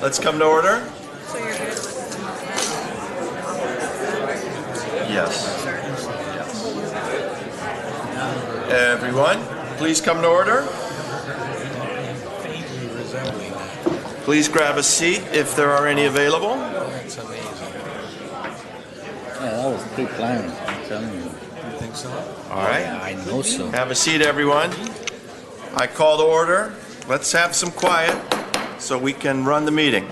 Let's come to order. So you're good with Yes. Everyone, please come to order. Please grab a seat if there are any available. That's amazing. Yeah, that was pre-planned, I'm telling you. You think so? All right. I know so. Have a seat, everyone. I call to order. Let's have some quiet so we can run the meeting.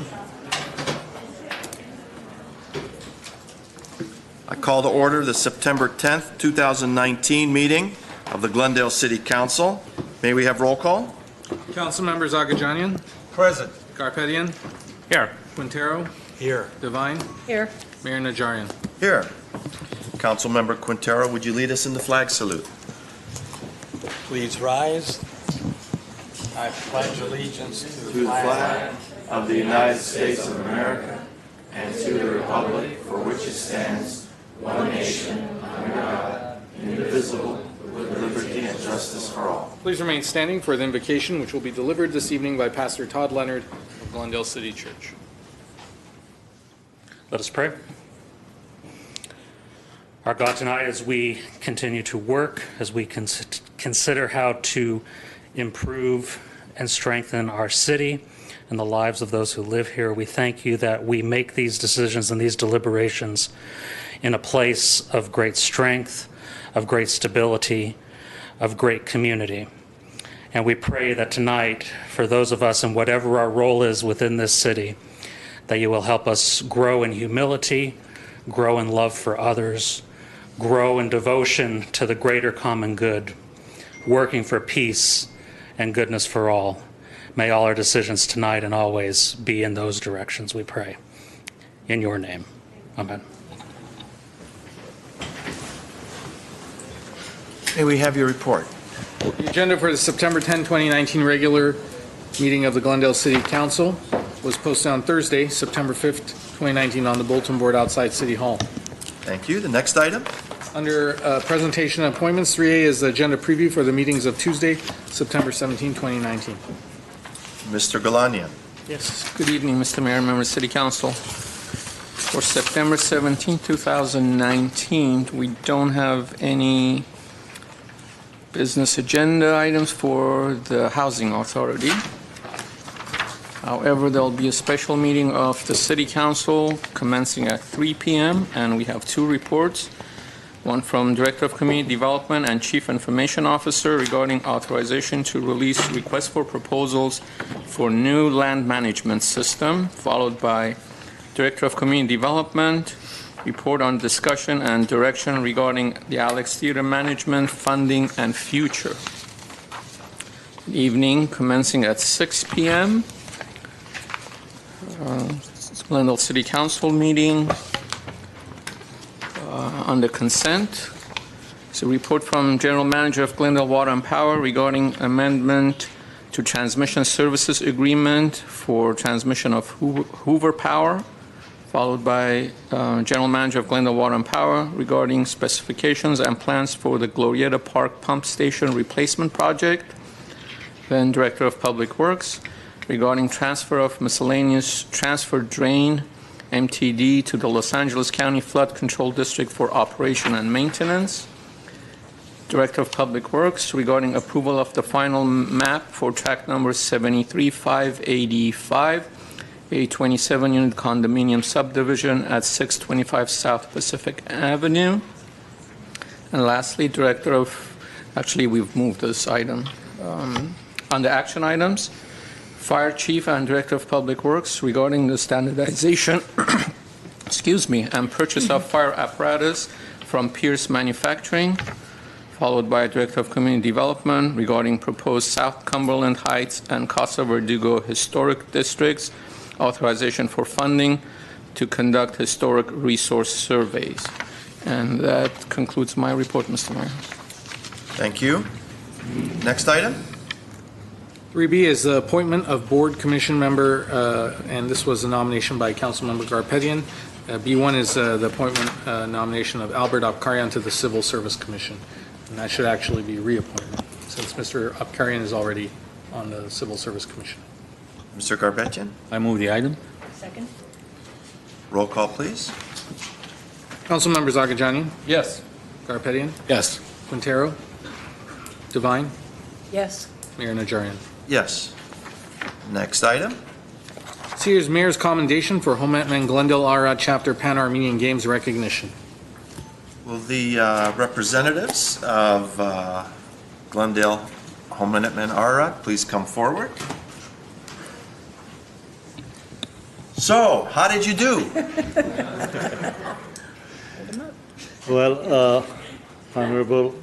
I call to order the September 10th, 2019 meeting of the Glendale City Council. May we have roll call? Council members Agajanian, Present. Gharpetian, Here. Quintero, Here. Devine, here. Mayor Najarian. Here. Councilmember Quintero, would you lead us in the flag salute? Please rise. I pledge allegiance To the flag of the United States of America and to the republic for which it stands, one nation, under God, indivisible, with liberty and justice for all. Please remain standing for the invocation, which will be delivered this evening by Pastor Todd Leonard of Glendale City Church. Let us pray. Our God, tonight as we continue to work, as we consider how to improve and strengthen our city and the lives of those who live here, we thank you that we make these decisions and these deliberations in a place of great strength, of great stability, of great community. And we pray that tonight, for those of us in whatever our role is within this city, that you will help us grow in humility, grow in love for others, grow in devotion to the greater common good, working for peace and goodness for all. May all our decisions tonight and always be in those directions, we pray. In your name, amen. May we have your report? The agenda for the September 10, 2019 regular meeting of the Glendale City Council was posted on Thursday, September 5th, 2019 on the bulletin board outside City Hall. Thank you. The next item? Under presentation and appointments, 3A is the agenda preview for the meetings of Tuesday, September 17, 2019. Mr. Galanian. Yes, good evening, Mr. Mayor, members of City Council. For September 17, 2019, we don't have any business agenda items for the Housing Authority. However, there'll be a special meeting of the City Council commencing at 3 p.m. and we have two reports. One from Director of Community Development and Chief Information Officer regarding authorization to release requests for proposals for new land management system, followed by Director of Community Development, report on discussion and direction regarding the Alex Theater management, funding, and future. Evening commencing at 6 p.m. Glendale City Council meeting. Under consent, it's a report from General Manager of Glendale Water and Power regarding amendment to transmission services agreement for transmission of Hoover Power, followed by General Manager of Glendale Water and Power regarding specifications and plans for the Glorieta Park Pump Station Replacement Project. Then Director of Public Works regarding transfer of miscellaneous transfer drain MTD to the Los Angeles County Flood Control District for operation and maintenance. Director of Public Works regarding approval of the final map for tract number 73585, a 27-unit condominium subdivision at 625 South Pacific Avenue. And lastly, Director of, actually we've moved this item. On the action items, Fire Chief and Director of Public Works regarding the standardization and purchase of fire apparatus from Pierce Manufacturing, followed by Director of Community Development regarding proposed South Cumberland Heights and Casa Verdugo Historic Districts, authorization for funding to conduct historic resource surveys. And that concludes my report, Mr. Mayor. Thank you. Next item? 3B is the appointment of board commission member, and this was a nomination by Councilmember Gharpetian. B1 is the appointment nomination of Albert Abkarian to the Civil Service Commission. And that should actually be reappointment, since Mr. Abkarian is already on the Civil Service Commission. Mr. Gharpetian, I move the item. Second? roll call, please. Councilmembers Agajanian, Yes. Gharpetian, Yes. Quintero, Devine, Yes. Mayor Najarian. Yes. Next item. Here's Mayor's Commendation for Homenetmen Glendale Ararat Chapter Pan-Armenian Games recognition. Will the representatives of Glendale Homenetmen Ararat please come forward? So, how did you do? Well, Honorable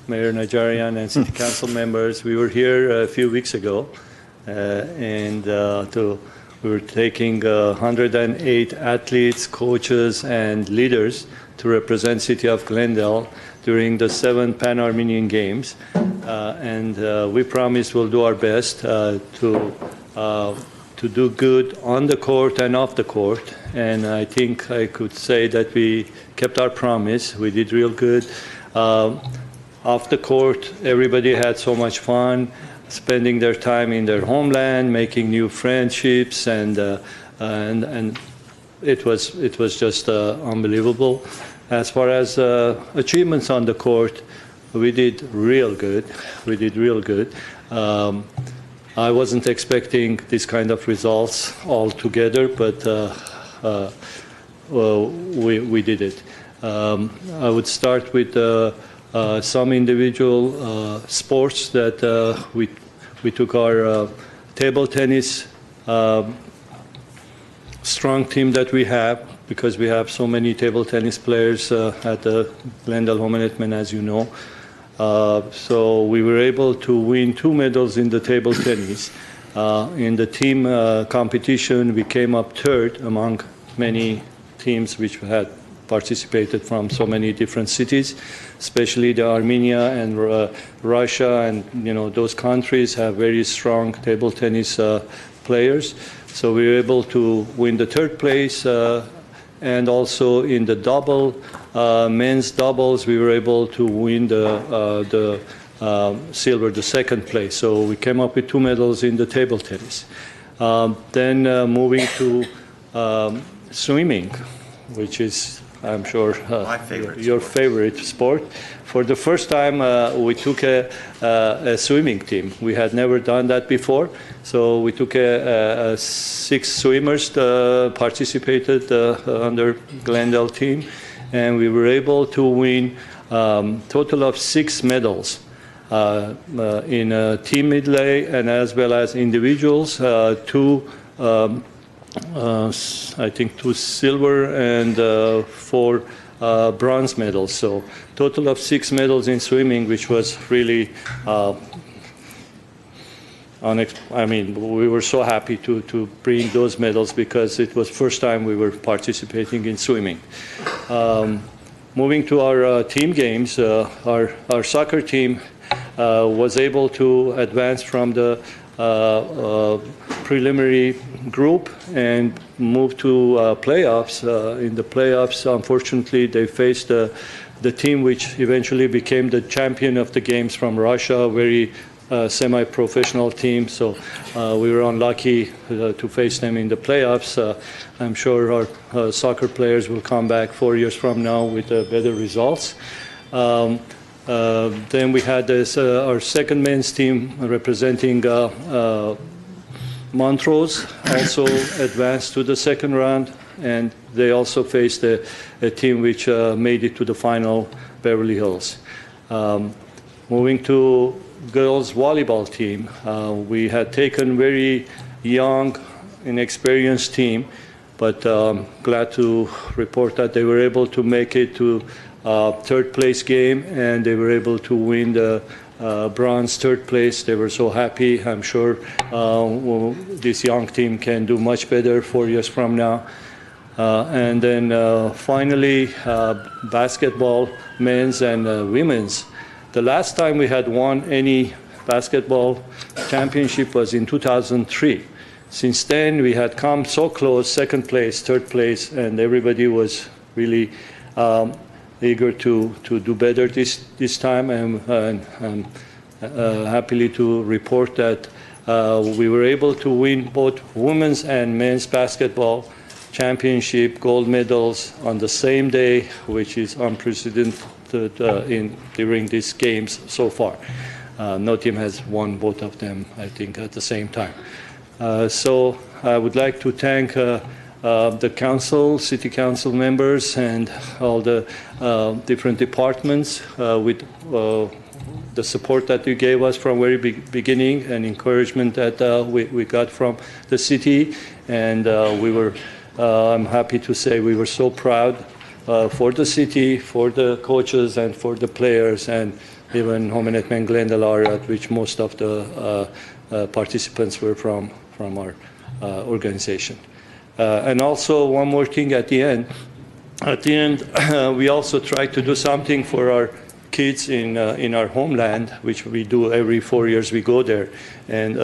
Mayor Najarian and City Council members, we were here a few weeks ago, and we were taking 108 athletes, coaches, and leaders to represent City of Glendale during the 7th Pan-Armenian Games, and we promise we'll do our best to do good on the court and off the court. And I think I could say that we kept our promise. We did real good. Off the court, everybody had so much fun, spending their time in their homeland, making new friendships, and it was just unbelievable. As far as achievements on the court, we did real good. We did real good. I wasn't expecting this kind of results altogether, but we did it. I would start with some individual sports that we took our table tennis strong team that we have, because we have so many table tennis players at the Glendale Homenetmen, as you know. So we were able to win 2 medals in the table tennis. In the team competition, we came up 3rd among many teams which had participated from so many different cities, especially the Armenia and Russia, and those countries have very strong table tennis players. So we were able to win the 3rd place, and also in the men's doubles, we were able to win the silver, the 2nd place. So we came up with 2 medals in the table tennis. Then moving to swimming, which is, I'm sure, your favorite sport. For the first time, we took a swimming team. We had never done that before. So we took 6 swimmers participated under Glendale team, and we were able to win total of 6 medals in team medley, and as well as individuals, 2 I think 2 silver and 4 bronze medals. So total of 6 medals in swimming, which was really, we were so happy to bring those medals, because it was first time we were participating in swimming. Moving to our team games, our soccer team was able to advance from the preliminary group and move to playoffs. In the playoffs, unfortunately, they faced the team which eventually became the champion of the games from Russia, very semi-professional team. So we were unlucky to face them in the playoffs. I'm sure our soccer players will come back 4 years from now with better results. Then we had our second men's team representing Montrose, also advanced to the 2nd round, and they also faced a team which made it to the final, Beverly Hills. Moving to girls volleyball team, we had taken very young, inexperienced team, but glad to report that they were able to make it to 3rd place game, and they were able to win the bronze 3rd place. They were so happy. I'm sure this young team can do much better 4 years from now. And then finally, basketball, men's and women's. The last time we had won any basketball championship was in 2003. Since then, we had come so close, 2nd place, 3rd place, and everybody was really eager to do better this time. And happily to report that We were able to win both women's and men's basketball championship gold medals on the same day, which is unprecedented during these games so far. No team has won both of them, I think, at the same time. So I would like to thank the council, city council members, and all the different departments with the support that you gave us from very beginning and encouragement that we got from the city. And I'm happy to say we were so proud for the city, for the coaches, and for the players, and even Homenetmen, Glendale, Ararat, which most of the participants were from our organization. And also one more thing at the end. At the end, we also tried to do something for our kids in our homeland, which we do every 4 years we go there. And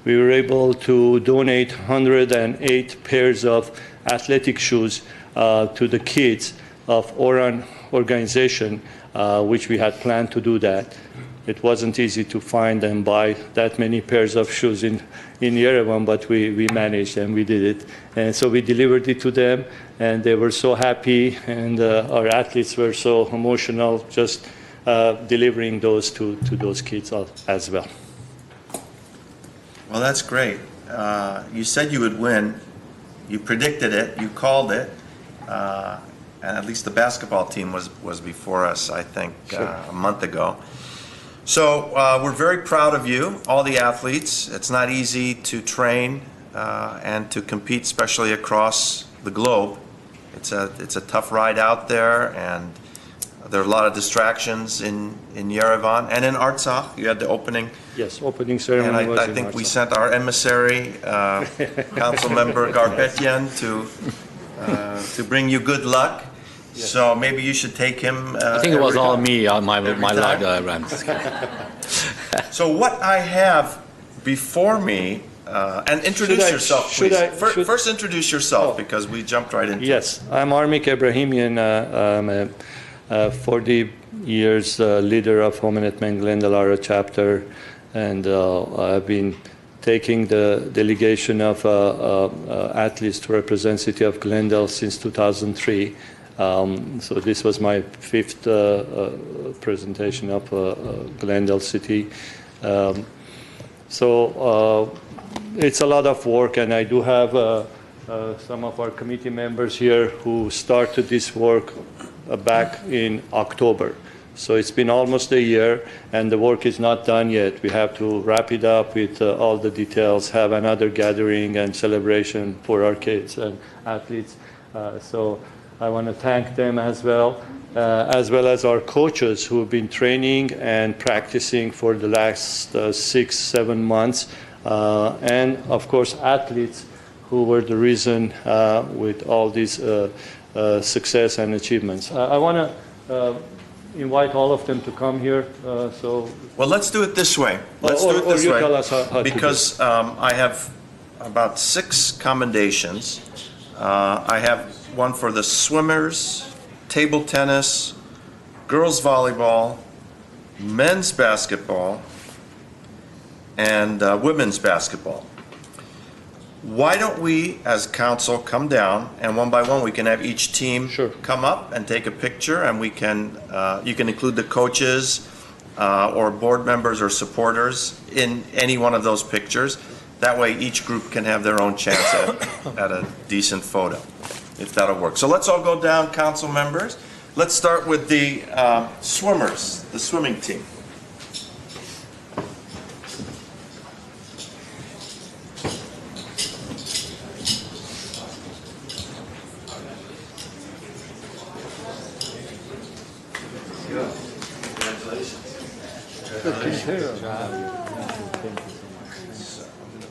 we were able to donate 108 pairs of athletic shoes to the kids of Oran organization, which we had planned to do that. It wasn't easy to find and buy that many pairs of shoes in Yerevan, but we managed and we did it. And so we delivered it to them, and they were so happy, and our athletes were so emotional just delivering those to those kids as well. Well, that's great. You said you would win. You predicted it. You called it. And at least the basketball team was before us, I think, a month ago. So we're very proud of you, all the athletes. It's not easy to train and to compete, especially across the globe. It's a tough ride out there, and there are a lot of distractions in Yerevan and in Artsakh. You had the opening. Yes, opening ceremony. And I think we sent our emissary, Council Member Gharpetian, to bring you good luck. Yes. So maybe you should take him. I think it was all me on my luck ran. So what I have before me, and introduce yourself, please. First introduce yourself, because we jumped right into it. Yes, I'm Abkarian. I'm a 40 years leader of Homenetmen Glendale Ararat chapter, and I've been taking the delegation of athletes to represent City of Glendale since 2003. So this was my fifth presentation of Glendale City. So it's a lot of work, and I do have some of our committee members here who started this work back in October. So it's been almost a year, and the work is not done yet. We have to wrap it up with all the details, have another gathering and celebration for our kids and athletes. So I want to thank them as well as our coaches who have been training and practicing for the last 6-7 months, and of course athletes who were the reason with all these success and achievements. I want to invite all of them to come here. Well, let's do it this way. Let's do it this way. Tell us how because I have about 6 commendations. I have one for the swimmers, table tennis, girls volleyball, men's basketball, and women's basketball. Why don't we, as council, come down, and one by one we can have each team come up and take a picture, and we can you can include the coaches or board members or supporters in any one of those pictures. That way each group can have their own chance at a decent photo, if that'll work. So let's all go down, council members. Let's start with the swimmers, the swimming team.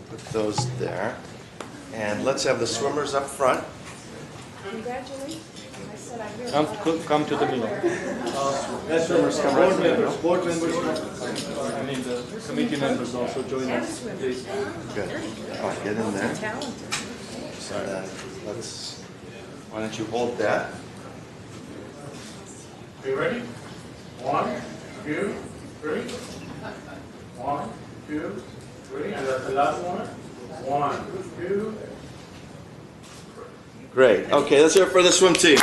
Put those there. And let's have the swimmers up front. Congratulations. I said I hear Come to the middle. Swimmers come right. Board members, I mean the committee members also join us. Please. Good. All right, get in there. talented. So then why don't you hold that? Are you ready? 1, 2, 3. 1, 2, 3. 3, and that's the last one. 1, 2. Great. Okay, let's hear it for the swim team.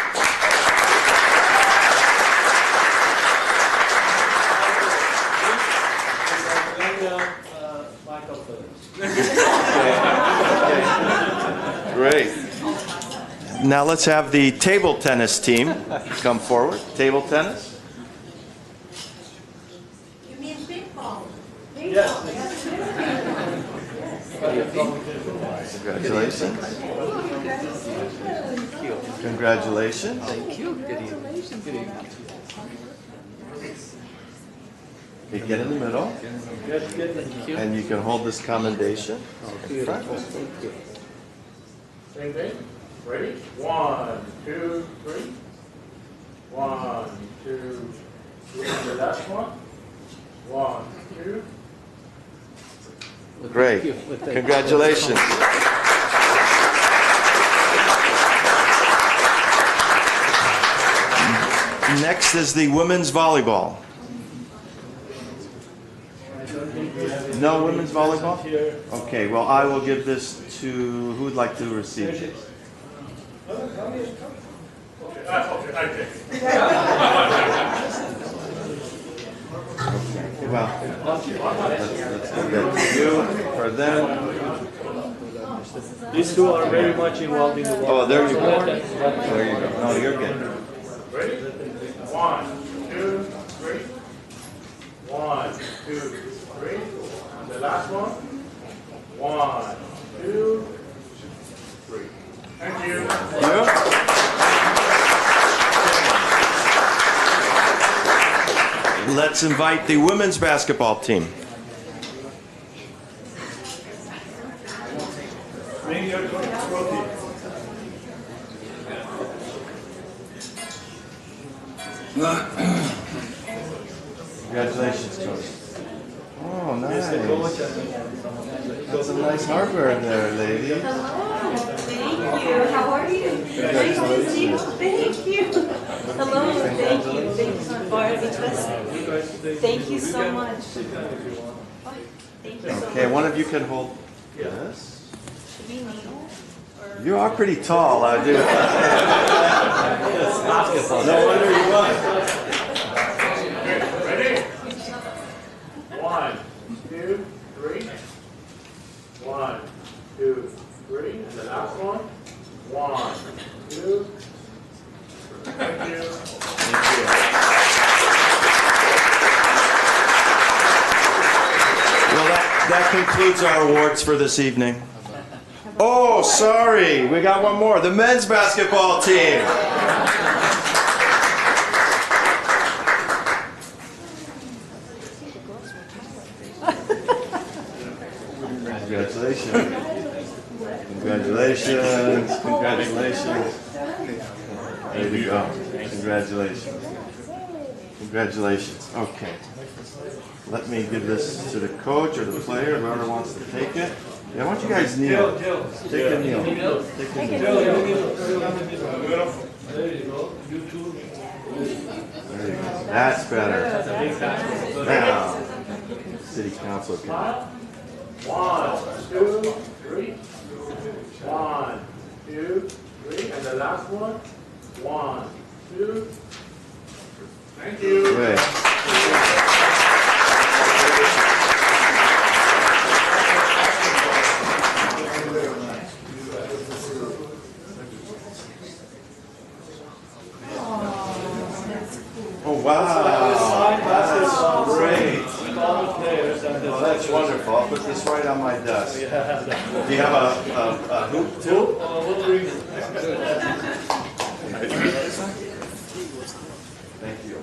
Great. Now let's have the table tennis team come forward. Table tennis. You mean ping pong? Congratulations. Congratulations. You get in the middle, and you can hold this commendation in front. Same thing. Ready? 1, 2, 3. 1, 2, 3. And the last one. 1, 2. Great. Congratulations. Next is the women's volleyball. No women's volleyball? Okay, well, I will give this to, who would like to receive it? Well, let's give that to you, for them. These two are very much involved in the work. Oh, there you go. There you go. No, you're good. Ready? 1, 2, 3. 1, 2, 3. And the last one. 1, 2, 3. Thank you. Let's invite the women's basketball team. Bring your trophy. Congratulations, Coach. Oh, nice. Got some nice hardware in there, lady. Hello. Thank you. How are you? Nice to see you. Thank you. Hello. Thank you. Thank you for inviting. Thank you so much. Thank you so Okay, much. one of you can hold this. Should we kneel? You are pretty tall, I do. No wonder you won. Ready? 1, 2, 3. 1, 2, 3. And the last one. 1, 2. Thank you. Well, that concludes our awards for this evening. Oh, sorry. We got one more. The men's basketball team. Congratulations. Congratulations. Congratulations. There you go. Congratulations. Congratulations. Okay. Let me give this to the coach or the player, whoever wants to take it. Yeah, why don't you guys kneel? Take a kneel. Take a kneel. There you go. That's better. Now, City Council can. 1, 2, 3. 1, 2, 3. And the last one. 1, 2. Thank you. Great. Oh, wow. That's great. Oh, that's wonderful. I'll put this right on my desk. Do you have a hoop too? Thank you.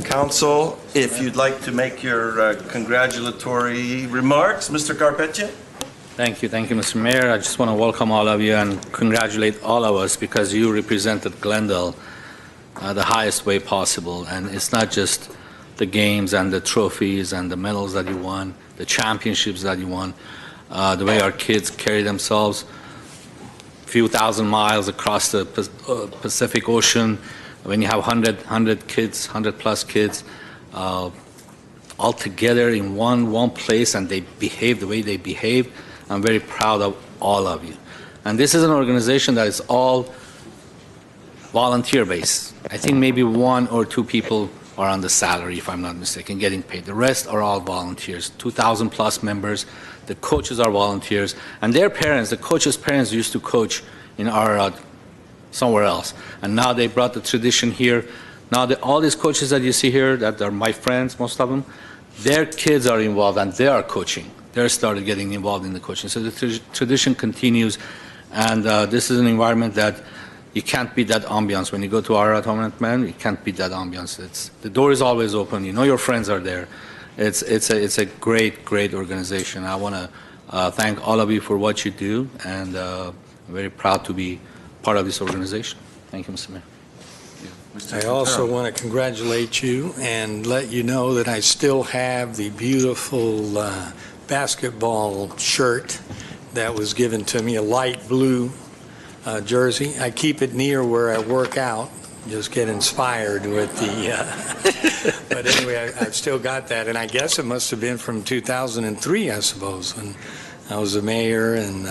Council, if you'd like to make your congratulatory remarks, Mr. Gharpetian? Thank you, Mr. Mayor. I just want to welcome all of you and congratulate all of us because you represented Glendale the highest way possible. And it's not just the games and the trophies and the medals that you won, the championships that you won, the way our kids carry themselves. few thousand miles across the Pacific Ocean, when you have 100 kids, 100+ kids, all together in one place, and they behave the way they behave, I'm very proud of all of you. And this is an organization that is all volunteer-based. I think maybe 1 or 2 people are on the salary, if I'm not mistaken, getting paid. The rest are all volunteers, 2,000+ members. The coaches are volunteers, and their parents, the coaches' parents, used to coach in Ararat somewhere else, and now they brought the tradition here. Now all these coaches that you see here, that are my friends, most of them, their kids are involved and they are coaching. They're started getting involved in the coaching. So the tradition continues, and this is an environment that you can't beat that ambiance. When you go to Ararat Homenetmen, you can't beat that ambiance. The door is always open. You know your friends are there. It's a great organization. I want to thank all of you for what you do, and I'm very proud to be part of this organization. Thank you, Mr. Mayor. I also want to congratulate you and let you know that I still have the beautiful basketball shirt that was given to me, a light blue jersey. I keep it near where I work out, just get inspired with the, but anyway, I've still got that, and I guess it must have been from 2003, I suppose, when I was the mayor, and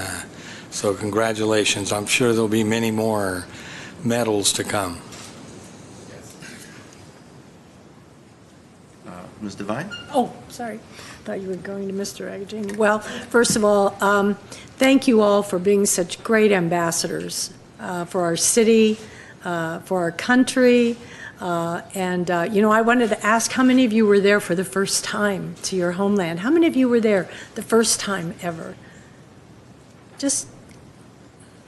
so congratulations. I'm sure there'll be many more medals to come. Ms. Devine? Oh, sorry. Thought you were going to Mr. Agajanian. Well, first of all, thank you all for being such great ambassadors for our city, for our country. And I wanted to ask how many of you were there for the first time to your homeland? How many of you were there the first time ever? Just,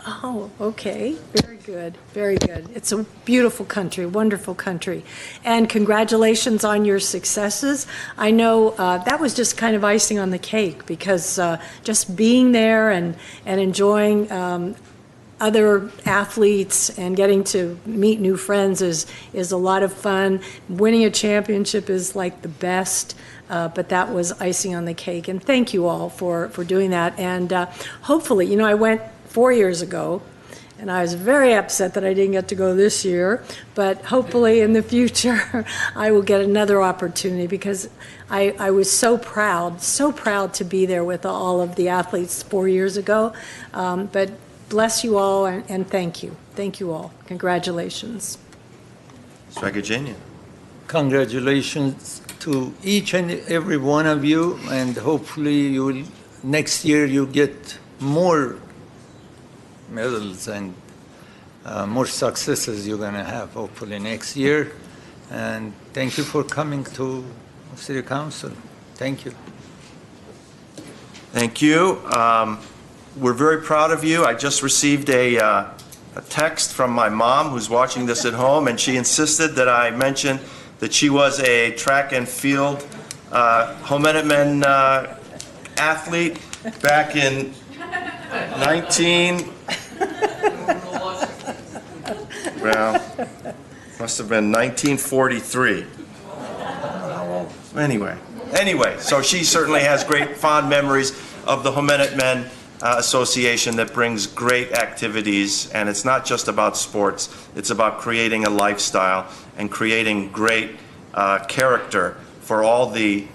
oh, okay. Very good. Very good. It's a beautiful country, wonderful country. And congratulations on your successes. I know that was just kind of icing on the cake, because just being there and enjoying other athletes and getting to meet new friends is a lot of fun. Winning a championship is like the best, but that was icing on the cake. And thank you all for doing that. And hopefully, I went 4 years ago, and I was very upset that I didn't get to go this year, but hopefully in the future I will get another opportunity, because I was so proud to be there with all of the athletes 4 years ago. But bless you all, and thank you. Thank you all. Congratulations. Mr. Agajanian. Congratulations to each and every one of you, and hopefully next year you'll get more medals and more successes you're going to have hopefully next year. And thank you for coming to City Council. Thank you. Thank you. We're very proud of you. I just received a text from my mom, who's watching this at home, and she insisted that I mention that she was a track and field Homenetmen athlete back in must have been 1943. Anyway, so she certainly has great fond memories of the Homenetmen Association that brings great activities, and it's not just about sports, it's about creating a lifestyle and creating great character for all the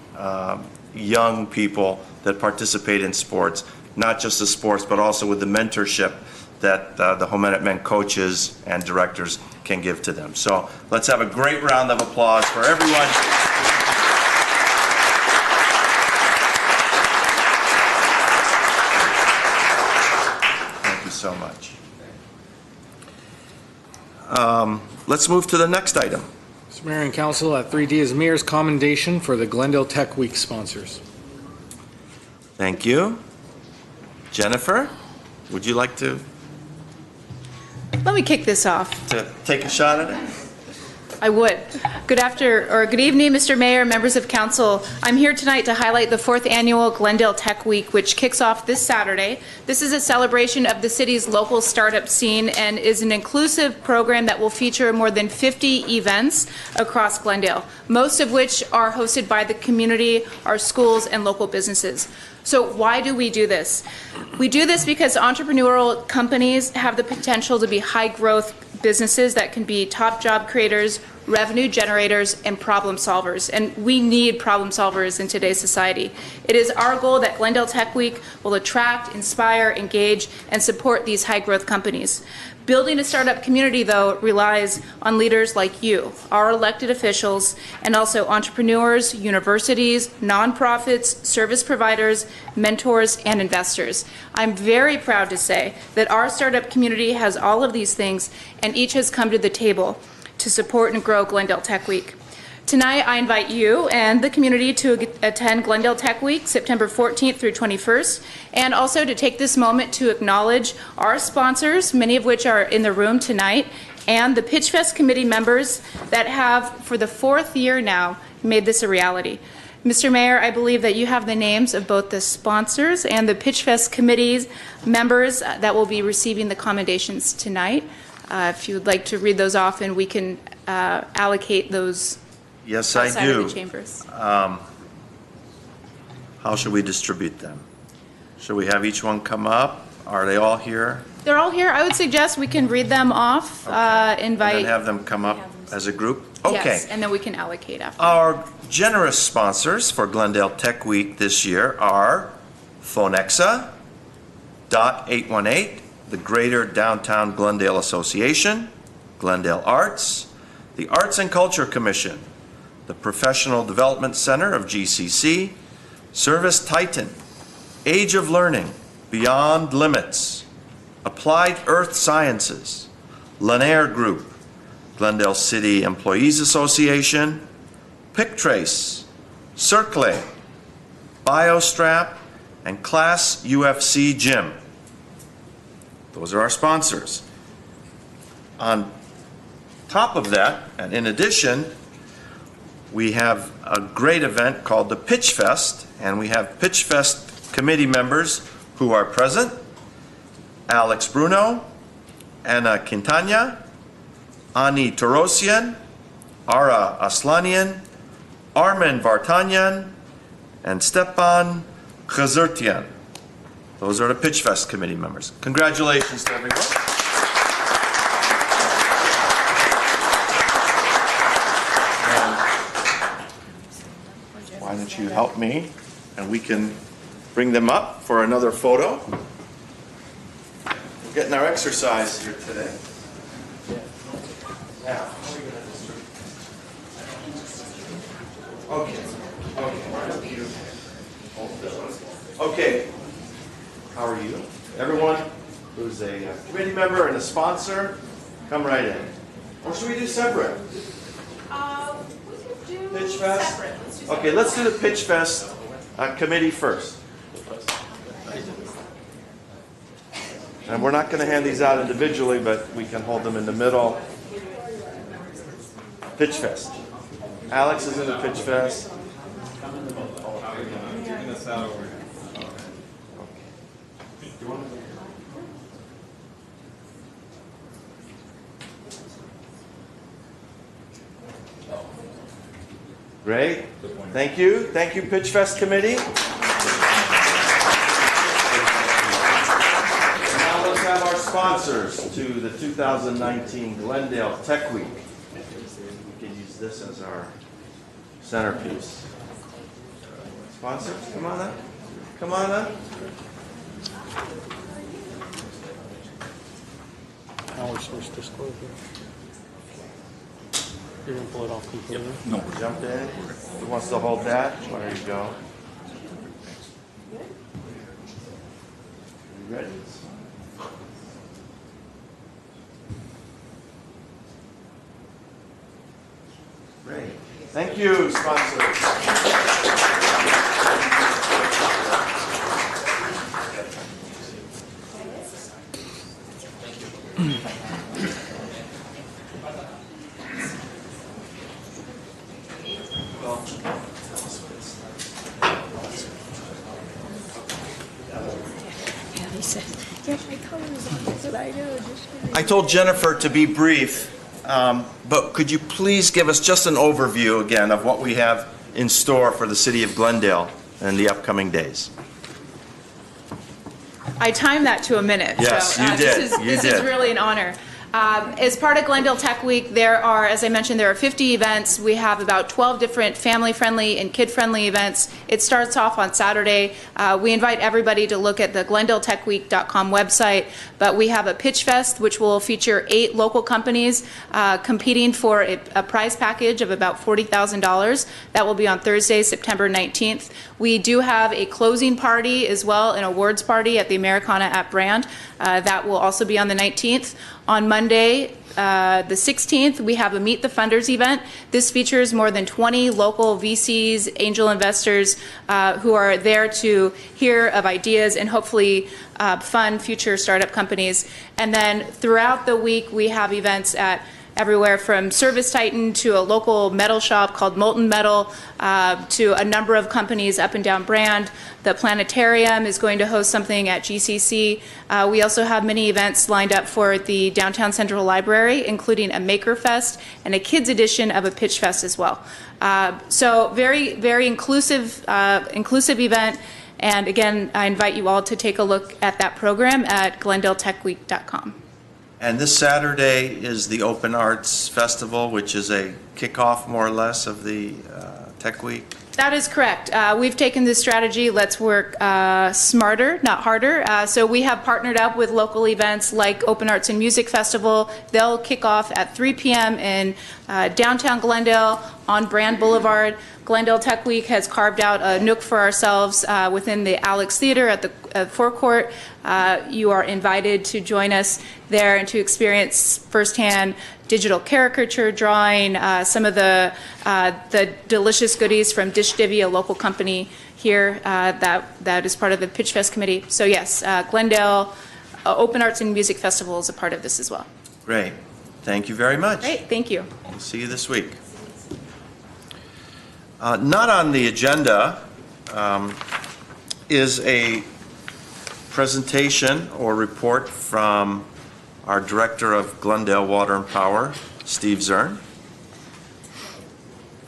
young people that participate in sports, not just the sports, but also with the mentorship that the Homenetmen coaches and directors can give to them. So let's have a great round of applause for everyone. Thank you so much. Let's move to the next item. Mr. Mayor and Council, at 3D is Mayor's Commendation for the Glendale Tech Week sponsors. Thank you. Jennifer, would you like to Let me kick this off. take a shot at it? I would. Good evening, Mr. Mayor, members of council. I'm here tonight to highlight the 4th annual Glendale Tech Week, which kicks off this Saturday. This is a celebration of the city's local startup scene and is an inclusive program that will feature more than 50 events across Glendale, most of which are hosted by the community, our schools, and local businesses. So why do we do this? We do this because entrepreneurial companies have the potential to be high-growth businesses that can be top job creators, revenue generators, and problem solvers. And we need problem solvers in today's society. It is our goal that Glendale Tech Week will attract, inspire, engage, and support these high-growth companies. Building a startup community, though, relies on leaders like you, our elected officials, and also entrepreneurs, universities, nonprofits, service providers, mentors, and investors. I'm very proud to say that our startup community has all of these things, and each has come to the table to support and grow Glendale Tech Week. Tonight, I invite you and the community to attend Glendale Tech Week, September 14th through 21st, and also to take this moment to acknowledge our sponsors, many of which are in the room tonight, and the Pitch Fest committee members that have, for the 4th year now, made this a reality. Mr. Mayor, I believe that you have the names of both the sponsors and the Pitch Fest committee's members that will be receiving the commendations tonight. If you would like to read those off, and we can allocate those. Yes, I outside do. of the chambers. How should we distribute them? Should we have each one come up? Are they all here? They're all here. I would suggest we can read them off, And invite. then have them come up as a group? Okay. Yes, and then we can allocate after. Our generous sponsors for Glendale Tech Week this year are Phonexa, .818, the Greater Downtown Glendale Association, Glendale Arts, the Arts and Culture Commission, the Professional Development Center of GCC, Service Titan, Age of Learning, Beyond Limits, Applied Earth Sciences, Lanier Group, Glendale City Employees Association, PickTrace, Circle, BioStrap, and Class UFC Gym. Those are our sponsors. On top of that, and in addition, we have a great event called the Pitch Fest, and we have Pitch Fest committee members who are present: Alex Bruno, Anna Quintana, Ani Torosian, Ara Aslanian, Armen Vartanyan, and Stepan Khazurtian. Those are the Pitch Fest committee members. Congratulations to everyone. Why don't you help me, and we can bring them up for another photo. We're getting our exercise here today. Now, okay. How are you? Everyone who's a committee member and a sponsor, come right in. Or should we do separate? We could do Pitch Fest? separate. Let's do Okay, let's do the Pitch Fest committee first. And we're not going to hand these out individually, but we can hold them in the middle. Pitch Fest. Alex is in the Pitch Fest. Great. Thank you. Thank you, Pitch Fest Committee. Now let's have our sponsors to the 2019 Glendale Tech Week. We can use this as our centerpiece. Sponsors, come on up. Come on up. Now we're supposed to disclose it. You're going to pull it off completely? No. Jump in. Who wants to hold that? There you go. You ready? Great. Thank you, sponsors. I told Jennifer to be brief, but could you please give us just an overview again of what we have in store for the city of Glendale in the upcoming days? I timed that to a minute. Yes, so, you did. This is really an honor. As part of Glendale Tech Week, there are, as I mentioned, there are 50 events. We have about 12 different family-friendly and kid-friendly events. It starts off on Saturday. We invite everybody to look at the GlendaleTechWeek.com website, but we have a pitch fest, which will feature 8 local companies competing for a prize package of about $40,000. That will be on Thursday, September 19th. We do have a closing party as well, an awards party at the Americana at Brand. That will also be on the 19th. On Monday, the 16th, we have a Meet the Funders event. This features more than 20 local VCs, angel investors who are there to hear of ideas and hopefully fund future startup companies. And then throughout the week, we have events at everywhere from Service Titan to a local metal shop called Molten Metal to a number of companies up and down Brand. The Planetarium is going to host something at GCC. We also have many events lined up for the Downtown Central Library, including a Maker Fest and a kids edition of a Pitch Fest as well. So very, very inclusive event. And again, I invite you all to take a look at that program at GlendaleTechWeek.com. And this Saturday is the Open Arts Festival, which is a kickoff, more or less, of the Tech Week. That is correct. We've taken this strategy, let's work smarter, not harder. So we have partnered up with local events like Open Arts and Music Festival. They'll kick off at 3 p.m. in downtown Glendale on Brand Boulevard. Glendale Tech Week has carved out a nook for ourselves within the Alex Theater at the forecourt. You are invited to join us there and to experience firsthand digital caricature drawing, some of the delicious goodies from Dish Divvy, a local company here that is part of the Pitch Fest committee. So yes, Glendale Open Arts and Music Festival is a part of this as well. Great. Thank you very much. Great, thank you. We'll see you this week. Not on the agenda is a presentation or report from our Director of Glendale Water and Power, Steve Zern.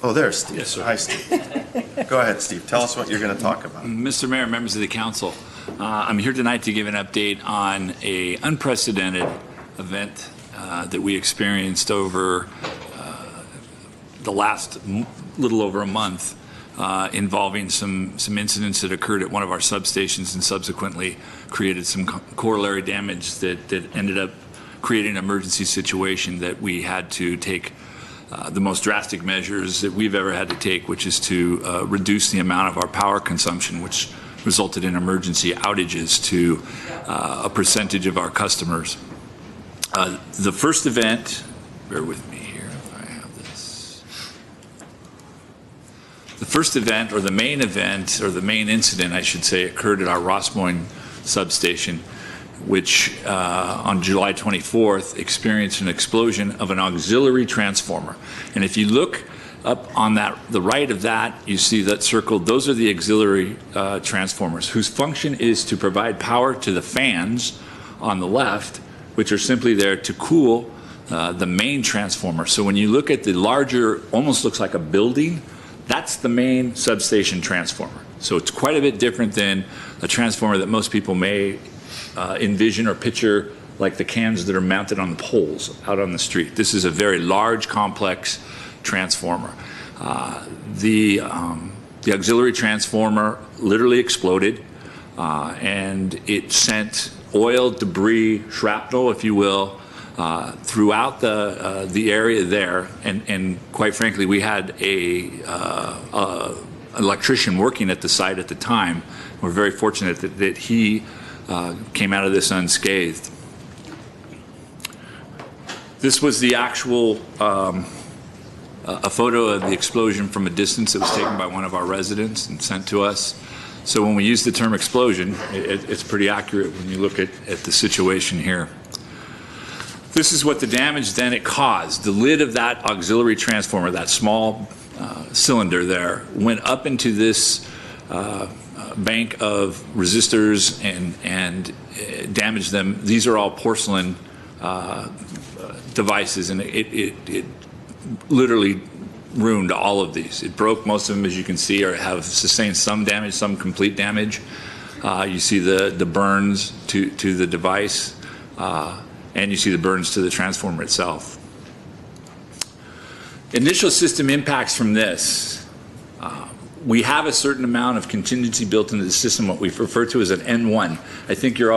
Oh, there's Steve. Yes, sir. Hi, Steve. Go ahead, Steve. Tell us what you're going to talk about. Mr. Mayor, members of the council, I'm here tonight to give an update on an unprecedented event that we experienced over the last little over a month involving some incidents that occurred at one of our substations and subsequently created some corollary damage that ended up creating an emergency situation that we had to take the most drastic measures that we've ever had to take, which is to reduce the amount of our power consumption, which resulted in emergency outages to a percentage of our customers. The first event, bear with me here if I have this. The first event, or the main event, or the main incident, I should say, occurred at our Rossmoyne substation, which on July 24th experienced an explosion of an auxiliary transformer. And if you look up on the right of that, you see that circled. Those are the auxiliary transformers, whose function is to provide power to the fans on the left, which are simply there to cool the main transformer. So when you look at the larger, almost looks like a building, that's the main substation transformer. So it's quite a bit different than a transformer that most people may envision or picture, like the cans that are mounted on the poles out on the street. This is a very large, complex transformer. The auxiliary transformer literally exploded, and it sent oil, debris, shrapnel, if you will, throughout the area there. And quite frankly, we had a electrician working at the site at the time. We're very fortunate that he came out of this unscathed. This was the actual a photo of the explosion from a distance that was taken by one of our residents and sent to us. So when we use the term explosion, it's pretty accurate when you look at the situation here. This is what the damage then it caused. The lid of that auxiliary transformer, that small cylinder there, went up into this bank of resistors and damaged them. These are all porcelain devices, and it literally ruined all of these. It broke most of them, as you can see, or have sustained some damage, some complete damage. You see the burns to the device, and you see the burns to the transformer itself. Initial system impacts from this. We have a certain amount of contingency built into the system, what we refer to as an N1. I think you're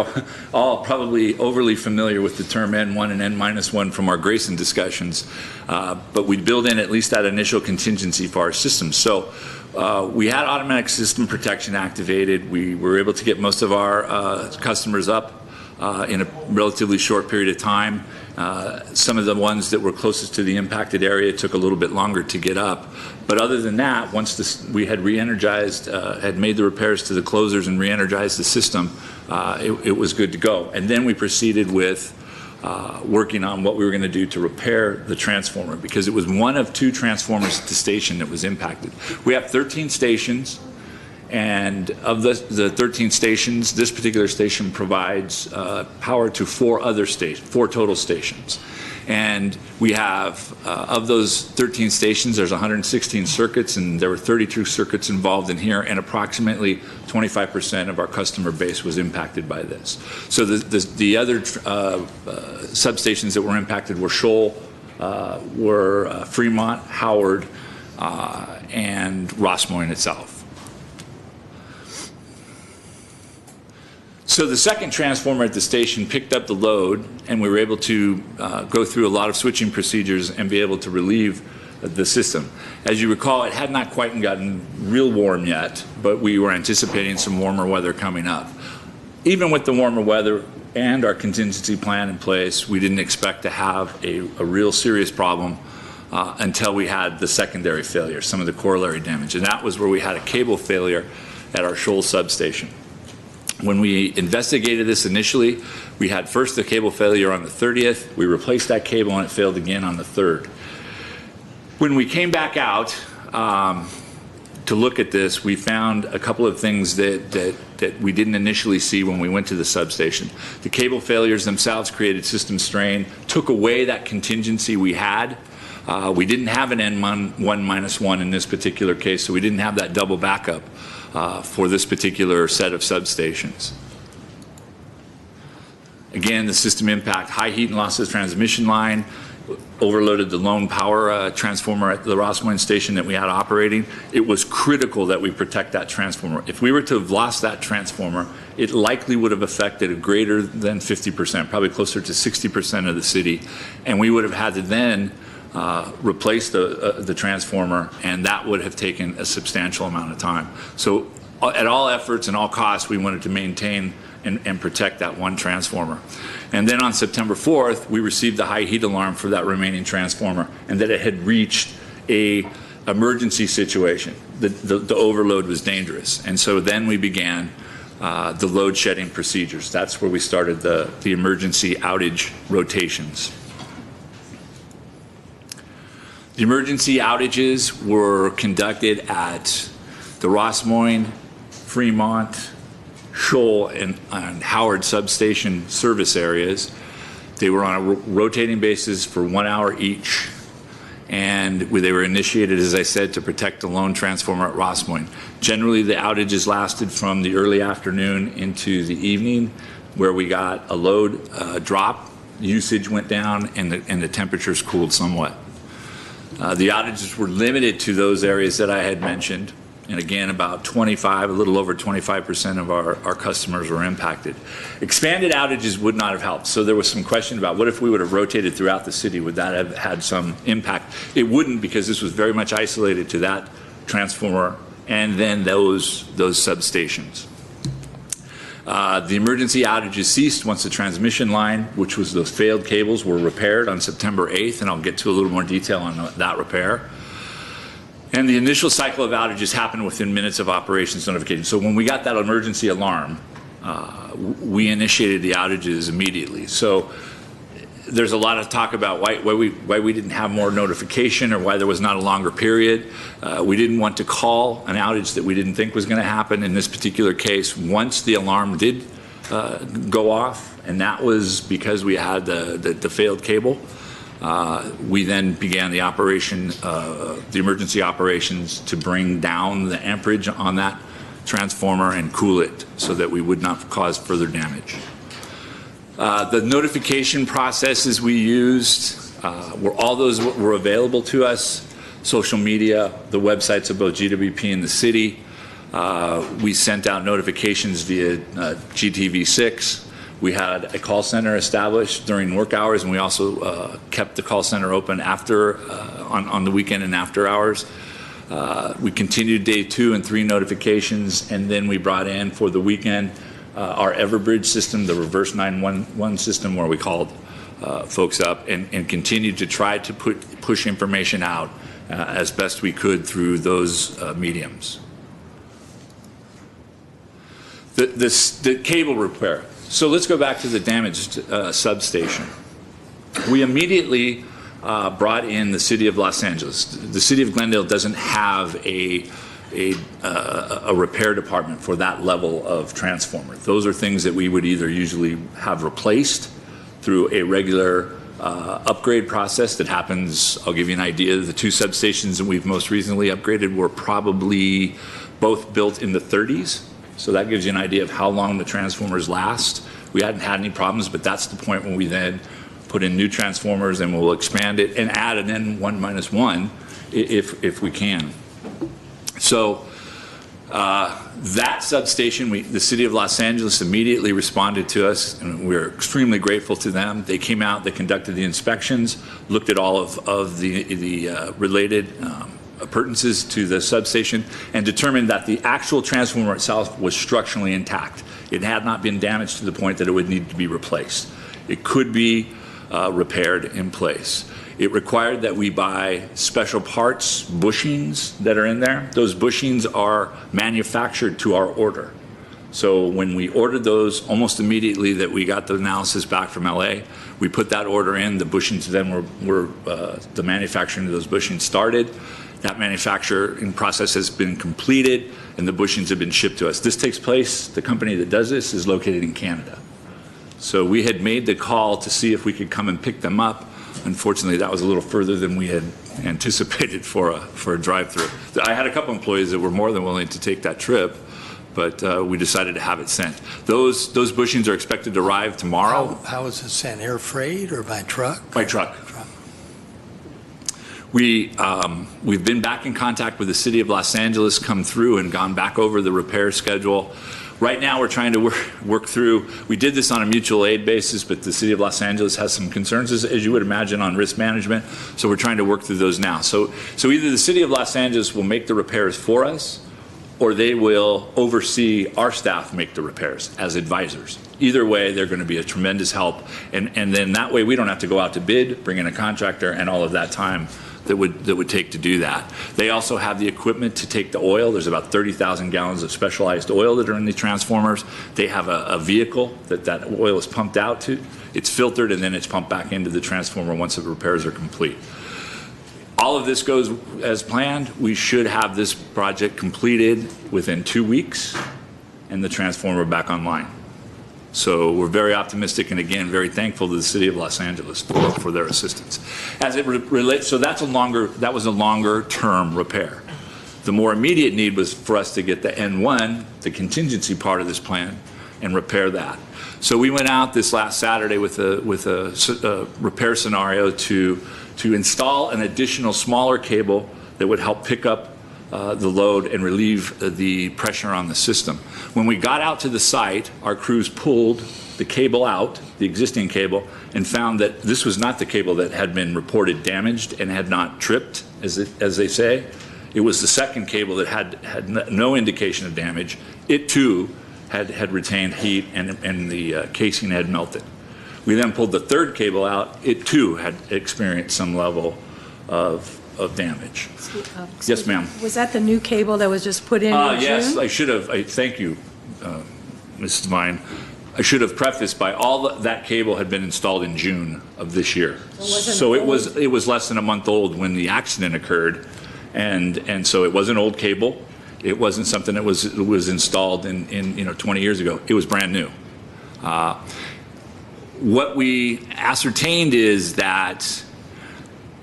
all probably overly familiar with the term N1 and N-1 from our Grayson discussions, but we build in at least that initial contingency for our system. So we had automatic system protection activated. We were able to get most of our customers up in a relatively short period of time. Some of the ones that were closest to the impacted area took a little bit longer to get up. But other than that, once we had re-energized, had made the repairs to the closers and re-energized the system, it was good to go. And then we proceeded with working on what we were going to do to repair the transformer, because it was one of 2 transformers at the station that was impacted. We have 13 stations. And of the 13 stations, this particular station provides power to 4 total stations. And we have, of those 13 stations, there's 116 circuits, and there were 32 circuits involved in here, and approximately 25% of our customer base was impacted by this. So the other substations that were impacted were Shoal, were Fremont, Howard, and Rossmoyne itself. So the second transformer at the station picked up the load, and we were able to go through a lot of switching procedures and be able to relieve the system. As you recall, it had not quite gotten real warm yet, but we were anticipating some warmer weather coming up. Even with the warmer weather and our contingency plan in place, we didn't expect to have a real serious problem until we had the secondary failure, some of the corollary damage. And that was where we had a cable failure at our Shoal substation. When we investigated this initially, we had first the cable failure on the 30th. We replaced that cable and it failed again on the 3rd. When we came back out to look at this, we found a couple of things that we didn't initially see when we went to the substation. The cable failures themselves created system strain, took away that contingency we had. We didn't have an N1-1 in this particular case, so we didn't have that double backup for this particular set of substations. Again, the system impact, high heat and losses transmission line, overloaded the lone power transformer at the Rossmoyne station that we had operating. It was critical that we protect that transformer. If we were to have lost that transformer, it likely would have affected a greater than 50%, probably closer to 60% of the city, and we would have had to then replace the transformer, and that would have taken a substantial amount of time. So at all efforts and all costs, we wanted to maintain and protect that one transformer. And then on September 4th, we received the high heat alarm for that remaining transformer, and that it had reached a emergency situation. The overload was dangerous. And so then we began the load shedding procedures. That's where we started the emergency outage rotations. The emergency outages were conducted at the Rossmoyne, Fremont, Shoal, and Howard substation service areas. They were on a rotating basis for 1 hour each, and they were initiated, as I said, to protect the lone transformer at Rossmoyne. Generally, the outages lasted from the early afternoon into the evening, where we got a load drop, usage went down, and the temperatures cooled somewhat. The outages were limited to those areas that I had mentioned, and again, about a little over 25% of our customers were impacted. Expanded outages would not have helped, so there was some question about what if we would have rotated throughout the city, would that have had some impact? It wouldn't, because this was very much isolated to that transformer and then those substations. The emergency outages ceased once the transmission line, which was those failed cables, were repaired on September 8th, and I'll get to a little more detail on that repair. And the initial cycle of outages happened within minutes of operations notification. So when we got that emergency alarm, we initiated the outages immediately. So there's a lot of talk about why we didn't have more notification or why there was not a longer period. We didn't want to call an outage that we didn't think was going to happen. In this particular case, once the alarm did go off, and that was because we had the failed cable, we then began the operation, the emergency operations to bring down the amperage on that transformer and cool it so that we would not cause further damage. The notification processes we used, all those were available to us. Social media, the websites of both GWP and the city. We sent out notifications via GTV6. We had a call center established during work hours, and we also kept the call center open after, on the weekend and after hours. We continued day 2 and 3 notifications, and then we brought in for the weekend our Everbridge system, the reverse 911 system, where we called folks up and continued to try to push information out as best we could through those mediums. The cable repair. So let's go back to the damaged substation. We immediately brought in the City of Los Angeles. The City of Glendale doesn't have a repair department for that level of transformer. Those are things that we would either usually have replaced through a regular upgrade process that happens. I'll give you an idea. The 2 substations that we've most recently upgraded were probably both built in the 30s. So that gives you an idea of how long the transformers last. We hadn't had any problems, but that's the point when we then put in new transformers, and we'll expand it and add an N1-1 if we can. So that substation, the City of Los Angeles immediately responded to us, and we're extremely grateful to them. They came out, they conducted the inspections, looked at all of the related appurtenances to the substation, and determined that the actual transformer itself was structurally intact. It had not been damaged to the point that it would need to be replaced. It could be repaired in place. It required that we buy special parts, bushings that are in there. Those bushings are manufactured to our order. So when we ordered those, almost immediately that we got the analysis back from LA, we put that order in. The bushings then were the manufacturing of those bushings started. That manufacturing process has been completed, and the bushings have been shipped to us. This takes place, the company that does this is located in Canada. So we had made the call to see if we could come and pick them up. Unfortunately, that was a little further than we had anticipated for a drive-through. I had a couple employees that were more than willing to take that trip, but we decided to have it sent. Those bushings are expected to arrive tomorrow. How is it sent? Air freight or by truck? By truck. We've been back in contact with the City of Los Angeles, come through and gone back over the repair schedule. Right now, we're trying to work through, we did this on a mutual aid basis, but the City of Los Angeles has some concerns, as you would imagine, on risk management, so we're trying to work through those now. So either the City of Los Angeles will make the repairs for us, or they will oversee our staff make the repairs as advisors. Either way, they're going to be a tremendous help, and then that way we don't have to go out to bid, bring in a contractor, and all of that time that would take to do that. They also have the equipment to take the oil. There's about 30,000 gallons of specialized oil that are in the transformers. They have a vehicle that oil is pumped out to. It's filtered, and then it's pumped back into the transformer once the repairs are complete. All of this goes as planned. We should have this project completed within 2 weeks and the transformer back online. So we're very optimistic, and again, very thankful to the City of Los Angeles for their assistance. As it relates, so that was a longer term repair. The more immediate need was for us to get the N1, the contingency part of this plan, and repair that. So we went out this last Saturday with a repair scenario to install an additional smaller cable that would help pick up the load and relieve the pressure on the system. When we got out to the site, our crews pulled the cable out, the existing cable, and found that this was not the cable that had been reported damaged and had not tripped, as they say. It was the second cable that had no indication of damage. It too had retained heat, and the casing had melted. We then pulled the third cable out. It too had experienced some level of damage. Yes, ma'am. Was that the new cable that was just put in June? Yes, I should have. Thank you, Mrs. Vine. I should have prefaced by that cable had been installed in June of this year. wasn't it was less than a month old when the accident occurred, and so it wasn't old cable. It wasn't something that was installed in 20 years ago. It was brand new. What we ascertained is that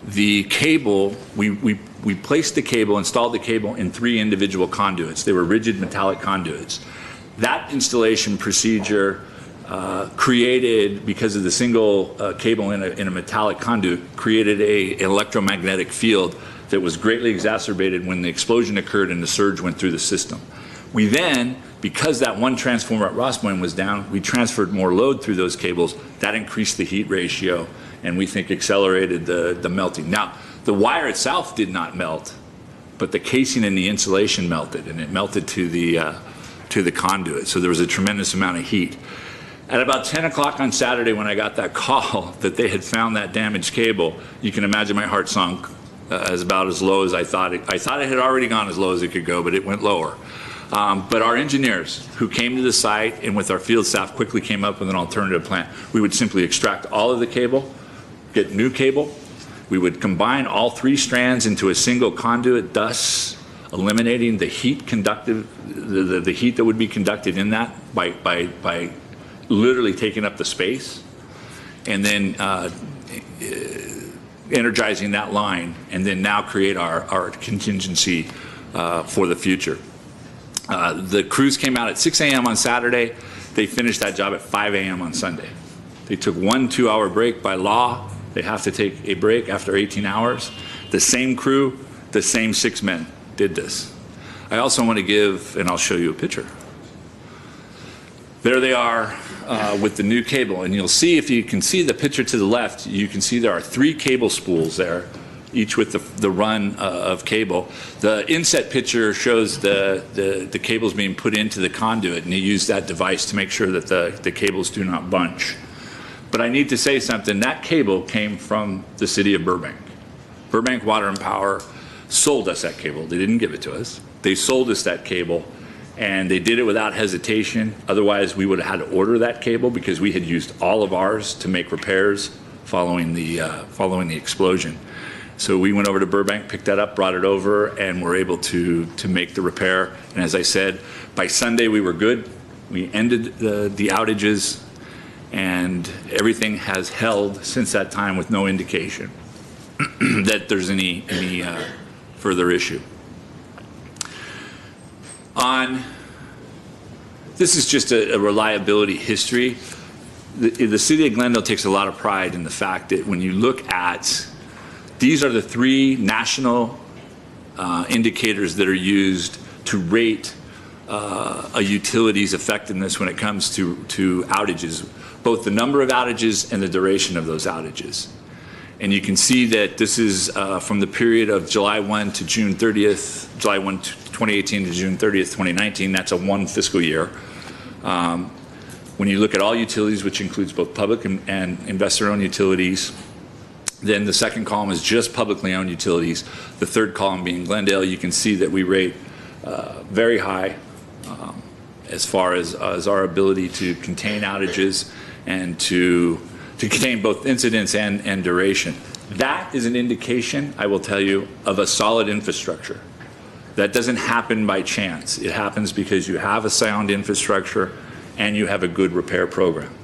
the cable, we placed the cable, installed the cable in 3 individual conduits. They were rigid metallic conduits. That installation procedure created, because of the single cable in a metallic conduit, created an electromagnetic field that was greatly exacerbated when the explosion occurred and the surge went through the system. We then, because that one transformer at Rossmoyne was down, we transferred more load through those cables. That increased the heat ratio and we think accelerated the melting. Now, the wire itself did not melt, but the casing and the insulation melted, and it melted to the conduit. So there was a tremendous amount of heat. At about 10 o'clock on Saturday, when I got that call that they had found that damaged cable, you can imagine my heart sunk as about as low as I thought it had already gone as low as it could go, but it went lower. But our engineers who came to the site and with our field staff quickly came up with an alternative plan. We would simply extract all of the cable, get new cable. We would combine all 3 strands into a single conduit, thus eliminating the heat the heat that would be conducted in that by literally taking up the space, and then energizing that line, and then now create our contingency for the future. The crews came out at 6 a.m. on Saturday. They finished that job at 5 a.m. on Sunday. They took 1 2-hour break. By law, they have to take a break after 18 hours. The same crew, the same 6 men did this. I also want to give, and I'll show you a picture. There they are with the new cable, and you'll see, if you can see the picture to the left, you can see there are 3 cable spools there, each with the run of cable. The inset picture shows the cables being put into the conduit, and you use that device to make sure that the cables do not bunch. But I need to say something. That cable came from the city of Burbank. Burbank Water and Power sold us that cable. They didn't give it to us. They sold us that cable, and they did it without hesitation. Otherwise, we would have had to order that cable because we had used all of ours to make repairs following the explosion. So we went over to Burbank, picked that up, brought it over, and were able to make the repair. And as I said, by Sunday we were good. We ended the outages, and everything has held since that time with no indication that there's any further issue. This is just a reliability history. The city of Glendale takes a lot of pride in the fact that when you look at, these are the 3 national indicators that are used to rate a utility's effectiveness when it comes to outages, both the number of outages and the duration of those outages. And you can see that this is from the period of July 1 to June 30th, July 1, 2018 to June 30th, 2019. That's a 1 fiscal year. When you look at all utilities, which includes both public and investor-owned utilities, then the second column is just publicly owned utilities. The third column being Glendale, you can see that we rate very high as far as our ability to contain outages and to contain both incidents and duration. That is an indication, I will tell you, of a solid infrastructure. That doesn't happen by chance. It happens because you have a sound infrastructure and you have a good repair program.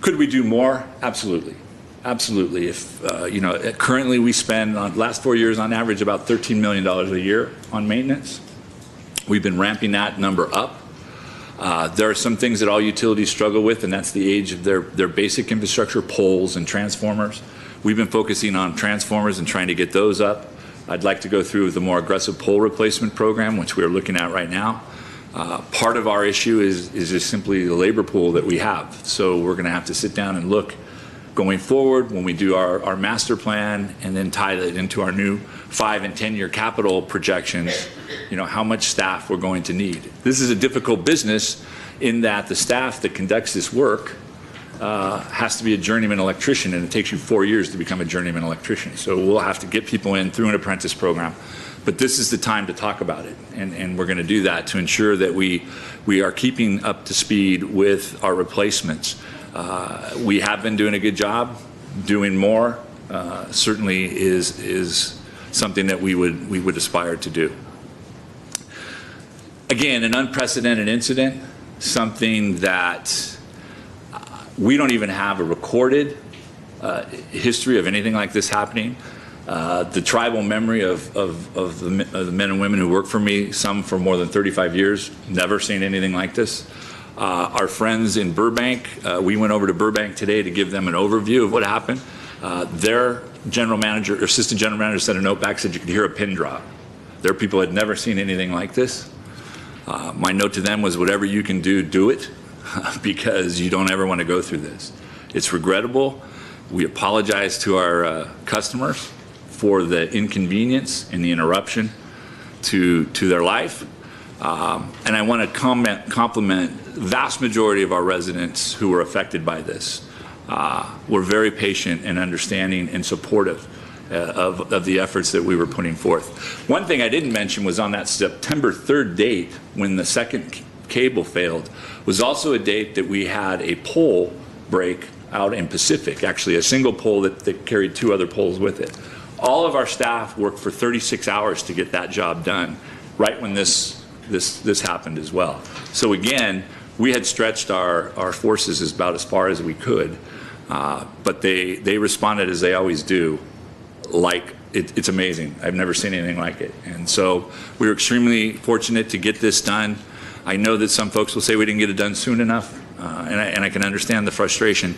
Could we do more? Absolutely. Absolutely. If currently we spend, on last 4 years on average, about $13 million a year on maintenance. We've been ramping that number up. There are some things that all utilities struggle with, and that's the age of their basic infrastructure, poles and transformers. We've been focusing on transformers and trying to get those up. I'd like to go through the more aggressive pole replacement program, which we're looking at right now. Part of our issue is just simply the labor pool that we have. So we're going to have to sit down and look going forward when we do our master plan, and then tie that into our new 5- and 10-year capital projections, how much staff we're going to need. This is a difficult business in that the staff that conducts this work has to be a journeyman electrician, and it takes you 4 years to become a journeyman electrician. So we'll have to get people in through an apprentice program. But this is the time to talk about it, and we're going to do that to ensure that we are keeping up to speed with our replacements. We have been doing a good job. Doing more certainly is something that we would aspire to do. Again, an unprecedented incident, something that we don't even have a recorded history of anything like this happening. The tribal memory of the men and women who work for me, some for more than 35 years, never seen anything like this. Our friends in Burbank, we went over to Burbank today to give them an overview of what happened. Their general manager, or assistant general manager, sent a note back, said you could hear a pin drop. Their people had never seen anything like this. My note to them was, whatever you can do, do it, because you don't ever want to go through this. It's regrettable. We apologize to our customers for the inconvenience and the interruption to their life. And I want to compliment the vast majority of our residents who were affected by this. We're very patient and understanding and supportive of the efforts that we were putting forth. One thing I didn't mention was on that September 3rd date, when the second cable failed, was also a date that we had a pole break out in Pacific, actually a single pole that carried 2 other poles with it. All of our staff worked for 36 hours to get that job done, right when this happened as well. So again, we had stretched our forces about as far as we could, but they responded as they always do. Like, it's amazing. I've never seen anything like it. And so we were extremely fortunate to get this done. I know that some folks will say we didn't get it done soon enough, and I can understand the frustration.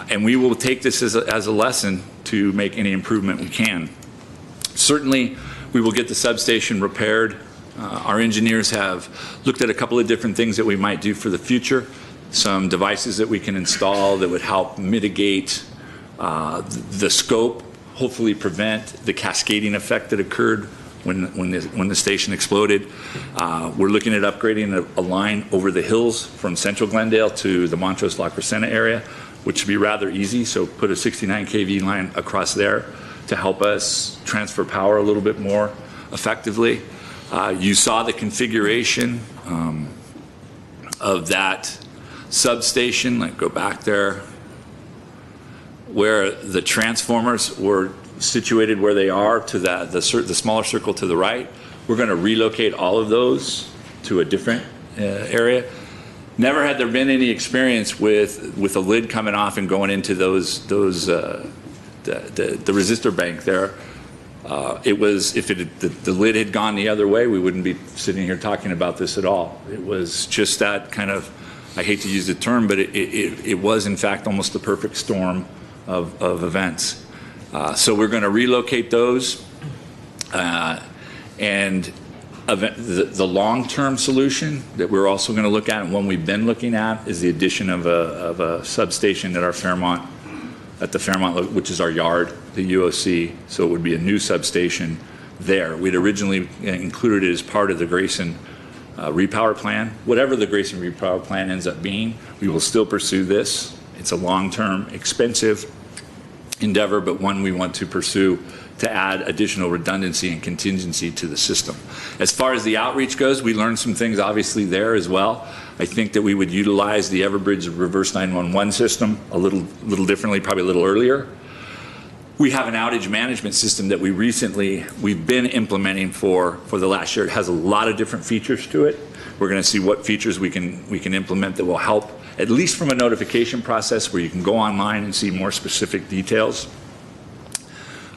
And we will take this as a lesson to make any improvement we can. Certainly, we will get the substation repaired. Our engineers have looked at a couple of different things that we might do for the future, some devices that we can install that would help mitigate the scope, hopefully prevent the cascading effect that occurred when the station exploded. We're looking at upgrading a line over the hills from central Glendale to the Montrose La Crescenta area, which should be rather easy. So put a 69 kV line across there to help us transfer power a little bit more effectively. You saw the configuration of that substation. Like, go back there, where the transformers were situated where they are to the smaller circle to the right. We're going to relocate all of those to a different area. Never had there been any experience with a lid coming off and going into the resistor bank there. It was, if the lid had gone the other way, we wouldn't be sitting here talking about this at all. It was just that kind of, I hate to use the term, but it was in fact almost the perfect storm of events. So we're going to relocate those, and the long-term solution that we're also going to look at, and one we've been looking at, is the addition of a substation at the Fairmont, which is our yard, the UOC. So it would be a new substation there. We'd originally included it as part of the Grayson repower plan. Whatever the Grayson repower plan ends up being, we will still pursue this. It's a long-term, expensive endeavor, but one we want to pursue to add additional redundancy and contingency to the system. As far as the outreach goes, we learned some things obviously there as well. I think that we would utilize the Everbridge reverse 911 system a little differently, probably a little earlier. We have an outage management system that we've been implementing for the last year. It has a lot of different features to it. We're going to see what features we can implement that will help, at least from a notification process where you can go online and see more specific details.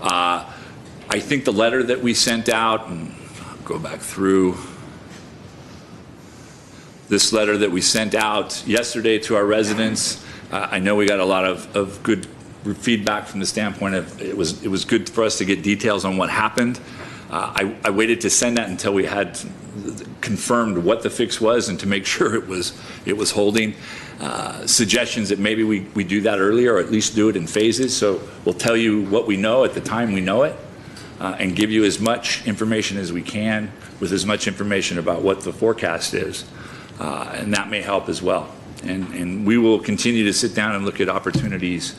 I think the letter that we sent out, and I'll go back through this letter that we sent out yesterday to our residents, I know we got a lot of good feedback from the standpoint of it was good for us to get details on what happened. I waited to send that until we had confirmed what the fix was and to make sure it was holding. Suggestions that maybe we do that earlier, or at least do it in phases. So we'll tell you what we know at the time we know it, and give you as much information as we can with as much information about what the forecast is, and that may help as well. And we will continue to sit down and look at opportunities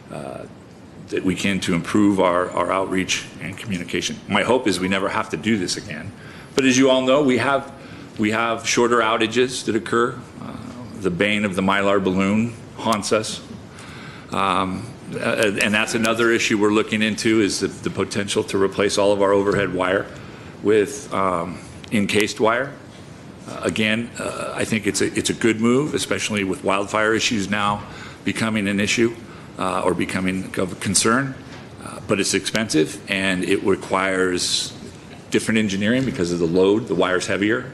that we can to improve our outreach and communication. My hope is we never have to do this again. But as you all know, we have shorter outages that occur. The bane of the Mylar balloon haunts us. And that's another issue we're looking into, is the potential to replace all of our overhead wire with encased wire. Again, I think it's a good move, especially with wildfire issues now becoming an issue or becoming of a concern. But it's expensive, and it requires different engineering because of the load. The wire's heavier.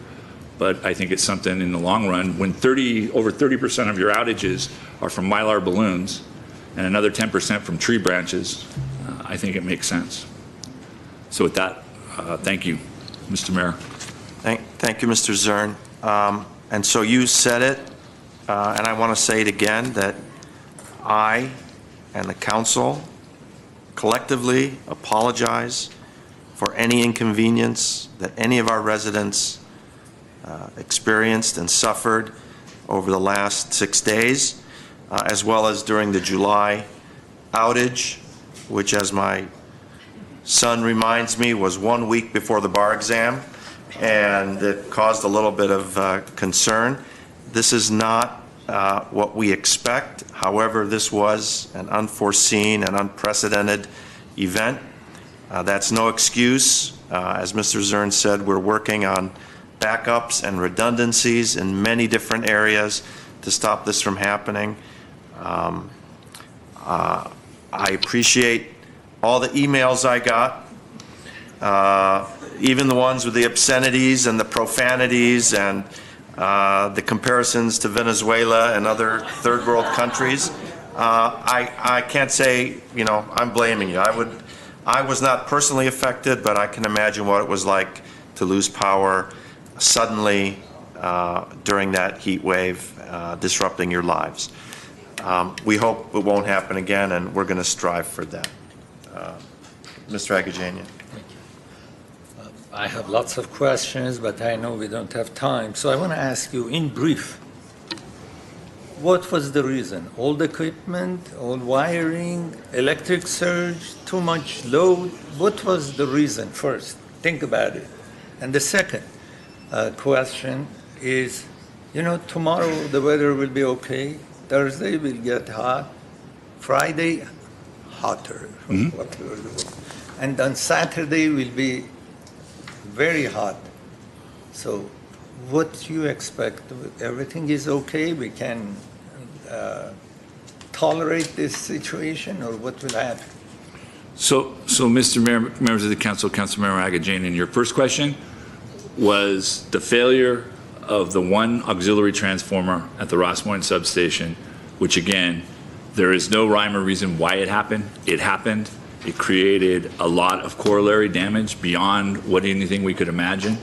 But I think it's something in the long run, when over 30% of your outages are from Mylar balloons and another 10% from tree branches, I think it makes sense. So with that, thank you, Mr. Mayor. Thank you, Mr. Zern. And so you said it, and I want to say it again, that I and the council collectively apologize for any inconvenience that any of our residents experienced and suffered over the last 6 days, as well as during the July outage, which, as my son reminds me, was 1 week before the bar exam, and it caused a little bit of concern. This is not what we expect. However, this was an unforeseen and unprecedented event. That's no excuse. As Mr. Zern said, we're working on backups and redundancies in many different areas to stop this from happening. I appreciate all the emails I got, even the ones with the obscenities and the profanities and the comparisons to Venezuela and other third world countries. I can't say, I'm blaming you. I was not personally affected, but I can imagine what it was like to lose power suddenly during that heat wave, disrupting your lives. We hope it won't happen again, and we're going to strive for that. Mr. Agajanian. I have lots of questions, but I know we don't have time. So I want to ask you in brief, what was the reason? Old equipment, old wiring, electric surge, too much load? What was the reason first? Think about it. And the second question is, tomorrow the weather will be okay. Thursday will get hot. Friday, hotter. And on Saturday will be very hot. So what do you expect? Everything is okay? We can tolerate this situation, or what will happen? So Mr. Mayor, members of the council, Councilmember Agajanian, your first question was the failure of the one auxiliary transformer at the Ross Moines substation, which again, there is no rhyme or reason why it happened. It happened. It created a lot of corollary damage beyond what anything we could imagine.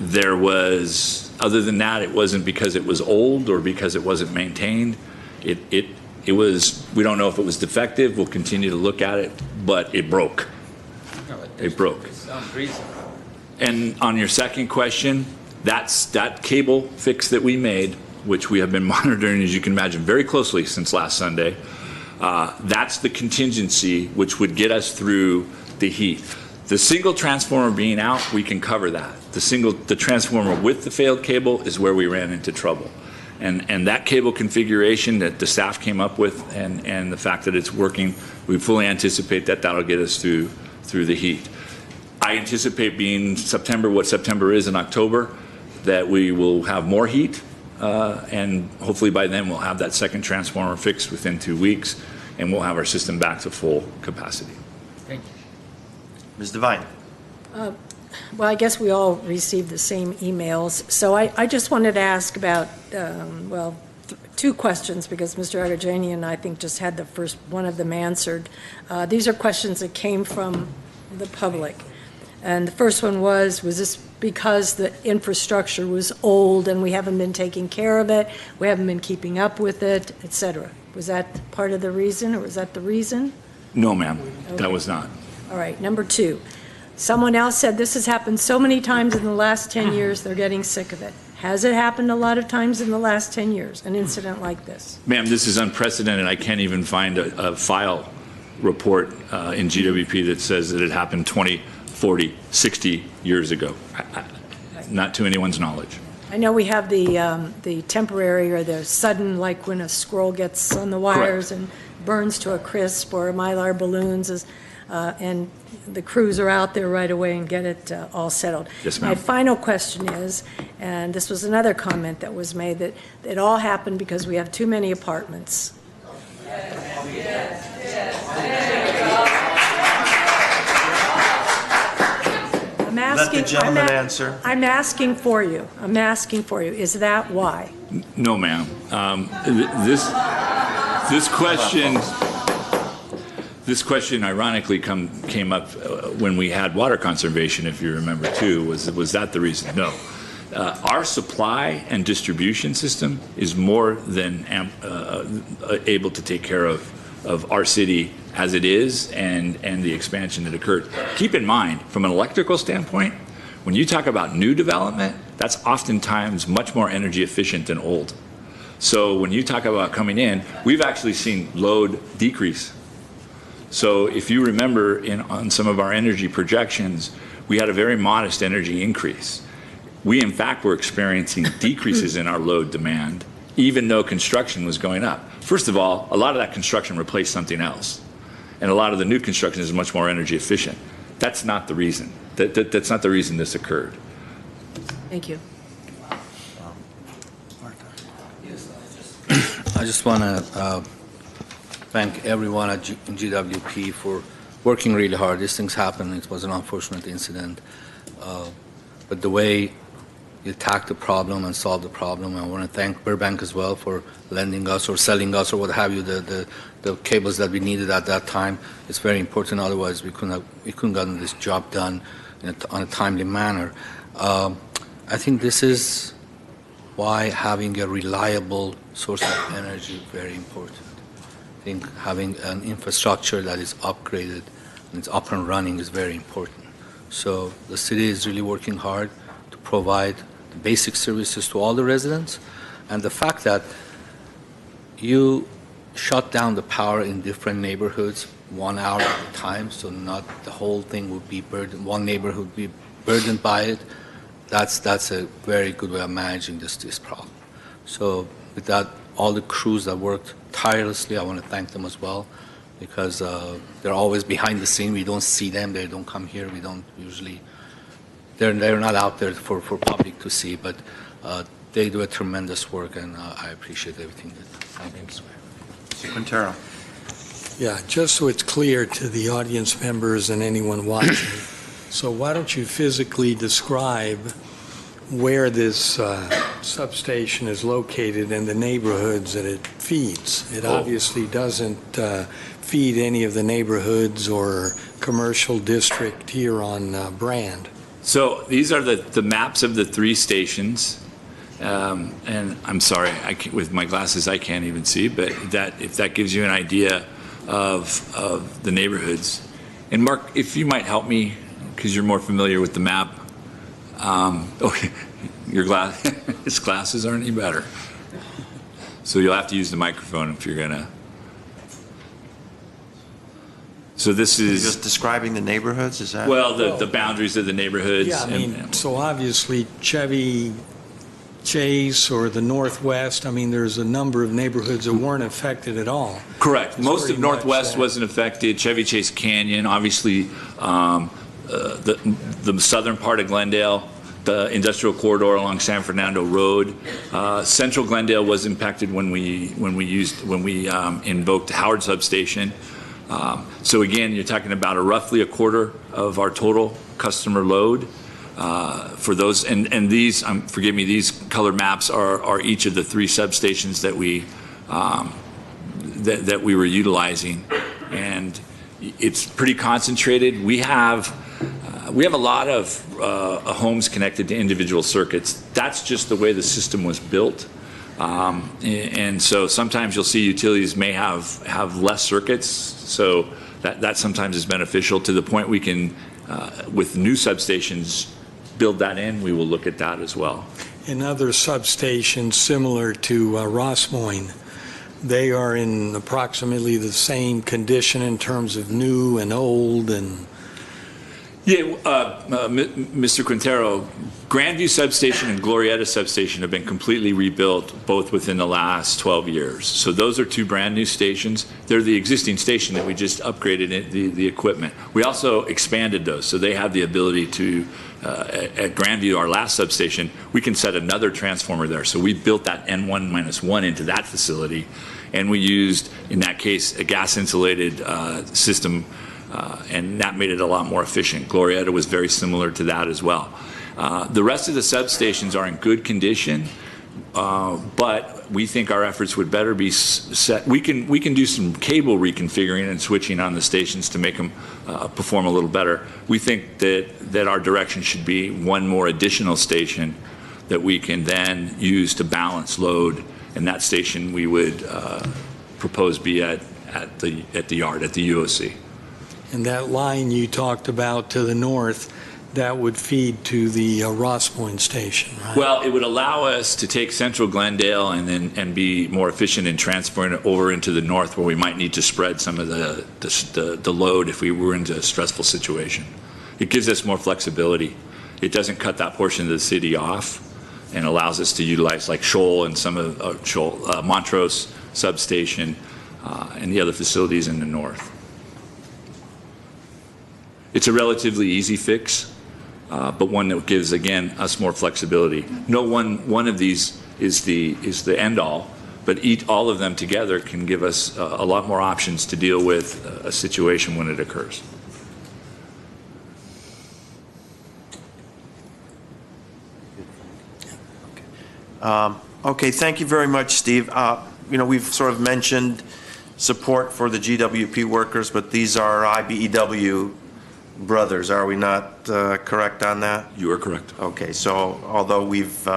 There was, other than that, it wasn't because it was old or because it wasn't maintained. It was, we don't know if it was defective. We'll continue to look at it, but it broke. It broke. And on your second question, that cable fix that we made, which we have been monitoring, as you can imagine, very closely since last Sunday, that's the contingency which would get us through the heat. The single transformer being out, we can cover that. The transformer with the failed cable is where we ran into trouble. And that cable configuration that the staff came up with and the fact that it's working, we fully anticipate that that'll get us through the heat. I anticipate being September, what September is in October, that we will have more heat, and hopefully by then we'll have that second transformer fixed within 2 weeks, and we'll have our system back to full capacity. Thank you. Ms. Devine. Well, I guess we all received the same emails. So I just wanted to ask about, two questions, because Mr. Agajanian, I think, just had the first one of them answered. These are questions that came from the public. And the first one was this because the infrastructure was old and we haven't been taking care of it, we haven't been keeping up with it, et cetera? Was that part of the reason, or was that the reason? No, ma'am, Okay. That was not. All right, number two. Someone else said this has happened so many times in the last 10 years, they're getting sick of it. Has it happened a lot of times in the last 10 years, an incident like this? Ma'am, this is unprecedented. I can't even find a file report in GWP that says that it happened 20, 40, 60 years ago. Not to anyone's knowledge. I know we have the temporary or the sudden, like when a squirrel gets on the wires and burns to a crisp, or Mylar balloons, and the crews are out there right away and get it all settled. Yes, ma'am. My final question is, and this was another comment that was made, that it all happened because we have too many apartments. Let the gentleman answer. I'm asking for you. I'm asking for you. Is that why? No, ma'am. This question ironically came up when we had water conservation, if you remember too. Was that the reason? No. Our supply and distribution system is more than able to take care of our city as it is and the expansion that occurred. Keep in mind, from an electrical standpoint, when you talk about new development, that's oftentimes much more energy efficient than old. So when you talk about coming in, we've actually seen load decrease. So if you remember on some of our energy projections, we had a very modest energy increase. We, in fact, were experiencing decreases in our load demand, even though construction was going up. First of all, a lot of that construction replaced something else. And a lot of the new construction is much more energy efficient. That's not the reason. That's not the reason this occurred. Thank you. I just want to thank everyone at GWP for working really hard. These things happen. It was an unfortunate incident. But the way you attack the problem and solve the problem, I want to thank Burbank as well for lending us or selling us or what have you the cables that we needed at that time. It's very important. Otherwise, we couldn't gotten this job done on a timely manner. I think this is why having a reliable source of energy is very important. I think having an infrastructure that is upgraded and it's up and running is very important. So the city is really working hard to provide the basic services to all the residents. And the fact that you shut down the power in different neighborhoods 1 hour at a time, so not the whole thing would be burdened, one neighborhood would be burdened by it, that's a very good way of managing this problem. So with that, all the crews that worked tirelessly, I want to thank them as well, because they're always behind the scene. We don't see them. They don't come here. We don't usually, they're not out there for public to see, but they do a tremendous work, and I appreciate everything that thank you. Quintero. Yeah, just so it's clear to the audience members and anyone watching, so why don't you physically describe where this substation is located and the neighborhoods that it feeds? It obviously doesn't feed any of the neighborhoods or commercial district here on Brand. So these are the maps of the 3 stations. And I'm sorry, with my glasses I can't even see, but if that gives you an idea of the neighborhoods. And Mark, if you might help me, because you're more familiar with the map. Okay, his glasses aren't any better. So you'll have to use the microphone if you're gonna. So this is just describing the neighborhoods, is that? Well, the boundaries of the neighborhoods. Yeah, I mean, so obviously Chevy Chase or the Northwest, I mean, there's a number of neighborhoods that weren't affected at all. Correct. Most of Northwest wasn't affected. Chevy Chase Canyon, obviously, the southern part of Glendale, the industrial corridor along San Fernando Road. Central Glendale was impacted when we invoked Howard Substation. So again, you're talking about roughly a quarter of our total customer load. For those, and these, forgive me, these color maps are each of the 3 substations that we were utilizing, and it's pretty concentrated. We have a lot of homes connected to individual circuits. That's just the way the system was built, and so sometimes you'll see utilities may have less circuits, so that sometimes is beneficial to the point we can, with new substations, build that in. We will look at that as well. in other substations similar to Rossmoyne. They are in approximately the same condition in terms of new and old and... Yeah, Mr. Quintero, Grandview Substation and Glorietta Substation have been completely rebuilt both within the last 12 years. So those are two brand new stations. They're the existing station that we just upgraded the equipment. We also expanded those, so they have the ability to, at Grandview, our last substation, we can set another transformer there. So we built that N1-1 into that facility, and we used, in that case, a gas-insulated system, and that made it a lot more efficient. Glorietta was very similar to that as well. The rest of the substations are in good condition, but we think our efforts would better be set. We can do some cable reconfiguring and switching on the stations to make them perform a little better. We think that our direction should be one more additional station that we can then use to balance load, and that station we would propose be at the yard, at the UOC. And that line you talked about to the north, that would feed to the Rossmoyne station, right? Well, it would allow us to take central Glendale and be more efficient in transferring it over into the north, where we might need to spread some of the load if we were into a stressful situation. It gives us more flexibility. It doesn't cut that portion of the city off and allows us to utilize like Shoal and some of Montrose substation and the other facilities in the north. It's a relatively easy fix, but one that gives, again, us more flexibility. No one of these is the end-all, but all of them together can give us a lot more options to deal with a situation when it occurs. Okay, thank you very much, Steve. We've sort of mentioned support for the GWP workers, but these are IBEW brothers, are we not correct on that? You are correct. Okay, so although we've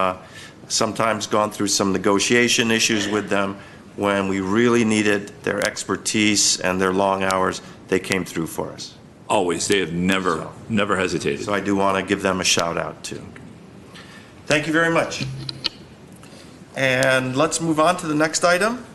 sometimes gone through some negotiation issues with them, when we really needed their expertise and their long hours, they came through for us. Always. They have never hesitated. So I do want to give them a shout out too. Thank you very much. And let's move on to the next item.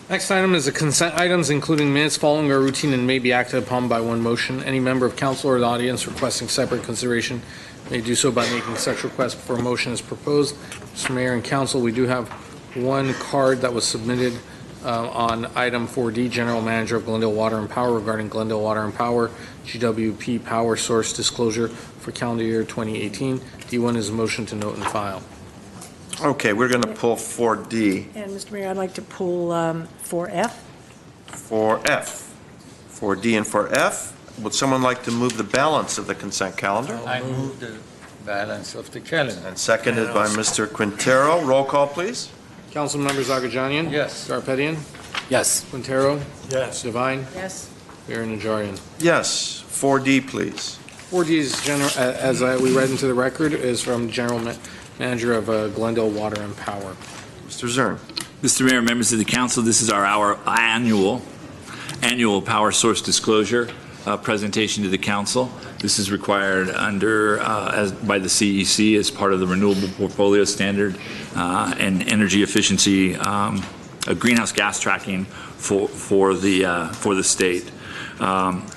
Next item is the consent items, including minutes following our routine and may be acted upon by one motion. Any member of council or the audience requesting separate consideration may do so by making such request before a motion is proposed. Mr. Mayor and council, we do have one card that was submitted on item 4D, General Manager of Glendale Water and Power, regarding Glendale Water and Power, GWP power source disclosure for calendar year 2018. D1 is a motion to note and file. Okay, we're going to pull 4D. And Mr. Mayor, I'd like to pull 4F. 4F. 4D and 4F. Would someone like to move the balance of the consent calendar? I move the balance of the calendar. And seconded by Mr. Quintero. Roll call, please. Council members Agajanian? Yes. Gharpetian? Yes. Quintero? Yes. Devine? Yes. Mayor Najarian. Yes. 4D, please. 4D is as we read into the record, is from General Manager of Glendale Water and Power. Mr. Zern. Mr. Mayor, members of the council, this is our annual power source disclosure presentation to the council. This is required by the CEC as part of the Renewable Portfolio Standard and energy efficiency greenhouse gas tracking for the state.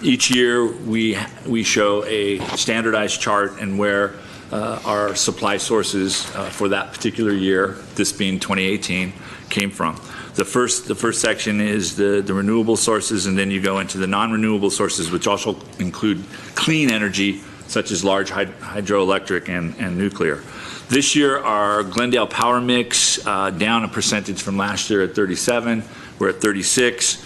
Each year we show a standardized chart and where our supply sources for that particular year, this being 2018, came from. The first section is the renewable sources, and then you go into the non-renewable sources, which also include clean energy, such as large hydroelectric and nuclear. This year, our Glendale power mix down a percentage from last year at 37. We're at 36.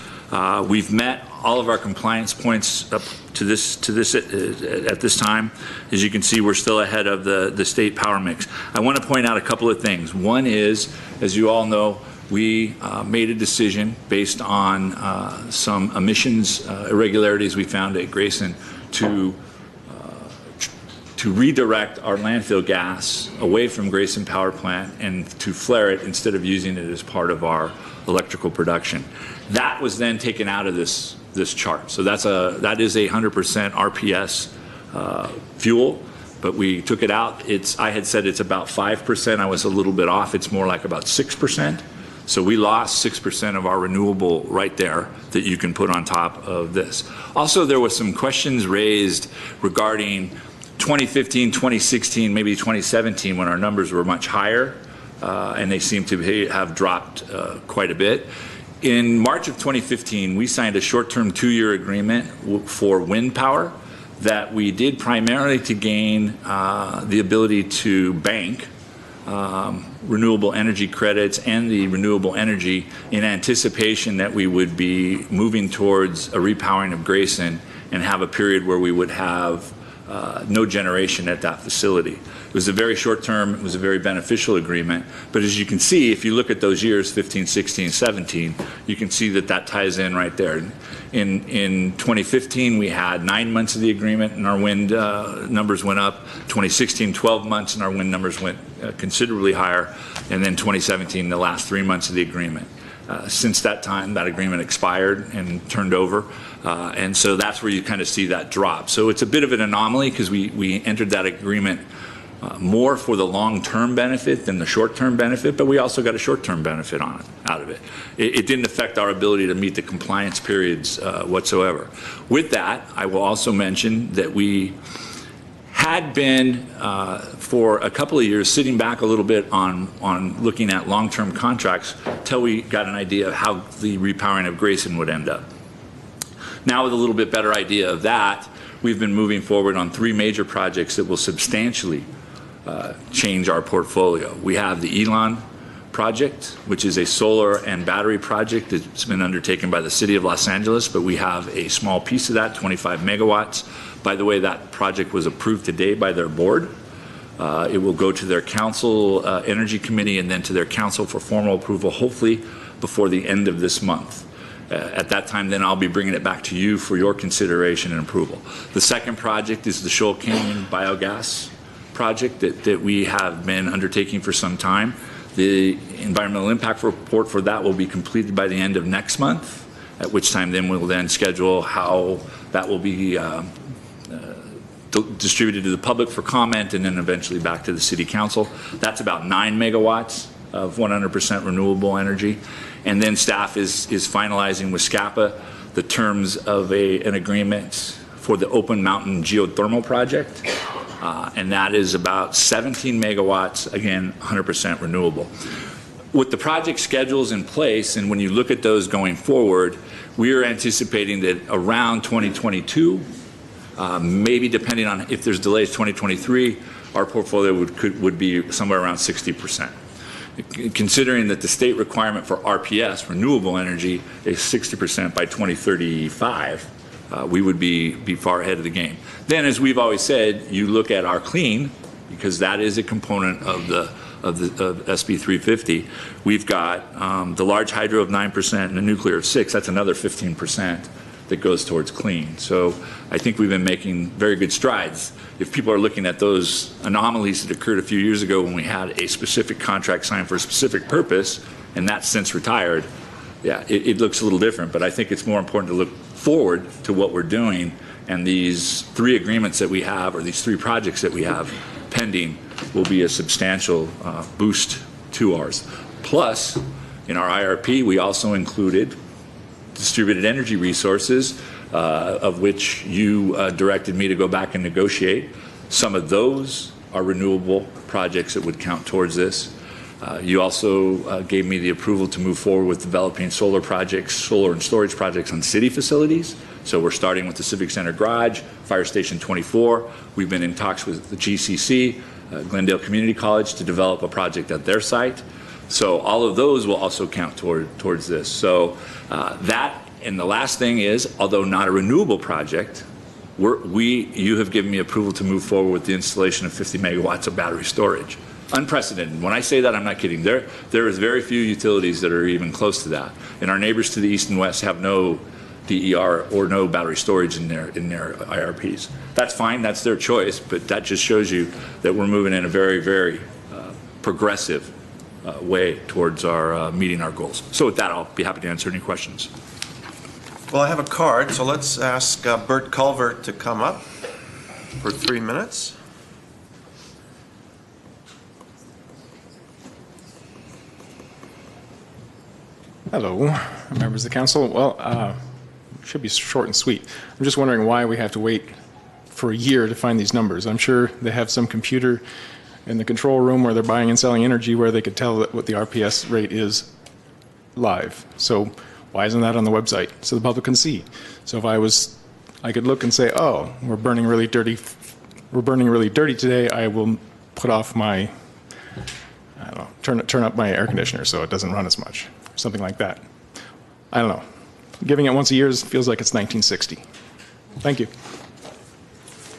We've met all of our compliance points up to this at this time. As you can see, we're still ahead of the state power mix. I want to point out a couple of things. One is, as you all know, we made a decision based on some emissions irregularities we found at Grayson to redirect our landfill gas away from Grayson Power Plant and to flare it instead of using it as part of our electrical production. That was then taken out of this chart. So that is a 100% RPS fuel but we took it out. I had said it's about 5%. I was a little bit off. It's more like about 6%. So we lost 6% of our renewable right there that you can put on top of this. Also, there was some questions raised regarding 2015, 2016, maybe 2017, when our numbers were much higher, and they seem to have dropped quite a bit. In March of 2015, we signed a short-term 2-year agreement for wind power that we did primarily to gain the ability to bank renewable energy credits and the renewable energy in anticipation that we would be moving towards a repowering of Grayson and have a period where we would have no generation at that facility. It was a very short term, it was a very beneficial agreement, but as you can see, if you look at those years, 15, 16, 17, you can see that that ties in right there. In 2015, we had 9 months of the agreement and our wind numbers went up. 2016, 12 months and our wind numbers went considerably higher. And then 2017, the last 3 months of the agreement. Since that time, that agreement expired and turned over. And so that's where you kind of see that drop. So it's a bit of an anomaly because we entered that agreement more for the long-term benefit than the short-term benefit, but we also got a short-term benefit out of it. It didn't affect our ability to meet the compliance periods whatsoever. With that, I will also mention that we had been for a couple of years sitting back a little bit on looking at long-term contracts till we got an idea of how the repowering of Grayson would end up. Now with a little bit better idea of that, we've been moving forward on 3 major projects that will substantially change our portfolio. We have the Elon project, which is a solar and battery project that's been undertaken by the City of Los Angeles, but we have a small piece of that, 25 megawatts. By the way, that project was approved today by their board. It will go to their council energy committee and then to their council for formal approval, hopefully before the end of this month. At that time, then I'll be bringing it back to you for your consideration and approval. The second project is the Shoal Canyon biogas project that we have been undertaking for some time. The environmental impact report for that will be completed by the end of next month, at which time then we'll then schedule how that will be distributed to the public for comment and then eventually back to the City Council. That's about 9 megawatts of 100% renewable energy. And then staff is finalizing with SCAPA the terms of an agreement for the Open Mountain Geothermal Project. And that is about 17 megawatts, again, 100% renewable. With the project schedules in place, and when you look at those going forward, we are anticipating that around 2022, maybe depending on if there's delays, 2023, our portfolio would be somewhere around 60%. Considering that the state requirement for RPS, renewable energy, is 60% by 2035, we would be far ahead of the game. Then, as we've always said, you look at our clean, because that is a component of SB 350. We've got the large hydro of 9% and the nuclear of 6%. That's another 15% that goes towards clean. So I think we've been making very good strides. If people are looking at those anomalies that occurred a few years ago when we had a specific contract signed for a specific purpose, and that's since retired, yeah, it looks a little different. But I think it's more important to look forward to what we're doing, and these 3 agreements that we have, or these 3 projects that we have pending, will be a substantial boost to ours. Plus, in our IRP, we also included distributed energy resources, of which you directed me to go back and negotiate. Some of those are renewable projects that would count towards this. You also gave me the approval to move forward with developing solar projects, solar and storage projects on city facilities. So we're starting with the Civic Center Garage, Fire Station 24. We've been in talks with the GCC, Glendale Community College, to develop a project at their site. So all of those will also count towards this. So that, and the last thing is, although not a renewable project, you have given me approval to move forward with the installation of 50 megawatts of battery storage. Unprecedented. When I say that, I'm not kidding. There is very few utilities that are even close to that. And our neighbors to the east and west have no DER or no battery storage in their IRPs. That's fine, that's their choice, but that just shows you that we're moving in a very, very progressive way towards our meeting our goals. So with that, I'll be happy to answer any questions. Well, I have a card, so let's ask Bert Culver to come up for 3 minutes. Hello, members of the council. Well, should be short and sweet. I'm just wondering why we have to wait for a year to find these numbers. I'm sure they have some computer in the control room where they're buying and selling energy where they could tell what the RPS rate is live. So why isn't that on the website so the public can see? So if I could look and say, oh, we're burning really dirty today, I will put off my, I don't know, turn up my air conditioner so it doesn't run as much, something like that. I don't know. Giving it once a year feels like it's 1960. Thank you.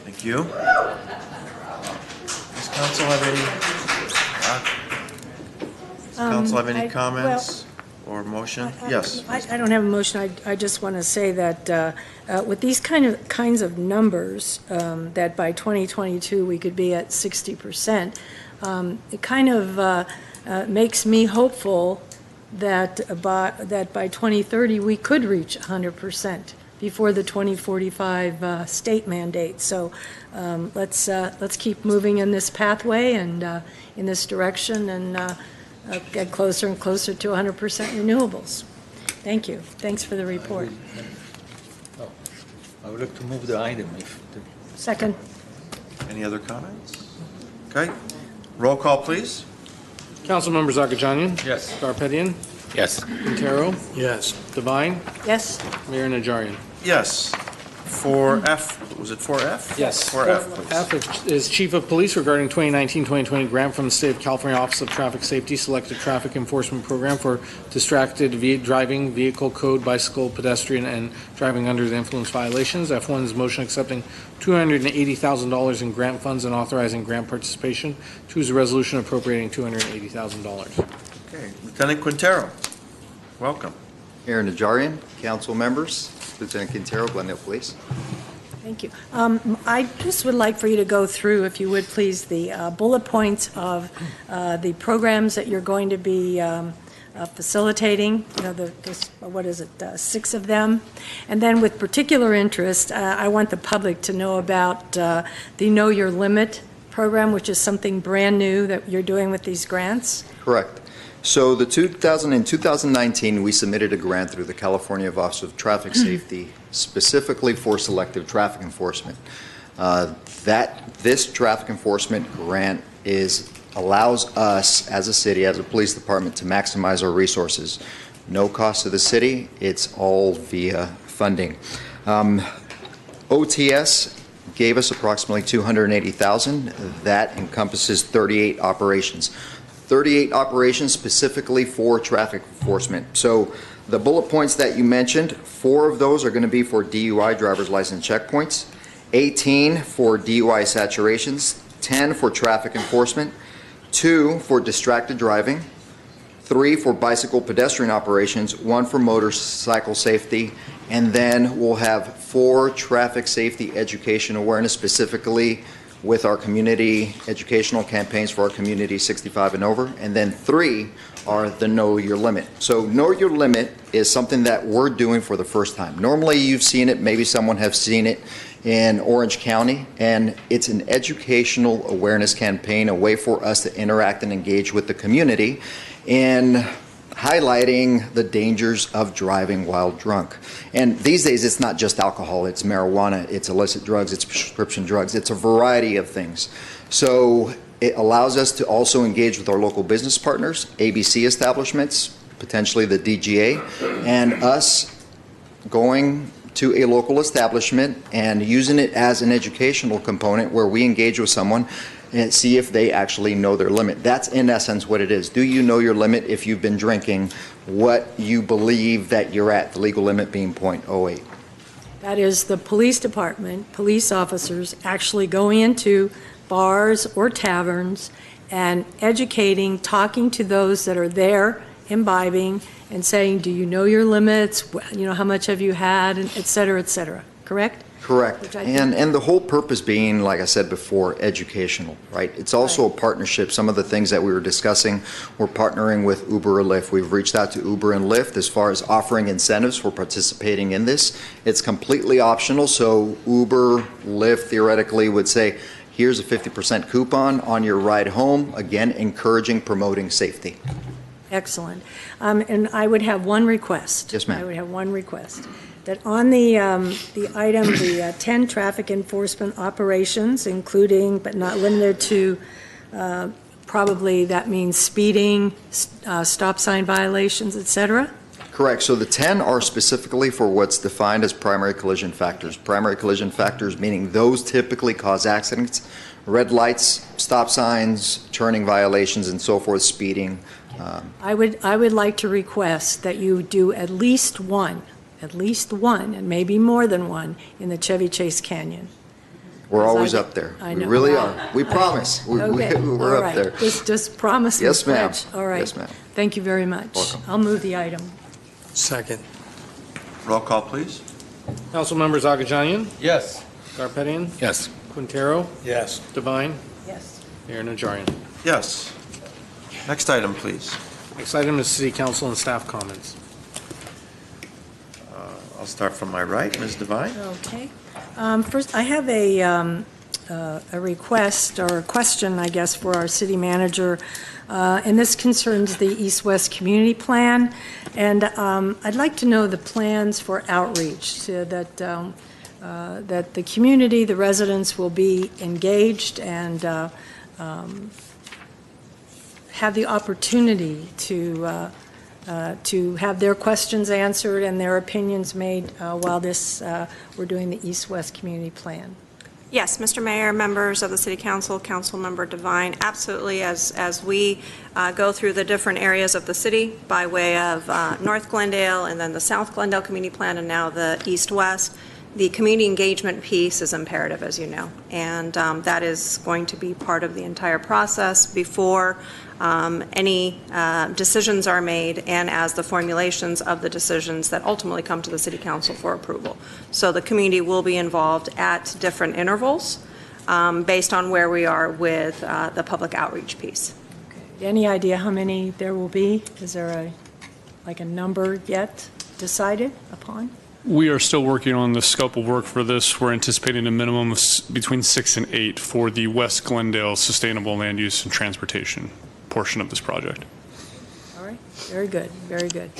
Thank you. Does council have any comments or motion? Yes. I don't have a motion. I just want to say that with these kinds of numbers, that by 2022 we could be at 60%, it kind of makes me hopeful that by 2030 we could reach 100% before the 2045 state mandate. So let's keep moving in this pathway and in this direction and get closer and closer to 100% renewables. Thank you. Thanks for the report. I would like to move the item. Second. Any other comments? Okay. Roll call, please. Council members Agajanian. Yes. Garpetian. Yes. Quintero. Yes. Devine. Yes. Mayor Najarian. Yes. For F, was it 4F? Yes. 4F, please. F is Chief of Police regarding 2019-2020 grant from the State of California Office of Traffic Safety Selected Traffic Enforcement Program for distracted driving, vehicle code, bicycle, pedestrian, and driving under the influence violations. F1 is motion accepting $280,000 in grant funds and authorizing grant participation. 2 is a resolution appropriating $280,000. Okay. Lieutenant Quintero, welcome. Mayor Najarian, council members, Lieutenant Quintero, Glendale Police. Thank you. I just would like for you to go through, if you would please, the bullet points of the programs that you're going to be facilitating, you know, what is it, 6 of them. And then with particular interest, I want the public to know about the Know Your Limit program, which is something brand new that you're doing with these grants. Correct. So in 2019, we submitted a grant through the California Office of Traffic Safety specifically for selective traffic enforcement. This traffic enforcement grant allows us as a city, as a police department, to maximize our resources. No cost to the city, it's all via funding. OTS gave us approximately $280,000. That encompasses 38 operations. 38 operations specifically for traffic enforcement. So the bullet points that you mentioned, 4 of those are going to be for DUI driver's license checkpoints, 18 for DUI saturations, 10 for traffic enforcement, 2 for distracted driving, 3 for bicycle pedestrian operations, 1 for motorcycle safety, and then we'll have 4 traffic safety education awareness specifically with our community educational campaigns for our community 65 and over, and then 3 are the Know Your Limit. So Know Your Limit is something that we're doing for the first time. Normally you've seen it, maybe someone has seen it in Orange County, and it's an educational awareness campaign, a way for us to interact and engage with the community in highlighting the dangers of driving while drunk. And these days it's not just alcohol, it's marijuana, it's illicit drugs, it's prescription drugs, it's a variety of things. So it allows us to also engage with our local business partners, ABC establishments, potentially the DGA, and us going to a local establishment and using it as an educational component where we engage with someone and see if they actually know their limit. That's in essence what it is. Do you know your limit if you've been drinking what you believe that you're at, the legal limit being .08? That is the police department, police officers actually going into bars or taverns and educating, talking to those that are there imbibing and saying, do you know your limits? You know, how much have you had, and et cetera, correct? Correct. And the whole purpose being, like I said before, educational, right? It's also a partnership. Some of the things that we were discussing, we're partnering with Uber or Lyft. We've reached out to Uber and Lyft as far as offering incentives for participating in this. It's completely optional, so Uber, Lyft theoretically would say, here's a 50% coupon on your ride home, again, encouraging, promoting safety. Excellent. And I would have one request. Yes, ma'am. I would have one request, that on the item, the 10 traffic enforcement operations, including but not limited to, probably that means speeding, stop sign violations, et cetera? Correct. So the 10 are specifically for what's defined as primary collision factors. Primary collision factors meaning those typically cause accidents, red lights, stop signs, turning violations, and so forth, speeding. I would like to request that you do at least one, and maybe more than one, in the Chevy Chase Canyon. We're always up there. I We know. really are. We promise. Okay, We're all up right. there. Just promise. Yes, and ma'am. pledge. All right. Yes, ma'am. Thank you very much. Welcome. I'll move the item. Second. Roll call, please. Council members Agajanian, Yes. Gharpetian, Yes. Quintero, Yes. Devine, Yes. Mayor Najarian. Yes. Next item, please. Next item is city council and staff comments. I'll start from my right. Ms. Devine? Okay. First, I have a request or a question, I guess, for our city manager, and this concerns the East-West Community Plan. And I'd like to know the plans for outreach so that the community, the residents, will be engaged and have the opportunity to have their questions answered and their opinions made while we're doing the East-West Community Plan. Yes, Mr. Mayor, members of the City Council, Councilmember Devine, absolutely, as we go through the different areas of the city by way of North Glendale and then the South Glendale Community Plan and now the East-West, the community engagement piece is imperative, as you know, and that is going to be part of the entire process before any decisions are made and as the formulations of the decisions that ultimately come to the City Council for approval. So the community will be involved at different intervals based on where we are with the public outreach piece. Okay. Any idea how many there will be? Is there a number yet decided upon? We are still working on the scope of work for this. We're anticipating a minimum of between 6 and 8 for the West Glendale Sustainable Land Use and Transportation portion of this project. All right, very good, very good.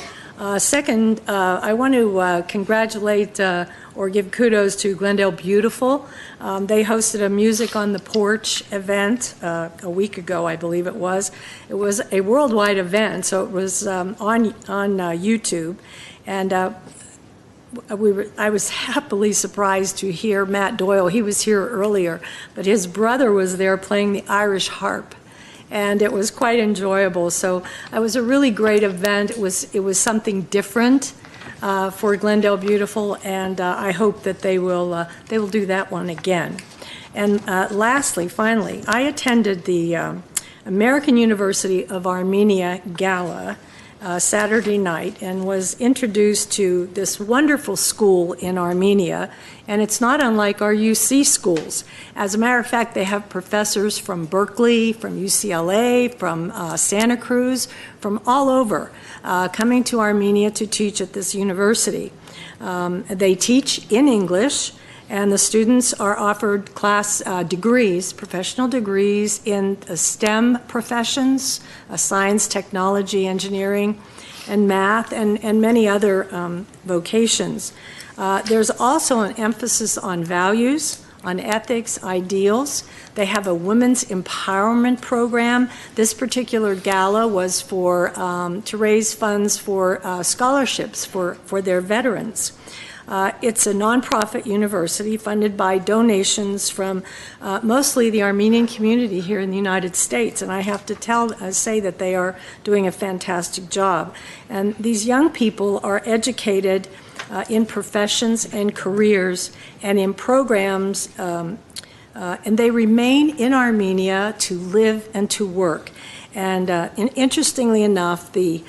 Second, I want to congratulate or give kudos to Glendale Beautiful. They hosted a Music on the Porch event a week ago, I believe it was. It was a worldwide event, so it was on YouTube, and I was happily surprised to hear Matt Doyle. He was here earlier, but his brother was there playing the Irish harp, and it was quite enjoyable. So it was a really great event. It was something different for Glendale Beautiful, and I hope that they will do that one again. And lastly, finally, I attended the American University of Armenia Gala Saturday night and was introduced to this wonderful school in Armenia, and it's not unlike our UC schools. As a matter of fact, they have professors from Berkeley, from UCLA, from Santa Cruz, from all over coming to Armenia to teach at this university. They teach in English, and the students are offered class degrees, professional degrees in STEM professions, science, technology, engineering, and math, and many other vocations. There's also an emphasis on values, on ethics, ideals. They have a women's empowerment program. This particular gala was for to raise funds for scholarships for their veterans. It's a nonprofit university funded by donations from mostly the Armenian community here in the United States, and I have to say that they are doing a fantastic job. And these young people are educated in professions and careers and in programs, and they remain in Armenia to live and to work. And interestingly enough, the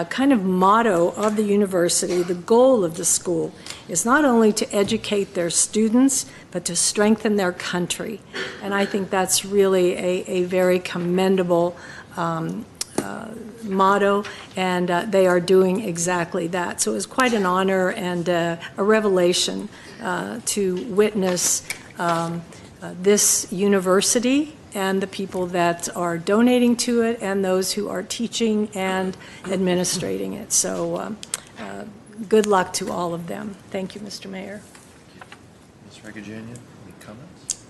kind of motto of the university, the goal of the school, is not only to educate their students, but to strengthen their country. And I think that's really a very commendable motto, and they are doing exactly that. So it was quite an honor and a revelation to witness this university and the people that are donating to it, and those who are teaching and administrating it. So good luck to all of them. Thank you, Mr. Mayor. Ms. Regajanian, any comments?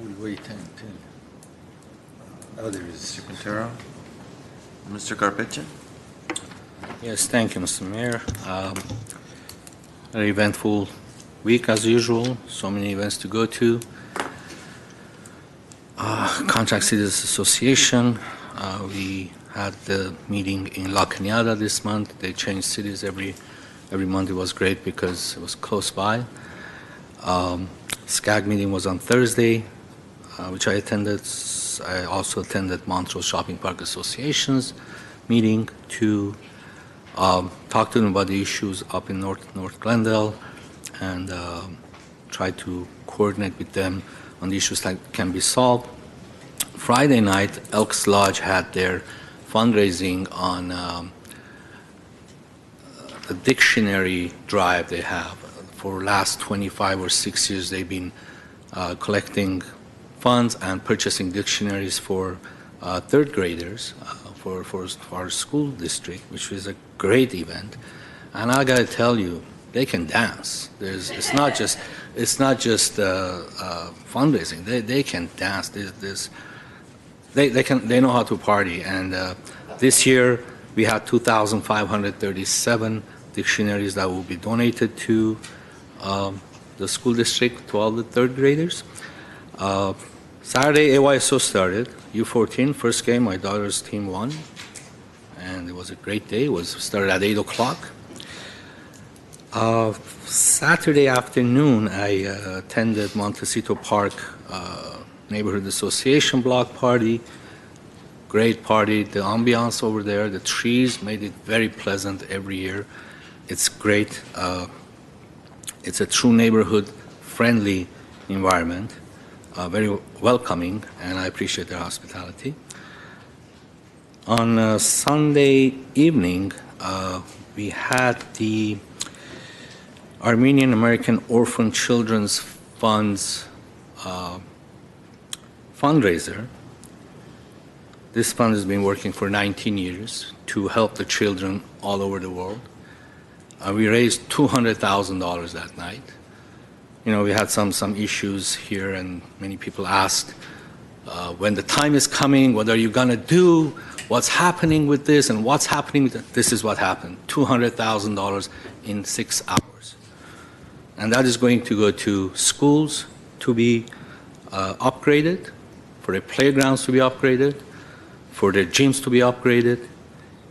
We'll wait until others. Mr. Quintero? Mr. Gharpetian? Yes, thank you, Mr. Mayor. Very eventful week as usual. So many events to go to. Contract Cities Association. We had the meeting in La Cañada this month. They changed cities every month. It was great because it was close by. SCAG meeting was on Thursday, which I attended. I also attended Montrose Shopping Park Association's meeting to talk to them about the issues up in North Glendale and try to coordinate with them on the issues that can be solved. Friday night, Elks Lodge had their fundraising on the dictionary drive they have. For the last 25 or 6 years, they've been collecting funds and purchasing dictionaries for third graders for our school district, which is a great event. And I got to tell you, they can dance. It's not just fundraising. They can dance. They know how to party. And this year we had 2,537 dictionaries that will be donated to the school district to all the third graders. Saturday, AYSO started. U14, first game, my daughter's team won. And it was a great day. It started at 8 o'clock. Saturday afternoon, I attended Montecito Park Neighborhood Association block party. Great party. The ambiance over there, the trees made it very pleasant every year. It's great. It's a true neighborhood-friendly environment, very welcoming, and I appreciate their hospitality. On Sunday evening, we had the Armenian American Orphan Children's Fund's fundraiser. This fund has been working for 19 years to help the children all over the world. We raised $200,000 that night. You know, we had some issues here, and many people asked, when the time is coming, what are you going to do? What's happening with this, and what's happening with that? This is what happened, $200,000 in 6 hours. And that is going to go to schools to be upgraded, for their playgrounds to be upgraded, for their gyms to be upgraded,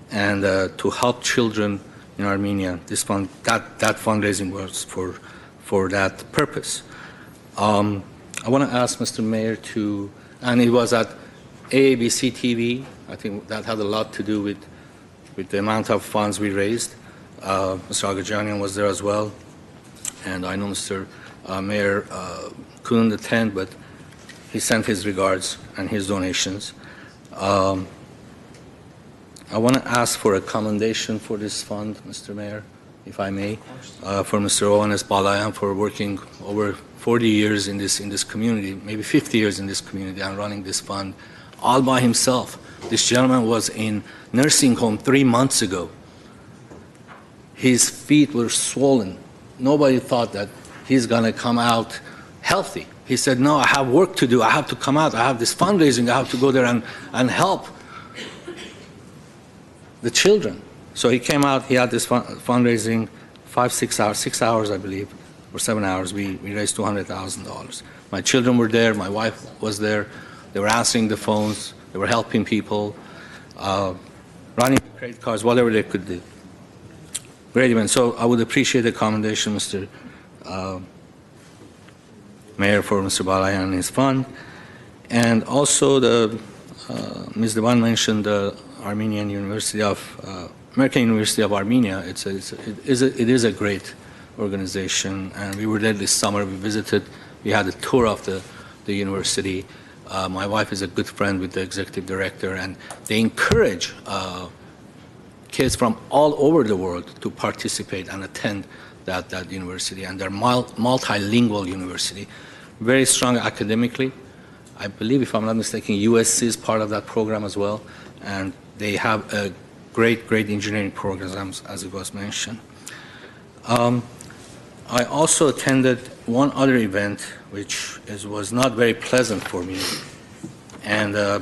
and to help children in Armenia. This fund, that fundraising was for that purpose. I want to ask Mr. Mayor to, and it was at AABC TV. I think that had a lot to do with the amount of funds we raised. Mr. Agajanian was there as well, and I know Mr. Mayor couldn't attend, but he sent his regards and his donations. I want to ask for a commendation for this fund, Mr. Mayor, if I may, for Mr. Oanes Balayan for working over 40 years in this community, maybe 50 years in this community, and running this fund all by himself. This gentleman was in nursing home 3 months ago. His feet were swollen. Nobody thought that he's going to come out healthy. He said, no, I have work to do. I have to come out. I have this fundraising. I have to go there and help the children. So he came out. He had this fundraising 6 hours, I believe, or 7 hours. We raised $200,000. My children were there. My wife was there. They were answering the phones. They were helping people, running credit cards, whatever they could do. Great event. So I would appreciate a commendation, Mr. Mayor, for Mr. Balayan and his fund. And also Ms. Devan mentioned the American University of Armenia. It is a great organization, and we were there this summer. We visited. We had a tour of the university. My wife is a good friend with the executive director, and they encourage kids from all over the world to participate and attend that university. And they're multilingual university, very strong academically, I believe, if I'm not mistaken, USC is part of that program as well, and they have a great engineering programs, as it was mentioned. I also attended one other event, which was not very pleasant for me, and I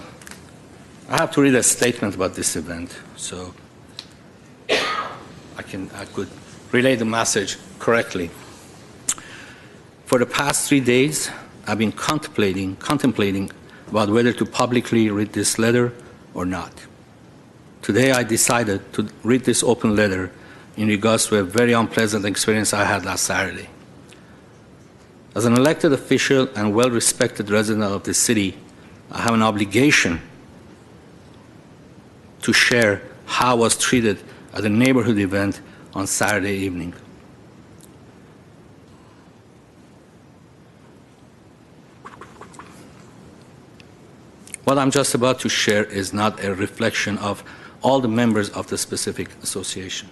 have to read a statement about this event, so I could relay the message correctly. For the past 3 days, I've been contemplating about whether to publicly read this letter or not. Today, I decided to read this open letter in regards to a very unpleasant experience I had last Saturday. As an elected official and well-respected resident of the city, I have an obligation to share how I was treated at a neighborhood event on Saturday evening. What I'm just about to share is not a reflection of all the members of the specific association.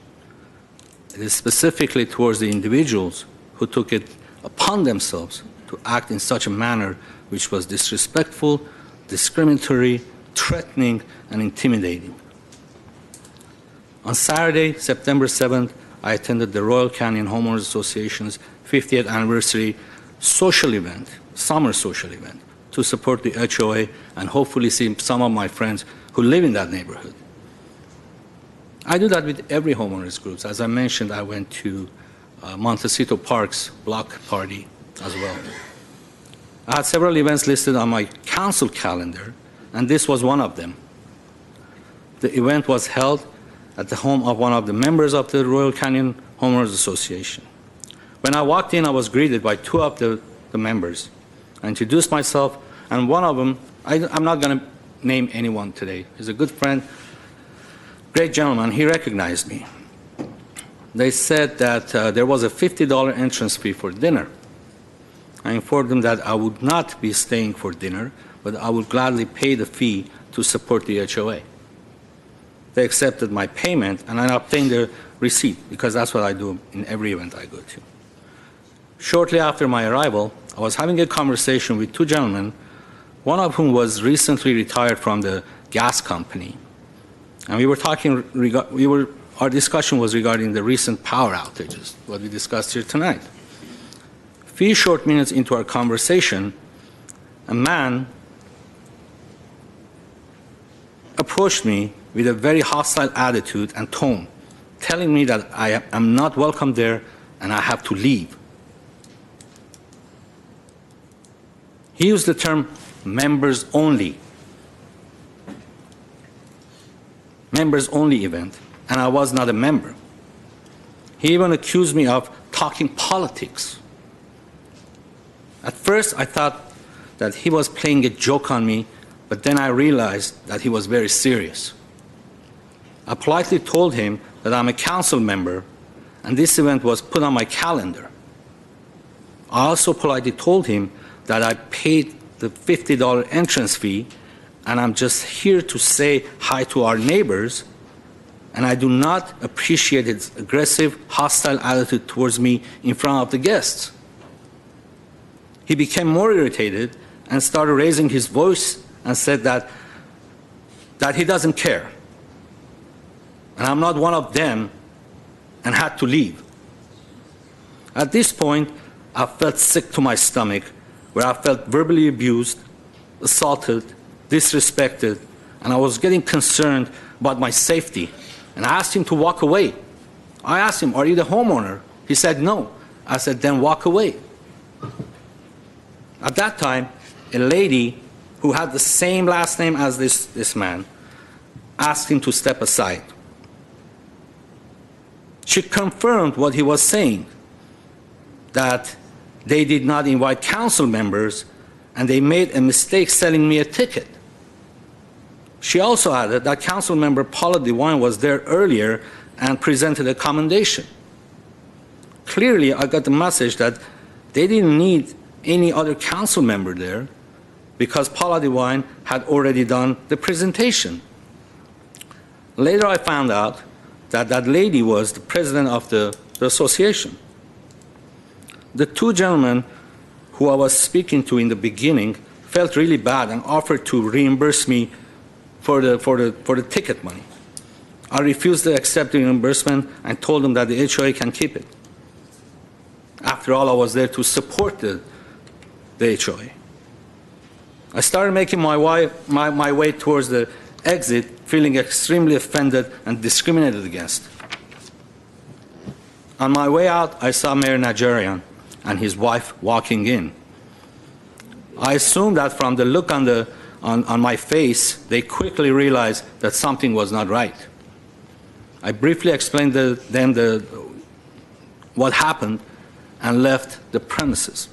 It is specifically towards the individuals who took it upon themselves to act in such a manner which was disrespectful, discriminatory, threatening, and intimidating. On Saturday, September 7th, I attended the Royal Canyon Homeowners Association's 50th anniversary social event, summer social event, to support the HOA and hopefully see some of my friends who live in that neighborhood. I do that with every homeowners groups. As I mentioned, I went to Montecito Park's block party as well. I had several events listed on my council calendar, and this was one of them. The event was held at the home of one of the members of the Royal Canyon Homeowners Association. When I walked in, I was greeted by two of the members. I introduced myself, and one of them, I'm not going to name anyone today. He's a good friend, great gentleman. He recognized me. They said that there was a $50 entrance fee for dinner. I informed them that I would not be staying for dinner, but I would gladly pay the fee to support the HOA. They accepted my payment, and I obtained a receipt, because that's what I do in every event I go to. Shortly after my arrival, I was having a conversation with two gentlemen, one of whom was recently retired from the gas company. And we were talking, our discussion was regarding the recent power outages, what we discussed here tonight. A few short minutes into our conversation, a man approached me with a very hostile attitude and tone, telling me that I am not welcome there and I have to leave. He used the term members only event, and I was not a member. He even accused me of talking politics. At first, I thought that he was playing a joke on me, but then I realized that he was very serious. I politely told him that I'm a council member, and this event was put on my calendar. I also politely told him that I paid the $50 entrance fee, and I'm just here to say hi to our neighbors, and I do not appreciate his aggressive, hostile attitude towards me in front of the guests. He became more irritated and started raising his voice and said that he doesn't care, and I'm not one of them, and had to leave. At this point, I felt sick to my stomach, where I felt verbally abused, assaulted, disrespected, and I was getting concerned about my safety. And I asked him to walk away. I asked him, "Are you the homeowner?" He said, "No." I said, "Then walk away." At that time, a lady who had the same last name as this man asked him to step aside. She confirmed what he was saying, that they did not invite council members, and they made a mistake selling me a ticket. She also added that council member Paula DeWine was there earlier and presented a commendation. Clearly, I got the message that they didn't need any other council member there because Paula DeWine had already done the presentation. Later, I found out that that lady was the president of the association. The two gentlemen who I was speaking to in the beginning felt really bad and offered to reimburse me for the ticket money. I refused to accept the reimbursement and told them that the HOA can keep it. After all, I was there to support the HOA. I started making my way towards the exit, feeling extremely offended and discriminated against. On my way out, I saw Mayor Najarian and his wife walking in. I assumed that from the look on my face, they quickly realized that something was not right. I briefly explained to them what happened and left the premises.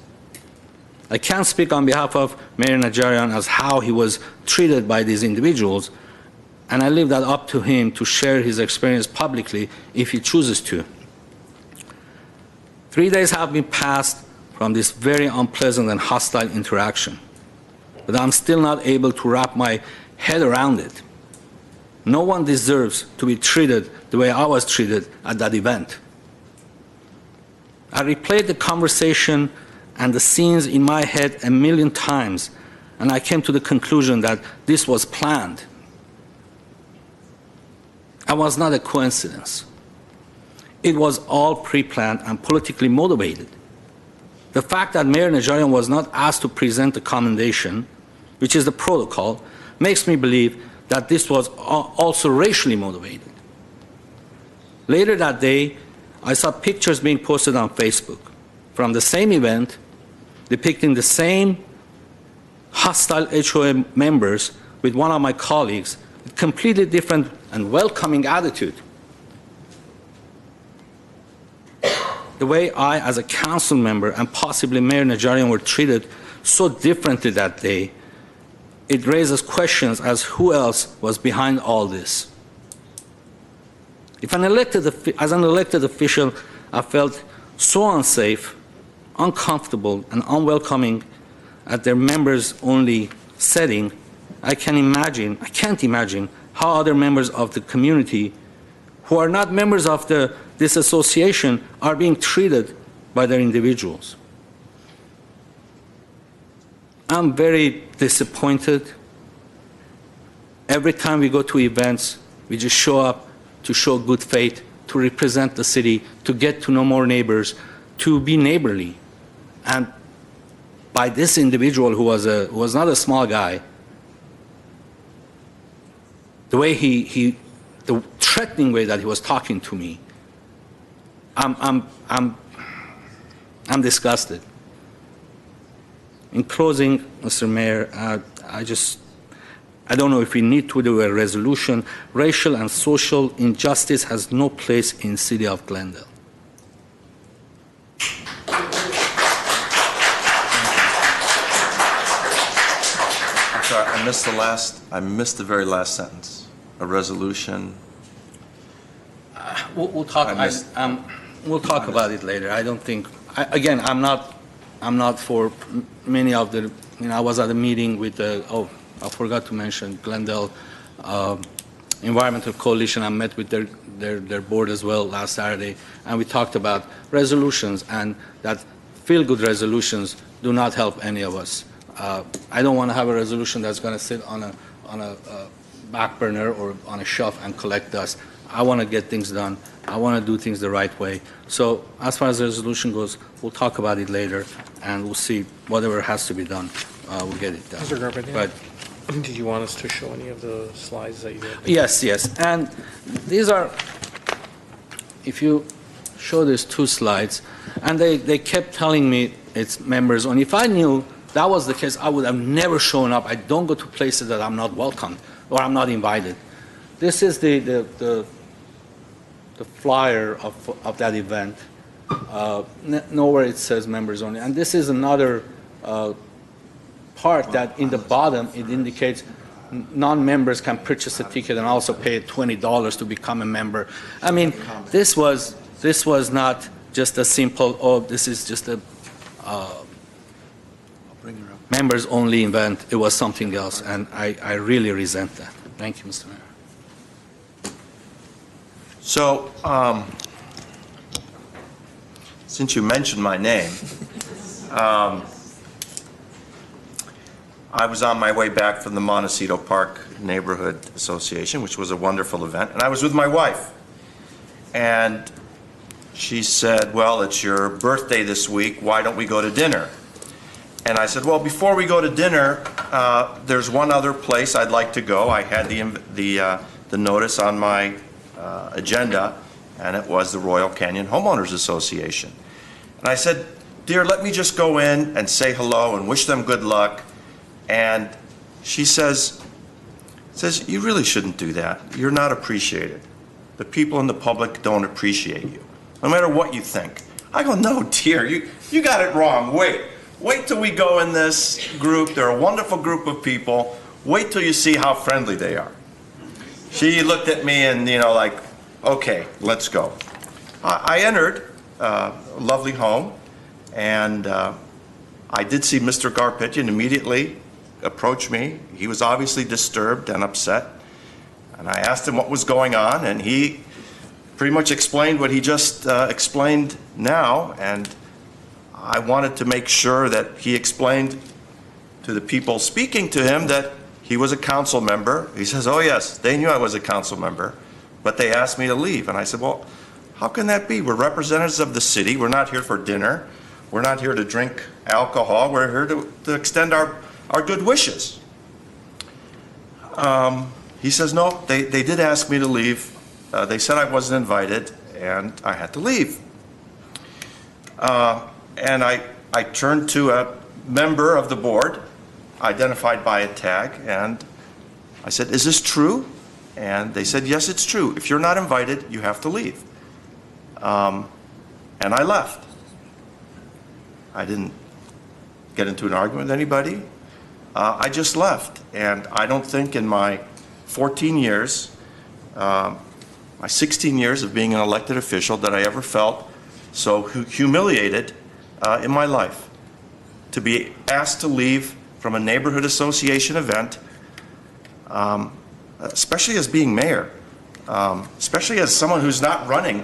I can't speak on behalf of Mayor Najarian as how he was treated by these individuals, and I leave that up to him to share his experience publicly if he chooses to. 3 days have been passed from this very unpleasant and hostile interaction, but I'm still not able to wrap my head around it. No one deserves to be treated the way I was treated at that event. I replayed the conversation and the scenes in my head a million times, and I came to the conclusion that this was planned. It was not a coincidence. It was all pre-planned and politically motivated. The fact that Mayor Najarian was not asked to present the commendation, which is the protocol, makes me believe that this was also racially motivated. Later that day, I saw pictures being posted on Facebook from the same event depicting the same hostile HOA members with one of my colleagues with completely different and welcoming attitude. The way I, as a council member, and possibly Mayor Najarian were treated so differently that day, it raises questions as who else was behind all this. As an elected official, I felt so unsafe, uncomfortable, and unwelcoming at their members-only setting. I can't imagine how other members of the community who are not members of this association are being treated by their individuals. I'm very disappointed. Every time we go to events, we just show up to show good faith, to represent the city, to get to know more neighbors, to be neighborly. And by this individual who was not a small guy, the way the threatening way that he was talking to me, I'm disgusted. In closing, Mr. Mayor, I don't know if we need to do a resolution. Racial and social injustice has no place in the city of Glendale. I'm sorry, I missed the very last sentence. A resolution. We'll talk about it later. I don't think, again, I'm not for many of the, I was at a meeting with I forgot to mention Glendale Environmental Coalition. I met with their board as well last Saturday, and we talked about resolutions, and that feel-good resolutions do not help any of us. I don't want to have a resolution that's going to sit on a back burner or on a shelf and collect dust. I want to get things done. I want to do things the right way. So as far as the resolution goes, we'll talk about it later, and we'll see whatever has to be done. We'll get it done. Mr. Gharpetian, But did you want us to show any of the slides that you had? yes. And these are, if you show these two slides, and they kept telling me it's members only. If I knew that was the case, I would have never shown up. I don't go to places that I'm not welcomed or I'm not invited. This is the flyer of that event. Nowhere it says members only. And this is another part that in the bottom it indicates non-members can purchase a ticket and also pay $20 to become a member. I mean, this was not just a simple, this is just a members only event. It was something else, and I really resent that. Thank you, Mr. Mayor. So, since you mentioned my name, I was on my way back from the Montecito Park Neighborhood Association, which was a wonderful event, and I was with my wife. And she said, well, it's your birthday this week, why don't we go to dinner? And I said, well, before we go to dinner, there's one other place I'd like to go. I had the notice on my agenda, and it was the Royal Canyon Homeowners Association. And I said, dear, let me just go in and say hello and wish them good luck. And she says, you really shouldn't do that. You're not appreciated. The people in the public don't appreciate you, no matter what you think. I go, no, dear, you got it wrong. Wait till we go in this group. They're a wonderful group of people. Wait till you see how friendly they are. She looked at me and, like, okay, let's go. I entered a lovely home, and I did see Mr. Gharpetian immediately approach me. He was obviously disturbed and upset. And I asked him what was going on, and he pretty much explained what he just explained now. And I wanted to make sure that he explained to the people speaking to him that he was a council member. He says, oh yes, they knew I was a council member, but they asked me to leave. And I said, well, how can that be? We're representatives of the city. We're not here for dinner. We're not here to drink alcohol. We're here to extend our good wishes. He says, no, they did ask me to leave. They said I wasn't invited, and I had to leave. And I turned to a member of the board, identified by a tag, and I said, is this true? And they said, yes, it's true. If you're not invited, you have to leave. And I left. I didn't get into an argument with anybody. I just left. And I don't think in my 14 years, my 16 years of being an elected official, that I ever felt so humiliated in my life. To be asked to leave from a neighborhood association event, especially as being mayor, especially as someone who's not running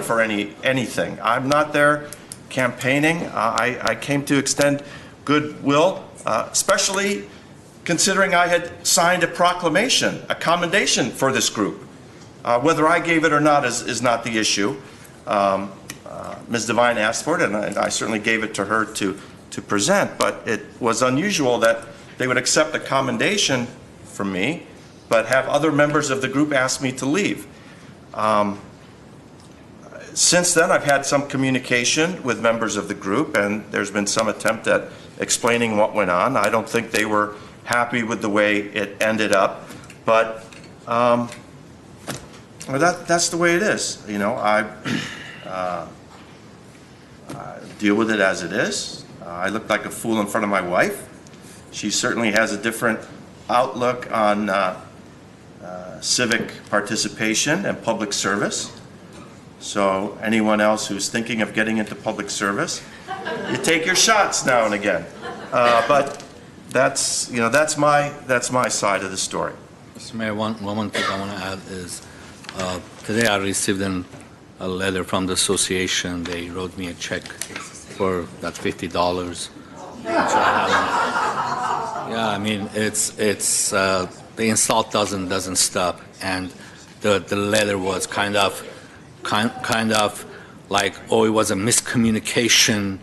for anything. I'm not there campaigning. I came to extend goodwill, especially considering I had signed a proclamation, a commendation for this group. Whether I gave it or not is not the issue. Ms. Devine asked for it, and I certainly gave it to her to present, but it was unusual that they would accept a commendation from me, but have other members of the group ask me to leave. Since then, I've had some communication with members of the group, and there's been some attempt at explaining what went on. I don't think they were happy with the way it ended up, but that's the way it is. I deal with it as it is. I look like a fool in front of my wife. She certainly has a different outlook on civic participation and public service. So anyone else who's thinking of getting into public service, you take your shots now and again. But that's my side of the story. Mr. Mayor, one thing I want to add is today I received a letter from the association. They wrote me a check for that $50. Yeah, I mean it's the insult doesn't stop, and the letter was kind of like, oh, it was a miscommunication.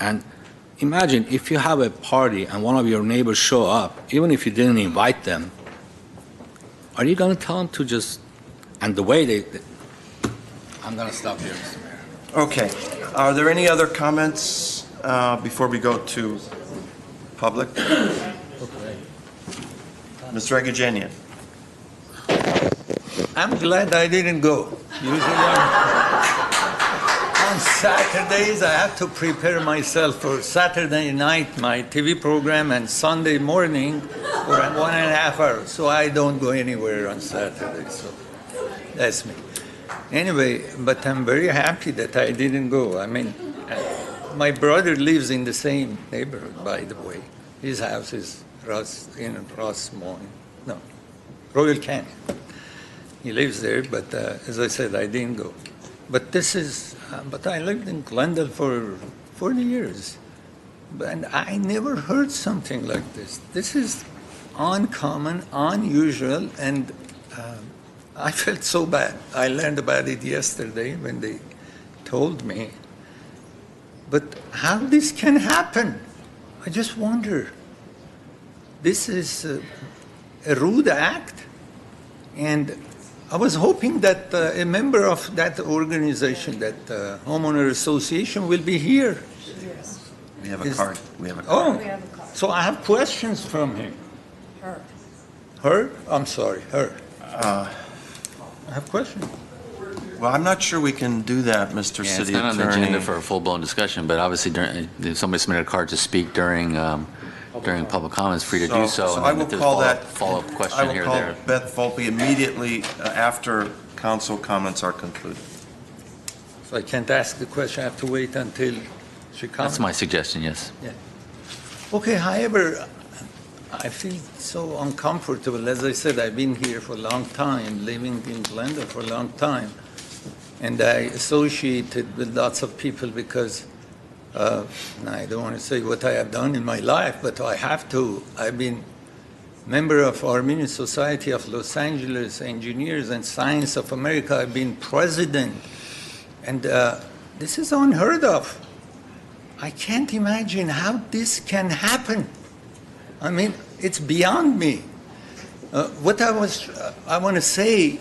And imagine if you have a party and one of your neighbors show up, even if you didn't invite them, are you going to tell them to just, and the way I'm going to stop here, Mr. Mayor. Okay. Are there any other comments before we go to public? Mr. Agajanian. I'm glad I didn't go. Usually on Saturdays, I have to prepare myself for Saturday night, my TV program, and Sunday morning for 1.5 hours. So I don't go anywhere on Saturday. So that's me. Anyway, but I'm very happy that I didn't go. I mean, my brother lives in the same neighborhood, by the way. His house is Royal Canyon. He lives there, but as I said, I didn't go. But but I lived in Glendale for 40 years. And I never heard something like this. This is uncommon, unusual, and I felt so bad. I learned about it yesterday when they told me. But how this can happen? I just wonder. This is a rude act, and I was hoping that a member of that organization, that homeowner association, will be here. Yes. We have a card. We have a card. Oh, so I have questions from him. Her? Her? I'm sorry, her. I have questions. Well, I'm not sure we can do that, Mr. Yeah, City it's not Attorney. on the agenda for a full-blown discussion, but obviously if somebody submitted a card to speak during public comments, free to do so. So and I then will if there's call that. follow-up question here or I there. will call Beth Volpe immediately after council comments are concluded. So I can't ask the question, I have to wait until she comes? That's my suggestion, yes. Yeah. Okay, however, I feel so uncomfortable. As I said, I've been here for a long time, living in Glendale for a long time. And I associated with lots of people because I don't want to say what I have done in my life, but I have to. I've been member of Armenian Society of Los Angeles, Engineers and Science of America. I've been president. And this is unheard of. I can't imagine how this can happen. I mean, it's beyond me. What I want to say,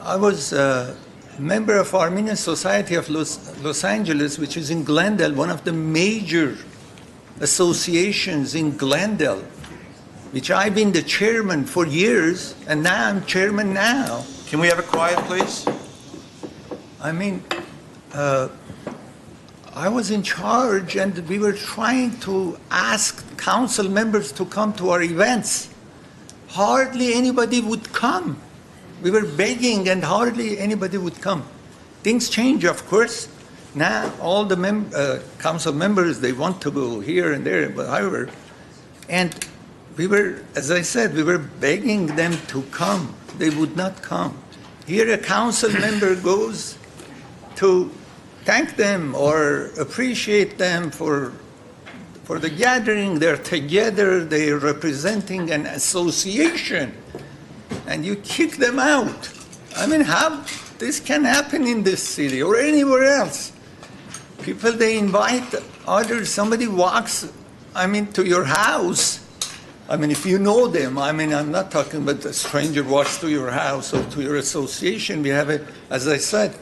I was a member of Armenian Society of Los Angeles, which is in Glendale, one of the major associations in Glendale, which I've been the chairman for years, and now I'm chairman now. Can we have it quiet, please? I mean, I was in charge, and we were trying to ask council members to come to our events. Hardly anybody would come. We were begging, and hardly anybody would come. Things change, of course. Now, all the council members, they want to go here and there, but however, and we were, as I said, we were begging them to come. They would not come. Here, a council member goes to thank them or appreciate them for the gathering. They're together, they're representing an association, and you kick them out. I mean, how this can happen in this city or anywhere else? People, they invite others, somebody walks, to your house. If you know them, I'm not talking about a stranger walks to your house or to your association. We have as I said,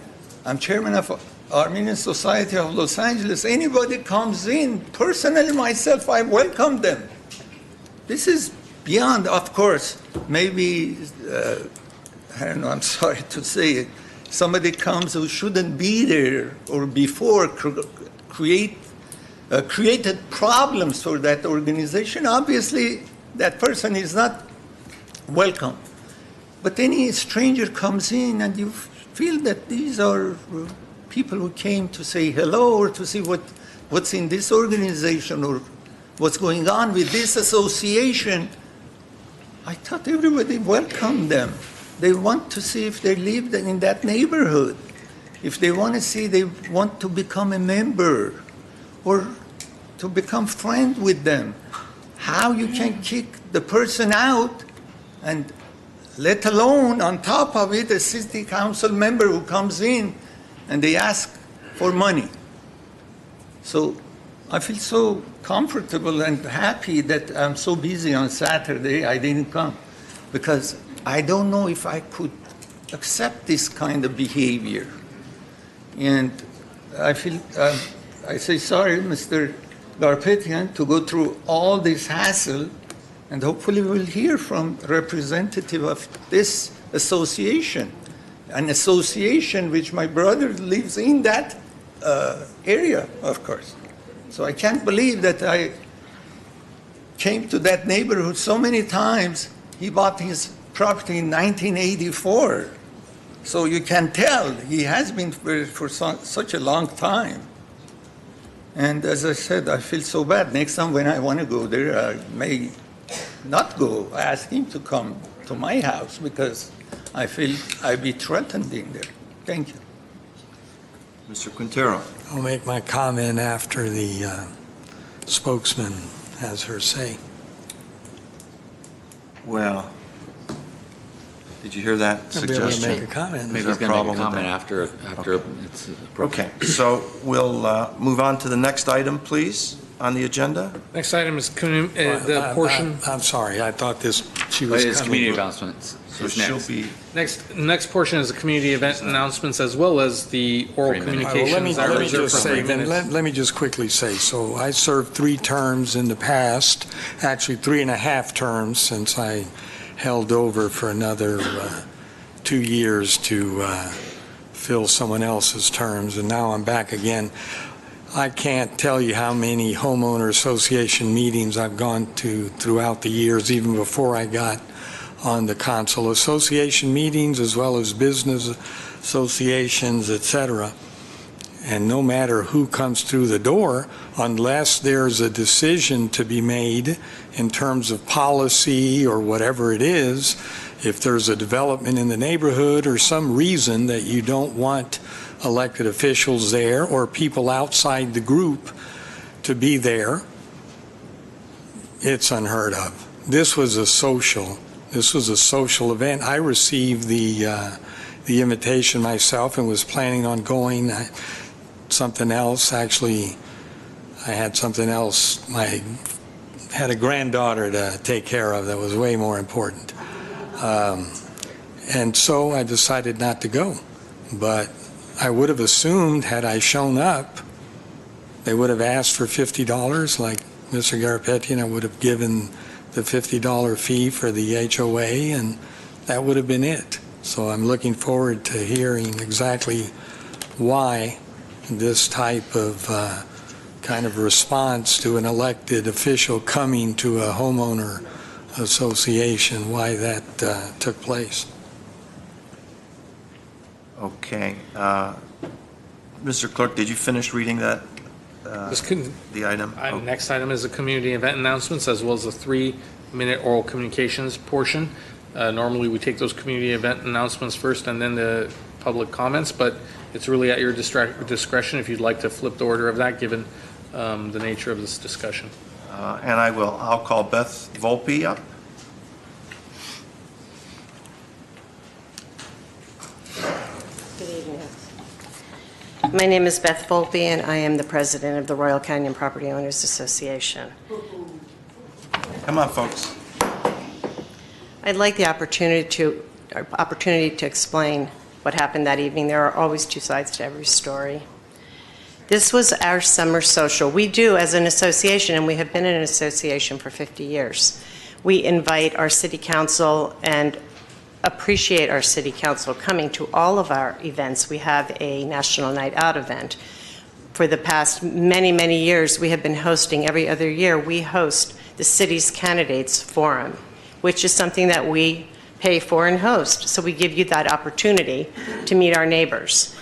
I'm chairman of Armenian Society of Los Angeles. Anybody comes in, personally myself, I welcome them. This is beyond, of course, maybe, I don't know, I'm sorry to say it, somebody comes who shouldn't be there or before created problems for that organization. Obviously, that person is not welcome. But any stranger comes in and you feel that these are people who came to say hello or to see what's in this organization or what's going on with this association. I thought everybody welcomed them. They want to see if they live in that neighborhood. If they want to see, they want to become a member or to become friend with them. How you can kick the person out, and let alone on top of it a city council member who comes in and they ask for money. So I feel so comfortable and happy that I'm so busy on Saturday I didn't come, because I don't know if I could accept this kind of behavior. And I feel, I say sorry, Mr. Gharpetian, to go through all this hassle, and hopefully we'll hear from representative of this association, an association which my brother lives in that area, of course. So I can't believe that I came to that neighborhood so many times. He bought his property in 1984. So you can tell he has been for such a long time. And as I said, I feel so bad. Next time when I want to go there, I may not go. I ask him to come to my house because I feel I'd be threatened in there. Thank you. Mr. Quintero. I'll make my comment after the spokesman has her say. Well, did you hear that I'll be able to suggestion? make a comment. Maybe he's going to make a comment after it's appropriate. Okay, so we'll move on to the next item, please, on the agenda. Next item is the portion. I'm sorry, I thought she Oh, was it's coming. community announcements. So she'll be, Next portion is the community event announcements as well as the oral 3 minutes. communications. Let are me reserved just for 3 say, then, minutes. let me just quickly say, so I served 3 terms in the past, actually 3.5 terms since I held over for another 2 years to fill someone else's terms, and now I'm back again. I can't tell you how many homeowner association meetings I've gone to throughout the years, even before I got on the council. Association meetings as well as business associations, etc. And no matter who comes through the door, unless there's a decision to be made in terms of policy or whatever it is, if there's a development in the neighborhood or some reason that you don't want elected officials there or people outside the group to be there, it's unheard of. This was a social event. I received the invitation myself and was planning on going. Something else, actually, I had something else. I had a granddaughter to take care of that was way more important. And so I decided not to go. But I would have assumed, had I shown up, they would have asked for $50 like Mr. Gharpetian. I would have given the $50 fee for the HOA, and that would have been it. So I'm looking forward to hearing exactly why this type of kind of response to an elected official coming to a homeowner association, why that took place. okay. Mr. Clerk, did you finish reading that, the item? Next item is the community event announcements as well as the 3-minute oral communications portion. Normally, we take those community event announcements first and then the public comments, but it's really at your discretion if you'd like to flip the order of that, given the nature of this discussion. And I'll call Beth Volpe up. Good evening. My name is Beth Volpe, and I am the president of the Royal Canyon Property Owners Association. Come on, folks. I'd like the opportunity to explain what happened that evening. There are always 2 sides to every story. This was our summer social. We do, as an association, and we have been an association for 50 years, we invite our city council and appreciate our city council coming to all of our events. We have a National Night Out event. For the past many, many years, we have been hosting, every other year, we host the city's candidates forum, which is something that we pay for and host. So we give you that opportunity to meet our neighbors.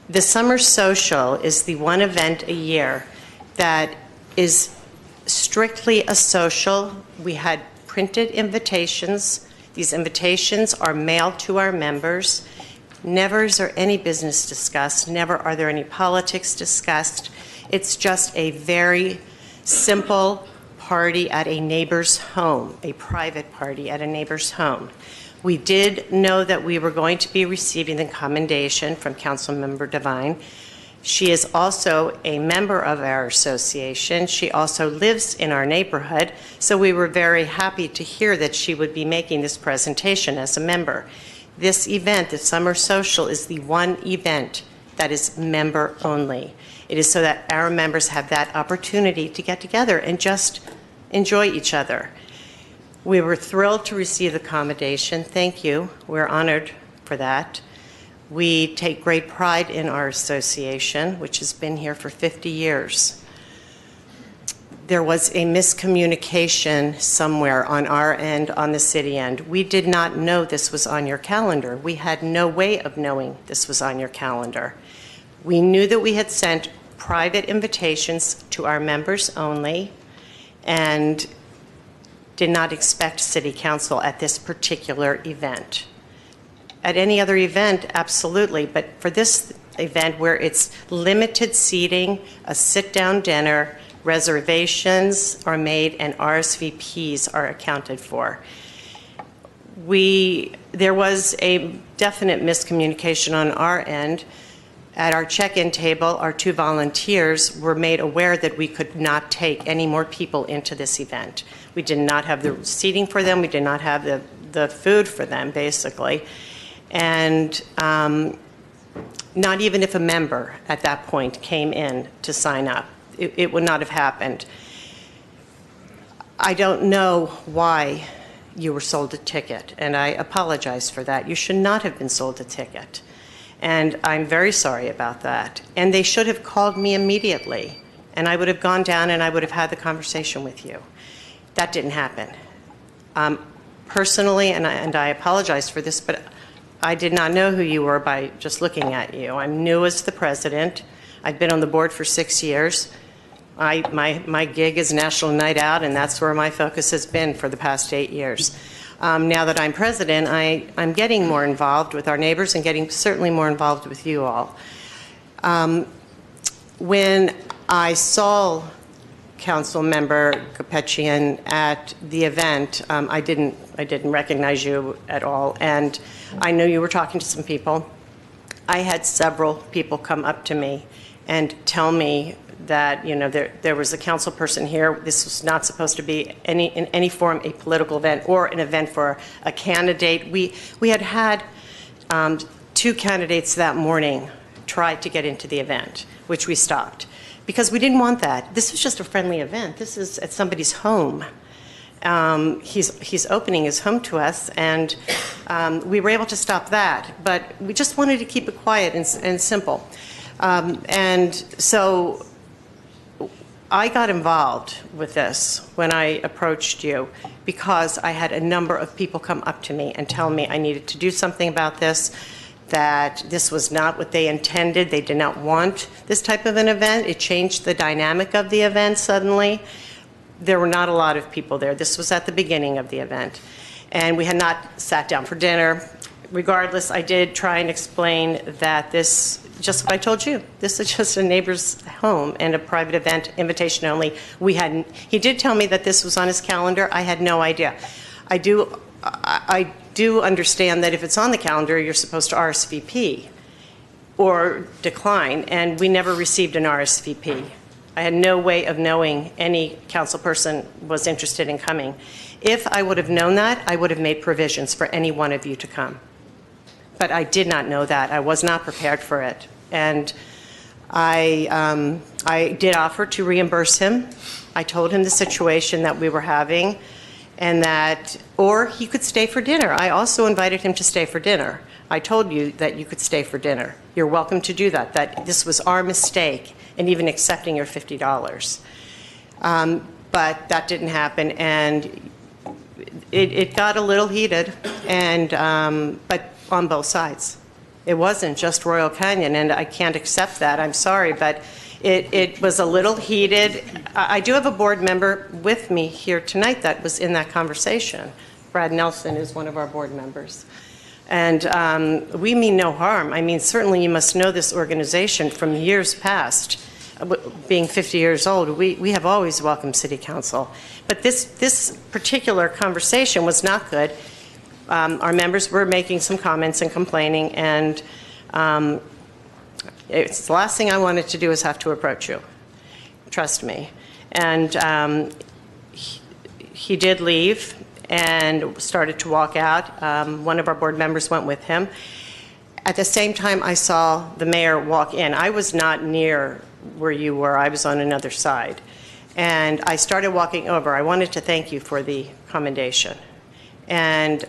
The summer social is the one event a year that is strictly a social. We had printed invitations. These invitations are mailed to our members. Never is there any business discussed. Never are there any politics discussed. It's just a very simple party at a neighbor's home, a private party at a neighbor's home. We did know that we were going to be receiving the commendation from Councilmember Devine. She is also a member of our association. She also lives in our neighborhood, so we were very happy to hear that she would be making this presentation as a member. This event, the Summer Social, is the one event that is member only. It is so that our members have that opportunity to get together and just enjoy each other. We were thrilled to receive the commendation. Thank you. We're honored for that. We take great pride in our association, which has been here for 50 years. There was a miscommunication somewhere on our end, on the city end. We did not know this was on your calendar. We had no way of knowing this was on your calendar. We knew that we had sent private invitations to our members only and did not expect city council at this particular event. At any other event, absolutely, but for this event where it's limited seating, a sit-down dinner, reservations are made, and RSVPs are accounted for. There was a definite miscommunication on our end. At our check-in table, our 2 volunteers were made aware that we could not take any more people into this event. We did not have the seating for them. We did not have the food for them, basically. And not even if a member at that point came in to sign up, it would not have happened. I don't know why you were sold a ticket, and I apologize for that. You should not have been sold a ticket. And I'm very sorry about that. And they should have called me immediately, and I would have gone down and I would have had the conversation with you. That didn't happen. Personally, and I apologize for this, but I did not know who you were by just looking at you. I'm new as the president. I've been on the board for 6 years. My gig is National Night Out, and that's where my focus has been for the past 8 years. Now that I'm president, I'm getting more involved with our neighbors and getting certainly more involved with you all. When I saw Council Member Gharpetian at the event, I didn't recognize you at all, and I knew you were talking to some people. I had several people come up to me and tell me that, you know, there was a council person here. This was not supposed to be in any form a political event or an event for a candidate. We had 2 candidates that morning try to get into the event, which we stopped because we didn't want that. This was just a friendly event. This is at somebody's home. He's opening his home to us, and we were able to stop that. But we just wanted to keep it quiet and simple. And so I got involved with this when I approached you because I had a number of people come up to me and tell me I needed to do something about this, that this was not what they intended. They did not want this type of an event. It changed the dynamic of the event suddenly. There were not a lot of people there. This was at the beginning of the event. And we had not sat down for dinner. Regardless, I did try and explain that this, just what I told you, this is just a neighbor's home and a private event, invitation only. He did tell me that this was on his calendar. I had no idea. I do understand that if it's on the calendar, you're supposed to RSVP or decline, and we never received an RSVP. I had no way of knowing any council person was interested in coming. If I would have known that, I would have made provisions for any one of you to come. But I did not know that. I was not prepared for it. And I did offer to reimburse him. I told him the situation that we were having, and that, or he could stay for dinner. I also invited him to stay for dinner. I told you that you could stay for dinner. You're welcome to do that, that this was our mistake in even accepting your $50. But that didn't happen, and it got a little heated, and but on both sides. It wasn't just Royal Canyon, and I can't accept that. I'm sorry, but it was a little heated. I do have a board member with me here tonight that was in that conversation. Brad Nelson is one of our board members. And we mean no harm. I mean, certainly you must know this organization from years past. Being 50 years old, we have always welcomed City Council. But this particular conversation was not good. Our members were making some comments and complaining, and it's the last thing I wanted to do is have to approach you. Trust me. And he did leave and started to walk out. One of our board members went with him. At the same time, I saw the mayor walk in. I was not near where you were. I was on another side. And I started walking over. I wanted to thank you for the commendation. And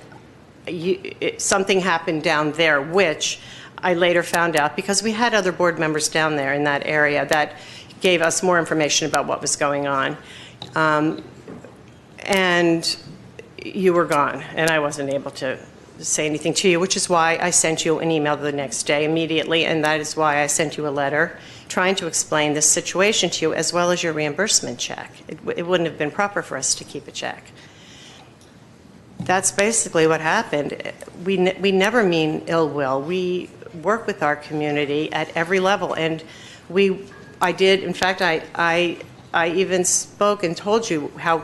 something happened down there, which I later found out because we had other board members down there in that area that gave us more information about what was going on. And you were gone, and I wasn't able to say anything to you, which is why I sent you an email the next day immediately, and that is why I sent you a letter trying to explain this situation to you as well as your reimbursement check. It wouldn't have been proper for us to keep a check. That's basically what happened. We never mean ill will. We work with our community at every level, and I did. In fact, I I even spoke and told you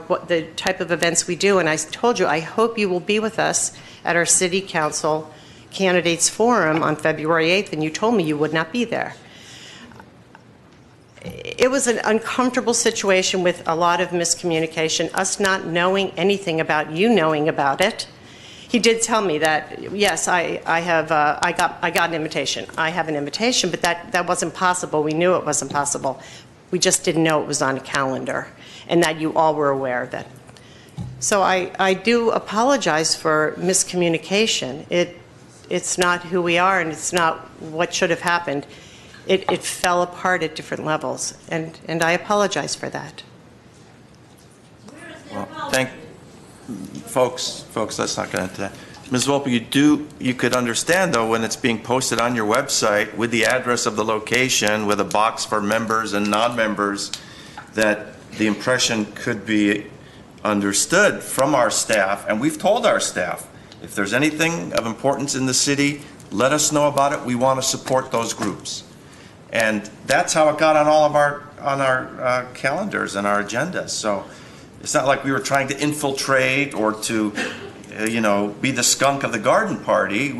what the type of events we do, and I told you, I hope you will be with us at our City Council Candidates Forum on February 8th, and you told me you would not be there. It was an uncomfortable situation with a lot of miscommunication, us not knowing anything about you knowing about it. He did tell me that, yes, I got an invitation. I have an invitation, but that wasn't possible. We knew it wasn't possible. We just didn't know it was on a calendar, and that you all were aware of it. So I do apologize for miscommunication. It's not who we are, and it's not what should have happened. It fell apart at different levels, and I apologize for that. Well, folks, let's not get into that. Ms. Volpe, you could understand, though, when it's being posted on your website with the address of the location, with a box for members and non-members, that the impression could be understood from our staff, and we've told our staff, if there's anything of importance in the city, let us know about it. We want to support those groups. And that's how it got on all of our calendars and our agendas. So it's not like we were trying to infiltrate or to, be the skunk of the garden party.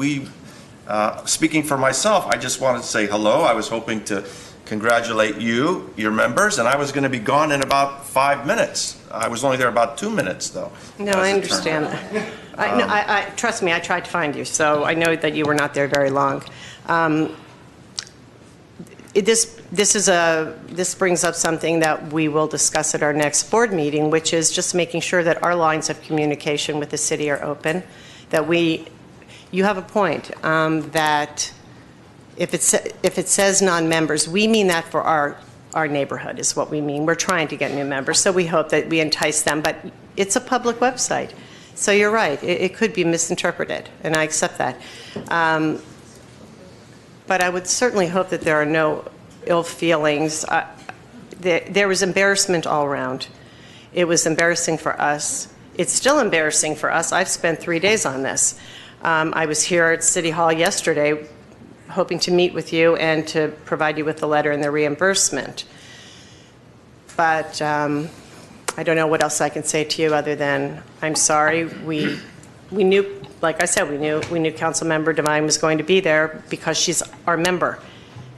Speaking for myself, I just wanted to say hello. I was hoping to congratulate you, your members, and I was going to be gone in about 5 minutes. I was only there about 2 minutes, though. No, I understand that. Trust me, I tried to find you, so I know that you were not there very long. This brings up something that we will discuss at our next board meeting, which is just making sure that our lines of communication with the city are open. That you have a point that if it says non-members, we mean that for our neighborhood is what we mean. We're trying to get new members, so we hope that we entice them. But it's a public website, so you're right. It could be misinterpreted, and I accept that. But I would certainly hope that there are no ill feelings. There was embarrassment all around. It was embarrassing for us. It's still embarrassing for us. I've spent 3 days on this. I was here at City Hall yesterday hoping to meet with you and to provide you with the letter and the reimbursement. But I don't know what else I can say to you other than I'm sorry. We knew, like I said, we knew Councilmember Devine was going to be there because she's our member.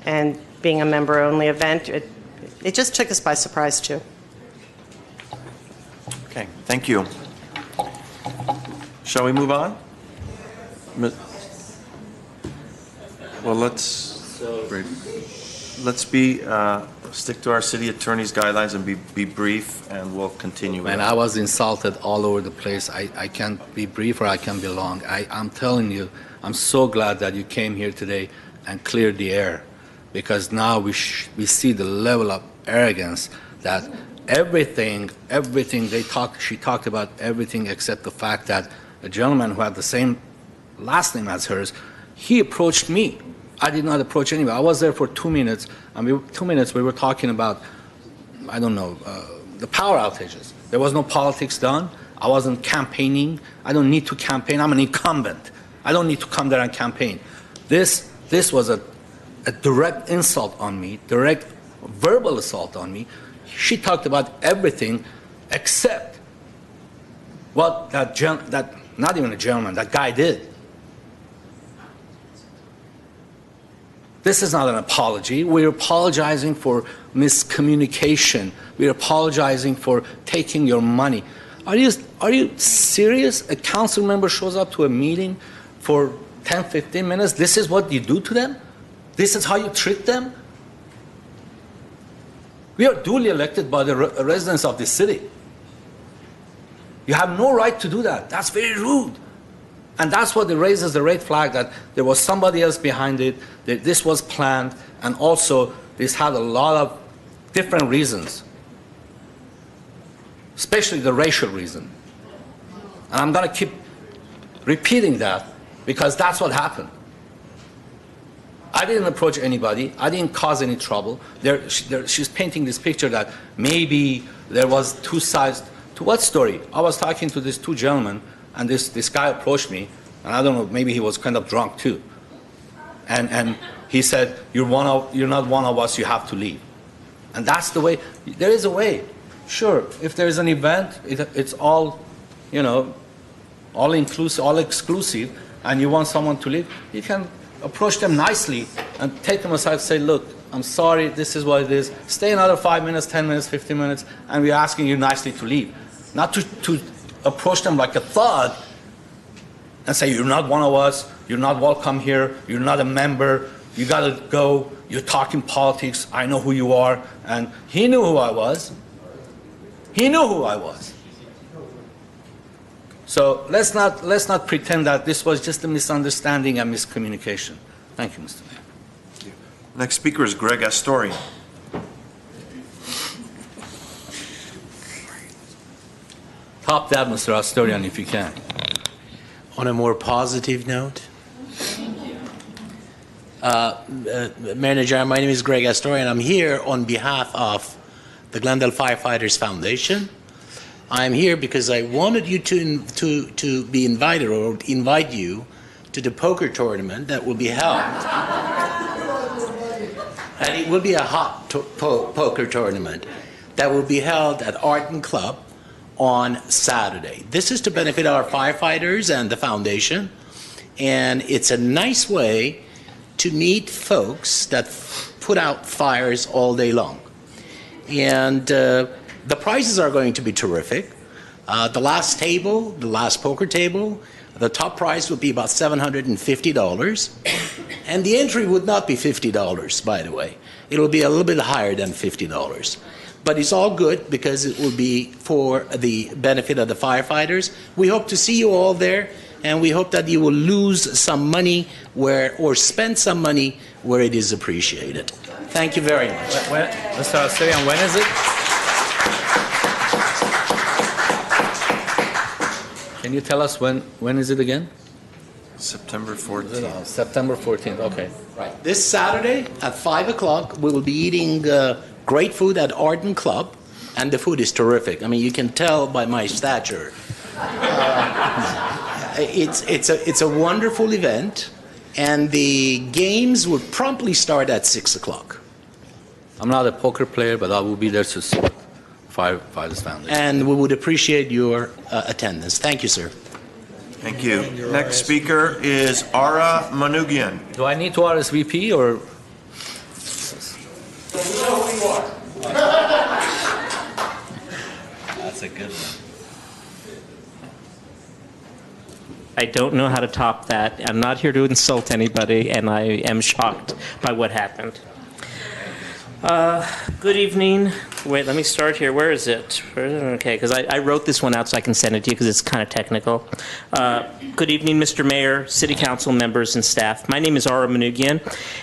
And being a member-only event, it just took us by surprise, too. Okay, thank you. Shall we move on? Well, let's stick to our city attorney's guidelines and be brief, and we'll continue. Man, I was insulted all over the place. I can't be brief or I can be long. I'm telling you, I'm so glad that you came here today and cleared the air, because now we see the level of arrogance that everything she talked about everything except the fact that a gentleman who had the same last name as hers, he approached me. I did not approach anybody. I was there for 2 minutes, and 2 minutes we were talking about, I don't know, the power outages. There was no politics done. I wasn't campaigning. I don't need to campaign. I'm an incumbent. I don't need to come there and campaign. This was a direct insult on me, direct verbal assault on me. She talked about everything except what that not even a gentleman, that guy did. This is not an apology. We're apologizing for miscommunication. We're apologizing for taking your money. Are you serious? A council member shows up to a meeting for 10, 15 minutes. This is what you do to them? This is how you treat them? We are duly elected by the residents of this city. You have no right to do that. That's very rude. And that's what raises the red flag, that there was somebody else behind it, that this was planned, and also this had a lot of different reasons, especially the racial reason. And I'm going to keep repeating that because that's what happened. I didn't approach anybody. I didn't cause any trouble. She's painting this picture that maybe there was two sides. To what story? I was talking to these two gentlemen, and this guy approached me, and I don't know, maybe he was kind of drunk too. And he said, you're not one of us, you have to leave. And that's the way, there is a way. Sure, if there's an event, it's all, all inclusive, all exclusive, and you want someone to leave, you can approach them nicely and take them aside and say, look, I'm sorry, this is what it is. Stay another 5 minutes, 10 minutes, 15 minutes, and we're asking you nicely to leave. Not to approach them like a thug and say, you're not one of us, you're not welcome here, you're not a member, you gotta go, you're talking politics, I know who you are. And he knew who I was. He knew who I was. So let's not pretend that this was just a misunderstanding and miscommunication. Thank you, Mr. Mayor. Next speaker is Greg Astorian. Top that, Mr. Astorian, if you can. On a more positive note, Mayor Najjar, my name is Greg Astorian. I'm here on behalf of the Glendale Firefighters Foundation. I'm here because I wanted you to be invited, or invite you to the poker tournament that will be held. And it will be a hot poker tournament that will be held at Arden Club on Saturday. This is to benefit our firefighters and the foundation, and it's a nice way to meet folks that put out fires all day long. And the prizes are going to be terrific. The last poker table, the top prize would be about $750. And the entry would not be $50, by the way. It will be a little bit higher than $50. But it's all good because it will be for the benefit of the firefighters. We hope to see you all there, and we hope that you will lose some money or spend some money where it is appreciated. Thank you very much. Mr. Astorian, when is it? Can you tell us when is it again? September 14th. September 14th, okay. Right. This Saturday at 5 o'clock, we will be eating great food at Arden Club, and the food is terrific. I mean, you can tell by my stature. It's a wonderful event, and the games will promptly start at 6 o'clock. I'm not a poker player, but I will be there to support Firefighters Foundation. And we would appreciate your attendance. Thank you, sir. Thank you. Next speaker is Ara Manugian. Do I need to RSVP or? That's a good one. I don't know how to top that. I'm not here to insult anybody, and I am shocked by what happened. Good evening. Wait, let me start here. Where is it? Okay, because I wrote this one out so I can send it to you because it's kind of technical. Good evening, Mr. Mayor, City Council members, and staff. My name is Ara Manugian,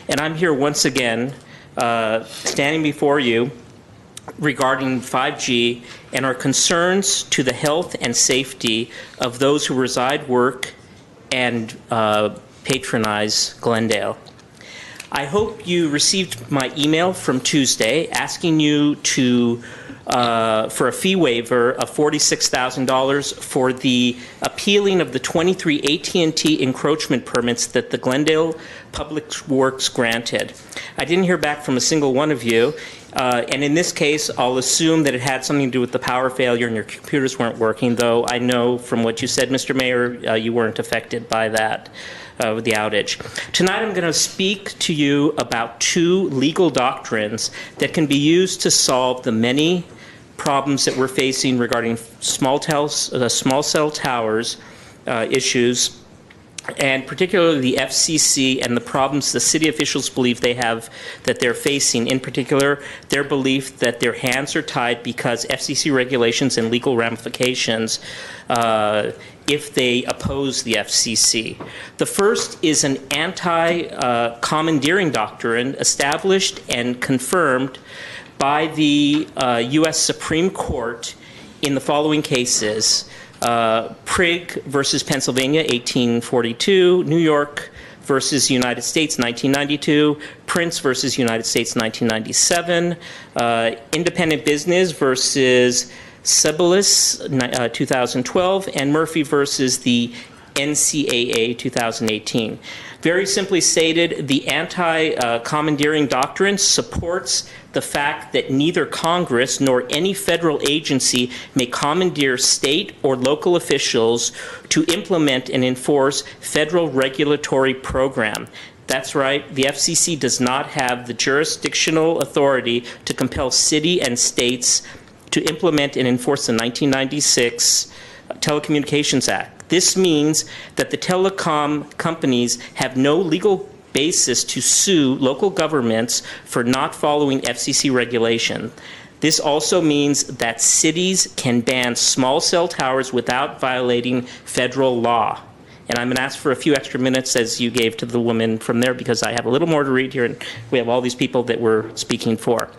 and I'm here once again standing before you regarding 5G and our concerns to the health and safety of those who reside, work, and patronize Glendale. I hope you received my email from Tuesday asking you to for a fee waiver of $46,000 for the appealing of the 23 AT&T encroachment permits that the Glendale Public Works granted. I didn't hear back from a single one of you, and in this case, I'll assume that it had something to do with the power failure and your computers weren't working, though I know from what you said, Mr. Mayor, you weren't affected by that. With the outage. Tonight I'm going to speak to you about two legal doctrines that can be used to solve the many problems that we're facing regarding small cell towers issues, and particularly the FCC and the problems the city officials believe they have that they're facing. In particular, their belief that their hands are tied because FCC regulations and legal ramifications if they oppose the FCC. The first is an anti-commandeering doctrine established and confirmed by the U.S. Supreme Court in the following cases. Prigg versus Pennsylvania, 1842, New York versus United States, 1992, Prince versus United States, 1997, Independent Business versus Ceballos, 2012, and Murphy versus the NCAA 2018. Very simply stated, the anti-commandeering doctrine supports the fact that neither Congress nor any federal agency may commandeer state or local officials to implement and enforce federal regulatory program. That's right, the FCC does not have the jurisdictional authority to compel city and states to implement and enforce the 1996 Telecommunications Act. This means that the telecom companies have no legal basis to sue local governments for not following FCC regulation. This also means that cities can ban small cell towers without violating federal law. And I'm going to ask for a few extra minutes, as you gave to the woman from there, because I have a little more to read here, and we have all these people that we're speaking for.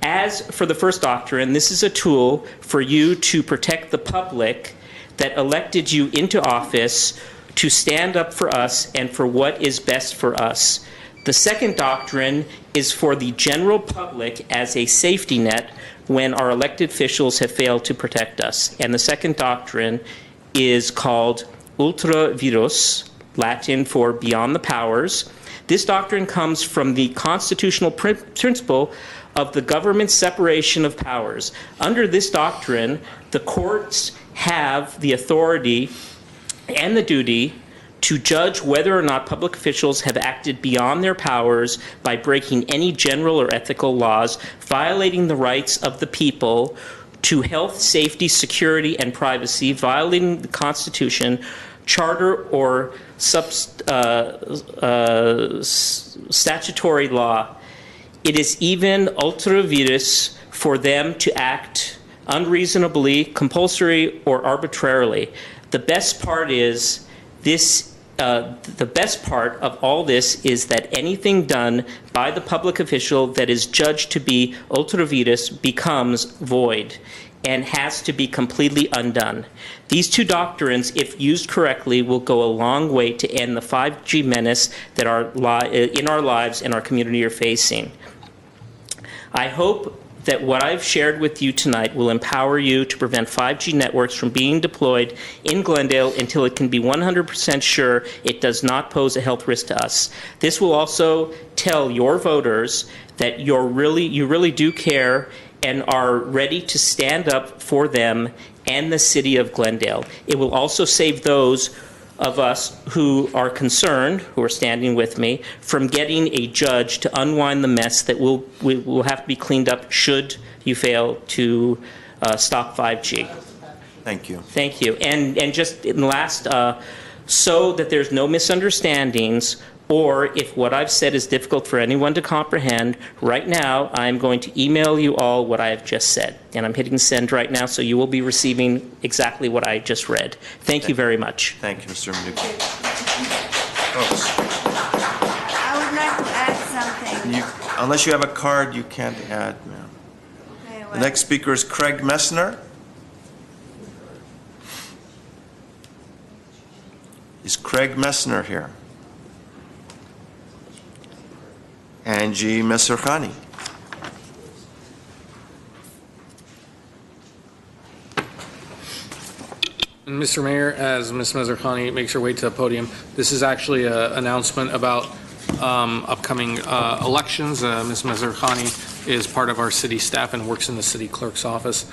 As for the first doctrine, this is a tool for you to protect the public that elected you into office to stand up for us and for what is best for us. The second doctrine is for the general public as a safety net when our elected officials have failed to protect us. And the second doctrine is called ultra vires, Latin for beyond the powers. This doctrine comes from the constitutional principle of the government's separation of powers. Under this doctrine, the courts have the authority and the duty to judge whether or not public officials have acted beyond their powers by breaking any general or ethical laws, violating the rights of the people to health, safety, security, and privacy, violating the Constitution, charter, or statutory law. It is even ultra vires for them to act unreasonably, compulsory, or arbitrarily. The best part is this. The best part of all this is that anything done by the public official that is judged to be ultra vires becomes void and has to be completely undone. These two doctrines, if used correctly, will go a long way to end the 5G menace that in our lives and our community are facing. I hope that what I've shared with you tonight will empower you to prevent 5G networks from being deployed in Glendale until it can be 100% sure it does not pose a health risk to us. This will also tell your voters that you really do care and are ready to stand up for them and the city of Glendale. It will also save those of us who are concerned, who are standing with me, from getting a judge to unwind the mess that will have to be cleaned up should you fail to stop 5G. Thank you. Thank you. And just in the last, so that there's no misunderstandings, or if what I've said is difficult for anyone to comprehend, right now I'm going to email you all what I have just said. And I'm hitting send right now, so you will be receiving exactly what I just read. Thank you very much. Thank you, Mr. Mnuchin. Folks, I would like to add something. unless you have a card, you can't add, ma'am. Okay, well, The next speaker is Craig Messner. Is Craig Messner here? Angie Messerkhani. Mr. Mayor, as Ms. Messerkhani makes her way to the podium, this is actually an announcement about upcoming elections. Ms. Messerkhani is part of our city staff and works in the city clerk's office.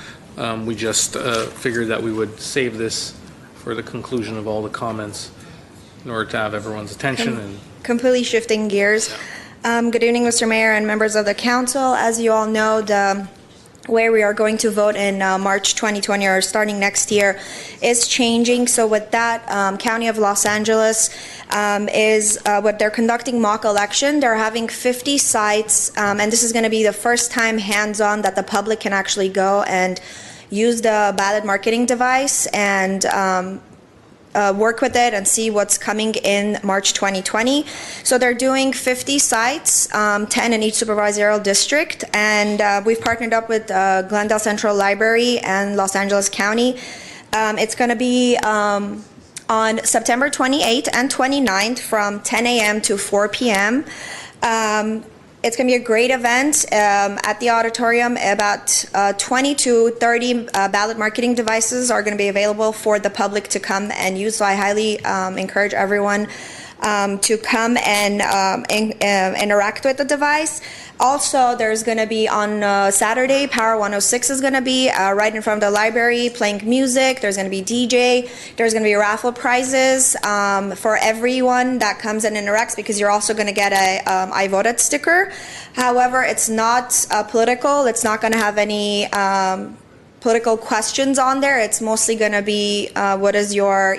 We just figured that we would save this for the conclusion of all the comments in order to have everyone's attention. And completely shifting gears. Good evening, Mr. Mayor and members of the council. As you all know, the way we are going to vote in March 2020 or starting next year is changing. So with that, County of Los Angeles is what they're conducting mock election. They're having 50 sites, and this is going to be the first time hands-on that the public can actually go and use the ballot marketing device and work with it and see what's coming in March 2020. So they're doing 50 sites, 10 in each supervisorial district, and we've partnered up with Glendale Central Library and Los Angeles County. It's going to be on September 28th and 29th from 10 a.m. to 4 p.m. It's going to be a great event at the auditorium. About 20 to 30 ballot marketing devices are going to be available for the public to come and use. So I highly encourage everyone to come and interact with the device. Also, there's going to be on Saturday, Power 106 is going to be right in front of the library playing music. There's going to be DJ. There's going to be raffle prizes for everyone that comes and interacts, because you're also going to get a I voted sticker. However, it's not political. It's not going to have any political questions on there. It's mostly going to be what is your,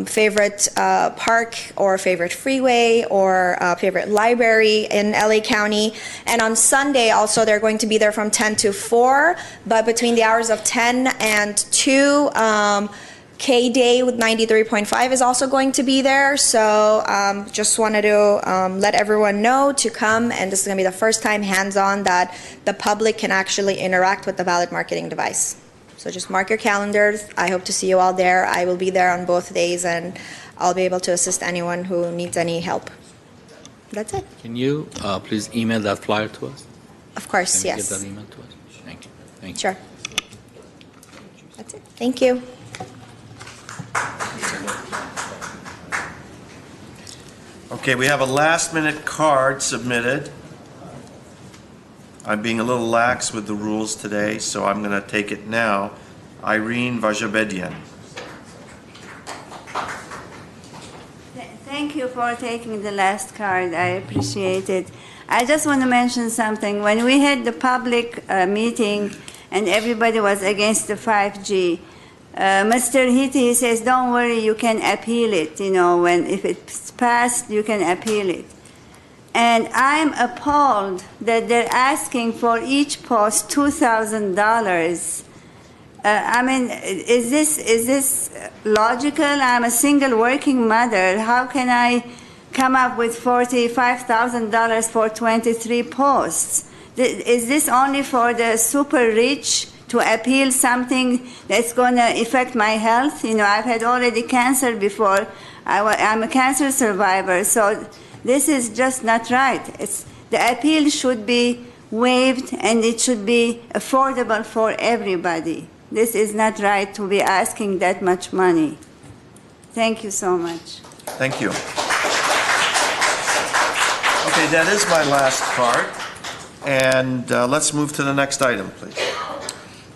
favorite park or favorite freeway or favorite library in LA County. And on Sunday also they're going to be there from 10 to 4, but between the hours of 10 and 2, K-Day with 93.5 is also going to be there. So just wanted to let everyone know to come, and this is going to be the first time hands-on that the public can actually interact with the ballot marketing device. So just mark your calendars. I hope to see you all there. I will be there on both days, and I'll be able to assist anyone who needs any help. That's it. Can you please email that flyer to us? Of course, Can you yes. get that email to us? Thank you. Thank you. Sure. That's it. Thank you. Okay, we have a last-minute card submitted. I'm being a little lax with the rules today, so I'm going to take it now. Irene Vajabedian. Thank you for taking the last card. I appreciate it. I just want to mention something. When we had the public meeting and everybody was against the 5G, Mr. Hitti says, don't worry, you can appeal it. If it's passed, you can appeal it. And I'm appalled that they're asking for each post $2,000. Is this logical? I'm a single working mother. How can I come up with $45,000 for 23 posts? Is this only for the super rich to appeal something that's going to affect my health? I've had already cancer before. I'm a cancer survivor, so this is just not right. The appeal should be waived, and it should be affordable for everybody. This is not right to be asking that much money. Thank you so much. Thank you. Okay, that is my last card. And let's move to the next item, please.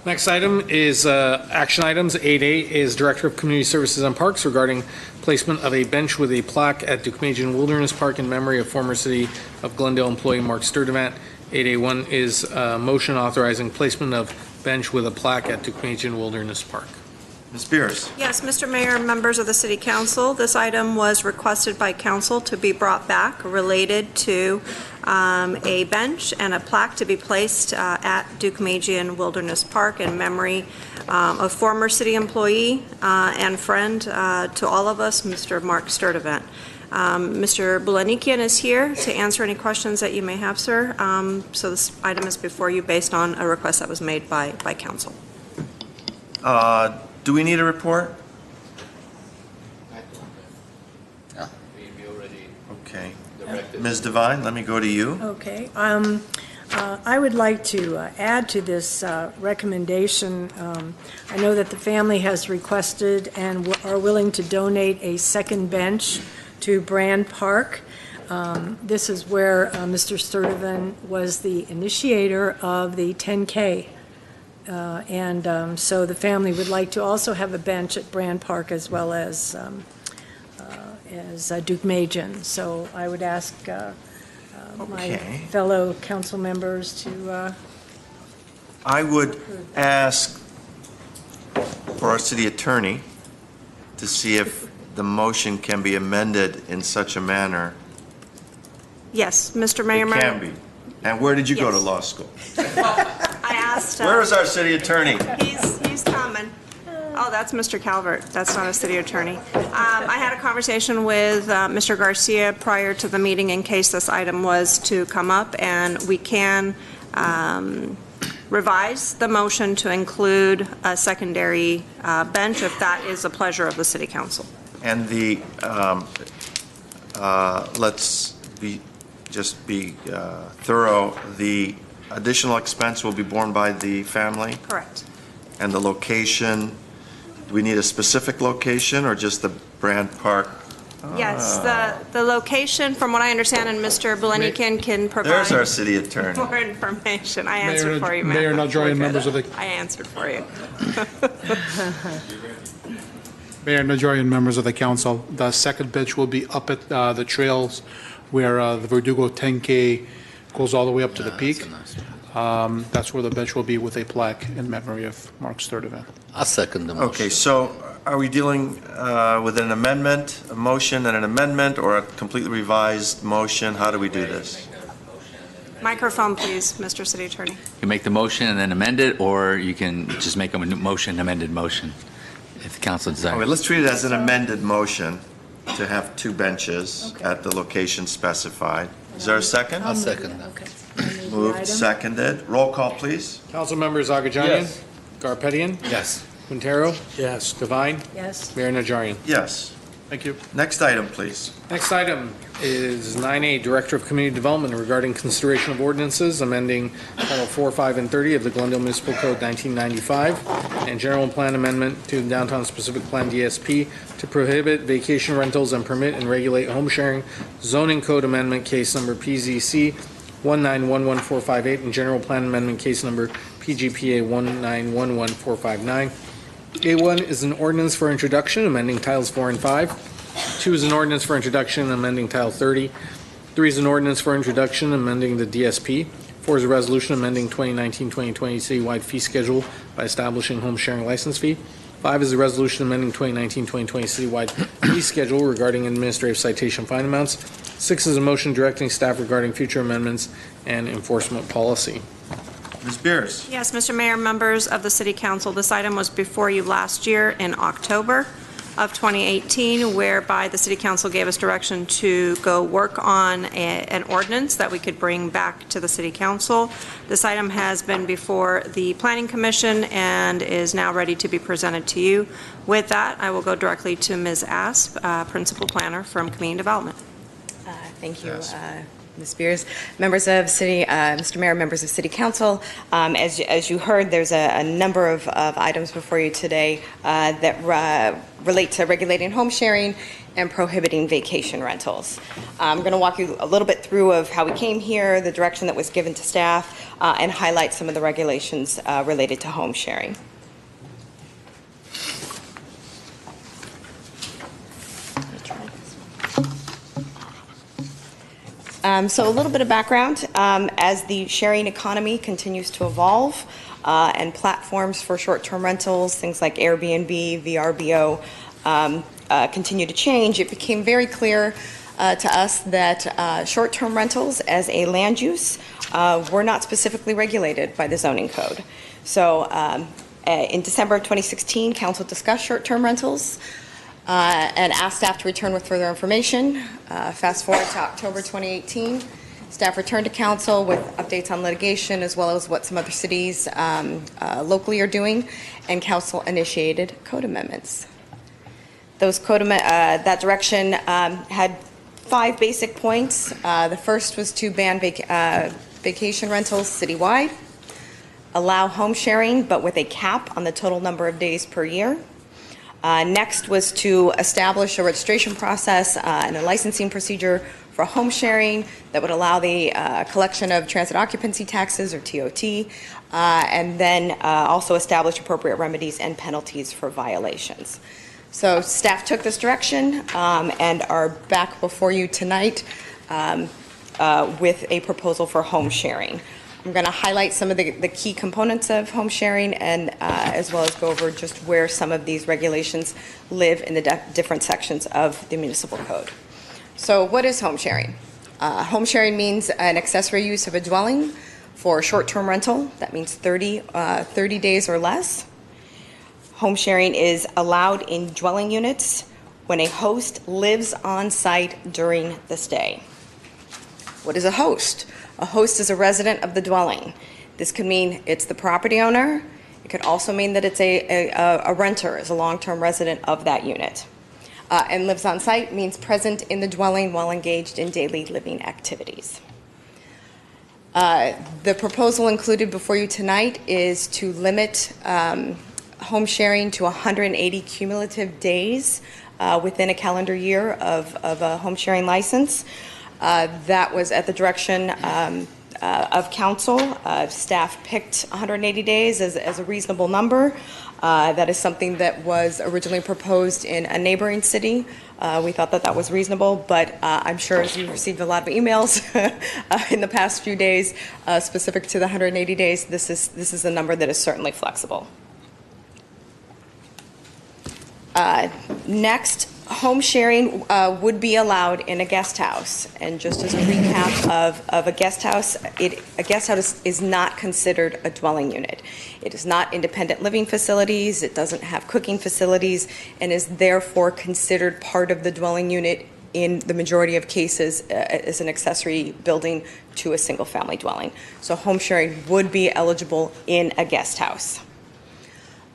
Next item is action items. 8A is Director of Community Services and Parks regarding placement of a bench with a plaque at Deukmejian Wilderness Park in memory of former City of Glendale employee Mark Sturdivant. 8A1 is motion authorizing placement of bench with a plaque at Deukmejian Wilderness Park. Ms. Beers. Yes, Mr. Mayor, members of the City Council, this item was requested by Council to be brought back related to a bench and a plaque to be placed at Deukmejian Wilderness Park in memory of former city employee and friend to all of us, Mr. Mark Sturdivant. Mr. Bulanikian is here to answer any questions that you may have, sir. So this item is before you based on a request that was made by Council. Do we need a report? Okay. Ms. Devine, let me go to you. Okay. I would like to add to this recommendation. I know that the family has requested and are willing to donate a second bench to Brand Park. This is where Mr. Sturdivant was the initiator of the 10K. So the family would like to also have a bench at Brand Park as well as Deukmejian. So I would ask my fellow council members to... I would ask for our city attorney to see if the motion can be amended in such a manner. Yes, Mr. Mayor. It can be. And where did you go to law school? I asked. Where is our city attorney? He's coming. Oh, that's Mr. Calvert. That's not a city attorney. I had a conversation with Mr. Garcia prior to the meeting in case this item was to come up, and we can revise the motion to include a secondary bench if that is the pleasure of the City Council. And let's be just be thorough. The additional expense will be borne by the family? Correct. And the location, do we need a specific location or just the Brand Park? Yes, the location, from what I understand, and Mr. Beleniken can provide. There's our city attorney. More information. I answered for you, ma'am. Mayor Najarian, members of the I answered for you. Mayor Najarian, members of the council, the second bench will be up at the trails where the Verdugo 10K goes all the way up to the peak. That's where the bench will be with a plaque in memory of Mark's third event. I'll second the motion. Okay, so are we dealing with an amendment, a motion and an amendment, or a completely revised motion? How do we do this? Microphone, please, Mr. City Attorney. You can make the motion and then amend it, or you can just make a motion, amended motion, if the council desires. Okay, let's treat it as an amended motion to have two benches at the location specified. Is there a second? I'll second that. Moved, seconded. Roll call, please. Council members Agajanian? Yes. Gharpetian? Yes. Quintero? Yes. Devine? Yes. Mayor Najarian. Yes. Thank you. Next item, please. Next item is 9A, Director of Community Development regarding consideration of ordinances amending Title 4, 5, and 30 of the Glendale Municipal Code 1995 and General Plan Amendment to the Downtown Specific Plan DSP to prohibit vacation rentals and permit and regulate home sharing, Zoning Code Amendment Case Number PZC 1911458 and General Plan Amendment Case Number PGPA 1911459. A1 is an ordinance for introduction, amending Titles 4 and 5. 2 is an ordinance for introduction, amending Title 30. 3 is an ordinance for introduction, amending the DSP. 4 is a resolution amending 2019-2020 citywide fee schedule by establishing home sharing license fee. 5 is a resolution amending 2019-2020 citywide fee schedule regarding administrative citation fine amounts. 6 is a motion directing staff regarding future amendments and enforcement policy. Ms. Beers. Yes, Mr. Mayor, members of the City Council, this item was before you last year in October of 2018, whereby the City Council gave us direction to go work on an ordinance that we could bring back to the City Council. This item has been before the Planning Commission and is now ready to be presented to you. With that, I will go directly to Ms. Asp, Principal Planner from Community Development. Thank you, Ms. Beers. Members of City, Mr. Mayor, members of City Council, as you heard, there's a number of items before you today that relate to regulating home sharing and prohibiting vacation rentals. I'm going to walk you a little bit through of how we came here, the direction that was given to staff, and highlight some of the regulations related to home sharing. So a little bit of background, as the sharing economy continues to evolve and platforms for short-term rentals, things like Airbnb, VRBO, continue to change, it became very clear to us that short-term rentals as a land use were not specifically regulated by the zoning code. So in December of 2016, Council discussed short-term rentals and asked staff to return with further information. Fast forward to October 2018, staff returned to council with updates on litigation as well as what some other cities locally are doing, and council initiated code amendments. Those that direction had 5 basic points. The first was to ban vacation rentals citywide, allow home sharing but with a cap on the total number of days per year. Next was to establish a registration process and a licensing procedure for home sharing that would allow the collection of transit occupancy taxes, or TOT, and then also establish appropriate remedies and penalties for violations. So staff took this direction and are back before you tonight with a proposal for home sharing. I'm going to highlight some of the key components of home sharing and as well as go over just where some of these regulations live in the different sections of the municipal code. So what is home sharing? Home sharing means an accessory use of a dwelling for short-term rental. That means 30 days or less. Home sharing is allowed in dwelling units when a host lives on site during the stay. What is a host? A host is a resident of the dwelling. This could mean it's the property owner. It could also mean that it's a renter, is a long-term resident of that unit. and lives on site means present in the dwelling while engaged in daily living activities. The proposal included before you tonight is to limit home sharing to 180 cumulative days within a calendar year of a home sharing license. That was at the direction of council. Staff picked 180 days as a reasonable number. That is something that was originally proposed in a neighboring city. We thought that that was reasonable, but I'm sure as you've received a lot of emails in the past few days specific to the 180 days, this is a number that is certainly flexible. Next, home sharing would be allowed in a guest house. And just as a recap of a guest house, a guest house is not considered a dwelling unit. It is not independent living facilities, it doesn't have cooking facilities, and is therefore considered part of the dwelling unit in the majority of cases as an accessory building to a single-family dwelling. So home sharing would be eligible in a guest house.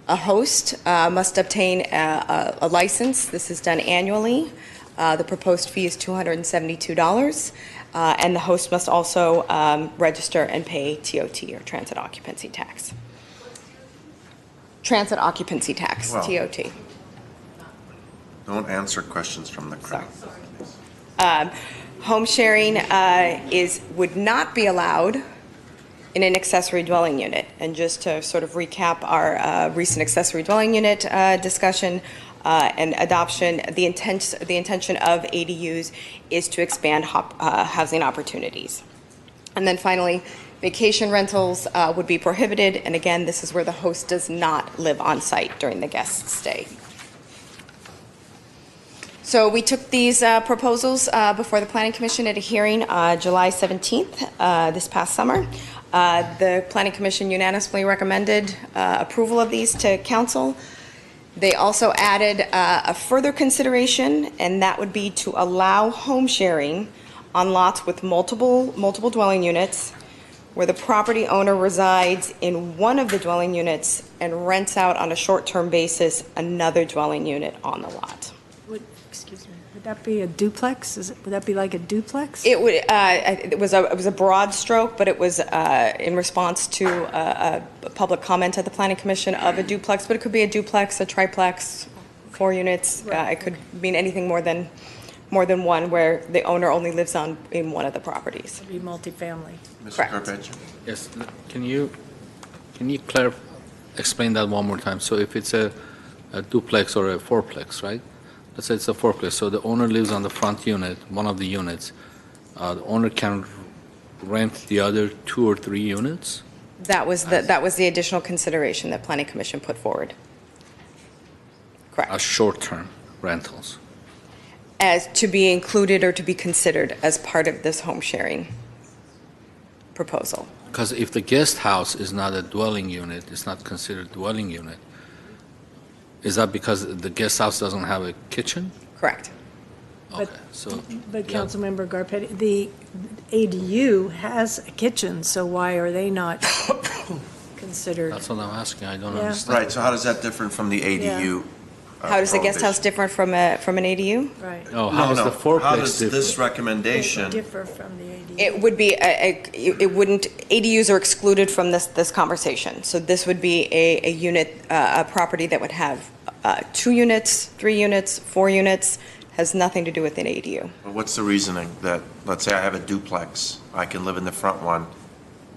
A host must obtain a license. This is done annually. The proposed fee is $272, and the host must also register and pay TOT, or transit occupancy tax. Transit occupancy tax, Well, TOT. Don't answer questions from the crowd. Home sharing would not be allowed in an accessory dwelling unit. And just to sort of recap our recent accessory dwelling unit discussion and adoption, the intention of ADUs is to expand housing opportunities. And then finally, vacation rentals would be prohibited. And again, this is where the host does not live on site during the guest stay. So we took these proposals before the Planning Commission at a hearing July 17th this past summer. The Planning Commission unanimously recommended approval of these to council. They also added a further consideration, and that would be to allow home sharing on lots with multiple dwelling units where the property owner resides in one of the dwelling units and rents out on a short-term basis another dwelling unit on the lot. Excuse me, would that be a duplex? Would that be like a duplex? It would. It was a broad stroke, but it was in response to a public comment at the Planning Commission of a duplex. But it could be a duplex, a triplex, 4 units. Right. It could mean anything more than one, where the owner only lives in one of the properties. It'd be multifamily. Mr. Gharpetian? Yes, can you explain that one more time? So if it's a duplex or a fourplex, right? Let's say it's a fourplex, so the owner lives on the front unit, one of the units. The owner can rent the other 2 or 3 units? That was the additional consideration that Planning Commission put forward. Correct. As short-term rentals. As to be included or to be considered as part of this home sharing proposal. Because if the guest house is not a dwelling unit, it's not considered dwelling unit, is that because the guest house doesn't have a kitchen? Correct. Okay, so. But Councilmember Gharpetian, the ADU has a kitchen, so why are they not considered? That's what I'm asking, I don't Yeah. understand. Right, so how does that differ from the ADU? How does the guest house differ from an ADU? Right. Oh, how is the fourplex How does this different? recommendation, Differ from the ADU. It would be, it wouldn't, ADUs are excluded from this conversation. So this would be a unit, a property that would have 2 units, 3 units, 4 units, has nothing to do with an ADU. what's the reasoning that, let's say I have a duplex, I can live in the front one,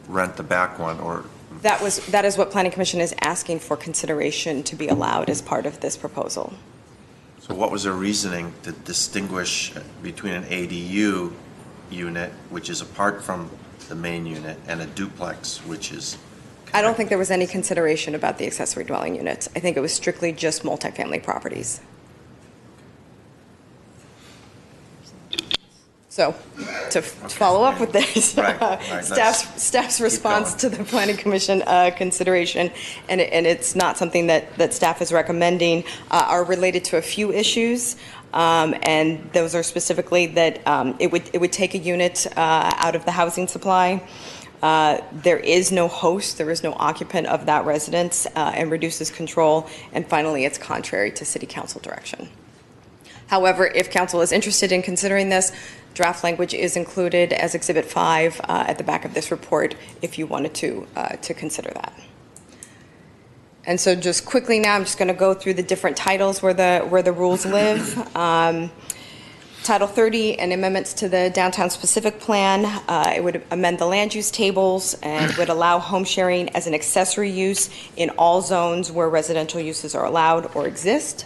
rent the back one, or? That is what Planning Commission is asking for consideration to be allowed as part of this proposal. So what was their reasoning to distinguish between an ADU unit, which is apart from the main unit, and a duplex, which is? I don't think there was any consideration about the accessory dwelling units. I think it was strictly just multifamily properties. So, to follow up with this, staff's response to the Planning Commission consideration, and it's not something that staff is recommending, are related to a few issues. And those are specifically that it would take a unit out of the housing supply. There is no host, there is no occupant of that residence, and reduces control. And finally, it's contrary to City Council direction. However, if council is interested in considering this, draft language is included as Exhibit 5 at the back of this report if you wanted to consider that. And so just quickly now, I'm just going to go through the different titles where the rules live. Title 30 and amendments to the downtown specific plan, it would amend the land use tables and would allow home sharing as an accessory use in all zones where residential uses are allowed or exist.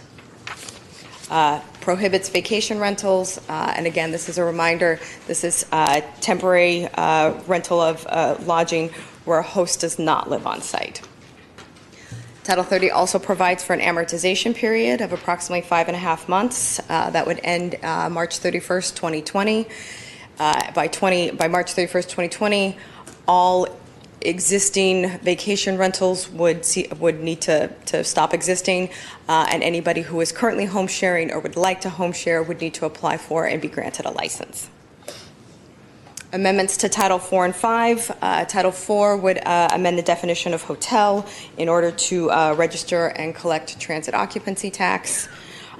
Prohibits vacation rentals, and again, this is a reminder, this is temporary rental of lodging where a host does not live on site. Title 30 also provides for an amortization period of approximately 5.5 months that would end March 31st, 2020. By March 31st, 2020, all existing vacation rentals would need to stop existing, and anybody who is currently home sharing or would like to home share would need to apply for and be granted a license. Amendments to Title 4 and 5. Title 4 would amend the definition of hotel in order to register and collect transit occupancy tax.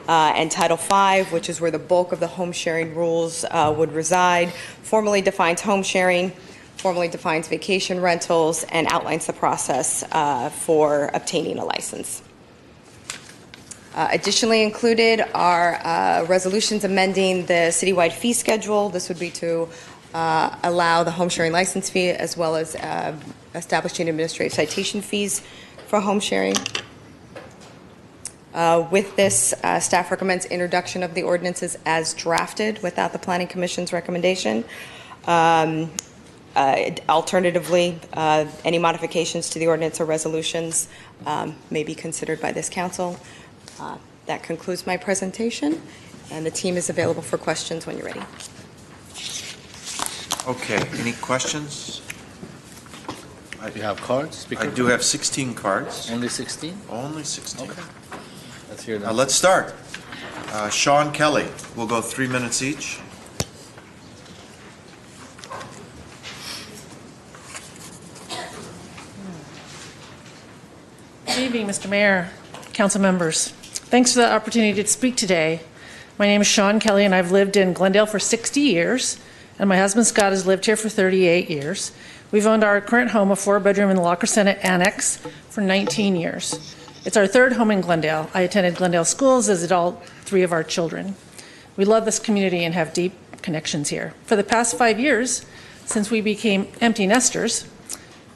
And Title 5, which is where the bulk of the home sharing rules would reside, formally defines home sharing, formally defines vacation rentals, and outlines the process for obtaining a license. Additionally included are resolutions amending the citywide fee schedule. This would be to allow the home sharing license fee as well as establishing administrative citation fees for home sharing. With this, staff recommends introduction of the ordinances as drafted without the Planning Commission's recommendation. Alternatively, any modifications to the ordinance or resolutions may be considered by this council. That concludes my presentation, and the team is available for questions when you're ready. Okay, any questions? Do you have cards? I do have 16 cards. Only 16? Only 16. Okay. Let's hear that. Let's start. Sean Kelly, we'll go 3 minutes each. Good evening, Mr. Mayor, council members. Thanks for the opportunity to speak today. My name is Sean Kelly, and I've lived in Glendale for 60 years, and my husband Scott has lived here for 38 years. We've owned our current home, a 4-bedroom in the Locker Senate Annex, for 19 years. It's our third home in Glendale. I attended Glendale schools, as did all 3 of our children. We love this community and have deep connections here. For the past 5 years, since we became empty nesters,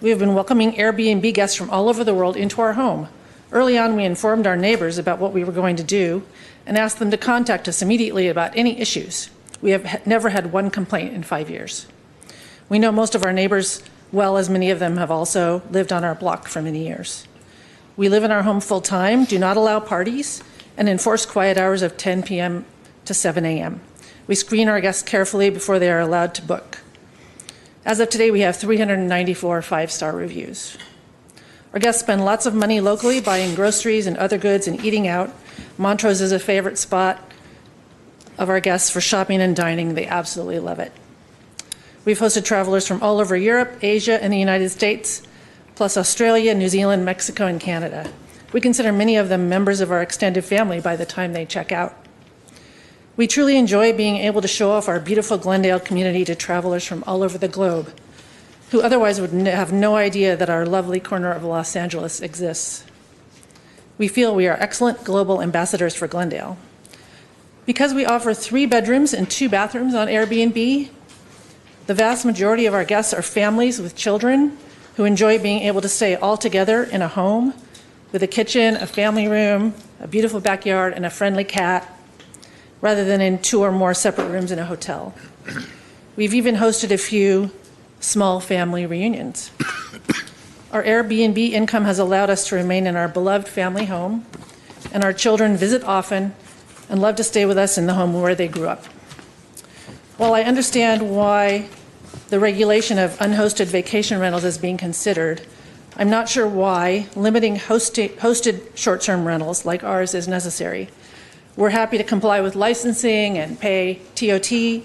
we have been welcoming Airbnb guests from all over the world into our home. Early on, we informed our neighbors about what we were going to do and asked them to contact us immediately about any issues. We have never had one complaint in 5 years. We know most of our neighbors well, as many of them have also lived on our block for many years. We live in our home full-time, do not allow parties, and enforce quiet hours of 10 p.m. to 7 a.m. We screen our guests carefully before they are allowed to book. As of today, we have 394 5-star reviews. Our guests spend lots of money locally buying groceries and other goods and eating out. Montrose is a favorite spot of our guests for shopping and dining. They absolutely love it. We've hosted travelers from all over Europe, Asia, and the United States, plus Australia, New Zealand, Mexico, and Canada. We consider many of them members of our extended family by the time they check out. We truly enjoy being able to show off our beautiful Glendale community to travelers from all over the globe, who otherwise would have no idea that our lovely corner of Los Angeles exists. We feel we are excellent global ambassadors for Glendale. Because we offer 3 bedrooms and 2 bathrooms on Airbnb, the vast majority of our guests are families with children who enjoy being able to stay all together in a home with a kitchen, a family room, a beautiful backyard, and a friendly cat, rather than in 2 or more separate rooms in a hotel. We've even hosted a few small family reunions. Our Airbnb income has allowed us to remain in our beloved family home, and our children visit often and love to stay with us in the home where they grew up. While I understand why the regulation of unhosted vacation rentals is being considered, I'm not sure why limiting hosted short-term rentals like ours is necessary. We're happy to comply with licensing and pay TOT,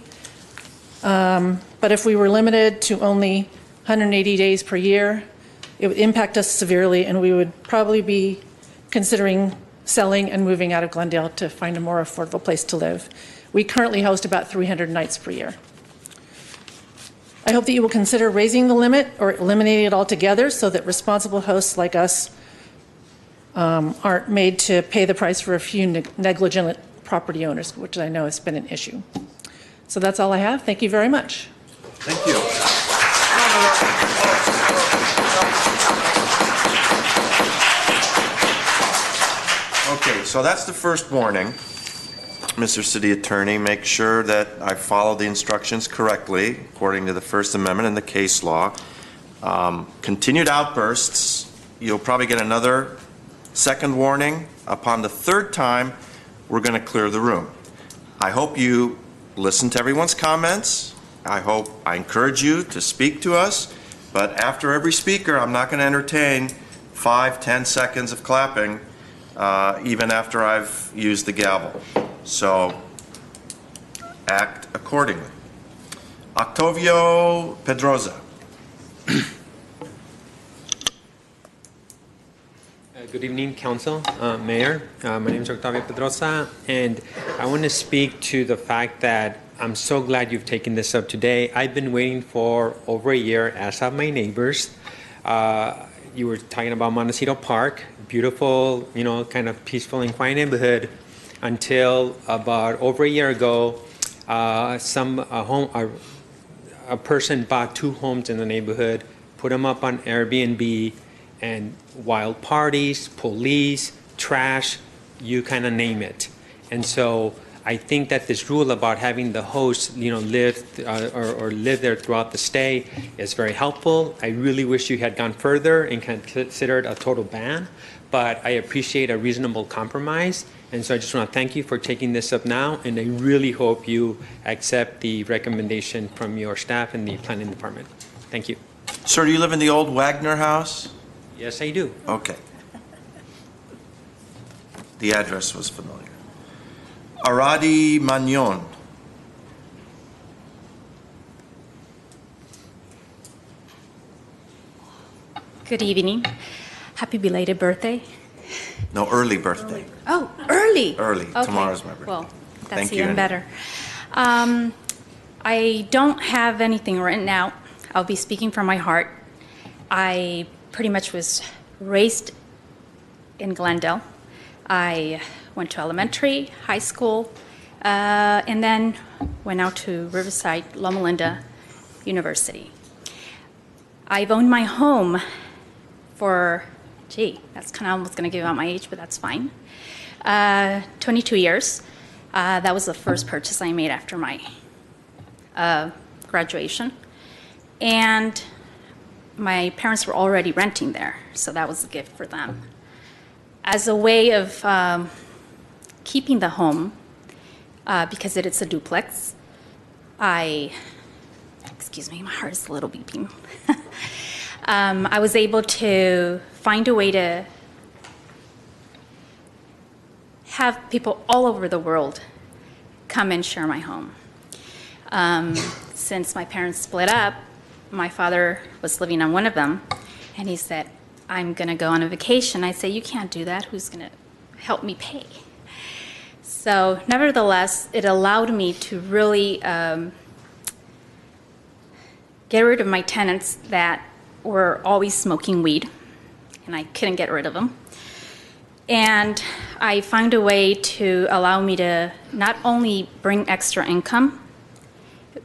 but if we were limited to only 180 days per year, it would impact us severely, and we would probably be considering selling and moving out of Glendale to find a more affordable place to live. We currently host about 300 nights per year. I hope that you will consider raising the limit or eliminating it altogether so that responsible hosts like us aren't made to pay the price for a few negligent property owners, which I know has been an issue. So that's all I have. Thank you very much. Thank you. Okay, so that's the first warning. Mr. City Attorney, make sure that I follow the instructions correctly according to the First Amendment and the case law. Continued outbursts, you'll probably get another second warning. Upon the third time, we're going to clear the room. I hope you listen to everyone's comments. I encourage you to speak to us, but after every speaker, I'm not going to entertain 5-10 seconds of clapping, even after I've used the gavel. So act accordingly. Octavio Pedroza. Good evening, Council, Mayor. My name is Octavio Pedroza, and I want to speak to the fact that I'm so glad you've taken this up today. I've been waiting for over a year, as have my neighbors. You were talking about Montecito Park, beautiful, kind of peaceful and quiet neighborhood, until about over a year ago, a person bought 2 homes in the neighborhood, put them up on Airbnb, and wild parties, police, trash, you kind of name it. And so I think that this rule about having the host, live or live there throughout the stay is very helpful. I really wish you had gone further and considered a total ban, but I appreciate a reasonable compromise. And so I just want to thank you for taking this up now, and I really hope you accept the recommendation from your staff and the planning department. Thank you. Sir, do you live in the old Wagner house? Yes, I do. Okay. The address was familiar. Aradi Magnon. Good evening. Happy belated birthday. No, early birthday. Oh, early. Early. Okay. Tomorrow's my birthday. Well, that's Thank even you. better. I don't have anything written out. I'll be speaking from my heart. I pretty much was raised in Glendale. I went to elementary, high school, and then went out to Riverside, Loma Linda University. I've owned my home for, that's kind of almost going to give out my age, but that's fine. 22 years. That was the first purchase I made after my graduation. And my parents were already renting there, so that was a gift for them. As a way of keeping the home, because it's a duplex, excuse me, my heart is a little beeping. I was able to find a way to have people all over the world come and share my home. Since my parents split up, my father was living on one of them, and he said, I'm going to go on a vacation. I say, you can't do that. Who's going to help me pay? So nevertheless, it allowed me to really get rid of my tenants that were always smoking weed, and I couldn't get rid of them. And I found a way to allow me to not only bring extra income,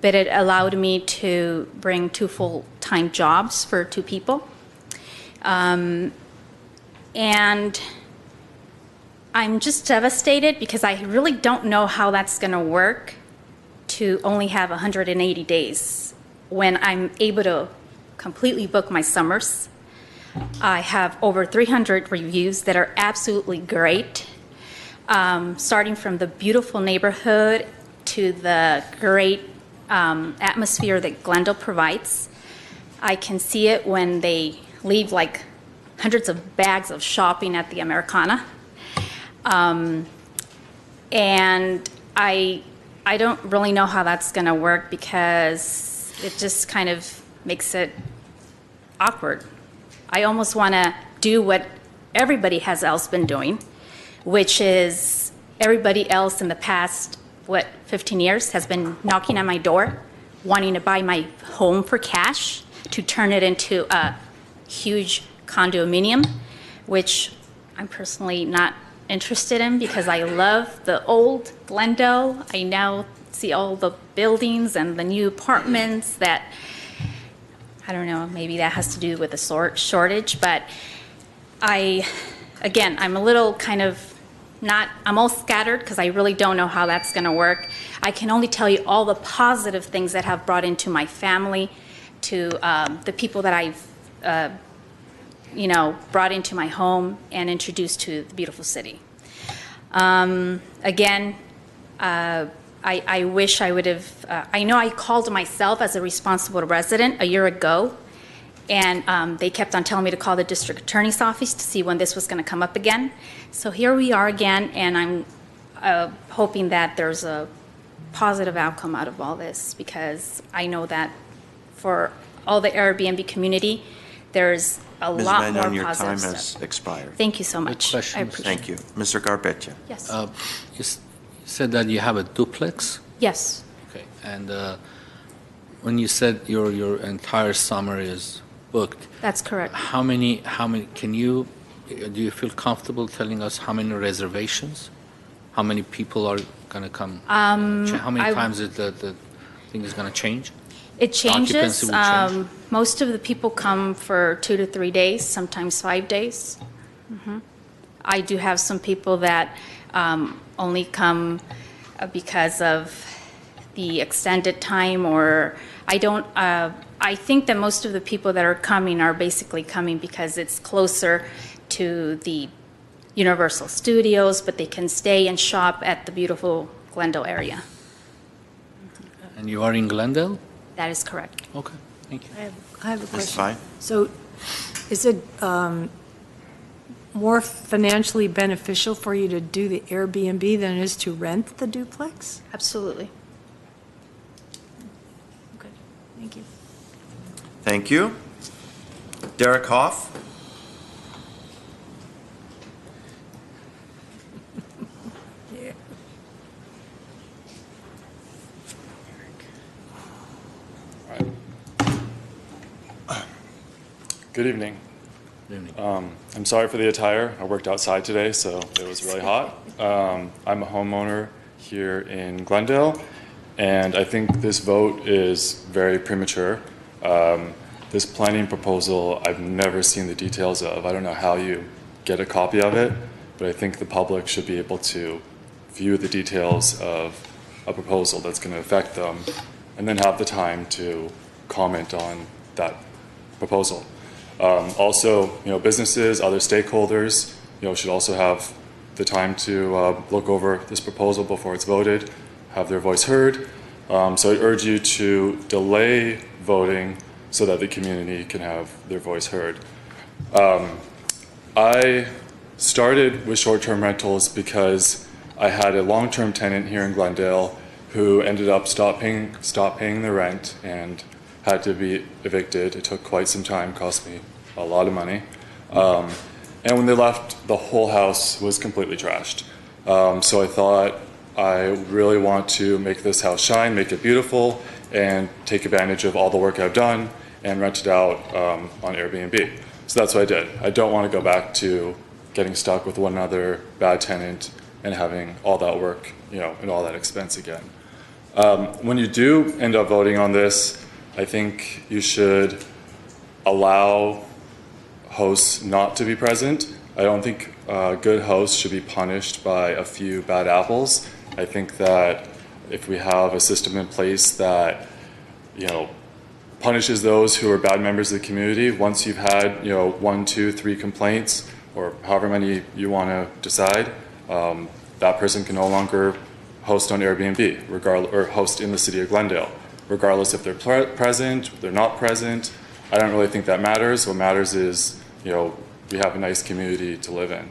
but it allowed me to bring 2 full-time jobs for 2 people. And I'm just devastated because I really don't know how that's going to work to only have 180 days when I'm able to completely book my summers. I have over 300 reviews that are absolutely great, starting from the beautiful neighborhood to the great atmosphere that Glendale provides. I can see it when they leave like hundreds of bags of shopping at the Americana. And I don't really know how that's going to work because it just kind of makes it awkward. I almost want to do what everybody has else been doing, which is everybody else in the past, 15 years has been knocking on my door, wanting to buy my home for cash to turn it into a huge condominium, which I'm personally not interested in because I love the old Glendale. I now see all the buildings and the new apartments that, I don't know, maybe that has to do with the shortage, but I'm a little kind of I'm all scattered because I really don't know how that's going to work. I can only tell you all the positive things that have brought into my family, to the people that I've, brought into my home and introduced to the beautiful city. I wish I would have, I know I called myself as a responsible resident a year ago, and they kept on telling me to call the district attorney's office to see when this was going to come up again. So here we are again, and I'm hoping that there's a positive outcome out of all this, because I know that for all the Airbnb community, there's a Ms. lot Magnon, more your positive time stuff. has expired. Thank you so much. I appreciate Thank you. Mr. Gharpetian. Yes. You said that you have a duplex? Yes. Okay. And when you said your entire summer is booked, That's correct. how many, do you feel comfortable telling us how many reservations? How many people are going to come? How many times is the thing is going to change? It changes. Occupancy will change? Most of the people come for 2 to 3 days, sometimes 5 days. I do have some people that only come because of the extended time, or I think that most of the people that are coming are basically coming because it's closer to the Universal Studios, but they can stay and shop at the beautiful Glendale area. And you are in Glendale? That is correct. Okay, thank you. I have a question. Fine. So is it more financially beneficial for you to do the Airbnb than it is to rent the duplex? Absolutely. Okay, thank you. Thank you. Derek Hoff. Good evening. I'm sorry for the attire. I worked outside today, so it was really hot. I'm a homeowner here in Glendale, and I think this vote is very premature. This planning proposal, I've never seen the details of. I don't know how you get a copy of it, but I think the public should be able to view the details of a proposal that's going to affect them, and then have the time to comment on that proposal. Also, businesses, other stakeholders, should also have the time to look over this proposal before it's voted, have their voice heard. So I urge you to delay voting so that the community can have their voice heard. I started with short-term rentals because I had a long-term tenant here in Glendale who ended up stopped paying the rent and had to be evicted. It took quite some time, cost me a lot of money. And when they left, the whole house was completely trashed. So I thought, I really want to make this house shine, make it beautiful, and take advantage of all the work I've done and rent it out on Airbnb. So that's what I did. I don't want to go back to getting stuck with one other bad tenant and having all that work, and all that expense again. When you do end up voting on this, I think you should allow hosts not to be present. I don't think good hosts should be punished by a few bad apples. I think that if we have a system in place that, punishes those who are bad members of the community, once you've had, 1, 2, 3 complaints, or however many you want to decide, that person can no longer host on Airbnb, or host in the city of Glendale, regardless if they're present, they're not present. I don't really think that matters. What matters is, we have a nice community to live in.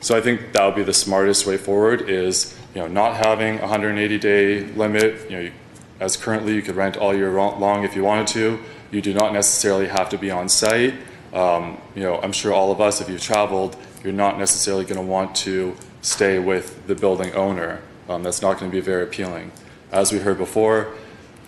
So I think that would be the smartest way forward is, not having a 180-day limit. As currently, you could rent all year long if you wanted to. You do not necessarily have to be on site. I'm sure all of us, if you've traveled, you're not necessarily going to want to stay with the building owner. That's not going to be very appealing. As we heard before,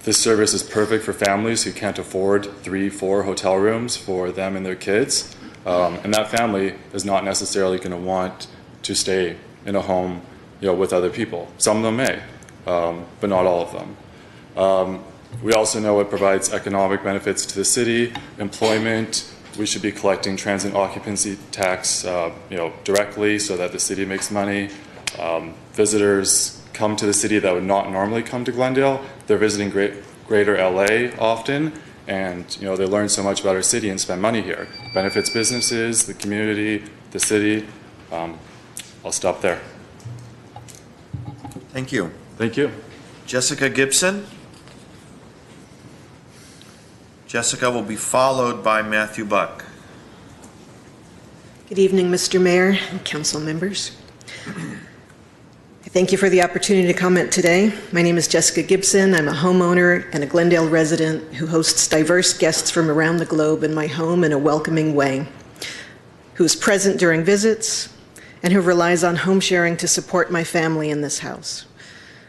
this service is perfect for families who can't afford 3-4 hotel rooms for them and their kids. And that family is not necessarily going to want to stay in a home with other people. Some of them may, but not all of them. We also know it provides economic benefits to the city, employment. We should be collecting transit occupancy tax directly so that the city makes money. Visitors come to the city that would not normally come to Glendale. They're visiting greater LA often, and they learn so much about our city and spend money here. Benefits businesses, the community, the city. I'll stop there. Thank you. Thank you. Jessica Gibson. Jessica will be followed by Matthew Buck. Good evening, Mr. Mayor and council members. Thank you for the opportunity to comment today. My name is Jessica Gibson. I'm a homeowner and a Glendale resident who hosts diverse guests from around the globe in my home in a welcoming way, who is present during visits, and who relies on home sharing to support my family in this house.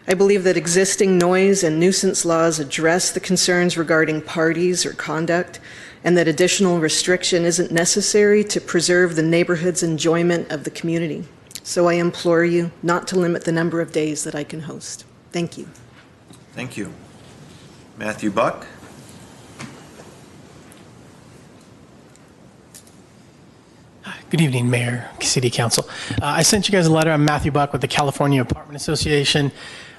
I believe that existing noise and nuisance laws address the concerns regarding parties or conduct, and that additional restriction isn't necessary to preserve the neighborhood's enjoyment of the community. So I implore you not to limit the number of days that I can host. Thank you. Thank you. Matthew Buck. Good evening, Mayor, City Council. I sent you guys a letter. I'm Matthew Buck with the California Apartment Association.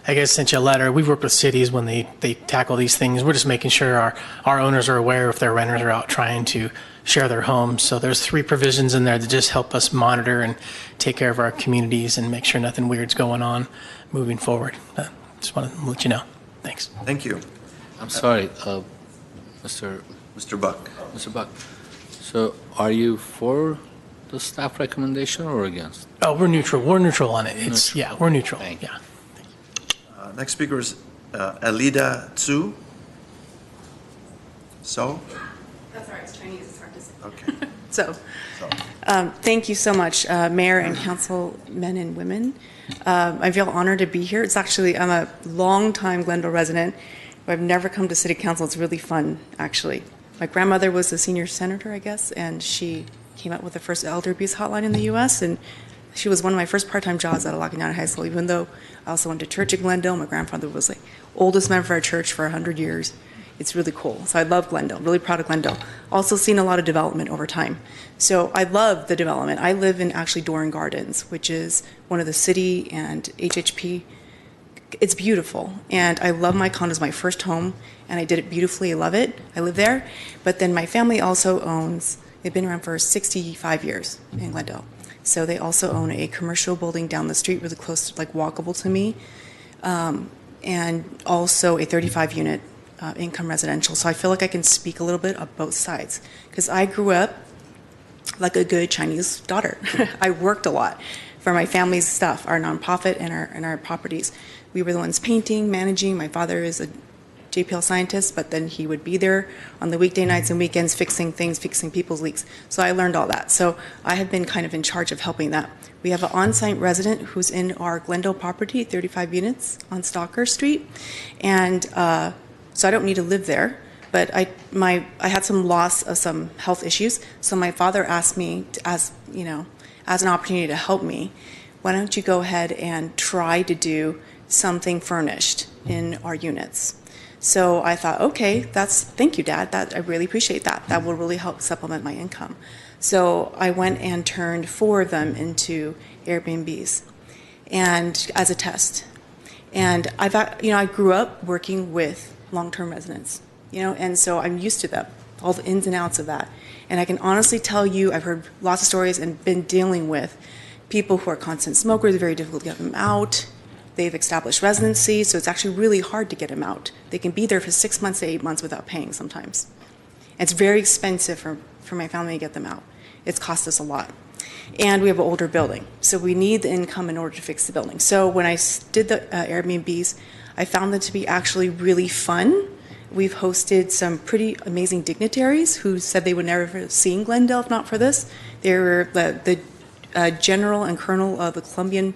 I guess sent you a letter. We've worked with cities when they tackle these things. We're just making sure our owners are aware if their renters are out trying to share their homes. So there's 3 provisions in there that just help us monitor and take care of our communities and make sure nothing weird's going on moving forward. Just want to let you know. Thanks. Thank you. I'm sorry, Mr. Buck. Mr. Buck. So are you for the staff recommendation or against? Oh, we're neutral. We're neutral on it. We're neutral. Thank you. Yeah. Next speaker is Alida Tsu. So? That's all right, it's Chinese, it's hard to say. Okay. Thank you so much, Mayor and councilmen and women. I feel honored to be here. I'm a longtime Glendale resident. I've never come to City Council. It's really fun, actually. My grandmother was a senior senator, I guess, and she came up with the first elder abuse hotline in the U.S., and she was one of my first part-time jobs out of Lockton County High School, even though I also went to church at Glendale. My grandfather was the oldest member of our church for 100 years. It's really cool. So I love Glendale, really proud of Glendale. Also seen a lot of development over time. So I love the development. I live in actually Doran Gardens, which is one of the city and HHP. It's beautiful. And I love my condo. It's my first home, and I did it beautifully. I love it. I live there. But then my family also owns, they've been around for 65 years in Glendale. So they also own a commercial building down the street really close, like walkable to me, and also a 35-unit income residential. So I feel like I can speak a little bit of both sides, because I grew up like a good Chinese daughter. I worked a lot for my family's stuff, our nonprofit and our properties. We were the ones painting, managing. My father is a JPL scientist, but then he would be there on the weekday nights and weekends fixing things, fixing people's leaks. So I learned all that. So I have been kind of in charge of helping that. We have an on-site resident who's in our Glendale property, 35 units on Stalker Street. And so I don't need to live there, but I had some loss of some health issues. So my father asked me, as an opportunity to help me, why don't you go ahead and try to do something furnished in our units? So I thought, okay, thank you, Dad. I really appreciate that. That will really help supplement my income. So I went and turned 4 of them into Airbnbs, and as a test. And I grew up working with long-term residents, and so I'm used to them, all the ins and outs of that. And I can honestly tell you, I've heard lots of stories and been dealing with people who are constant smokers. It's very difficult to get them out. They've established residency, so it's actually really hard to get them out. They can be there for 6 months to 8 months without paying sometimes. It's very expensive for my family to get them out. It's cost us a lot. And we have an older building, so we need the income in order to fix the building. So when I did the Airbnbs, I found them to be actually really fun We've hosted some pretty amazing dignitaries who said they would never have seen Glendale if not for this. They were the general and colonel of the Colombian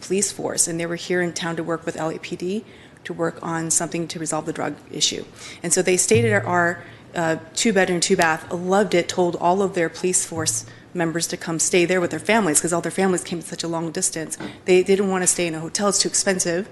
police force, and they were here in town to work with LAPD to work on something to resolve the drug issue. And so they stayed at our 2-bedroom, 2-bath, loved it, told all of their police force members to come stay there with their families because all their families came such a long distance. They didn't want to stay in a hotel, it's too expensive.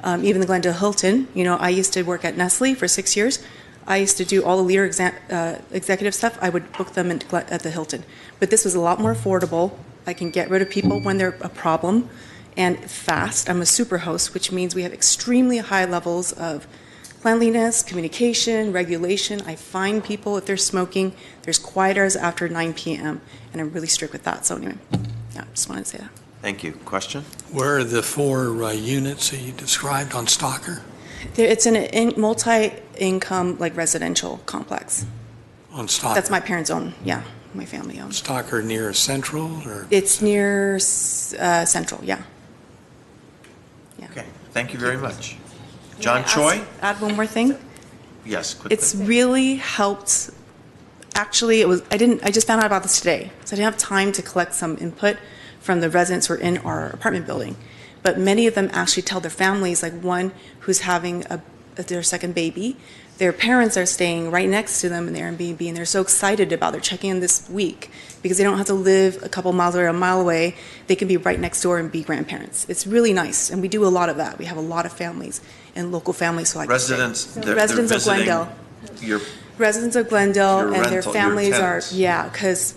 Even the Glendale Hilton, I used to work at Nestle for 6 years. I used to do all the leader executive stuff. I would book them at the Hilton. But this was a lot more affordable. I can get rid of people when they're a problem and fast. I'm a super host, which means we have extremely high levels of cleanliness, communication, regulation. I fine people if they're smoking. There's quiet hours after 9 p.m. and I'm really strict with that. So anyway, yeah, just wanted to say that. Thank you. Question? Where are the 4 units that you described on Stalker? It's in a multi-income, residential complex. On Stalker? That's my parents' own, yeah, my family owns. Stalker near Central? Or? It's near Central, yeah. Okay, thank you very much. John Choi? Add one more thing. Yes, quickly. It's really helped. Actually, I just found out about this today, so I didn't have time to collect some input from the residents who are in our apartment building. But many of them actually tell their families, like one who's having their second baby, their parents are staying right next to them in the Airbnb, and they're so excited about they're checking in this week because they don't have to live a couple miles or a mile away. They can be right next door and be grandparents. It's really nice, and we do a lot of that. We have a lot of families and local families who like residents. They're residents of Glendale. Residents of Glendale and their families are, because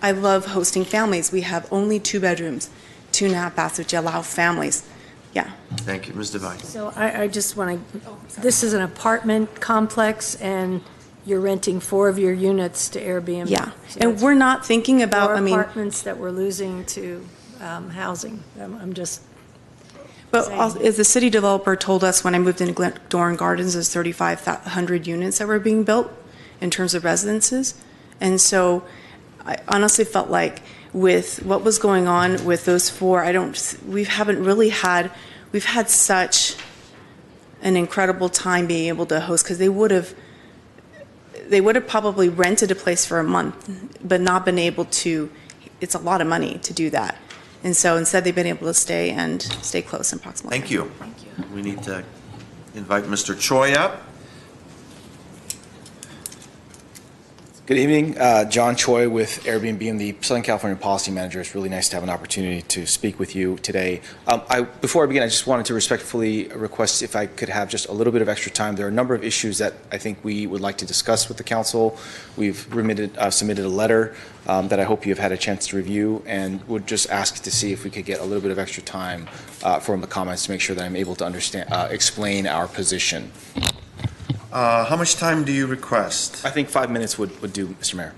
I love hosting families. We have only 2 bedrooms, 2.5 baths, which allow families. Yeah. Thank you. Ms. Devine. So I just want to, this is an apartment complex and you're renting 4 of your units to Airbnb. Yeah, So and we're not thinking about, apartments that we're losing to housing. I'm just. But as the city developer told us when I moved into Glendale Gardens, there's 3,500 units that were being built in terms of residences. And so I honestly felt like with what was going on with those 4, we've had such an incredible time being able to host, because they would have probably rented a place for a month, but not been able to, it's a lot of money to do that. And so instead they've been able to stay close in proximity. Thank you. We need to invite Mr. Choi up. Good evening, John Choi with Airbnb. I'm the Southern California Policy Manager. It's really nice to have an opportunity to speak with you today. Before I begin, I just wanted to respectfully request if I could have just a little bit of extra time. There are a number of issues that I think we would like to discuss with the council. We've submitted a letter that I hope you have had a chance to review, and would just ask to see if we could get a little bit of extra time from the comments to make sure that I'm able to explain our position. How much time do you request? I think 5 minutes would do, Mr. Mayor.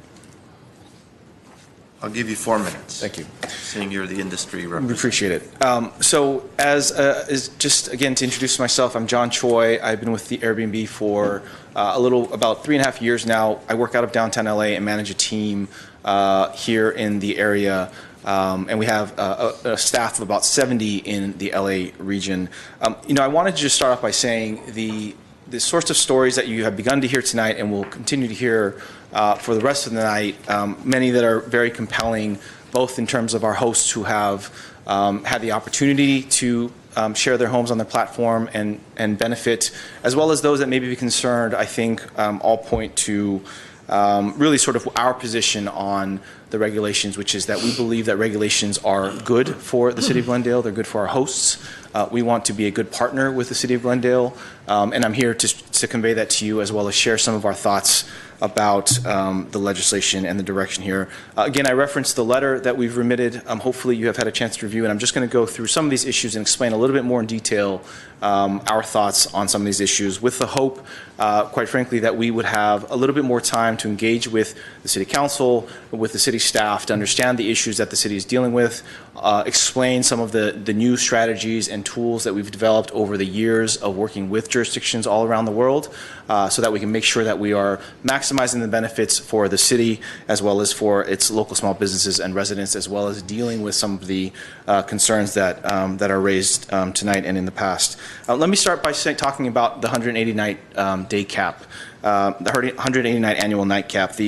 I'll give you 4 minutes. Thank you. Seeing you're the industry We representative. appreciate it. So just again to introduce myself, I'm John Choi. I've been with the Airbnb for about 3.5 years now. I work out of downtown LA and manage a team here in the area. And we have a staff of about 70 in the LA region. I wanted to just start off by saying the sorts of stories that you have begun to hear tonight and will continue to hear for the rest of the night, many that are very compelling, both in terms of our hosts who have had the opportunity to share their homes on their platform and benefit, as well as those that may be concerned, I think all point to really sort of our position on the regulations, which is that we believe that regulations are good for the City of Glendale, they're good for our hosts. We want to be a good partner with the City of Glendale, and I'm here to convey that to you, as well as share some of our thoughts about the legislation and the direction here. Again, I referenced the letter that we've remitted. Hopefully you have had a chance to review, and I'm just going to go through some of these issues and explain a little bit more in detail our thoughts on some of these issues, with the hope, quite frankly, that we would have a little bit more time to engage with the City Council, with the City staff, to understand the issues that the City is dealing with, explain some of the new strategies and tools that we've developed over the years of working with jurisdictions all around the world, so that we can make sure that we are maximizing maximizing the benefits for the city as well as for its local small businesses and residents, as well as dealing with some of the concerns that are raised tonight and in the past. Let me start by talking about the 180-night day cap. The 180-night annual night cap.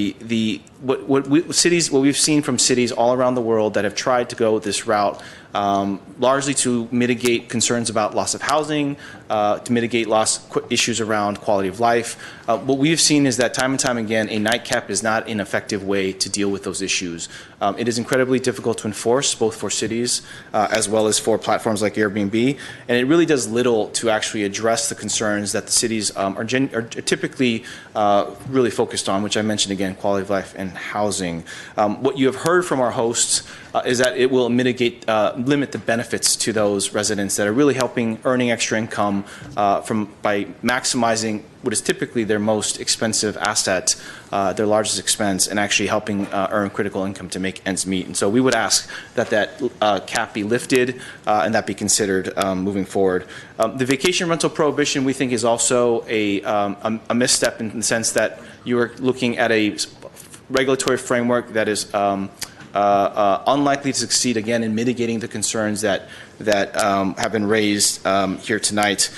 What we've seen from cities all around the world that have tried to go this route, largely to mitigate concerns about loss of housing, to mitigate issues around quality of life. What we've seen is that time and time again, a night cap is not an effective way to deal with those issues. It is incredibly difficult to enforce, both for cities as well as for platforms like Airbnb, and it really does little to actually address the concerns that the cities are typically really focused on, which I mentioned again, quality of life and housing. What you have heard from our hosts is that it will limit the benefits to those residents that are really helping earning extra income by maximizing what is typically their most expensive asset, their largest expense, and actually helping earn critical income to make ends meet. And so we would ask that cap be lifted and that be considered moving forward. The vacation rental prohibition, we think, is also a misstep in the sense that you are looking at a regulatory framework that is unlikely to succeed again in mitigating the concerns that have been raised here tonight.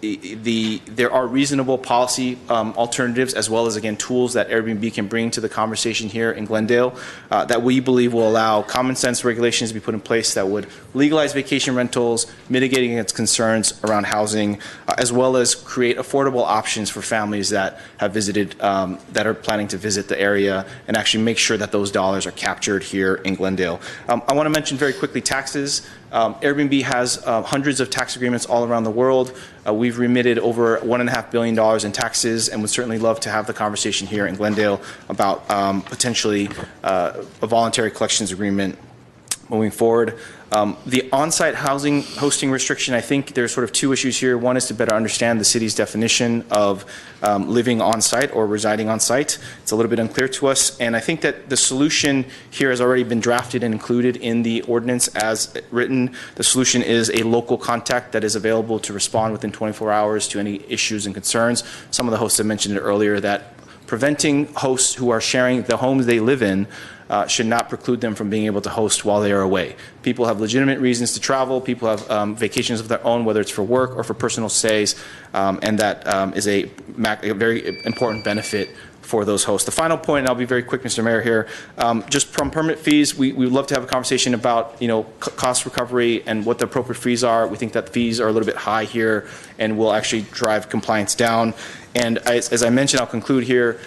There are reasonable policy alternatives, as well as, again, tools that Airbnb can bring to the conversation here in Glendale that we believe will allow common sense regulations to be put in place that would legalize vacation rentals, mitigating its concerns around housing, as well as create affordable options for families that have visited, that are planning to visit the area, and actually make sure that those dollars are captured here in Glendale. I want to mention very quickly taxes. Airbnb has hundreds of tax agreements all around the world. We've remitted over $1.5 billion in taxes, and would certainly love to have the conversation here in Glendale about potentially a voluntary collections agreement moving forward. The on-site housing hosting restriction, I think there's sort of two issues here. One is to better understand the city's definition of living on-site or residing on-site. It's a little bit unclear to us, and I think that the solution here has already been drafted and included in the ordinance as written. The solution is a local contact that is available to respond within 24 hours to any issues and concerns. Some of the hosts have mentioned it earlier that preventing hosts who are sharing the homes they live in should not preclude them from being able to host while they are away. People have legitimate reasons to travel. People have vacations of their own, whether it's for work or for personal stays, and that is a very important benefit for those hosts. The final point, and I'll be very quick, Mr. Mayor, here, just from permit fees, we would love to have a conversation about, cost recovery and what the appropriate fees are. We think that fees are a little bit high here and will actually drive compliance down. And as I mentioned, I'll conclude here,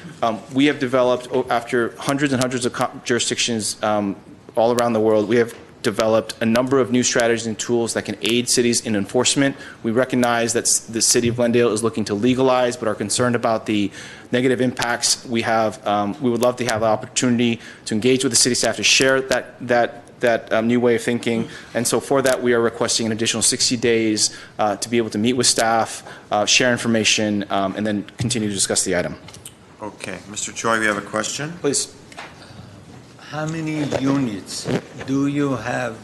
we have developed, after hundreds and hundreds of jurisdictions all around the world, we have developed a number of new strategies and tools that can aid cities in enforcement. We recognize that the city of Glendale is looking to legalize, but are concerned about the negative impacts. We would love to have the opportunity to engage with the city staff to share that new way of thinking. And so for that, we are requesting an additional 60 days to be able to meet with staff, share information, and then continue to discuss the item. Okay. Mr. Choi, we have a question. Please. How many units do you have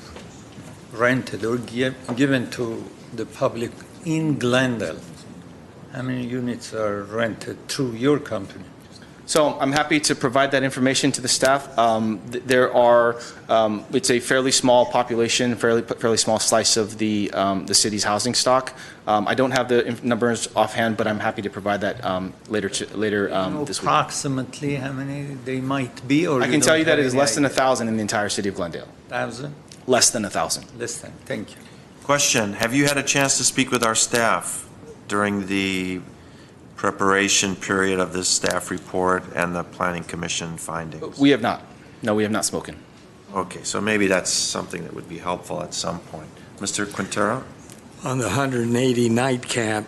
rented or given to the public in Glendale? How many units are rented through your company? So I'm happy to provide that information to the staff. There are, it's a fairly small population, fairly small slice of the city's housing stock. I don't have the numbers offhand, but I'm happy to provide that later this week. Approximately how many they might be? Or I can tell you that it is less than 1,000 in the entire city of Glendale. 1,000? Less than 1,000. Less than. Thank you. Question. Have you had a chance to speak with our staff during the preparation period of this staff report and the Planning Commission findings? We have not. No, we have not spoken. Okay, so maybe that's something that would be helpful at some point. Mr. Quintero? On the 180 night cap,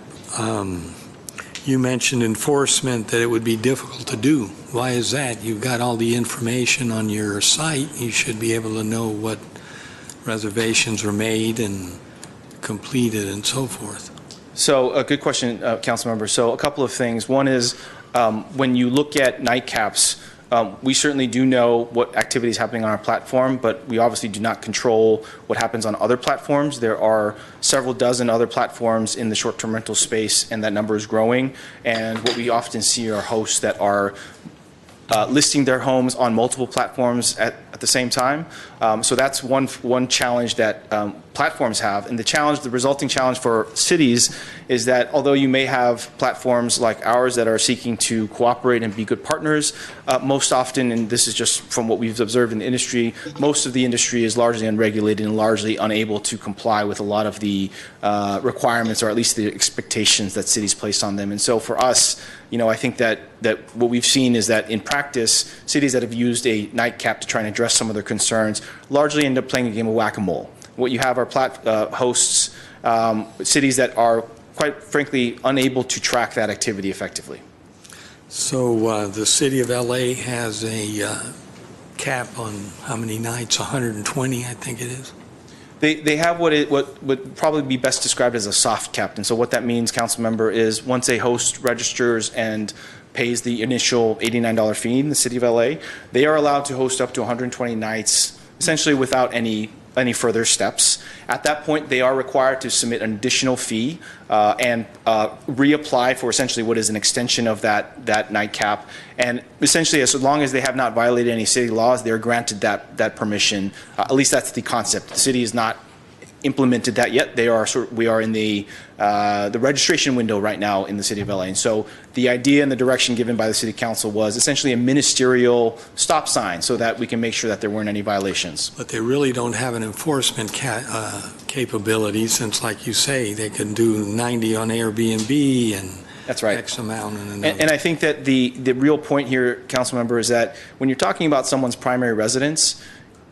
you mentioned enforcement, that it would be difficult to do. Why is that? You've got all the information on your site. You should be able to know what reservations were made and completed and so forth. So a good question, council member. So a couple of things. One is when you look at night caps, We certainly do know what activity is happening on our platform, but we obviously do not control what happens on other platforms. There are several dozen other platforms in the short-term rental space, and that number is growing. And what we often see are hosts that are listing their homes on multiple platforms at the same time. So that's one challenge that platforms have. And the resulting challenge for cities is that although you may have platforms like ours that are seeking to cooperate and be good partners, most often, and this is just from what we've observed in the industry, most of the industry is largely unregulated and largely unable to comply with a lot of the requirements, or at least the expectations that cities place on them. And so for us, I think that what we've seen is that in practice, cities that have used a nightcap to try and address some of their concerns largely end up playing a game of whack-a-mole. What you have are hosts, cities that are, quite frankly, unable to track that activity effectively. So the city of LA has a cap on how many nights? 120, I think it is. They have what would probably be best described as a soft cap. And so what that means, council member, is once a host registers and pays the initial $89 fee in the city of LA, they are allowed to host up to 120 nights, essentially without any further steps. At that point, they are required to submit an additional fee and reapply for essentially what is an extension of that night cap. And essentially, as long as they have not violated any city laws, they are granted that permission. At least that's the concept. The city has not implemented that yet. We are in the registration window right now in the city of LA. And so the idea and the direction given by the city council was essentially a ministerial stop sign so that we can make sure that there weren't any violations. But they really don't have an enforcement capability, since, like you say, they can do 90 on Airbnb and that's right. X amount. And I think that the real point here, council member, is that when you're talking about someone's primary residence,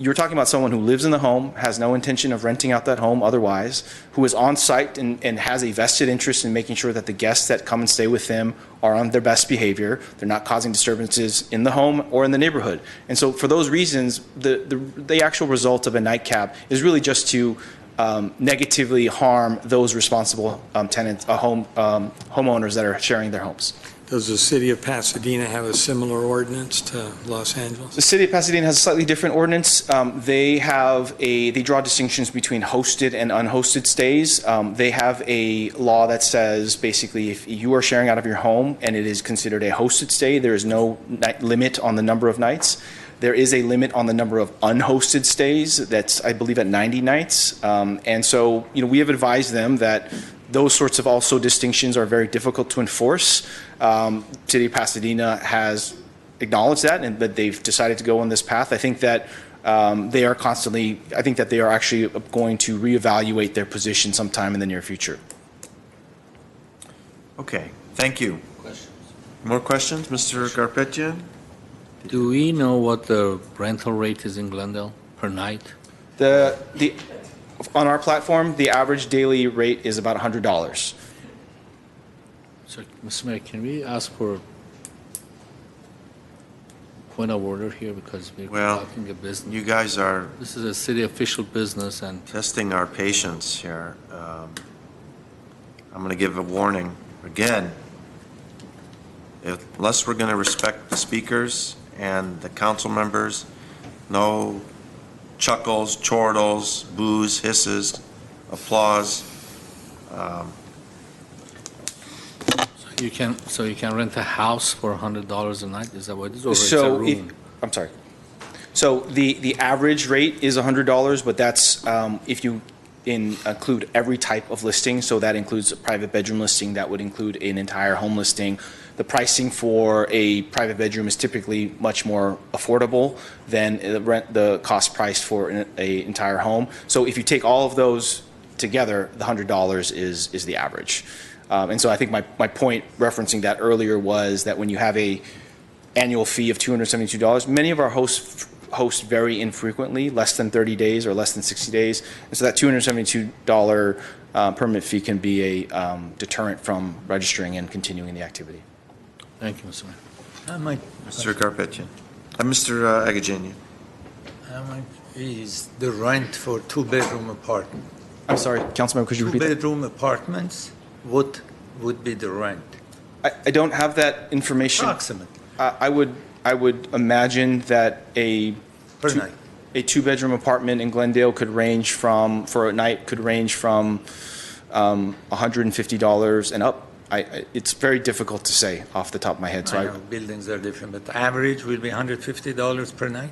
you're talking about someone who lives in the home, has no intention of renting out that home otherwise, who is on site and has a vested interest in making sure that the guests that come and stay with them are on their best behavior. They're not causing disturbances in the home or in the neighborhood. And so for those reasons, the actual result of a nightcap is really just to negatively harm those responsible tenants, homeowners that are sharing their homes. Does the city of Pasadena have a similar ordinance to Los Angeles? The city of Pasadena has a slightly different ordinance. They draw distinctions between hosted and unhosted stays. They have a law that says basically if you are sharing out of your home and it is considered a hosted stay, there is no limit on the number of nights. There is a limit on the number of unhosted stays. That's, I believe, at 90 nights. And so, we have advised them that those sorts of also distinctions are very difficult to enforce. City of Pasadena has acknowledged that, but they've decided to go on this path. I think that they are actually going to reevaluate their position sometime in the near future. Okay, thank you. More questions, Mr. Gharpetian? Do we know what the rental rate is in Glendale per night? On our platform, the average daily rate is about $100. So, Mr. Mayor, can we ask for point of order here, because we're talking a business? You guys are... This is a city official business and... Testing our patience here. I'm going to give a warning. Again, unless we're going to respect the speakers and the council members, no chuckles, chortles, boos, hisses, applause. So you can rent a house for $100 a night? Is that what it is? Or it's a room? I'm sorry. So the average rate is $100, but that's if you include every type of listing. So that includes a private bedroom listing. That would include an entire home listing. The pricing for a private bedroom is typically much more affordable than the cost price for an entire home. So if you take all of those together, the $100 is the average. And so I think my point referencing that earlier was that when you have a annual fee of $272, many of our hosts host very infrequently, less than 30 days or less than 60 days. And so that $272 permit fee can be a deterrent from registering and continuing the activity. Thank you, Mr. Mayor. Mr. Gharpetian. Mr. Agajanian. How much is the rent for two-bedroom apartment? I'm sorry, Councilmember, could you repeat that? Two-bedroom apartments, what would be the rent? I don't have that information. Approximately. I would I would imagine that a two-bedroom apartment in Glendale could range from, for a night, could range from $150 and up. It's very difficult to say off the top of my head. I know buildings are different, but the average will be $150 per night?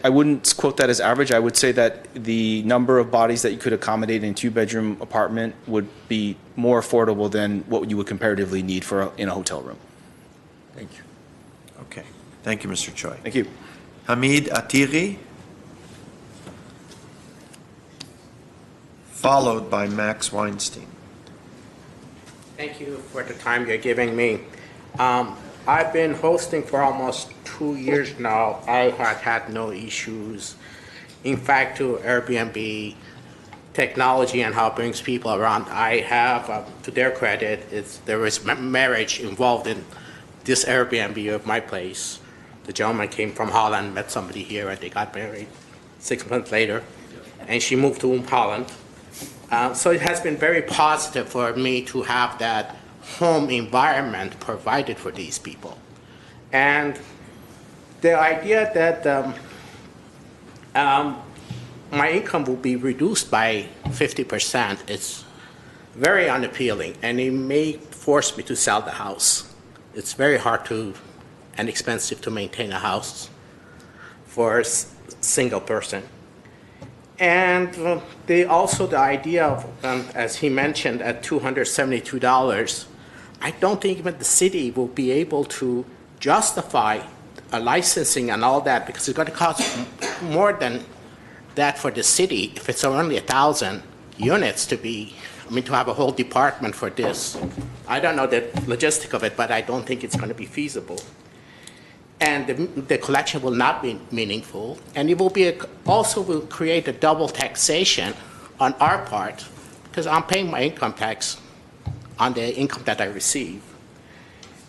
I wouldn't quote that as average. I would say that the number of bodies that you could accommodate in a two-bedroom apartment would be more affordable than what you would comparatively need in a hotel room. Thank you. Okay. Thank you, Mr. Choi. Thank you. Hamid Atiri, followed by Max Weinstein. Thank you for the time you're giving me. I've been hosting for almost 2 years now. I have had no issues. In fact, to Airbnb technology and how it brings people around, I have, to their credit, there was marriage involved in this Airbnb of my place. The gentleman came from Holland, met somebody here, and they got married 6 months later, and she moved to Holland. So it has been very positive for me to have that home environment provided for these people. And the idea that my income will be reduced by 50% is very unappealing, and it may force me to sell the house. It's very hard and expensive to maintain a house for a single person. And also the idea of, as he mentioned, at $272, I don't think even the city will be able to justify a licensing and all that, because it's going to cost more than that for the city if it's only 1,000 units to have a whole department for this. I don't know the logistic of it, but I don't think it's going to be feasible. And the collection will not be meaningful, and it will be also will create a double taxation on our part, because I'm paying my income tax on the income that I receive.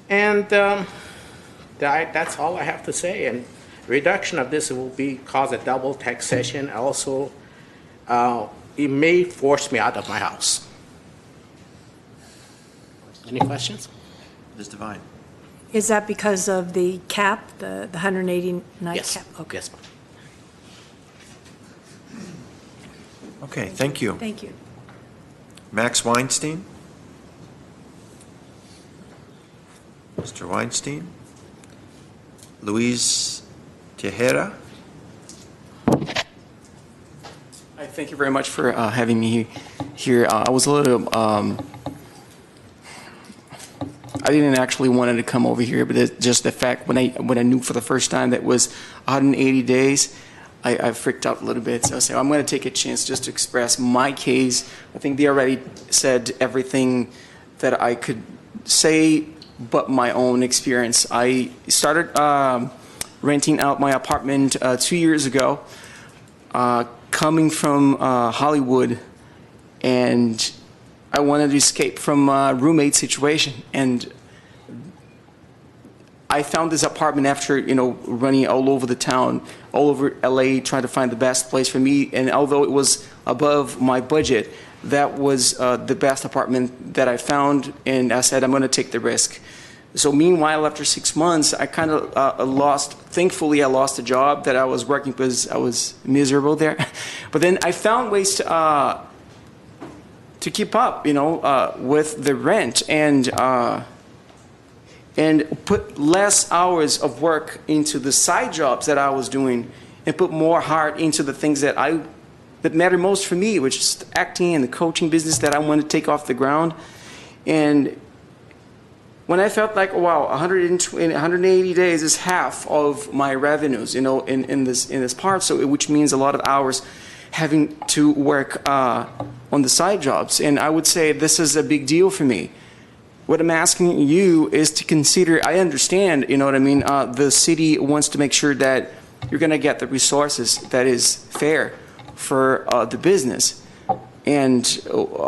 And that's all I have to say. And reduction of this will cause a double taxation. Also, it may force me out of my house. Any questions? Ms. Devine. Is that because of the cap, the 180 night Yes. cap? Okay. Yes. Okay, thank you. Thank you. Max Weinstein. Mr. Weinstein. Luis Tejera. Hi, thank you very much for having me here. I was a little, I didn't actually wanted to come over here, but it's just the fact when I knew for the first time that was 180 days, I freaked out a little bit. So I said, I'm going to take a chance just to express my case. I think they already said everything that I could say, but my own experience. I started renting out my apartment 2 years ago, coming from Hollywood, and I wanted to escape from a roommate situation. And I found this apartment after, running all over the town, all over LA, trying to find the best place for me. And although it was above my budget, that was the best apartment that I found. And I said, I'm going to take the risk. So meanwhile, after 6 months, I kind of thankfully I lost a job that I was working because I was miserable there. But then I found ways to keep up, with the rent and put less hours of work into the side jobs that I was doing and put more heart into the things that matter most for me, which is the acting and the coaching business that I want to take off the ground. And when I felt like, wow, 180 days is half of my revenues, in this part, so which means a lot of hours having to work on the side jobs. And I would say this is a big deal for me. What I'm asking you is to consider, I understand, the city wants to make sure that you're going to get the resources that is fair for the business. And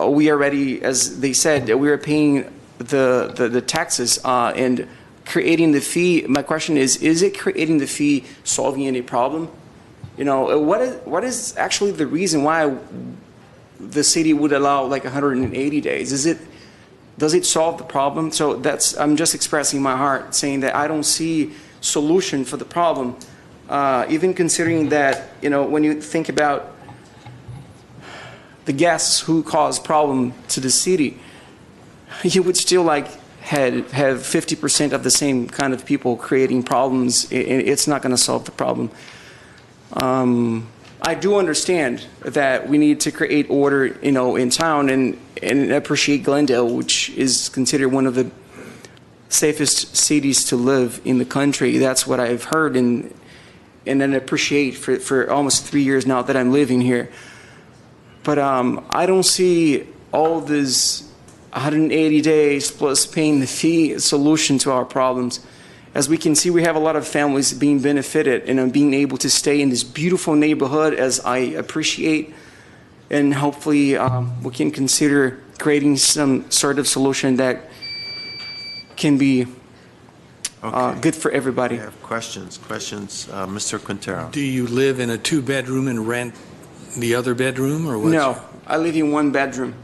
we already, as they said, we are paying the taxes and creating the fee. My question is it creating the fee solving any problem? What is actually the reason why the city would allow like 180 days? Does it solve the problem? So I'm just expressing my heart, saying that I don't see solution for the problem. Even considering that, when you think about the guests who cause problem to the city, you would still have 50% of the same kind of people creating problems. It's not going to solve the problem. I do understand that we need to create order, in town, and appreciate Glendale, which is considered one of the safest cities to live in the country. That's what I've heard and then appreciate for almost 3 years now that I'm living here. But I don't see all this 180 days plus paying the fee solution to our problems. As we can see, we have a lot of families being benefited and being able to stay in this beautiful neighborhood, as I appreciate. And hopefully we can consider creating some sort of solution that can be good for everybody. I have questions. Mr. Quintero. Do you live in a 2-bedroom and rent the other bedroom, or what? No, I live in 1 bedroom.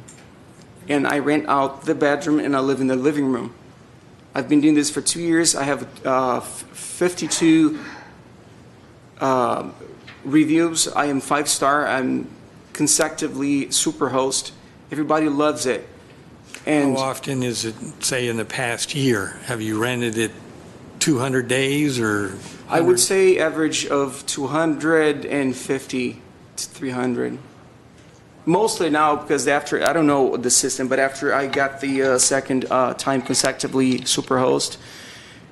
And I rent out the bedroom and I live in the living room. I've been doing this for 2 years. I have 52 reviews. I am 5-star. I'm consecutively super host. Everybody loves it. And how often is it, say, in the past year? Have you rented it 200 days or? I would say average of 250 to 300. Mostly now, because after, I don't know the system, but after I got the second time consecutively superhost,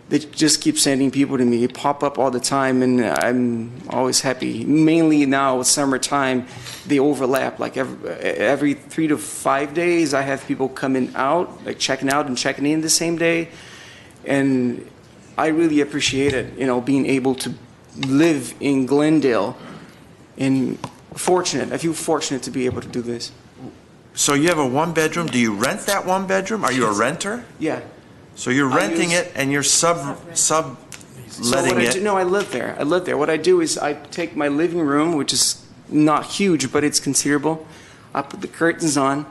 they just keep sending people to me. They pop up all the time, and I'm always happy. Mainly now, with summertime, they overlap. Like every 3 to 5 days, I have people coming out, like checking out and checking in the same day. And I really appreciate it, being able to live in Glendale and I feel fortunate to be able to do this. So you have a 1-bedroom. Do you rent that 1-bedroom? Are you a renter? Yeah. So you're renting it and you're subletting it? No, I live there. What I do is I take my living room, which is not huge, but it's considerable. I put the curtains on,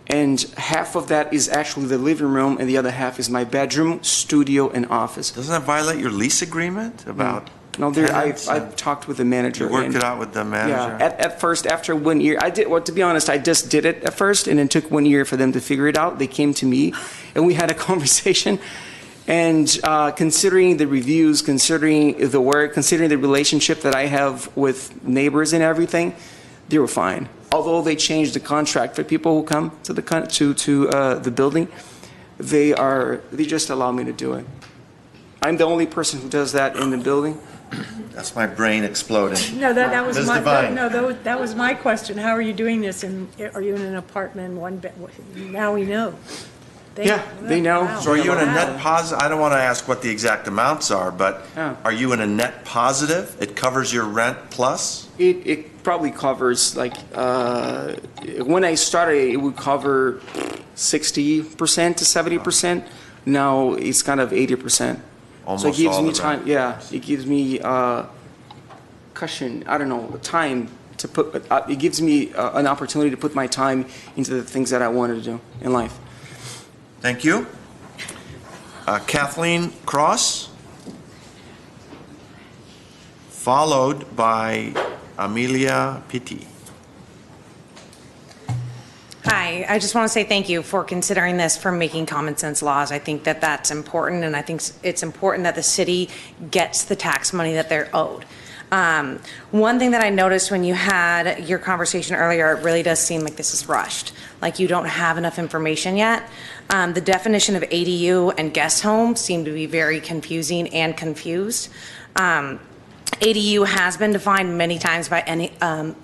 and half of that is actually the living room, and the other half is my bedroom, studio, and office. Doesn't that violate your lease agreement about? No, I've talked with the manager. You worked it out with the manager? Yeah, at first, after 1 year, to be honest, I just did it at first, and it took 1 year for them to figure it out. They came to me, and we had a conversation, and considering the reviews, considering the work, considering the relationship that I have with neighbors and everything, they were fine. Although they changed the contract for people who come to the building, they just allow me to do it. I'm the only person who does that in the building. That's my brain exploding. No, that was Ms. my Devine. that was my question. How are you doing this? And are you in an apartment, 1 bed? Now we know. They know. Wow. So are you in a net positive? I don't want to ask what the exact amounts are, but are you in a net positive? It covers your rent plus? It probably covers, when I started, it would cover 60% to 70%. Now it's kind of 80%. Almost so it gives all me the time. rent. Yeah, it gives me cushion. I don't know, time to put. It gives me an opportunity to put my time into the things that I wanted to do in life. Thank you. Kathleen Cross, followed by Amelia Pitti. Hi, I just want to say thank you for considering this, for making common sense laws. I think that that's important, and I think it's important that the city gets the tax money that they're owed. One thing that I noticed when you had your conversation earlier, it really does seem like this is rushed, like you don't have enough information yet. The definition of ADU and guest home seem to be very confusing and confused. ADU has been defined many times by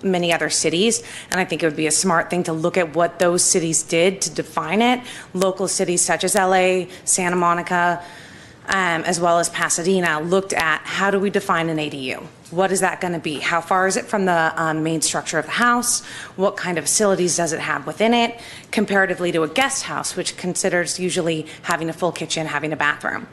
many other cities, and I think it would be a smart thing to look at what those cities did to define it. Local cities such as LA, Santa Monica, as well as Pasadena looked at how do we define an ADU? What is that going to be? How far is it from the main structure of the house? What kind of facilities does it have within it? Comparatively to a guest house, which considers usually having a full kitchen, having a bathroom.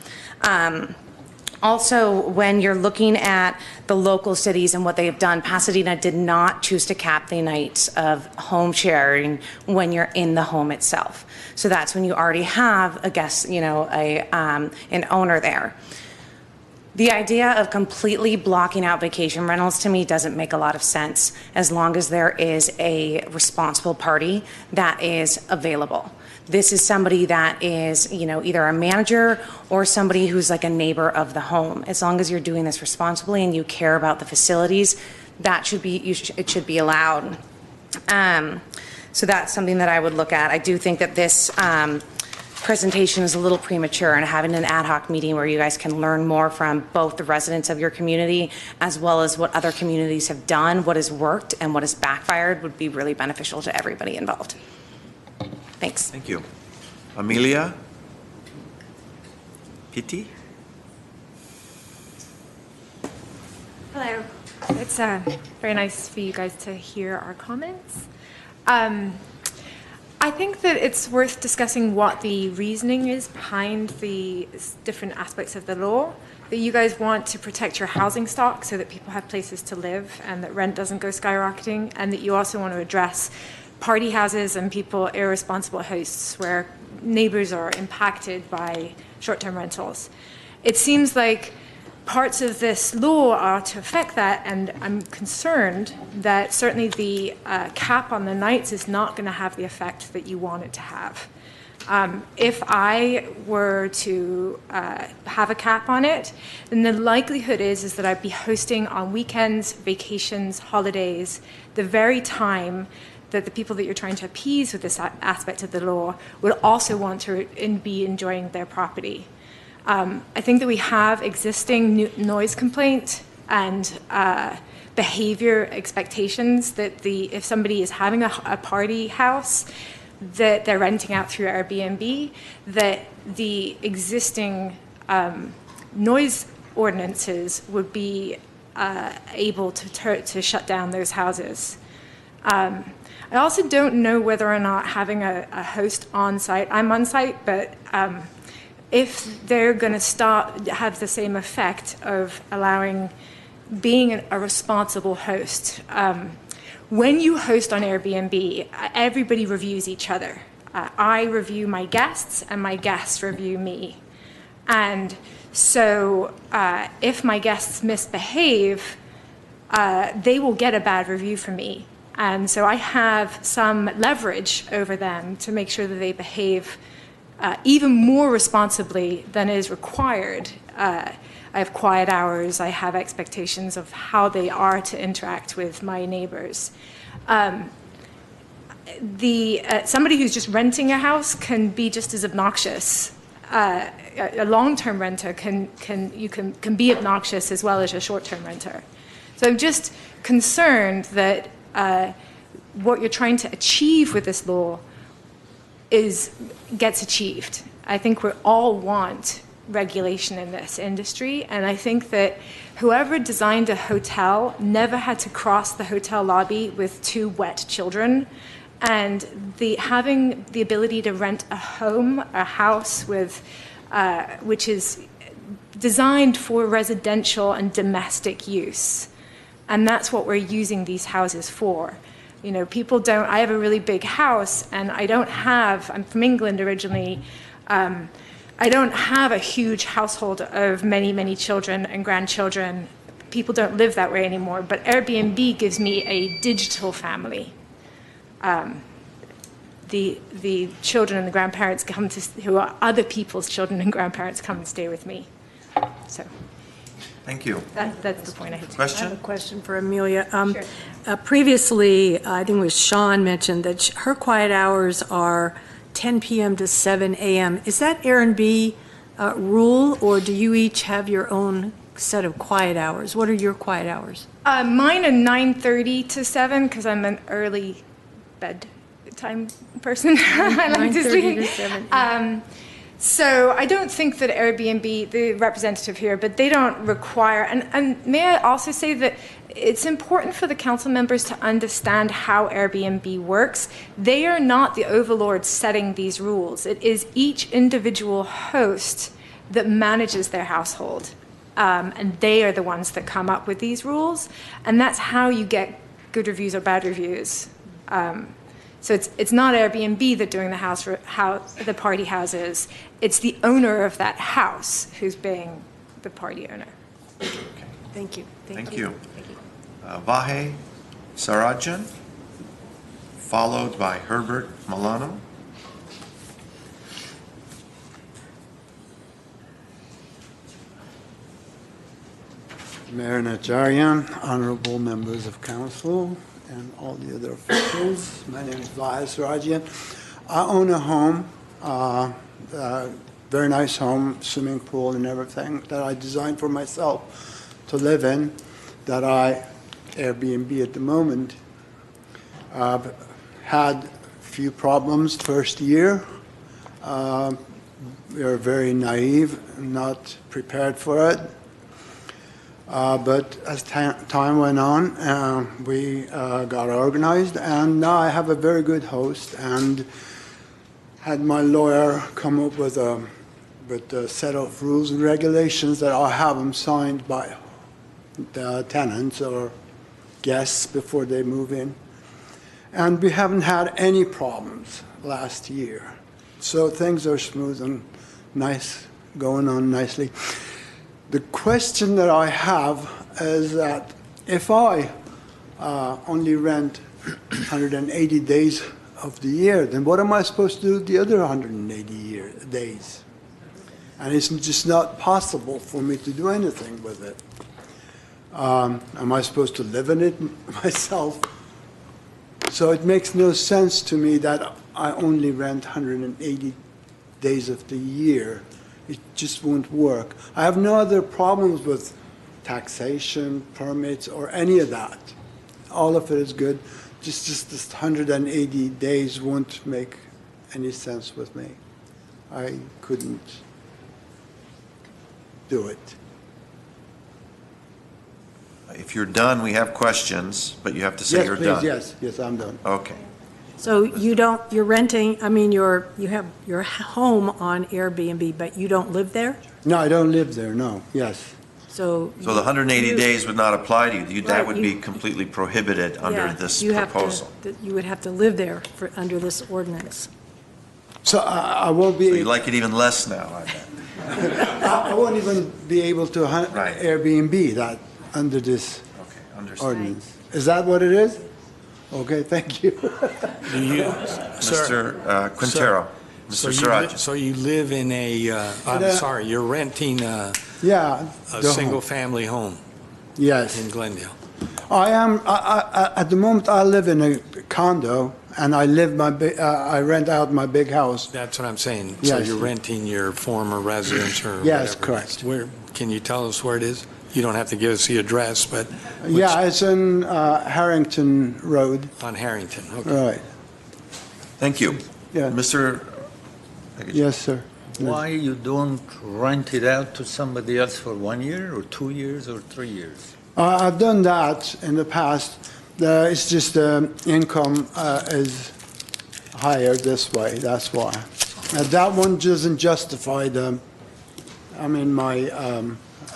Also, when you're looking at the local cities and what they have done, Pasadena did not choose to cap the nights of home sharing when you're in the home itself. So that's when you already have a guest, an owner there. The idea of completely blocking out vacation rentals to me doesn't make a lot of sense as long as there is a responsible party that is available. This is somebody that is, either a manager or somebody who's like a neighbor of the home. As long as you're doing this responsibly and you care about the facilities, that should be, it should be allowed. So that's something that I would look at. I do think that this presentation is a little premature, and having an ad hoc meeting where you guys can learn more from both the residents of your community as well as what other communities have done, what has worked and what has backfired would be really beneficial to everybody involved. Thanks. Thank you. Amelia? Pitti? Hello. It's very nice for you guys to hear our comments. I think that it's worth discussing what the reasoning is behind the different aspects of the law. That you guys want to protect your housing stock so that people have places to live and that rent doesn't go skyrocketing, and that you also want to address party houses and people, irresponsible hosts, where neighbors are impacted by short-term rentals. It seems like parts of this law are to affect that, and I'm concerned that certainly the cap on the nights is not going to have the effect that you want it to have. If I were to have a cap on it, then the likelihood is that I'd be hosting on weekends, vacations, holidays, the very time that the people that you're trying to appease with this aspect of the law would also want to be enjoying their property. I think that we have existing noise complaint and behavior expectations that if somebody is having a party house that they're renting out through Airbnb, that the existing noise ordinances would be able to shut down those houses. I also don't know whether or not having a host on site, I'm on site, but if they're going to have the same effect of being a responsible host. When you host on Airbnb, everybody reviews each other. I review my guests and my guests review me. And so if my guests misbehave, they will get a bad review from me. And so I have some leverage over them to make sure that they behave even more responsibly than is required. I have quiet hours. I have expectations of how they are to interact with my neighbors. Somebody who's just renting a house can be just as obnoxious. A long-term renter can be obnoxious as well as a short-term renter. So I'm just concerned that what you're trying to achieve with this law gets achieved. I think we all want regulation in this industry, and I think that whoever designed a hotel never had to cross the hotel lobby with 2 wet children, and having the ability to rent a house which is designed for residential and domestic use, and that's what we're using these houses for. People don't, I have a really big house, and I'm from England originally, I don't have a huge household of many, many children and grandchildren. People don't live that way anymore, but Airbnb gives me a digital family. The children and the grandparents who are other people's children and grandparents come and stay with me. So. Thank you. That's the point I had to Question? I have a question for Amelia. Previously, I think it was Sean mentioned that her quiet hours are 10 p.m. to 7 a.m. Is that Airbnb rule, or do you each have your own set of quiet hours? What are your quiet hours? Mine are 9:30 to 7 because I'm an early bedtime person. I like to 9:30 sleep. to 7, yeah. So I don't think that Airbnb, the representative here, but they don't require, and may I also say that it's important for the council members to understand how Airbnb works. They are not the overlords setting these rules. It is each individual host that manages their household. And they are the ones that come up with these rules. And that's how you get good reviews or bad reviews. So it's not Airbnb that's doing the party houses. It's the owner of that house who's being the party owner. Thank you. Thank you. Vahe Sarajan, followed by Herbert Milano. Mayor Najarian, honorable members of council, and all the other officials. My name is Vahe Sarajan. I own a home, very nice home, swimming pool and everything that I designed for myself to live in, that I Airbnb at the moment. I've had a few problems first year. We were very naive, not prepared for it. But as time went on, we got organized, and now I have a very good host, and had my lawyer come up with a set of rules and regulations that I'll have them signed by the tenants or guests before they move in. And we haven't had any problems last year. So things are smooth and nice, going on nicely. The question that I have is that if I only rent 180 days of the year, then what am I supposed to do the other 180 days? And it's just not possible for me to do anything with it. Am I supposed to live in it myself? So it makes no sense to me that I only rent 180 days of the year. It just won't work. I have no other problems with taxation, permits, or any of that. All of it is good. Just this 180 days won't make any sense with me. I couldn't do it. If you're done, we have questions, but you have to say Yes, you're please, done. yes, I'm done. Okay. So you're renting, I mean, you have your home on Airbnb, but you don't live there? No, I don't live there, no, yes. So. So the 180 days would not apply to you. That Right, would be completely prohibited under this proposal. You would have to live there under this ordinance. So I won't be. So you like it even less now, I bet. I won't even be able to Airbnb that under this ordinance. Is that what it is? Okay, thank you. Do you, Mr. Quintero, Mr. Sarajan. So you live in you're renting a the single-family home Yes. in Glendale. I am, at the moment, I live in a condo, and I rent out my big house. That's what I'm saying. So Yes. you're renting your former residence or Yes, whatever. correct. Where, can you tell us where it is? You don't have to give us the address, but. Yeah, it's in Harrington Road. On Harrington, okay. Right. Thank you. Yeah. Mr. Yes, sir. Why you don't rent it out to somebody else for 1 year or 2 years or 3 years? I've done that in the past. It's just the income is higher this way, that's why. That one doesn't justify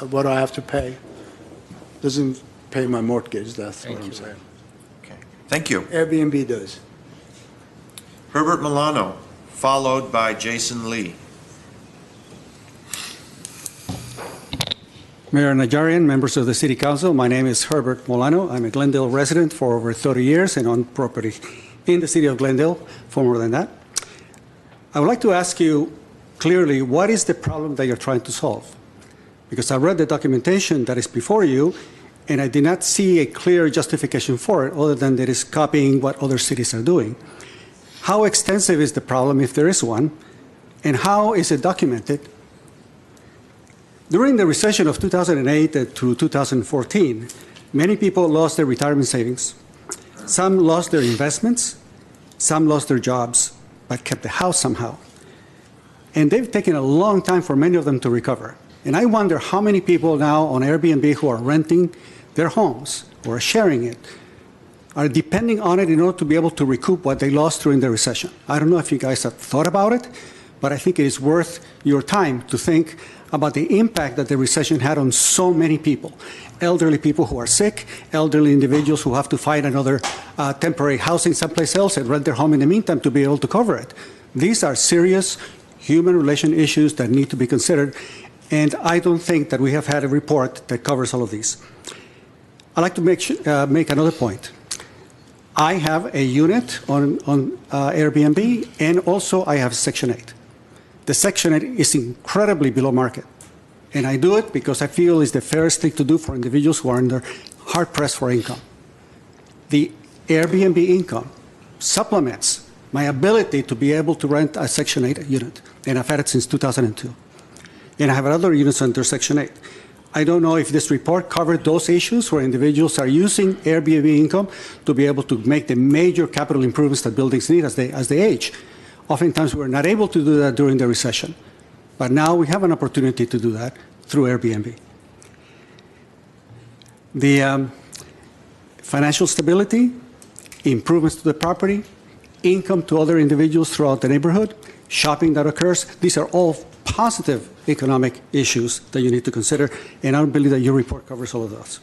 what I have to pay. Doesn't pay my mortgage, that's what I'm saying. Okay. Thank you. Airbnb does. Herbert Milano, followed by Jason Lee. Mayor Najarian, members of the City Council, my name is Herbert Milano. I'm a Glendale resident for over 30 years and own property in the city of Glendale for more than that. I would like to ask you clearly, what is the problem that you're trying to solve? Because I read the documentation that is before you, and I did not see a clear justification for it, other than that it's copying what other cities are doing. How extensive is the problem, if there is one, and how is it documented? During the recession of 2008 to 2014, many people lost their retirement savings. Some lost their investments, some lost their jobs, but kept the house somehow. And they've taken a long time for many of them to recover. And I wonder how many people now on Airbnb who are renting their homes or sharing it are depending on it in order to be able to recoup what they lost during the recession. I don't know if you guys have thought about it, but I think it is worth your time to think about the impact that the recession had on so many people. Elderly people who are sick, elderly individuals who have to find another temporary housing someplace else and rent their home in the meantime to be able to cover it. These are serious human relation issues that need to be considered. And I don't think that we have had a report that covers all of these. I'd like to make another point. I have a unit on Airbnb, and also I have Section 8. The Section 8 is incredibly below market. And I do it because I feel it's the fairest thing to do for individuals who are under hard-pressed for income. The Airbnb income supplements my ability to be able to rent a Section 8 unit, and I've had it since 2002. And I have other units under Section 8. I don't know if this report covered those issues where individuals are using Airbnb income to be able to make the major capital improvements that buildings need as they age. Oftentimes, we're not able to do that during the recession. But now we have an opportunity to do that through Airbnb. The financial stability, improvements to the property, income to other individuals throughout the neighborhood, shopping that occurs, these are all positive economic issues that you need to consider, and I don't believe that your report covers all of those.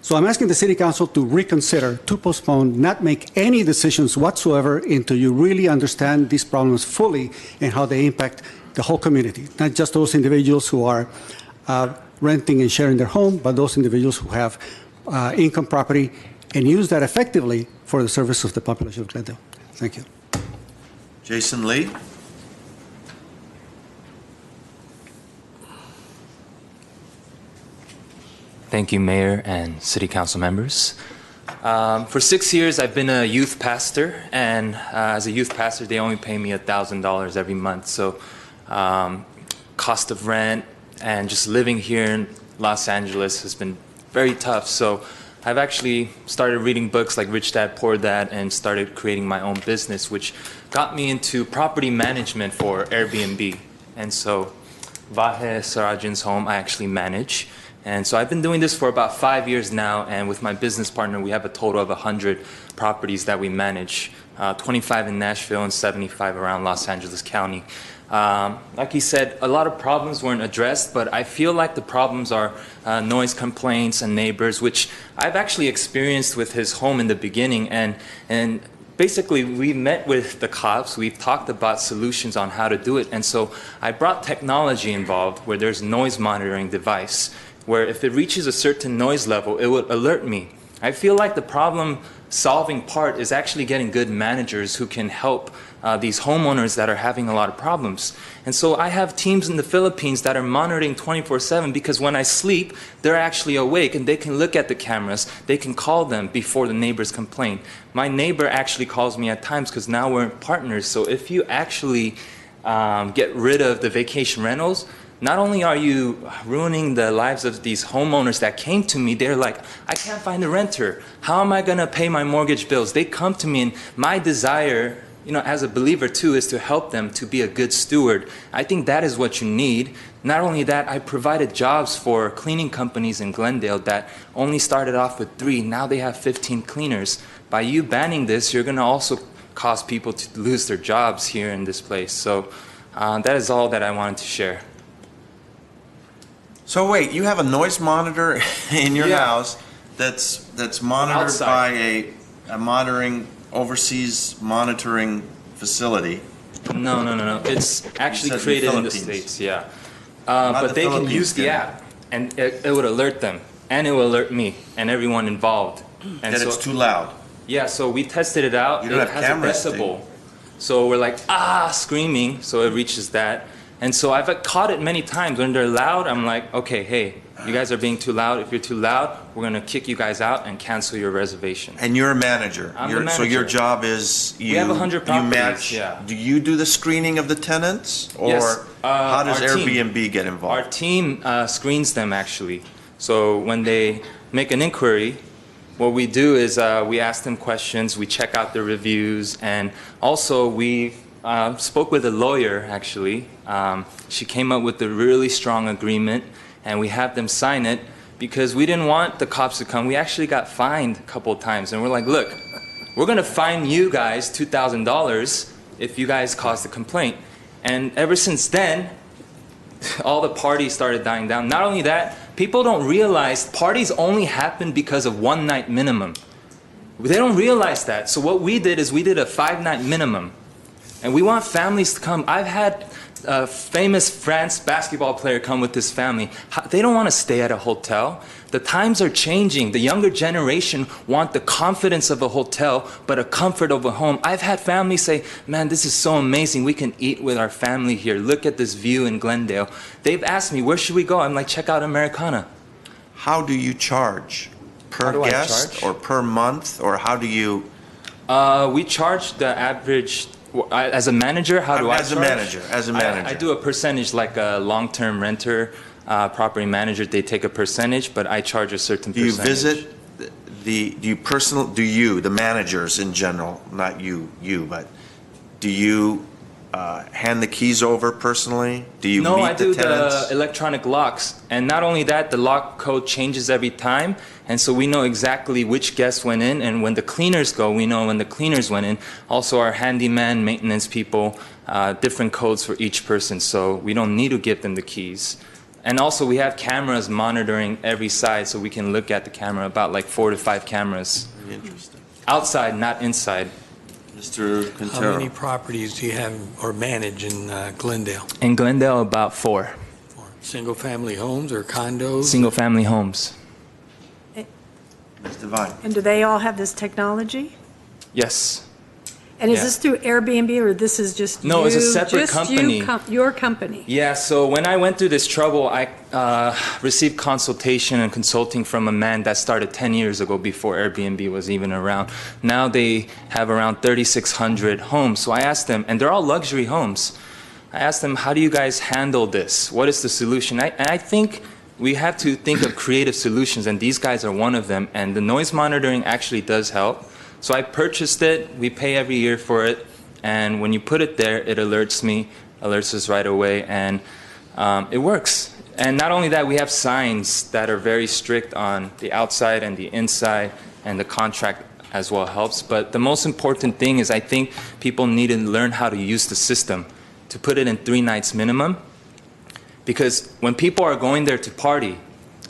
So I'm asking the City Council to reconsider, to postpone, not make any decisions whatsoever until you really understand these problems fully and how they impact the whole community, not just those individuals who are renting and sharing their home, but those individuals who have income property, and use that effectively for the service of the population of Glendale. Thank you. Jason Lee. Thank you, Mayor and City Council members. For 6 years, I've been a youth pastor, and as a youth pastor, they only pay me $1,000 every month. So cost of rent and just living here in Los Angeles has been very tough. So I've actually started reading books like Rich Dad, Poor Dad, and started creating my own business, which got me into property management for Airbnb. And so Vahe Sarajan's home I actually manage. And so I've been doing this for about 5 years now, and with my business partner, we have a total of 100 properties that we manage, 25 in Nashville and 75 around Los Angeles County. Like he said, a lot of problems weren't addressed, but I feel like the problems are noise complaints and neighbors, which I've actually experienced with his home in the beginning. And basically, we met with the cops. We've talked about solutions on how to do it. And so I brought technology involved where there's noise monitoring device, where if it reaches a certain noise level, it would alert me. I feel like the problem-solving part is actually getting good managers who can help these homeowners that are having a lot of problems. And so I have teams in the Philippines that are monitoring 24/7 because when I sleep, they're actually awake and they can look at the cameras. They can call them before the neighbors complain. My neighbor actually calls me at times because now we're partners. So if you actually get rid of the vacation rentals, not only are you ruining the lives of these homeowners that came to me, they're like, I can't find a renter. How am I going to pay my mortgage bills? They come to me, and my desire, you know, as a believer too, is to help them to be a good steward. I think that is what you need. Not only that, I provided jobs for cleaning companies in Glendale that only started off with 3. Now they have 15 cleaners. By you banning this, you're going to also cause people to lose their jobs here in this place. So that is all that I wanted to share. So wait, you have a noise monitor in your house that's monitored Outside. by a monitoring overseas monitoring facility. No. It's actually said created in the Philippines. States, yeah. Not But the they can Philippines, use the yeah. app, and it would alert them, and it will alert me and everyone involved. And That it's too loud. Yeah, so we tested it out. You don't It have has cameras, a decibel. So we're like, screaming, so it reaches that. And so I've caught it many times. When they're loud, I'm like, okay, hey, you guys are being too loud. If you're too loud, we're going to kick you guys out and cancel your reservation. And you're a manager. I'm the So your manager. job is We have 100 properties, yeah. Do you do the screening of the tenants? Or Yes, how does our team. Airbnb get involved? Our team screens them, actually. So when they make an inquiry, what we do is we ask them questions, we check out the reviews, and also we spoke with a lawyer, actually. She came up with a really strong agreement, and we had them sign it because we didn't want the cops to come. We actually got fined a couple of times, and we're like, look, we're going to fine you guys $2,000 if you guys cause the complaint. And ever since then, all the parties started dying down. Not only that, people don't realize parties only happen because of 1 night minimum. They don't realize that. So what we did is we did a 5-night minimum. And we want families to come. I've had a famous France basketball player come with his family. They don't want to stay at a hotel. The times are changing. The younger generation want the confidence of a hotel, but a comfort of a home. I've had families say, man, this is so amazing. We can eat with our family here. Look at this view in Glendale. They've asked me, where should we go? I'm like, check out Americana. How do you charge? Per guest or per month? Or how do you? We charge the average. As a manager, how do I charge? As a manager. I do a percentage, like a long-term renter, property manager. They take a percentage, but I charge a certain percentage. Do you visit the managers in general, not you, but do you hand the keys over personally? Do you No, meet I do the tenants? the electronic locks. And not only that, the lock code changes every time. And so we know exactly which guests went in. And when the cleaners go, we know when the cleaners went in. Also, our handyman, maintenance people, different codes for each person. So we don't need to give them the keys. And also, we have cameras monitoring every side, so we can look at the camera, about like 4 to 5 cameras. Very interesting. Outside, not inside. Mr. How Quintero. many properties do you have or manage in Glendale? In Glendale, about 4. Single-family homes or condos? Single-family homes. Ms. Devine. And do they all have this technology? Yes. And is Yeah. this through Airbnb, or this is just No, you? it's a separate just company. Your company? Yeah, so when I went through this trouble, I received consultation and consulting from a man that started 10 years ago before Airbnb was even around. Now they have around 3,600 homes. So I asked them, and they're all luxury homes. I asked them, how do you guys handle this? What is the solution? I think we have to think of creative solutions, and these guys are one of them. And the noise monitoring actually does help. So I purchased it. We pay every year for it. And when you put it there, it alerts us right away. And it works. And not only that, we have signs that are very strict on the outside and the inside, and the contract as well helps. But the most important thing is I think people need to learn how to use the system, to put it in 3 nights minimum. Because when people are going there to party,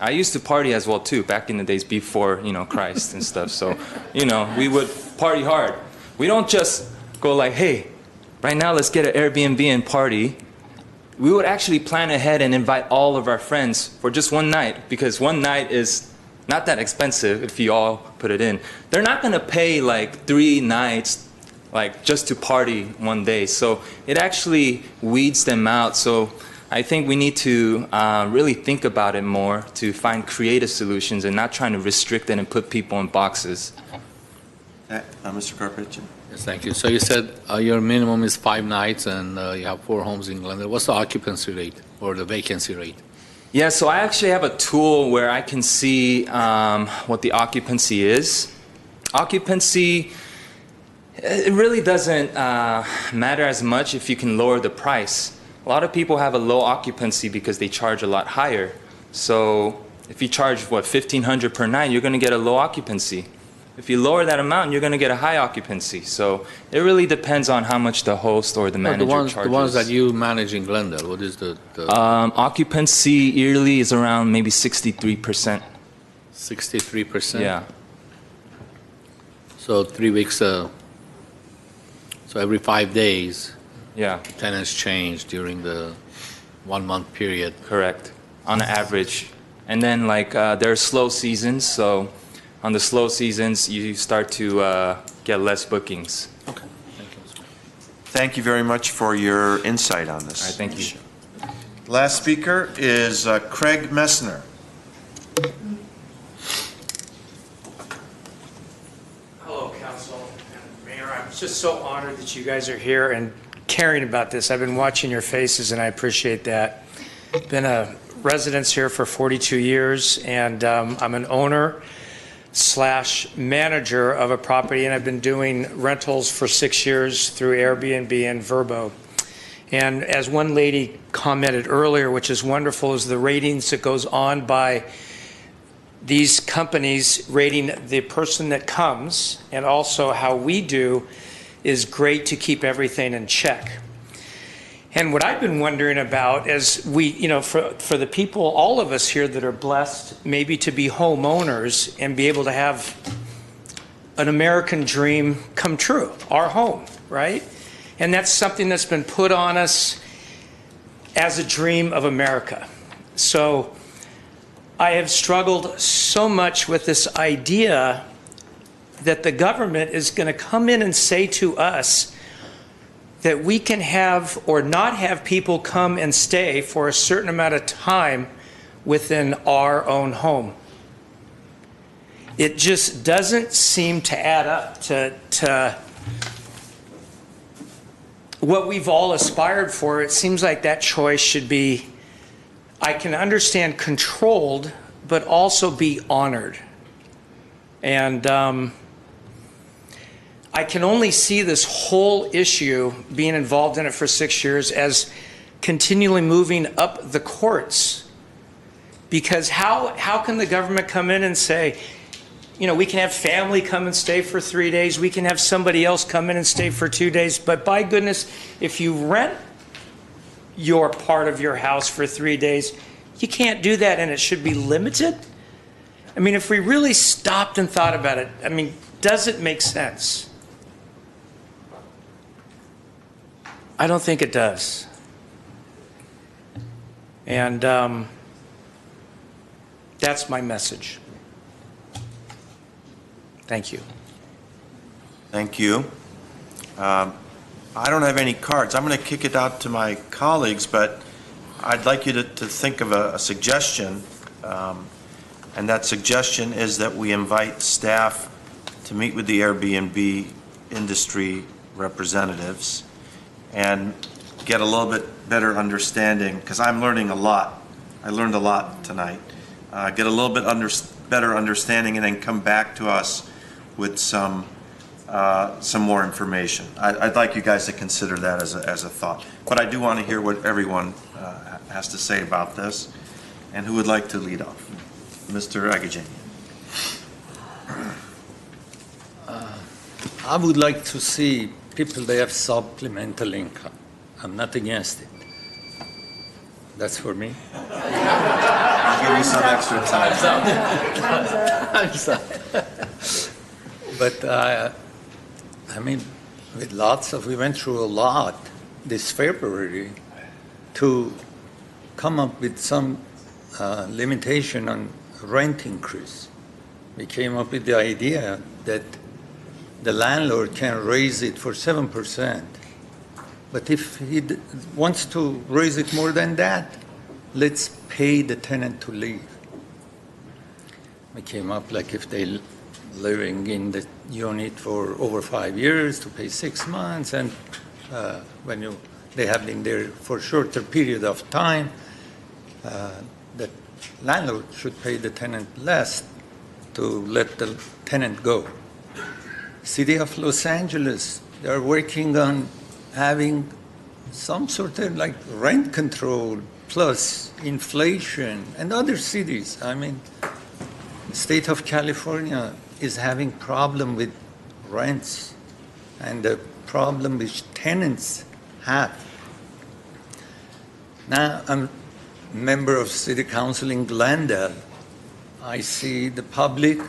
I used to party as well too, back in the days before, Christ and stuff. So, we would party hard. We don't just go like, hey, right now let's get an Airbnb and party. We would actually plan ahead and invite all of our friends for just one night, because one night is not that expensive if you all put it in. They're not going to pay like 3 nights like just to party one day. So it actually weeds them out. So I think we need to really think about it more, to find creative solutions and not trying to restrict it and put people in boxes. Mr. Gharpetian. Yes, thank you. So you said your minimum is 5 nights and you have 4 homes in Glendale. What's the occupancy rate or the vacancy rate? Yeah, so I actually have a tool where I can see what the occupancy is. Occupancy, it really doesn't matter as much if you can lower the price. A lot of people have a low occupancy because they charge a lot higher. So if you charge, $1,500 per night, you're going to get a low occupancy. If you lower that amount, you're going to get a high occupancy. So it really depends on how much the host or the manager charges. The ones that you manage in Glendale, what is the occupancy yearly is around maybe 63%. 63%? Yeah. So 3 weeks, so every 5 days, yeah, tenants change during the 1 month period. Correct, on average. And then there are slow seasons, so on the slow seasons you start to get less bookings. Okay. Thank you very much for your insight on this. All right, thank you. Last speaker is Craig Messner. Hello, Council and Mayor. I'm just so honored that you guys are here and caring about this. I've been watching your faces, and I appreciate that. Been a resident here for 42 years, and I'm an owner / manager of a property, and I've been doing rentals for 6 years through Airbnb and Vrbo. And as one lady commented earlier, which is wonderful, is the ratings that goes on by these companies rating the person that comes, and also how we do is great to keep everything in check. And what I've been wondering about is for the people, all of us here that are blessed maybe to be homeowners and be able to have an American dream come true, our home, right? And that's something that's been put on us as a dream of America. So I have struggled so much with this idea that the government is going to come in and say to us that we can have or not have people come and stay for a certain amount of time within our own home. It just doesn't seem to add up to what we've all aspired for. It seems like that choice should be, I can understand controlled, but also be honored. And I can only see this whole issue, being involved in it for 6 years, as continually moving up the courts. Because how can the government come in and say, you know, we can have family come and stay for 3 days, we can have somebody else come in and stay for 2 days, but by goodness, if you rent your part of your house for 3 days, you can't do that, and it should be limited? I mean, if we really stopped and thought about it, I mean, does it make sense? I don't think it does. And that's my message. Thank you. Thank you. I don't have any cards. I'm going to kick it out to my colleagues, but I'd like you to think of a suggestion. And that suggestion is that we invite staff to meet with the Airbnb industry representatives and get a little bit better understanding, because I'm learning a lot. I learned a lot tonight. Get a little bit better understanding, and then come back to us with some more information. I'd like you guys to consider that as a thought. But I do want to hear what everyone has to say about this. And who would like to lead off? Mr. Agajanian. I would like to see people that have supplemental income. I'm not against it. That's for me. I'll give you some extra time. I'm sorry. But I mean, we went through a lot this February to come up with some limitation on rent increase. We came up with the idea that the landlord can raise it for 7%. But if he wants to raise it more than that, let's pay the tenant to leave. We came up like if they living in the unit for over 5 years to pay 6 months, and when they have been there for a shorter period of time, the landlord should pay the tenant less to let the tenant go. City of Los Angeles, they are working on having some sort of like rent control plus inflation, and other cities. I mean, the state of California is having problem with rents and the problem which tenants have. Now, I'm a member of City Council in Glendale. I see the public,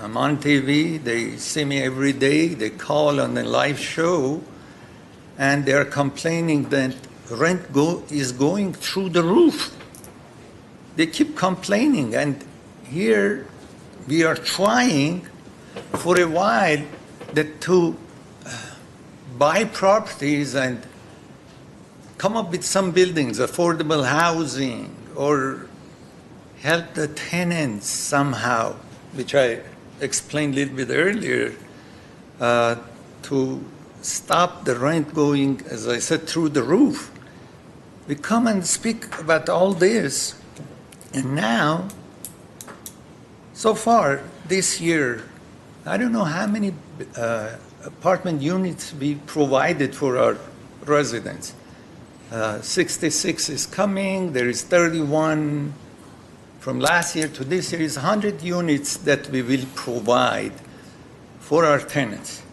I'm on TV, they see me every day, they call on the live show, and they're complaining that rent is going through the roof. They keep complaining, and here we are trying for a while to buy properties and come up with some buildings, affordable housing, or help the tenants somehow, which I explained a little bit earlier, to stop the rent going, as I said, through the roof. We come and speak about all this, and now, so far this year, I don't know how many apartment units we provided for our residents. 66 is coming, there is 31 from last year to this year is 100 units that we will provide for our tenants.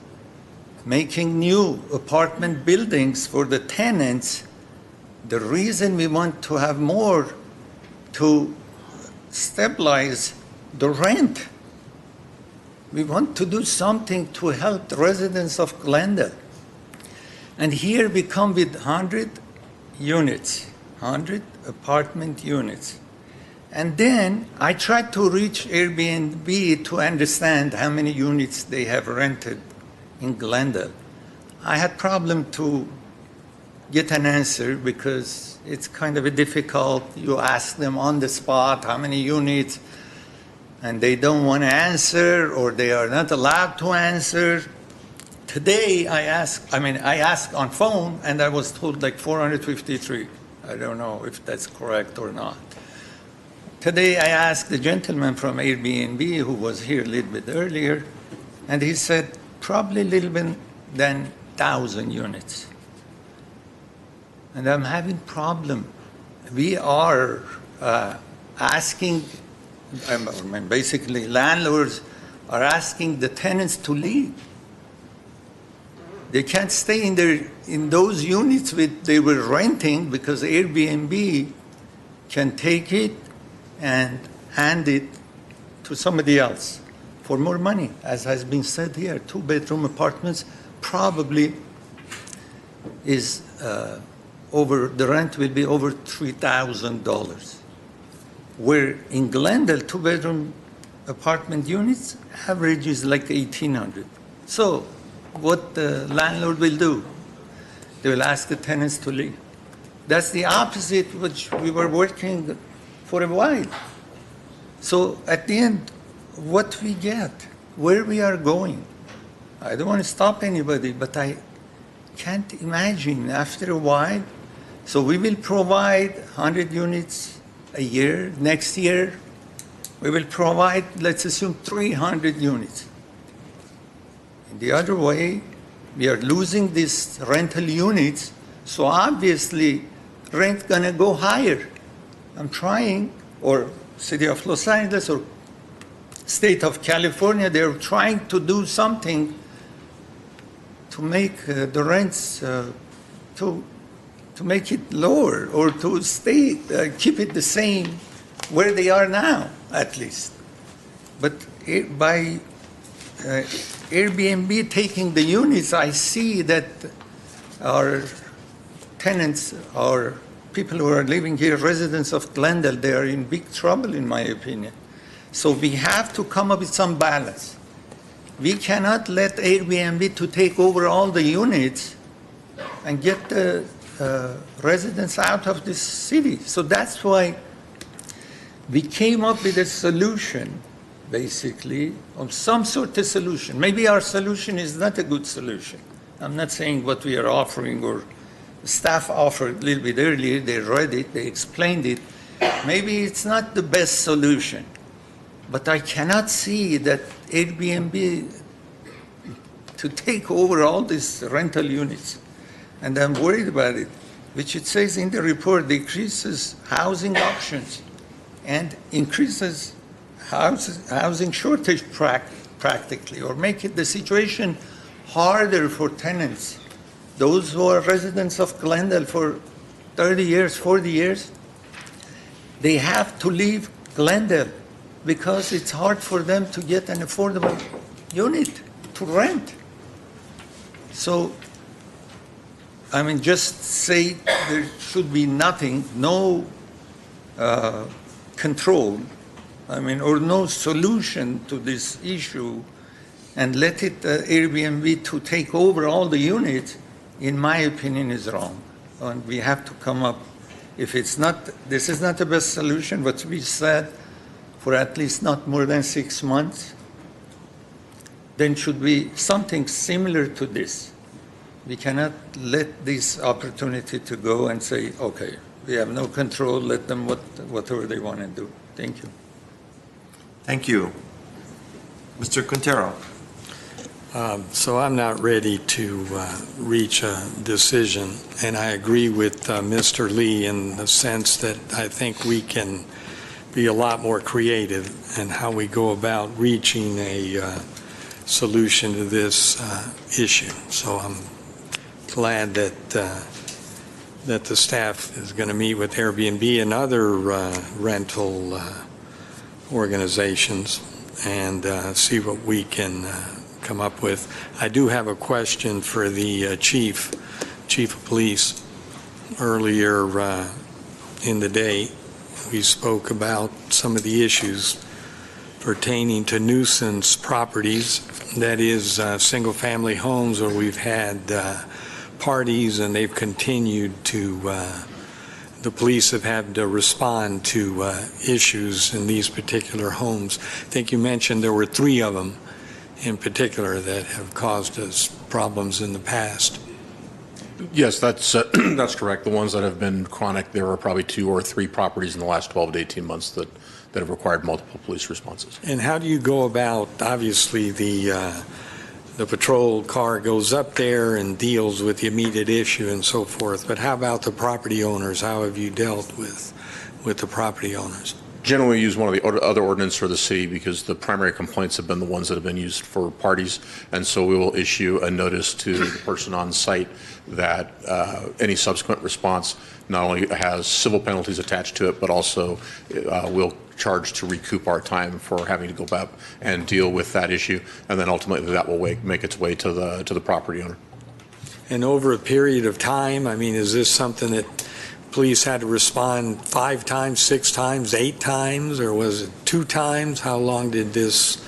Making new apartment buildings for the tenants. The reason we want to have more to stabilize the rent. We want to do something to help the residents of Glendale. And here we come with 100 units, 100 apartment units. And then I tried to reach Airbnb to understand how many units they have rented in Glendale. I had problem to get an answer because it's kind of difficult. You ask them on the spot how many units, and they don't want to answer, or they are not allowed to answer. Today I asked on phone, and I was told like 453. I don't know if that's correct or not. Today I asked the gentleman from Airbnb who was here a little bit earlier, and he said probably a little bit than 1,000 units. And I'm having problem. We are asking, basically landlords are asking the tenants to leave. They can't stay in those units they were renting because Airbnb can take it and hand it to somebody else for more money. As has been said here, 2-bedroom apartments probably is the rent will be over $3,000. Where in Glendale, 2-bedroom apartment units, average is like $1,800. So what the landlord will do, they will ask the tenants to leave. That's the opposite which we were working for a while. So at the end, what we get, where we are going, I don't want to stop anybody, but I can't imagine after a while. So we will provide 100 units a year. Next year, we will provide, let's assume, 300 units. In the other way, we are losing these rental units, so obviously rent gonna go higher. I'm trying, or City of Los Angeles or State of California, they're trying to do something to make the rents to make it lower or to stay, keep it the same where they are now, at least. But by Airbnb taking the units, I see that our tenants, our people who are living here, residents of Glendale, they are in big trouble, in my opinion. So we have to come up with some balance. We cannot let Airbnb to take over all the units and get the residents out of this city. So that's why we came up with a solution, basically, of some sort of solution. Maybe our solution is not a good solution. I'm not saying what we are offering or staff offered a little bit earlier, they read it, they explained it. Maybe it's not the best solution, but I cannot see that Airbnb to take over all these rental units. And I'm worried about it, which it says in the report decreases housing options and increases housing shortage practically, or make it the situation harder for tenants. Those who are residents of Glendale for 30 years, 40 years, they have to leave Glendale because it's hard for them to get an affordable unit to rent. So, I mean, just say there should be nothing, no control, I mean, or no solution to this issue, and let it Airbnb to take over all the units, in my opinion, is wrong. And we have to come up, if it's not, this is not the best solution, but we said for at least not more than 6 months, then should be something similar to this. We cannot let this opportunity to go and say, okay, we have no control, let them whatever they want to do. Thank you. Thank you. Mr. Quintero. So I'm not ready to reach a decision, and I agree with Mr. Lee in the sense that I think we can be a lot more creative in how we go about reaching a solution to this issue. So I'm glad that the staff is going to meet with Airbnb and other rental organizations and see what we can come up with. I do have a question for the chief. chief of police earlier in the day. We spoke about some of the issues pertaining to nuisance properties, that is single-family homes where we've had parties and they've continued to, the police have had to respond to issues in these particular homes. I think you mentioned there were 3 of them in particular that have caused us problems in the past. Yes, that's that's correct. The ones that have been chronic, there are probably 2 or 3 properties in the last 12 to 18 months that have required multiple police responses. And how do you go about, obviously, the patrol car goes up there and deals with the immediate issue and so forth, but how about the property owners? How have you dealt with the property owners? Generally, we use one of the other ordinance for the city because the primary complaints have been the ones that have been used for parties, and so we will issue a notice to the person on site that any subsequent response not only has civil penalties attached to it, but also will charge to recoup our time for having to go back and deal with that issue, and then ultimately that will make its way to the property owner. And over a period of time, I mean, is this something that police had to respond 5 times, 6 times, 8 times, or was it 2 times? How long did this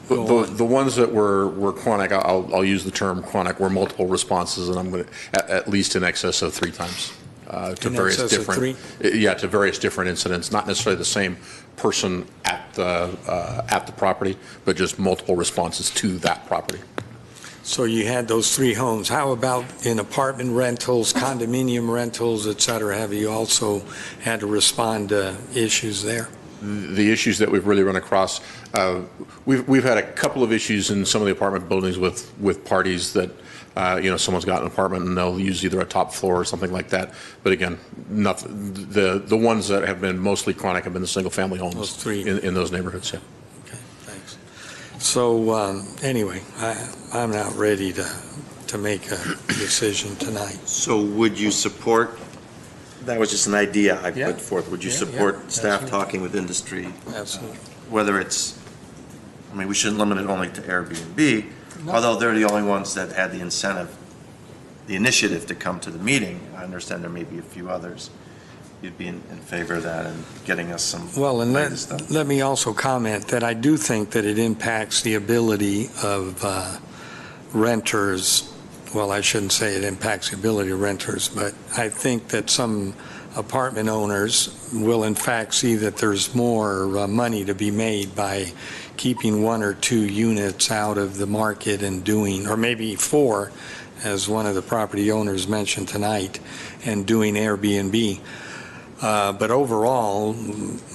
go on? The ones that were chronic, I'll use the term chronic, were multiple responses, and I'm going to at least in excess of 3 times to various different, to various different incidents. Not necessarily the same person at the property, but just multiple responses to that property. So you had those 3 homes. How about in apartment rentals, condominium rentals, et cetera? Have you also had to respond to issues there? The issues that we've really run across, we've had a couple of issues in some of the apartment buildings with parties that, someone's got an apartment and they'll use either a top floor or something like that. But again, the ones that have been mostly chronic have been the single-family homes. Those 3. In those neighborhoods, yeah. So anyway, I'm not ready to make a decision tonight. So would you support, that was just an idea I put forth, would you support staff talking with industry? Absolutely. Whether it's, I mean, we shouldn't limit it only to Airbnb, although they're the only ones that had the incentive, the initiative to come to the meeting. I understand there may be a few others. You'd be in favor of that and getting us some. Well, and let me also comment that I do think that it impacts the ability of renters. Well, I shouldn't say it impacts the ability of renters, but I think that some apartment owners will in fact see that there's more money to be made by keeping 1 or 2 units out of the market and doing, or maybe 4, as one of the property owners mentioned tonight, and doing Airbnb. But overall,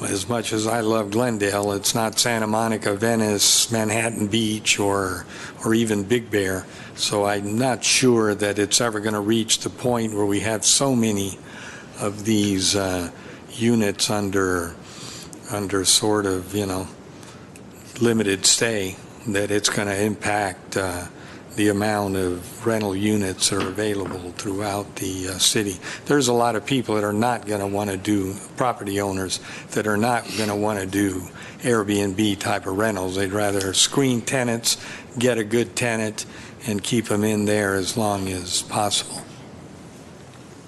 as much as I love Glendale, it's not Santa Monica, Venice, Manhattan Beach, or even Big Bear. So I'm not sure that it's ever going to reach the point where we have so many of these units under sort of, limited stay that it's going to impact the amount of rental units that are available throughout the city. There's a lot of people that are not going to want to do, property owners, that are not going to want to do Airbnb type of rentals. They'd rather screen tenants, get a good tenant, and keep them in there as long as possible.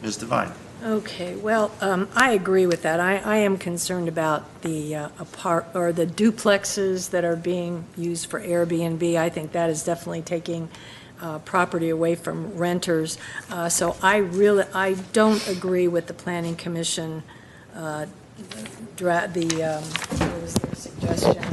Ms. Devine. Okay, well, I agree with that. I am concerned about the the duplexes that are being used for Airbnb. I think that is definitely taking property away from renters. So I don't agree with the Planning Commission, what was their suggestion?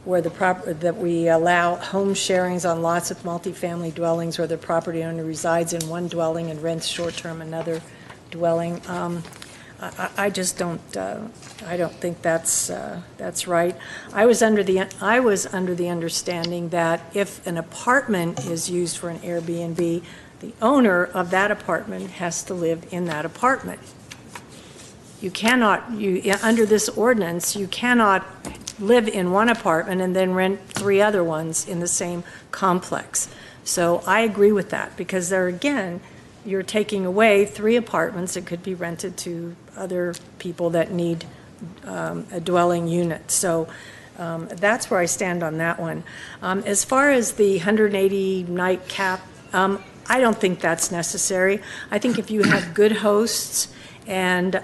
Where that we allow home sharings on lots of multifamily dwellings where the property owner resides in one dwelling and rents short-term another dwelling. I just don't. I don't think that's right. I was under the understanding that if an apartment is used for an Airbnb, the owner of that apartment has to live in that apartment. You cannot. Under this ordinance, you cannot live in one apartment and then rent 3 other ones in the same complex. So I agree with that, because there again, you're taking away 3 apartments that could be rented to other people that need a dwelling unit. So that's where I stand on that one. As far as the 180 night cap, I don't think that's necessary. I think if you have good hosts and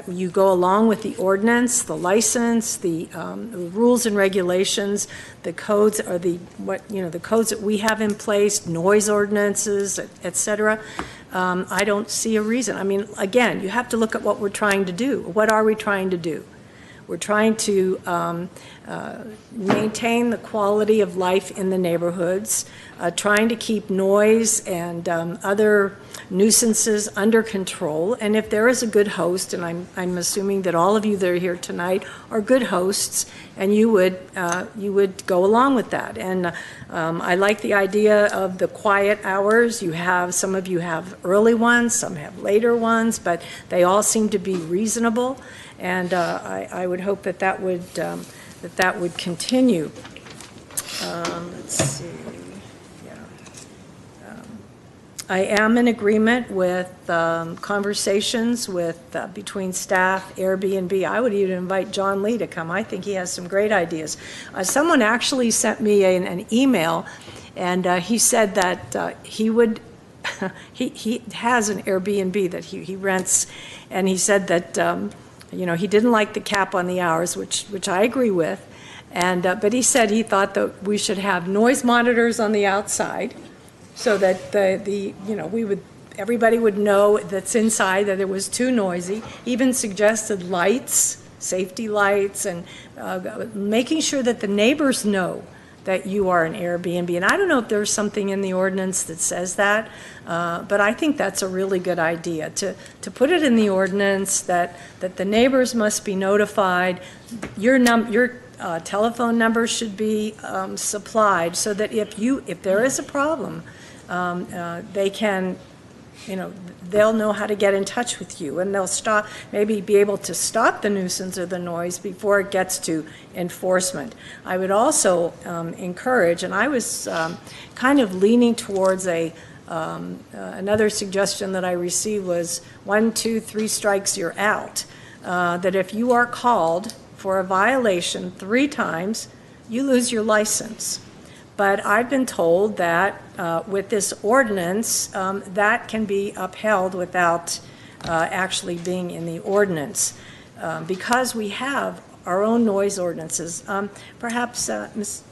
you go along with the ordinance, the license, the rules and regulations, the codes, or the codes that we have in place, noise ordinances, et cetera, I don't see a reason. I mean, again, you have to look at what we're trying to do. What are we trying to do? We're trying to maintain the quality of life in the neighborhoods, trying to keep noise and other nuisances under control. And if there is a good host, and I'm assuming that all of you that are here tonight are good hosts, and you would go along with that. And I like the idea of the quiet hours. Some of you have early ones, some have later ones, but they all seem to be reasonable. And I would hope that would continue. Let's see. I am in agreement with conversations between staff, Airbnb. I would even invite John Lee to come. I think he has some great ideas. Someone actually sent me an email, and he said that he has an Airbnb that he rents, and he said that he didn't like the cap on the hours, which I agree with, but he said he thought that we should have noise monitors on the outside, so that everybody would know that's inside that it was too noisy. Even suggested lights, safety lights, and making sure that the neighbors know that you are an Airbnb. And I don't know if there's something in the ordinance that says that, but I think that's a really good idea, to put it in the ordinance that the neighbors must be notified. Your telephone number should be supplied, so that if there is a problem, they can, they'll know how to get in touch with you, and they'll maybe be able to stop the nuisance or the noise before it gets to enforcement. I would also encourage, and I was kind of leaning towards another suggestion that I received was 1, 2, 3 strikes, you're out. That if you are called for a violation 3 times, you lose your license. But I've been told that with this ordinance, that can be upheld without actually being in the ordinance, because we have our own noise ordinances. Perhaps Ms.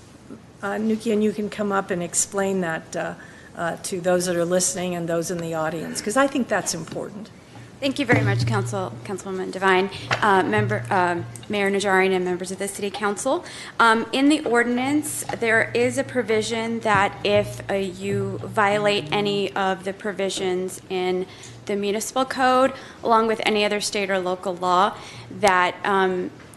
Nukian, you can come up and explain that to those that are listening and those in the audience, because I think that's important. Thank you very much, Councilwoman Devine, Mayor Najarian, and members of the City Council. In the ordinance, there is a provision that if you violate any of the provisions in the municipal code, along with any other state or local law, that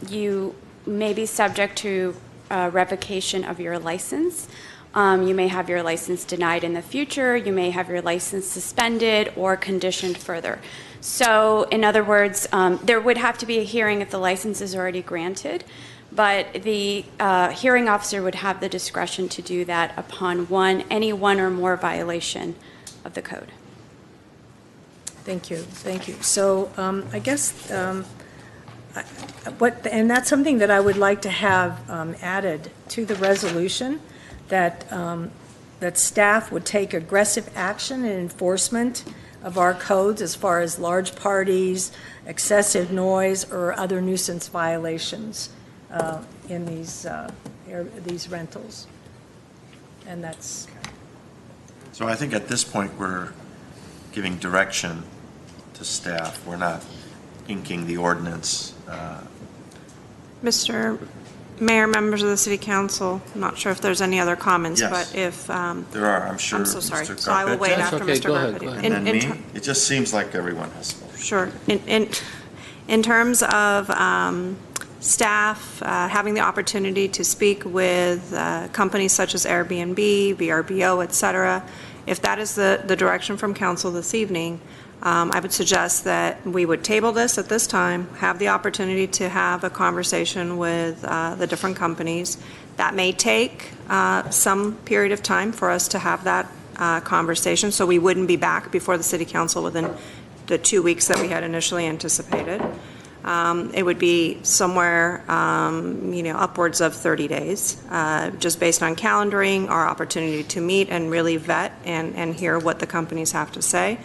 you may be subject to revocation of your license. You may have your license denied in the future. You may have your license suspended or conditioned further. So, in other words, there would have to be a hearing if the license is already granted, but the hearing officer would have the discretion to do that upon any one or more violation of the code. Thank you. So, I guess and that's something that I would like to have added to the resolution, that staff would take aggressive action in enforcement of our codes as far as large parties, excessive noise, or other nuisance violations in these rentals. And that's. So I think at this point we're giving direction to staff. We're not inking the ordinance. Mr. Mayor, members of the City Council, I'm not sure if there's any other comments, Yes. but if... there are, I'm sure. I'm so sorry. Mr. So I will wait Gharpetian. after Mr. Gharpetian. And then me. It just seems like everyone has spoken. Sure. In terms of staff having the opportunity to speak with companies such as Airbnb, VRBO, et cetera, if that is the direction from council this evening, I would suggest that we would table this at this time, have the opportunity to have a conversation with the different companies. That may take some period of time for us to have that conversation, so we wouldn't be back before the City Council within the 2 weeks that we had initially anticipated. it would be somewhere, upwards of 30 days, just based on calendaring, our opportunity to meet and really vet and hear what the companies have to say,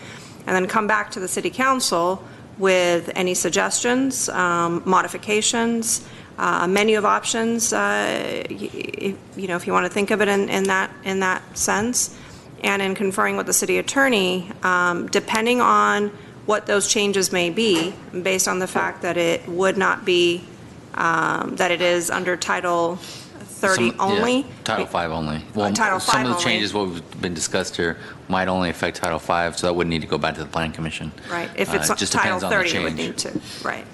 and then come back to the City Council with any suggestions, modifications, a menu of options, if you want to think of it in that sense, and in conferring with the city attorney, depending on what those changes may be, based on the fact that it would not be, that it is under Title 30 only. Yeah, Title 5 only. Well, Title 5 some of the only. changes what we've been discussed here might only affect Title 5, so that wouldn't need to go back to the Planning Commission. Right, if it's It just Title depends on the 30, it would change. need to, right.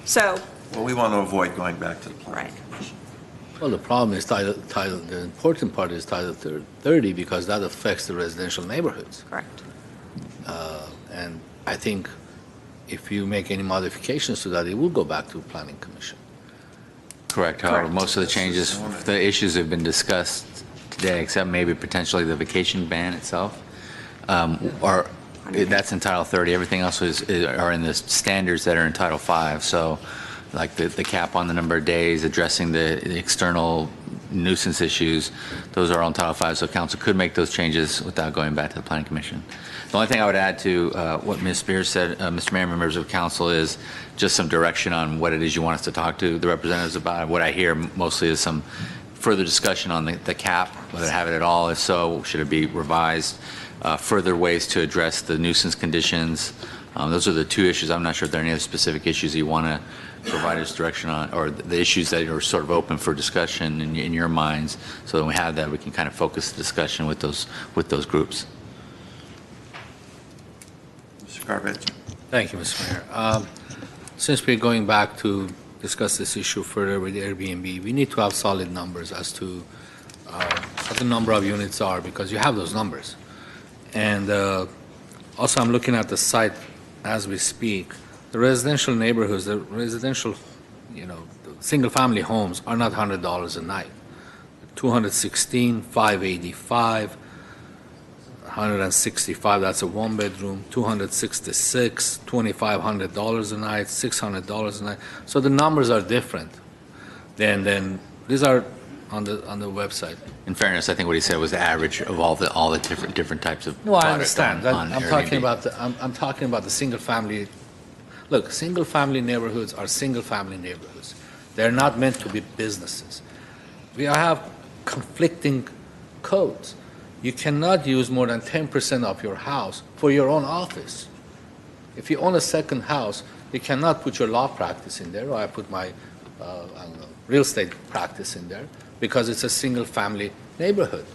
So, Well, we want to avoid going back to the Planning right. Commission. Well, the problem is the important part is Title 30 because that affects the residential neighborhoods. Correct. And I think if you make any modifications to that, it will go back to the Planning Commission. Correct. However, most of the changes, the issues have been discussed today, except maybe potentially the vacation ban itself, that's in Title 30. Everything else are in the standards that are in Title 5. So, like the cap on the number of days, addressing the external nuisance issues, those are on Title 5. So Council could make those changes without going back to the Planning Commission. The only thing I would add to what Ms. Spears said, Mr. Mayor, members of Council, is just some direction on what it is you want us to talk to the representatives about. What I hear mostly is some further discussion on the cap, whether to have it at all. If so, should it be revised? Further ways to address the nuisance conditions. Those are the two issues. I'm not sure if there are any other specific issues you want to provide us direction on, or the issues that are sort of open for discussion in your minds. So when we have that, we can kind of focus the discussion with those groups. Mr. Gharpetian. Thank you, Mr. Mayor. Since we're going back to discuss this issue further with Airbnb, we need to have solid numbers as to what the number of units are, because you have those numbers. And also, I'm looking at the site as we speak. The residential neighborhoods, the residential, single-family homes are not $100 a night. 216, 585, 165, that's a one-bedroom, 266, $2,500 a night, $600 a night. So the numbers are different. Then these are on the website. In fairness, I think what he said was the average of all the different types of. No, I understand. On I'm Airbnb. talking about the single-family. Look, single-family neighborhoods are single-family neighborhoods. They're not meant to be businesses. We have conflicting codes. You cannot use more than 10% of your house for your own office. If you own a second house, you cannot put your law practice in there, or I put my real estate practice in there, because it's a single-family neighborhood.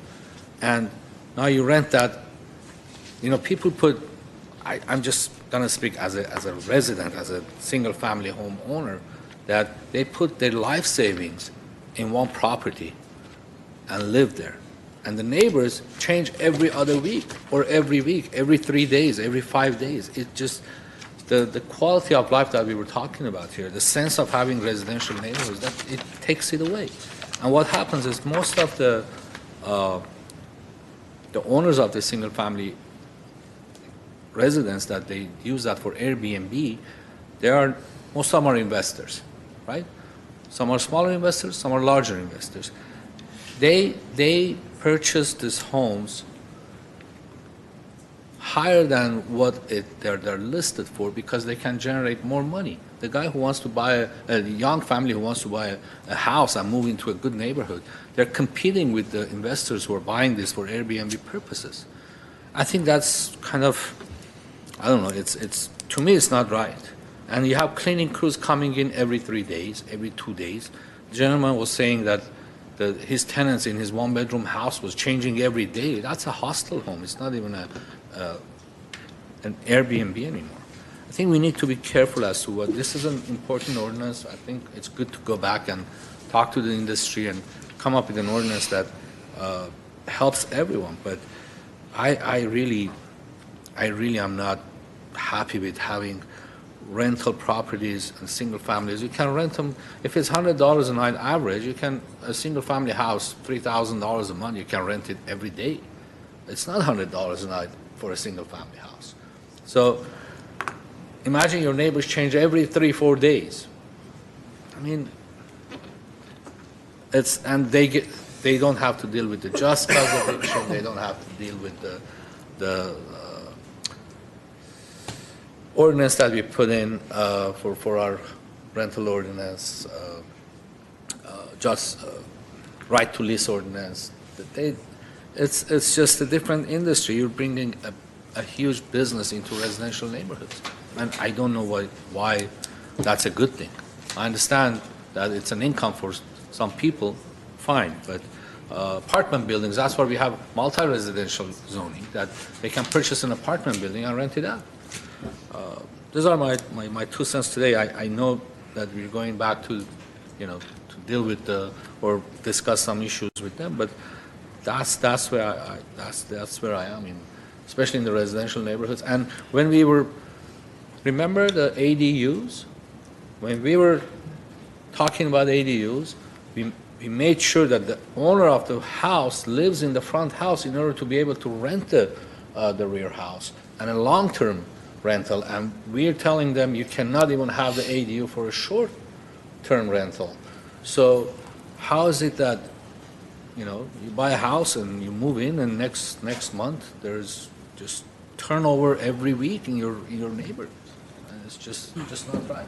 And now you rent that. People put. I'm just going to speak as a resident, as a single-family home owner, that they put their life savings in one property and live there. And the neighbors change every other week, or every week, every 3 days, every 5 days. It just, the quality of life that we were talking about here, the sense of having residential neighborhoods, that it takes it away. And what happens is most of the owners of the single-family residents that they use that for Airbnb, most of them are investors, right? Some are smaller investors, some are larger investors. They purchase these homes higher than what they're listed for, because they can generate more money. The guy who wants to buy a young family who wants to buy a house and move into a good neighborhood, they're competing with the investors who are buying this for Airbnb purposes. I think that's kind of, I don't know, it's to me it's not right. And you have cleaning crews coming in every 3 days, every 2 days. The gentleman was saying that his tenants in his one-bedroom house was changing every day. That's a hostel home. It's not even an Airbnb anymore. I think we need to be careful as to what, this is an important ordinance. I think it's good to go back and talk to the industry and come up with an ordinance that helps everyone. But I really am not happy with having rental properties and single families. You can rent them, if it's $100 a night average, a single family house, $3,000 a month, you can rent it every day. It's not $100 a night for a single family house. So imagine your neighbors change every 3-4 days. I mean, they don't have to deal with the just cause eviction. They don't have to deal with the ordinance that we put in for our rental ordinance, just right to lease ordinance. It's just a different industry. You're bringing a huge business into residential neighborhoods, and I don't know why that's a good thing. I understand that it's an income for some people, fine, but apartment buildings, that's why we have multi-residential zoning, that they can purchase an apartment building and rent it out. Those are my 2 cents today. I know that we're going back to, to deal with or discuss some issues with them, but that's where I am, especially in the residential neighborhoods. And when we were, remember the ADUs? When we were talking about ADUs, we made sure that the owner of the house lives in the front house in order to be able to rent the rear house and a long-term rental. And we're telling them you cannot even have the ADU for a short-term rental. So how is it that, you buy a house and you move in, and next month there's just turnover every week in your neighborhood? And it's just not right.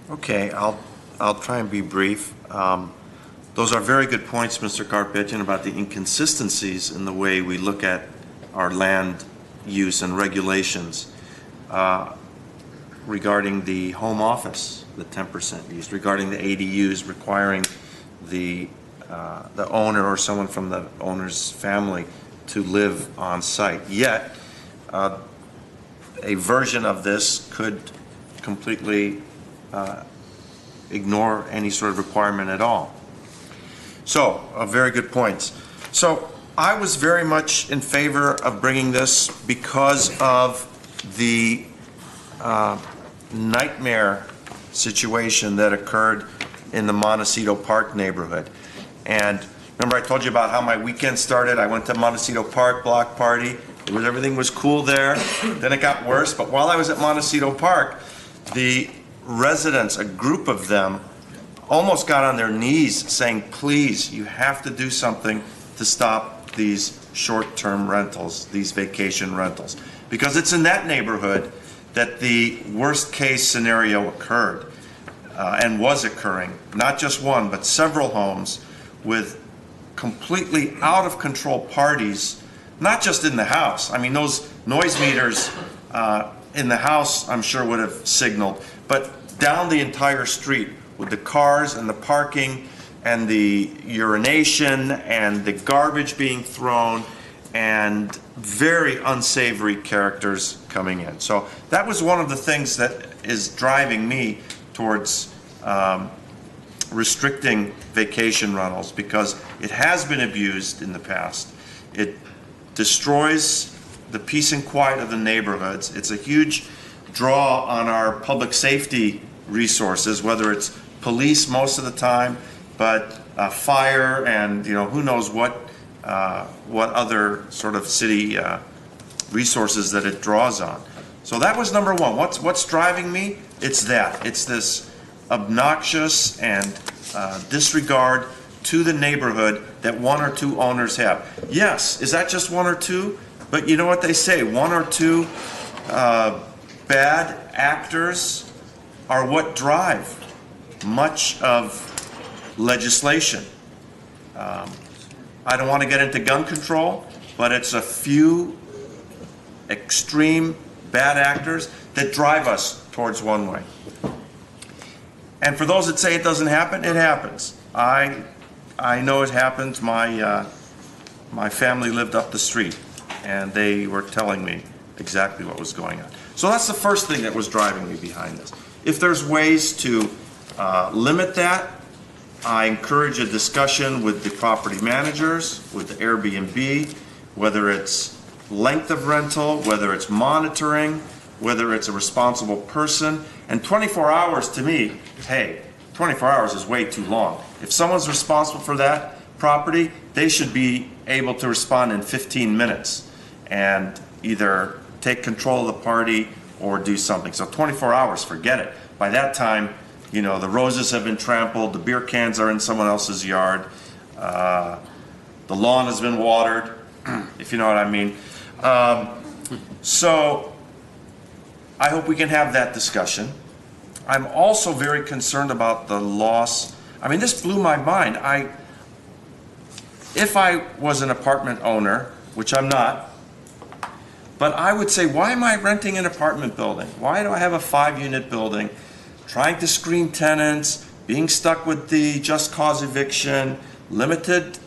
Okay, I'll try and be brief. Those are very good points, Mr. Gharpetian, about the inconsistencies in the way we look at our land use and regulations regarding the home office, the 10% use, regarding the ADUs requiring the owner or someone from the owner's family to live on site. Yet, a version of this could completely ignore any sort of requirement at all. So, very good points. So, I was very much in favor of bringing this because of the nightmare situation that occurred in the Montecito Park neighborhood. And remember I told you about how my weekend started? I went to Montecito Park block party. Everything was cool there. Then it got worse. But while I was at Montecito Park, the residents, a group of them, almost got on their knees saying, please, you have to do something to stop these short-term rentals, these vacation rentals. Because it's in that neighborhood that the worst-case scenario occurred and was occurring. Not just one, but several homes with completely out-of-control parties, not just in the house. I mean, those noise meters in the house, I'm sure, would have signaled, but down the entire street with the cars and the parking and the urination and the garbage being thrown and very unsavory characters coming in. So that was one of the things that is driving me towards restricting vacation rentals, because it has been abused in the past. It destroys the peace and quiet of the neighborhoods. It's a huge draw on our public safety resources, whether it's police most of the time, but fire and who knows what other sort of city resources that it draws on. So that was number one. What's driving me? It's that. It's this obnoxious and disregard to the neighborhood that one or two owners have. Yes, is that just one or two? But you know what they say, one or two bad actors are what drive much of legislation. I don't want to get into gun control, but it's a few extreme bad actors that drive us towards one way. And for those that say it doesn't happen, it happens. I know it happens. My family lived up the street, and they were telling me exactly what was going on. So that's the first thing that was driving me behind this. If there's ways to limit that, I encourage a discussion with the property managers, with the Airbnb, whether it's length of rental, whether it's monitoring, whether it's a responsible person. And 24 hours to me, hey, 24 hours is way too long. If someone's responsible for that property, they should be able to respond in 15 minutes and either take control of the party or do something. So 24 hours, forget it. By that time, you know, the roses have been trampled, the beer cans are in someone else's yard, the lawn has been watered, if you know what I mean. So I hope we can have that discussion. I'm also very concerned about the loss. I mean, this blew my mind. If I was an apartment owner, which I'm not, but I would say, why am I renting an apartment building? Why do I have a 5-unit building, trying to screen tenants, being stuck with the just cause eviction, limited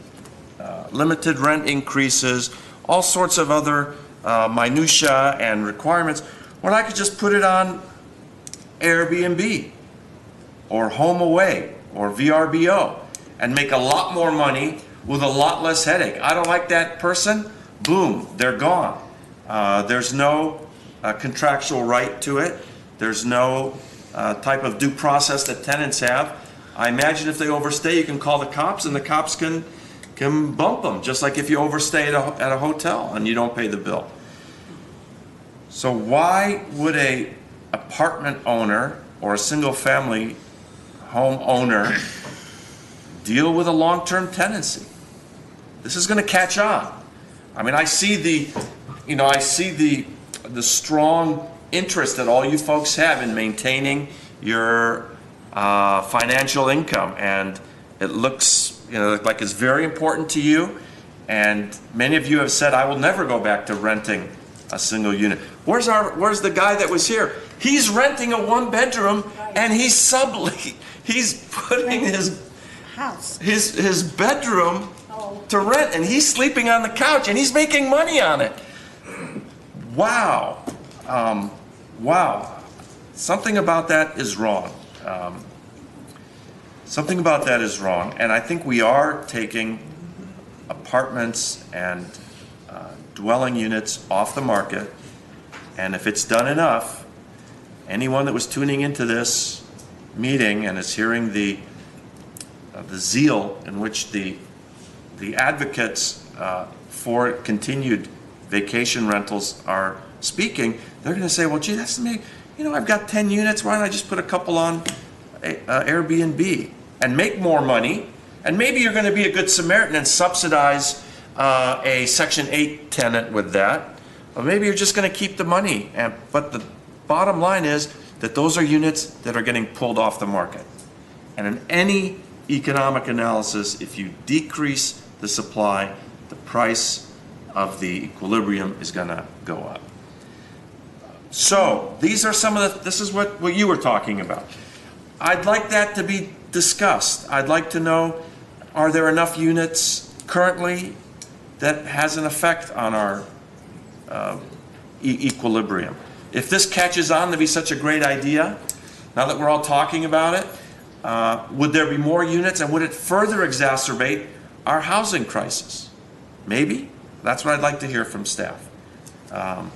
rent increases, all sorts of other minutia and requirements, when I could just put it on Airbnb or HomeAway or VRBO and make a lot more money with a lot less headache. I don't like that person, boom, they're gone. There's no contractual right to it. There's no type of due process that tenants have. I imagine if they overstay, you can call the cops and the cops can bump them, just like if you overstay at a hotel and you don't pay the bill. So why would a apartment owner or a single family home owner deal with a long-term tenancy? This is going to catch on. I mean, I see the strong interest that all you folks have in maintaining your financial income, and it looks, like it's very important to you. And many of you have said, I will never go back to renting a single unit. Where's the guy that was here? He's renting a 1-bedroom and he's putting his house, his bedroom to rent, and he's sleeping on the couch and he's making money on it. Wow. Wow. Something about that is wrong. Something about that is wrong, and I think we are taking apartments and dwelling units off the market, and if it's done enough, anyone that was tuning into this meeting and is hearing the zeal in which the advocates for continued vacation rentals are speaking, they're going to say, well, gee, that's me. I've got 10 units. Why don't I just put a couple on Airbnb and make more money? And maybe you're going to be a good Samaritan and subsidize a Section 8 tenant with that. Or maybe you're just going to keep the money. But the bottom line is that those are units that are getting pulled off the market. And in any economic analysis, if you decrease the supply, the price of the equilibrium is going to go up. So these are some of this is what you were talking about. I'd like that to be discussed. I'd like to know, are there enough units currently that has an effect on our equilibrium? If this catches on to be such a great idea, now that we're all talking about it, would there be more units, and would it further exacerbate our housing crisis? Maybe. That's what I'd like to hear from staff. I'm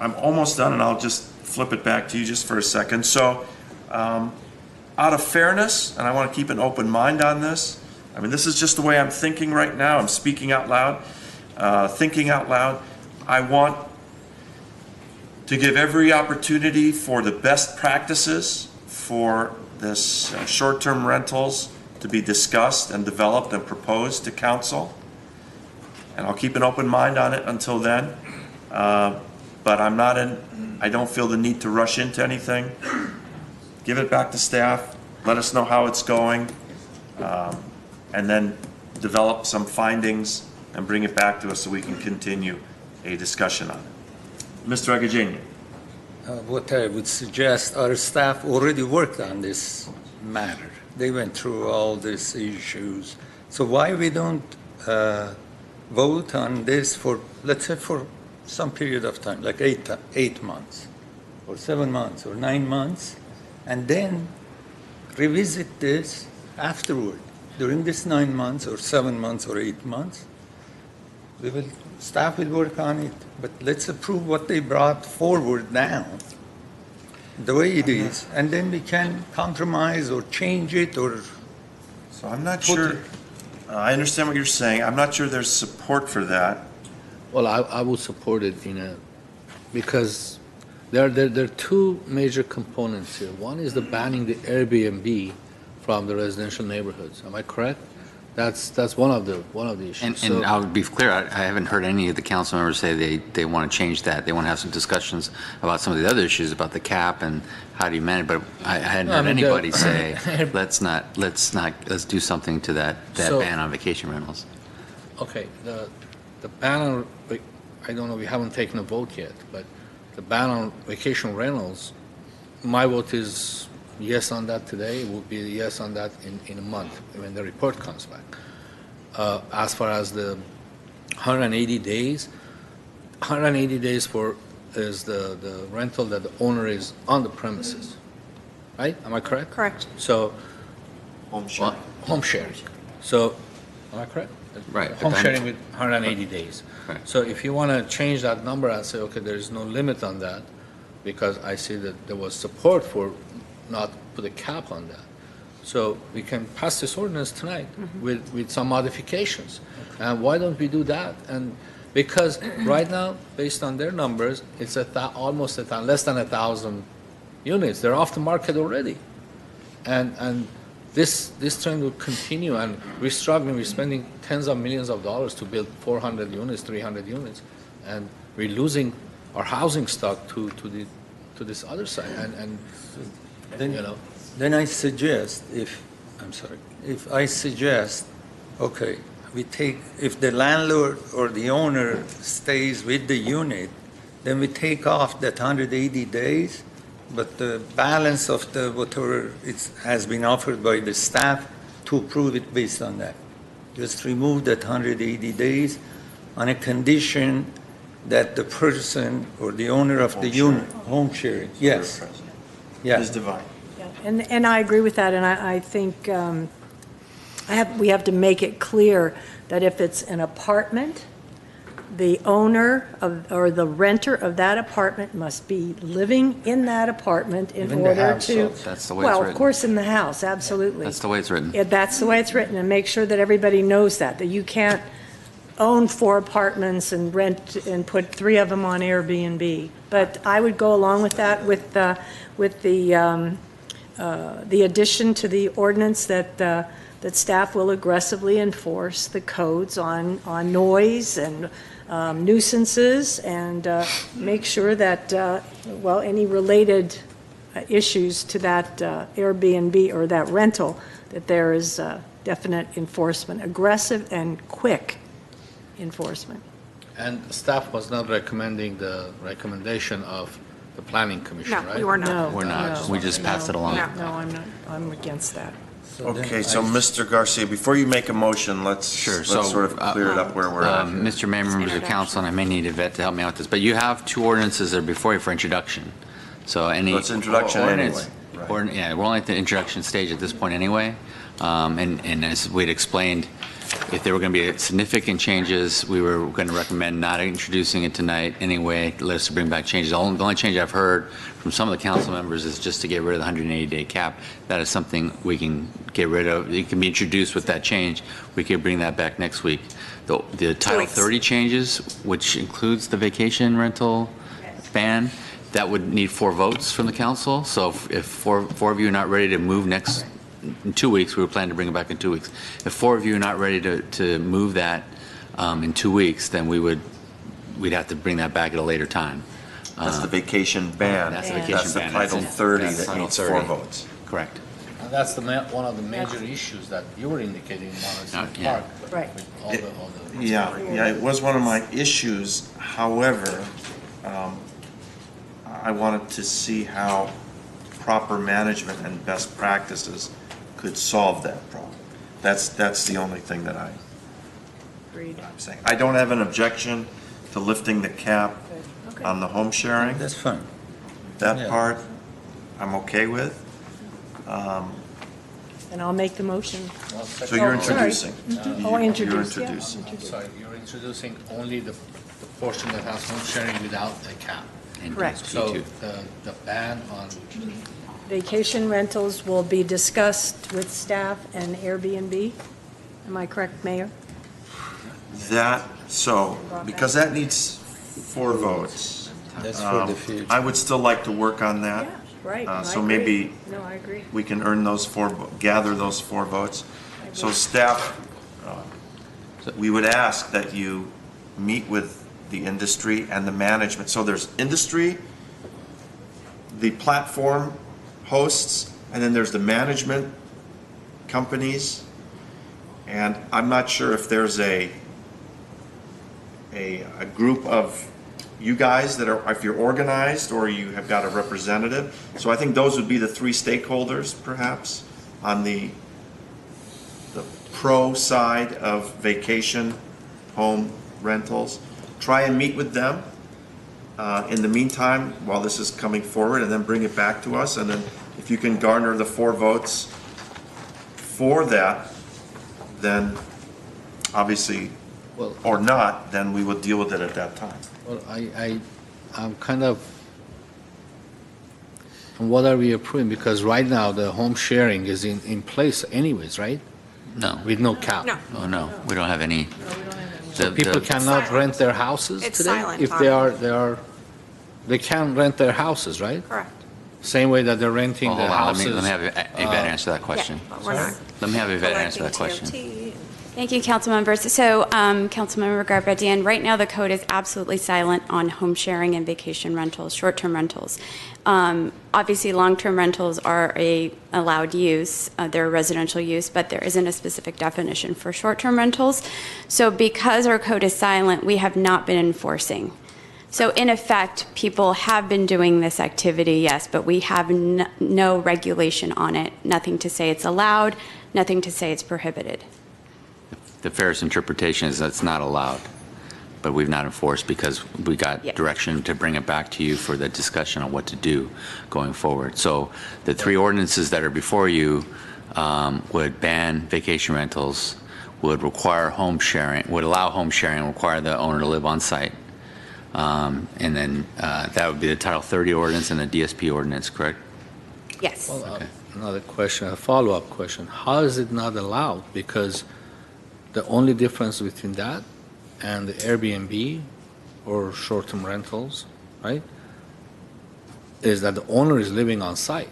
almost done, and I'll just flip it back to you just for a second. So, out of fairness, and I want to keep an open mind on this, I mean, this is just the way I'm thinking right now. I'm speaking out loud, thinking out loud. I want to give every opportunity for the best practices for this short-term rentals to be discussed and developed and proposed to council. And I'll keep an open mind on it until then. But I don't feel the need to rush into anything. Give it back to staff, let us know how it's going, and then develop some findings and bring it back to us so we can continue a discussion on it. Mr. Agajanian. What I would suggest, our staff already worked on this matter. They went through all these issues. So why we don't vote on this for, let's say, for some period of time, like 8 months, or 7 months, or 9 months, and then revisit this afterward. During this 9 months, or 7 months, or 8 months, staff will work on it, but let's approve what they brought forward now, the way it is, and then we can compromise or change it or. So I'm not sure. I understand what you're saying. I'm not sure there's support for that. Well, I would support it because there are two major components here. One is the banning the Airbnb from the residential neighborhoods. Am I correct? That's one of the issues. And I'll be clear, I haven't heard any of the council members say they want to change that. They want to have some discussions about some of the other issues about the cap and how do you manage, but I hadn't heard anybody say, let's do something to that ban on vacation rentals. Okay, the ban on, I don't know, we haven't taken a vote yet, but the ban on vacation rentals, my vote is yes on that today. It will be yes on that in a month when the report comes back. As far as the 180 days, 180 days is the rental that the owner is on the premises, right? Am I correct? Correct. So, Home sharing. home sharing. So, am I correct? Right. Home sharing with 180 days. Right. So if you want to change that number and say, okay, there's no limit on that, because I see that there was support for not put a cap on that. So we can pass this ordinance tonight with some modifications. And why don't we do that? And because right now, based on their numbers, it's almost less than 1,000 units. They're off the market already. And this trend will continue, and we're struggling. We're spending tens of millions of dollars to build 400 units, 300 units, and we're losing our housing stock to this other side. And Then I suggest, if I suggest, okay, if the landlord or the owner stays with the unit, then we take off that 180 days, but the balance of the whatever has been offered by the staff to approve it based on that. Just remove that 180 days on a condition that the person or the owner of the unit, home sharing, yes. Yeah. Ms. Devine. And I agree with that, and I think we have to make it clear that if it's an apartment, the owner or the renter of that apartment must be living in that apartment in order to. That's the way it's Well, written. of course, in the house, absolutely. That's the way it's written. Yeah, that's the way it's written, and make sure that everybody knows that you can't own 4 apartments and rent and put 3 of them on Airbnb. But I would go along with that with the addition to the ordinance that staff will aggressively enforce the codes on noise and nuisances, and make sure that, any related issues to that Airbnb or that rental, that there is definite enforcement, aggressive and quick enforcement. And staff was not recommending the recommendation of the Planning Commission, No, right? we were not. We're not. We just passed it along. No, I'm not. I'm against that. Okay, so Mr. Garcia, before you make a motion, let's sort of clear it up where we're at. Mr. Mayor, members of council, and I may need Yvette to help me out with this, but you have 2 ordinances that are before you for introduction. So it's introduction ordinance, anyway. yeah, we're only at the introduction stage at this point anyway. And as we'd explained, if there were going to be significant changes, we were going to recommend not introducing it tonight anyway, let us bring back changes. The only change I've heard from some of the council members is just to get rid of the 180-day cap. That is something we can get rid of. It can be introduced with that change. We could bring that back next week. The Title 30 changes, which includes the vacation rental ban, that would need 4 votes from the council. So if four of you are not ready to move in 2 weeks, we were planning to bring it back in 2 weeks. If 4 of you are not ready to move that in 2 weeks, then we'd have to bring that back at a later time. That's the vacation ban. That's the vacation ban. That's the Title 30 that Title needs 30. 4 votes. Correct. And that's one of the major issues that you were indicating in Montecito Yeah. Park. Right. With all the Yeah, it was one of my issues. However, I wanted to see how proper management and best practices could solve that problem. That's the only thing that I'm saying. I don't have an objection to lifting the cap on the home sharing. That's fine. That part, I'm okay with. And I'll make the motion. So you're introducing. Oh, I introduced, You're yeah. introducing. Sorry, you're introducing only the portion that has home sharing without a cap. Correct. So the ban on Vacation rentals will be discussed with staff and Airbnb. Am I correct, Mayor? That So, because that needs 4 votes. That's for the future. I would still like to work on that. Right. I So agree. maybe No, I agree. we can earn those gather those 4 votes. So staff, we would ask that you meet with the industry and the management. So there's industry, the platform hosts, and then there's the management companies. And I'm not sure if there's a group of you guys that are, if you're organized or you have got a representative. So I think those would be the 3 stakeholders perhaps on the pro side of vacation home rentals. Try and meet with them in the meantime while this is coming forward, and then bring it back to us. And then if you can garner the 4 votes for that, then obviously, or not, then we will deal with it at that time. Well, I'm kind of, what are we approving? Because right now, the home sharing is in place anyways, right? No. With no cap? No. Oh, no, we don't have any. So people cannot rent their houses It's today? silent If on they can rent their houses, right? Correct. Same way that they're renting Well, the hold on, houses. let me have Yvette answer that question. But we're not Let me have Yvette answer that collecting question. TOT. Thank you, council members. So, Councilmember Gharpetian, right now the code is absolutely silent on home sharing and vacation rentals, short-term rentals. Obviously, long-term rentals are a allowed use. They're a residential use, but there isn't a specific definition for short-term rentals. So because our code is silent, we have not been enforcing. So in effect, people have been doing this activity, yes, but we have no regulation on it. Nothing to say it's allowed, nothing to say it's prohibited. The fairest interpretation is that's not allowed, but we've not enforced because we got direction to bring it back to you for the discussion on what to do going forward. So the 3 ordinances that are before you would ban vacation rentals, would require home sharing, would allow home sharing, require the owner to live on site. And then that would be the Title 30 ordinance and the DSP ordinance, correct? Yes. Well, another question, a follow-up question. How is it not allowed? Because the only difference between that and the Airbnb or short-term rentals, right, is that the owner is living on site.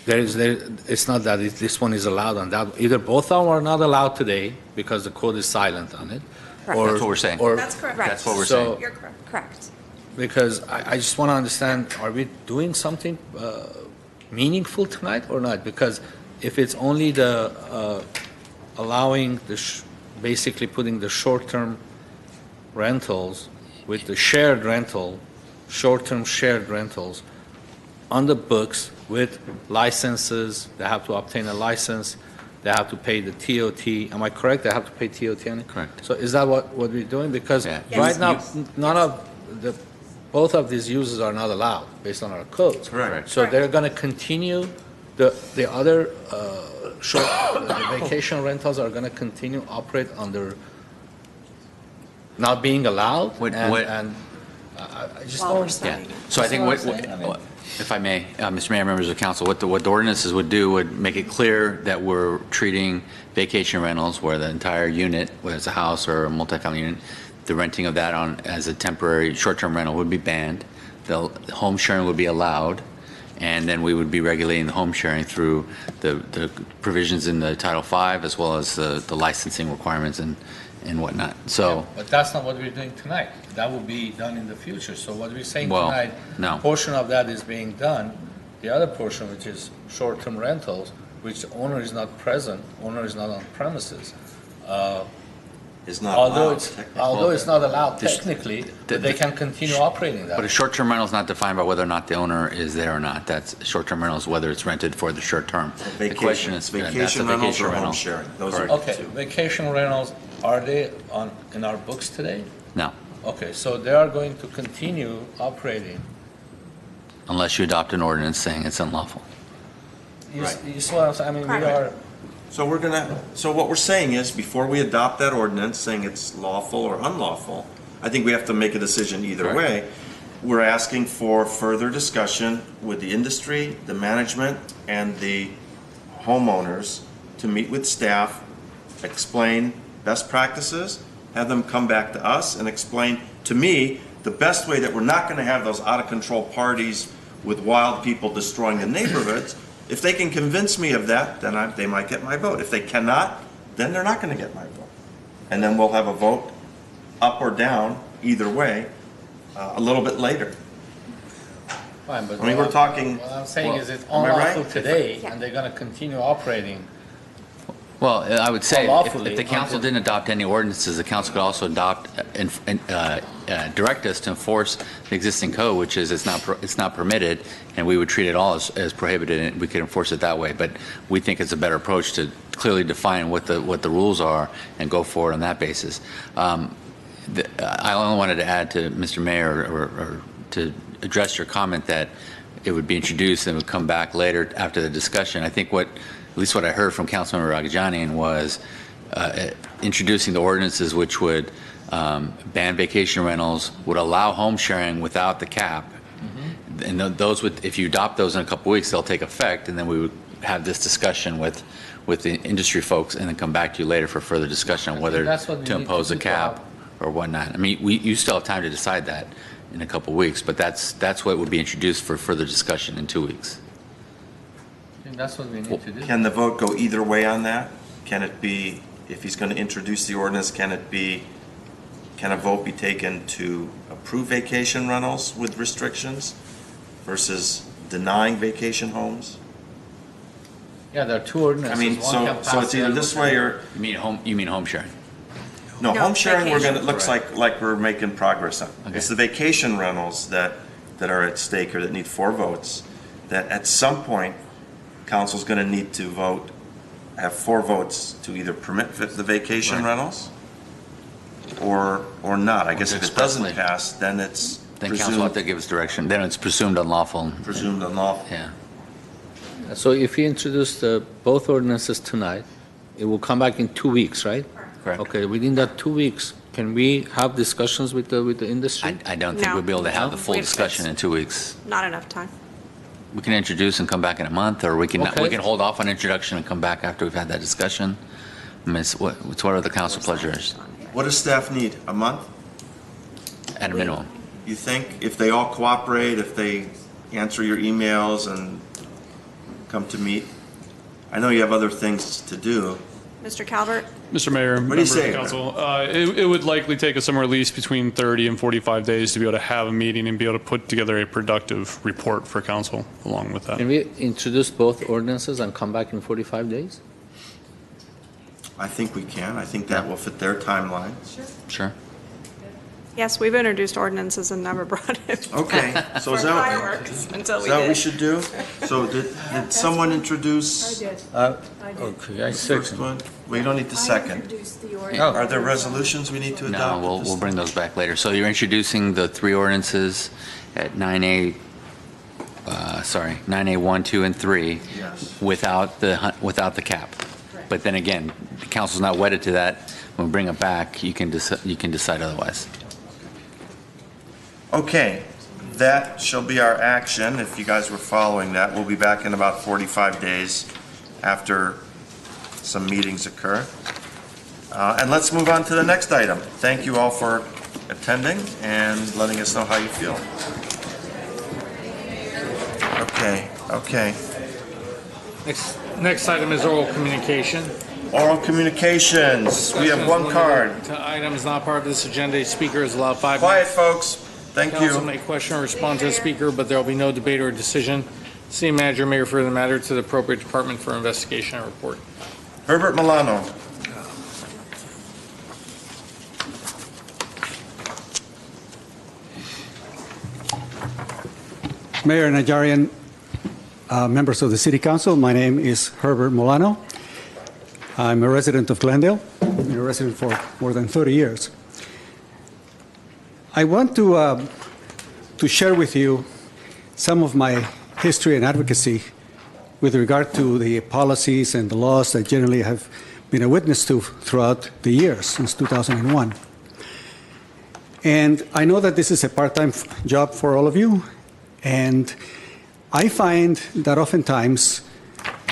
It's not that this one is allowed on that. Either both of them are not allowed today because the code is silent on it. Correct. That's what we're saying. That's correct. That's what we're So- saying. You're correct. Correct. Because I just want to understand, are we doing something meaningful tonight or not? Because if it's only the allowing basically putting the short-term rentals with the shared rental, short-term shared rentals on the books with licenses, they have to obtain a license, they have to pay the TOT. Am I correct? They have to pay TOT on it? Correct. So is that what we're doing? Because right now, both of these uses are not allowed based on our codes. Correct. So they're going to continue, the other the vacation rentals are going to continue operate under not being allowed? And I just don't. Yeah. So I think if I may, Mr. Mayor, members of council, what the ordinances would do would make it clear that we're treating vacation rentals where the entire unit, whether it's a house or a multifamily unit, the renting of that on as a temporary short-term rental would be banned. The home sharing would be allowed, and then we would be regulating the home sharing through the provisions in the Title V as well as the licensing requirements and whatnot. So, But that's not what we're doing tonight. That will be done in the future. So what we're saying Well, tonight, no. portion of that is being done. The other portion, which is short-term rentals, which the owner is not present, owner is not on premises. Is not Although allowed, it's technically. although it's not allowed This- technically, but they can continue operating that. but a short-term rental is not defined by whether or not the owner is there or not. That's short-term rental is whether it's rented for the short term. The question is that's a Vacation rentals vacation or home rental. sharing. Those are Okay, the two. vacation rentals, are they in our books today? No, Okay, so they are going to continue operating. unless you adopt an ordinance saying it's unlawful. You see what I'm saying? I mean, we are. So what we're saying is, before we adopt that ordinance saying it's lawful or unlawful, I think we have to make a decision either Correct. way. We're asking for further discussion with the industry, the management, and the homeowners to meet with staff, explain best practices, have them come back to us and explain to me the best way that we're not going to have those out-of-control parties with wild people destroying the neighborhoods. If they can convince me of that, then they might get my vote. If they cannot, then they're not going to get my vote. And then we'll have a vote up or down, either way, a little bit later. Fine, but I mean, we're talking. What I'm saying is it's am I right? unlawful today, and they're going to continue operating. Well, I would say Lawfully, if the council didn't adopt any ordinances, the council could also adopt and direct us to enforce the existing code, which is it's not permitted, and we would treat it all as prohibited, and we could enforce it that way. But we think it's a better approach to clearly define what the rules are and go forward on that basis. I only wanted to add to Mr. Mayor or to address your comment that it would be introduced and would come back later after the discussion. I think at least what I heard from Councilmember Agajanian was introducing the ordinances which would ban vacation rentals, would allow home sharing without the cap. And those would, if you adopt those in a couple weeks, they'll take effect, and then we would have this discussion with the industry folks and then come back to you later for further discussion on whether to impose a cap or whatnot. I mean, you still have time to decide that in a couple weeks, but that's what would be introduced for further discussion in 2 weeks. That's what we need to do. Can the vote go either way on that? Can it be, if he's going to introduce the ordinance, can a vote be taken to approve vacation rentals with restrictions versus denying vacation homes? Yeah, there are two ordinances. I mean, so it's either this way or. You mean home sharing? No, home sharing, vacation. looks like we're making progress on. Okay. It's the vacation rentals that are at stake or that need 4 votes, that at some point, council's going to need to have 4 votes to either permit the vacation rentals or not. I guess if it doesn't pass, then it's Then council will have to give us direction. Then it's presumed unlawful. Presumed unlawful. Yeah. So if you introduce both ordinances tonight, it will come back in 2 weeks, right? Correct. Okay, within that 2 weeks, can we have discussions with the industry? I don't think we'll be able to have the full discussion in 2 weeks. Not enough time. We can introduce and come back in a month, or we can hold off on introduction and come back after we've had that discussion. I mean, it's whatever the council pleasure is. What does staff need? A month? At a minimum. You think if they all cooperate, if they answer your emails and come to meet? I know you have other things to do. Mr. Calvert? Mr. Mayor, members of the council, it would likely take us somewhere at least between 30 and 45 days to be able to have a meeting and be able to put together a productive report for council along with that. Can we introduce both ordinances and come back in 45 days? I think we can. I think that will fit their timeline. Sure. Yes, we've introduced ordinances and never brought it. Okay, so is that fireworks until is we that did. what we should do? So did someone introduce? Okay, I First one? Well, you don't need the second. Are there resolutions we need to adopt? No, we'll bring those back later. So you're introducing the 3 ordinances at 9A, 9A 1, 2, and 3. Yes. Without the cap. But then again, the council's not wedded to that. When we bring it back, you can decide otherwise. Okay, that shall be our action. If you guys were following that, we'll be back in about 45 days after some meetings occur. And let's move on to the next item. Thank you all for attending and letting us know how you feel. Okay. Next item is oral communication. Oral communications. We have one card. To items not part of this agenda, speaker is allowed 5 minutes. Quiet, folks. Thank you. Council may question or respond to the speaker, but there will be no debate or decision. City manager may refer the matter to the appropriate department for investigation and report. Herbert Milano. Mayor Najarian, members of the City Council, my name is Herbert Milano. I'm a resident of Glendale. I've been a resident for more than 30 years. I want to share with you some of my history and advocacy with regard to the policies and the laws that generally have been a witness to throughout the years since 2001. And I know that this is a part-time job for all of you, and I find that oftentimes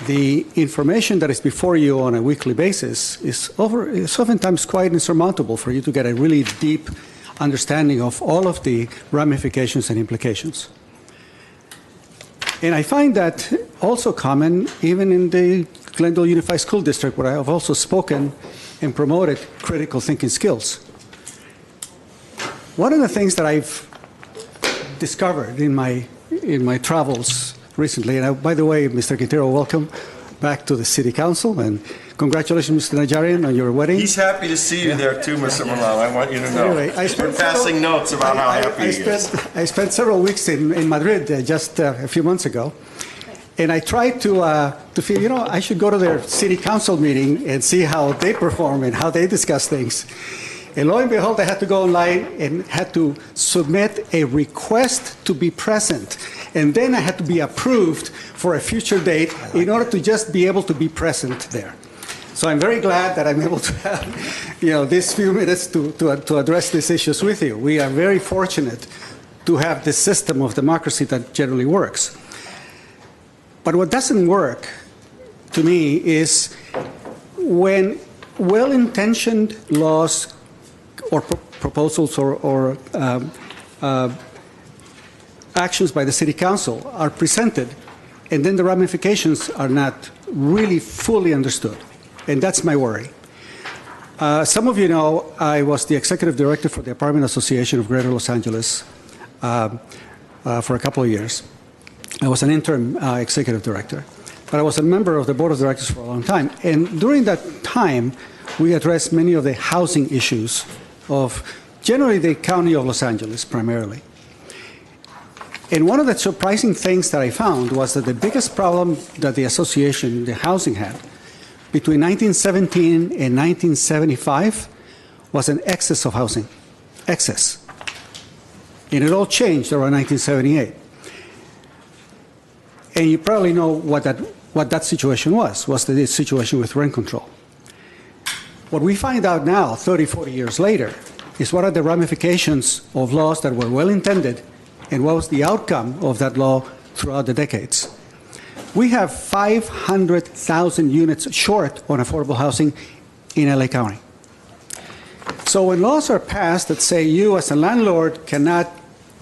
the information that is before you on a weekly basis is oftentimes quite insurmountable for you to get a really deep understanding of all of the ramifications and implications. And I find that also common even in the Glendale Unified School District, where I have also spoken and promoted critical thinking skills. One of the things that I've discovered in my travels recently, and by the way, Mr. Quintero, welcome back to the City Council, and congratulations, Mr. Najarian, on your wedding. He's happy to see you there too, Mr. Malone. I want you to know. Anyway, We're passing notes about how happy he is. I spent several weeks in Madrid just a few months ago, and I tried to feel, I should go to their City Council meeting and see how they perform and how they discuss things. And lo and behold, I had to go online and had to submit a request to be present. And then I had to be approved for a future date in order to just be able to be present there. So I'm very glad that I'm able to have, these few minutes to address these issues with you. We are very fortunate to have this system of democracy that generally works. But what doesn't work, to me, is when well-intentioned laws or proposals or actions by the City Council are presented, and then the ramifications are not really fully understood. And that's my worry. Some of you know I was the executive director for the Apartment Association of Greater Los Angeles for a couple of years. I was an interim executive director, but I was a member of the board of directors for a long time. And during that time, we addressed many of the housing issues of generally the county of Los Angeles primarily. And one of the surprising things that I found was that the biggest problem that the association, the housing, had between 1917 and 1975 was an excess of housing. Excess. And it all changed around 1978. And you probably know what that situation was the situation with rent control. What we find out now, 30, 40 years later, is what are the ramifications of laws that were well-intended and what was the outcome of that law throughout the decades. We have 500,000 units short on affordable housing in LA County. So when laws are passed that say you as a landlord cannot,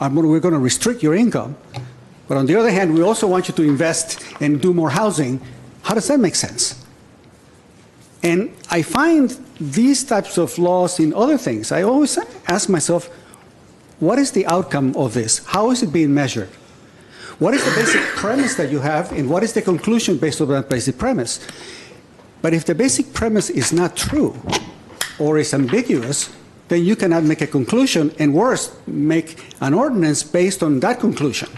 we're going to restrict your income, but on the other hand, we also want you to invest and do more housing, how does that make sense? And I find these types of laws in other things. I always ask myself, what is the outcome of this? How is it being measured? What is the basic premise that you have, and what is the conclusion based on that basic premise? But if the basic premise is not true or is ambiguous, then you cannot make a conclusion, and worse, make an ordinance based on that conclusion.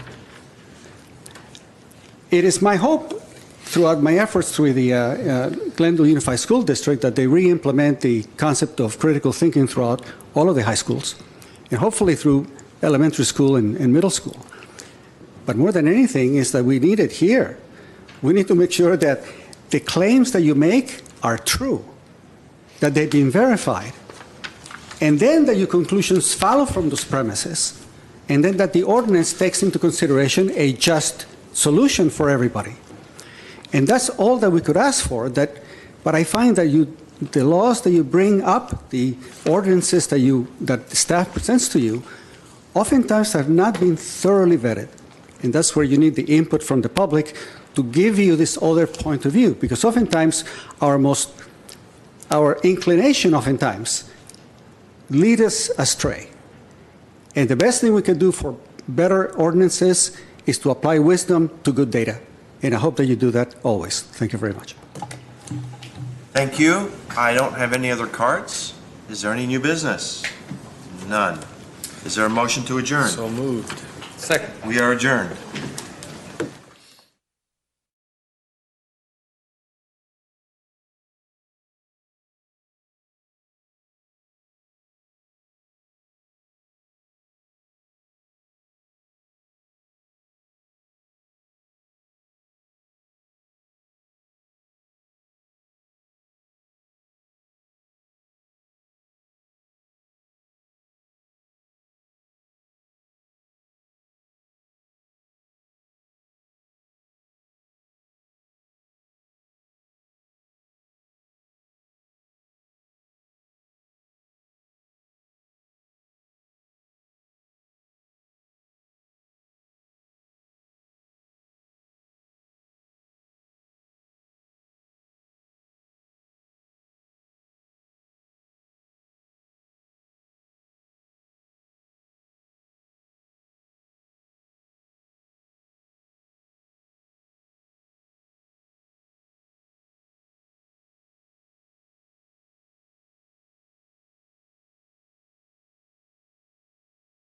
It is my hope throughout my efforts through the Glendale Unified School District that they re-implement the concept of critical thinking throughout all of the high schools, and hopefully through elementary school and middle school. But more than anything is that we need it here. We need to make sure that the claims that you make are true, that they've been verified, and then that your conclusions follow from those premises, and then that the ordinance takes into consideration a just solution for everybody. And that's all that we could ask for. But I find that the laws that you bring up, the ordinances that the staff presents to you, oftentimes have not been thoroughly vetted. And that's where you need the input from the public to give you this other point of view. Because oftentimes our inclination oftentimes lead us astray. And the best thing we can do for better ordinances is to apply wisdom to good data. And I hope that you do that always. Thank you very much. Thank you. I don't have any other cards. Is there any new business? None. Is there a motion to adjourn? So moved. Second. We are adjourned.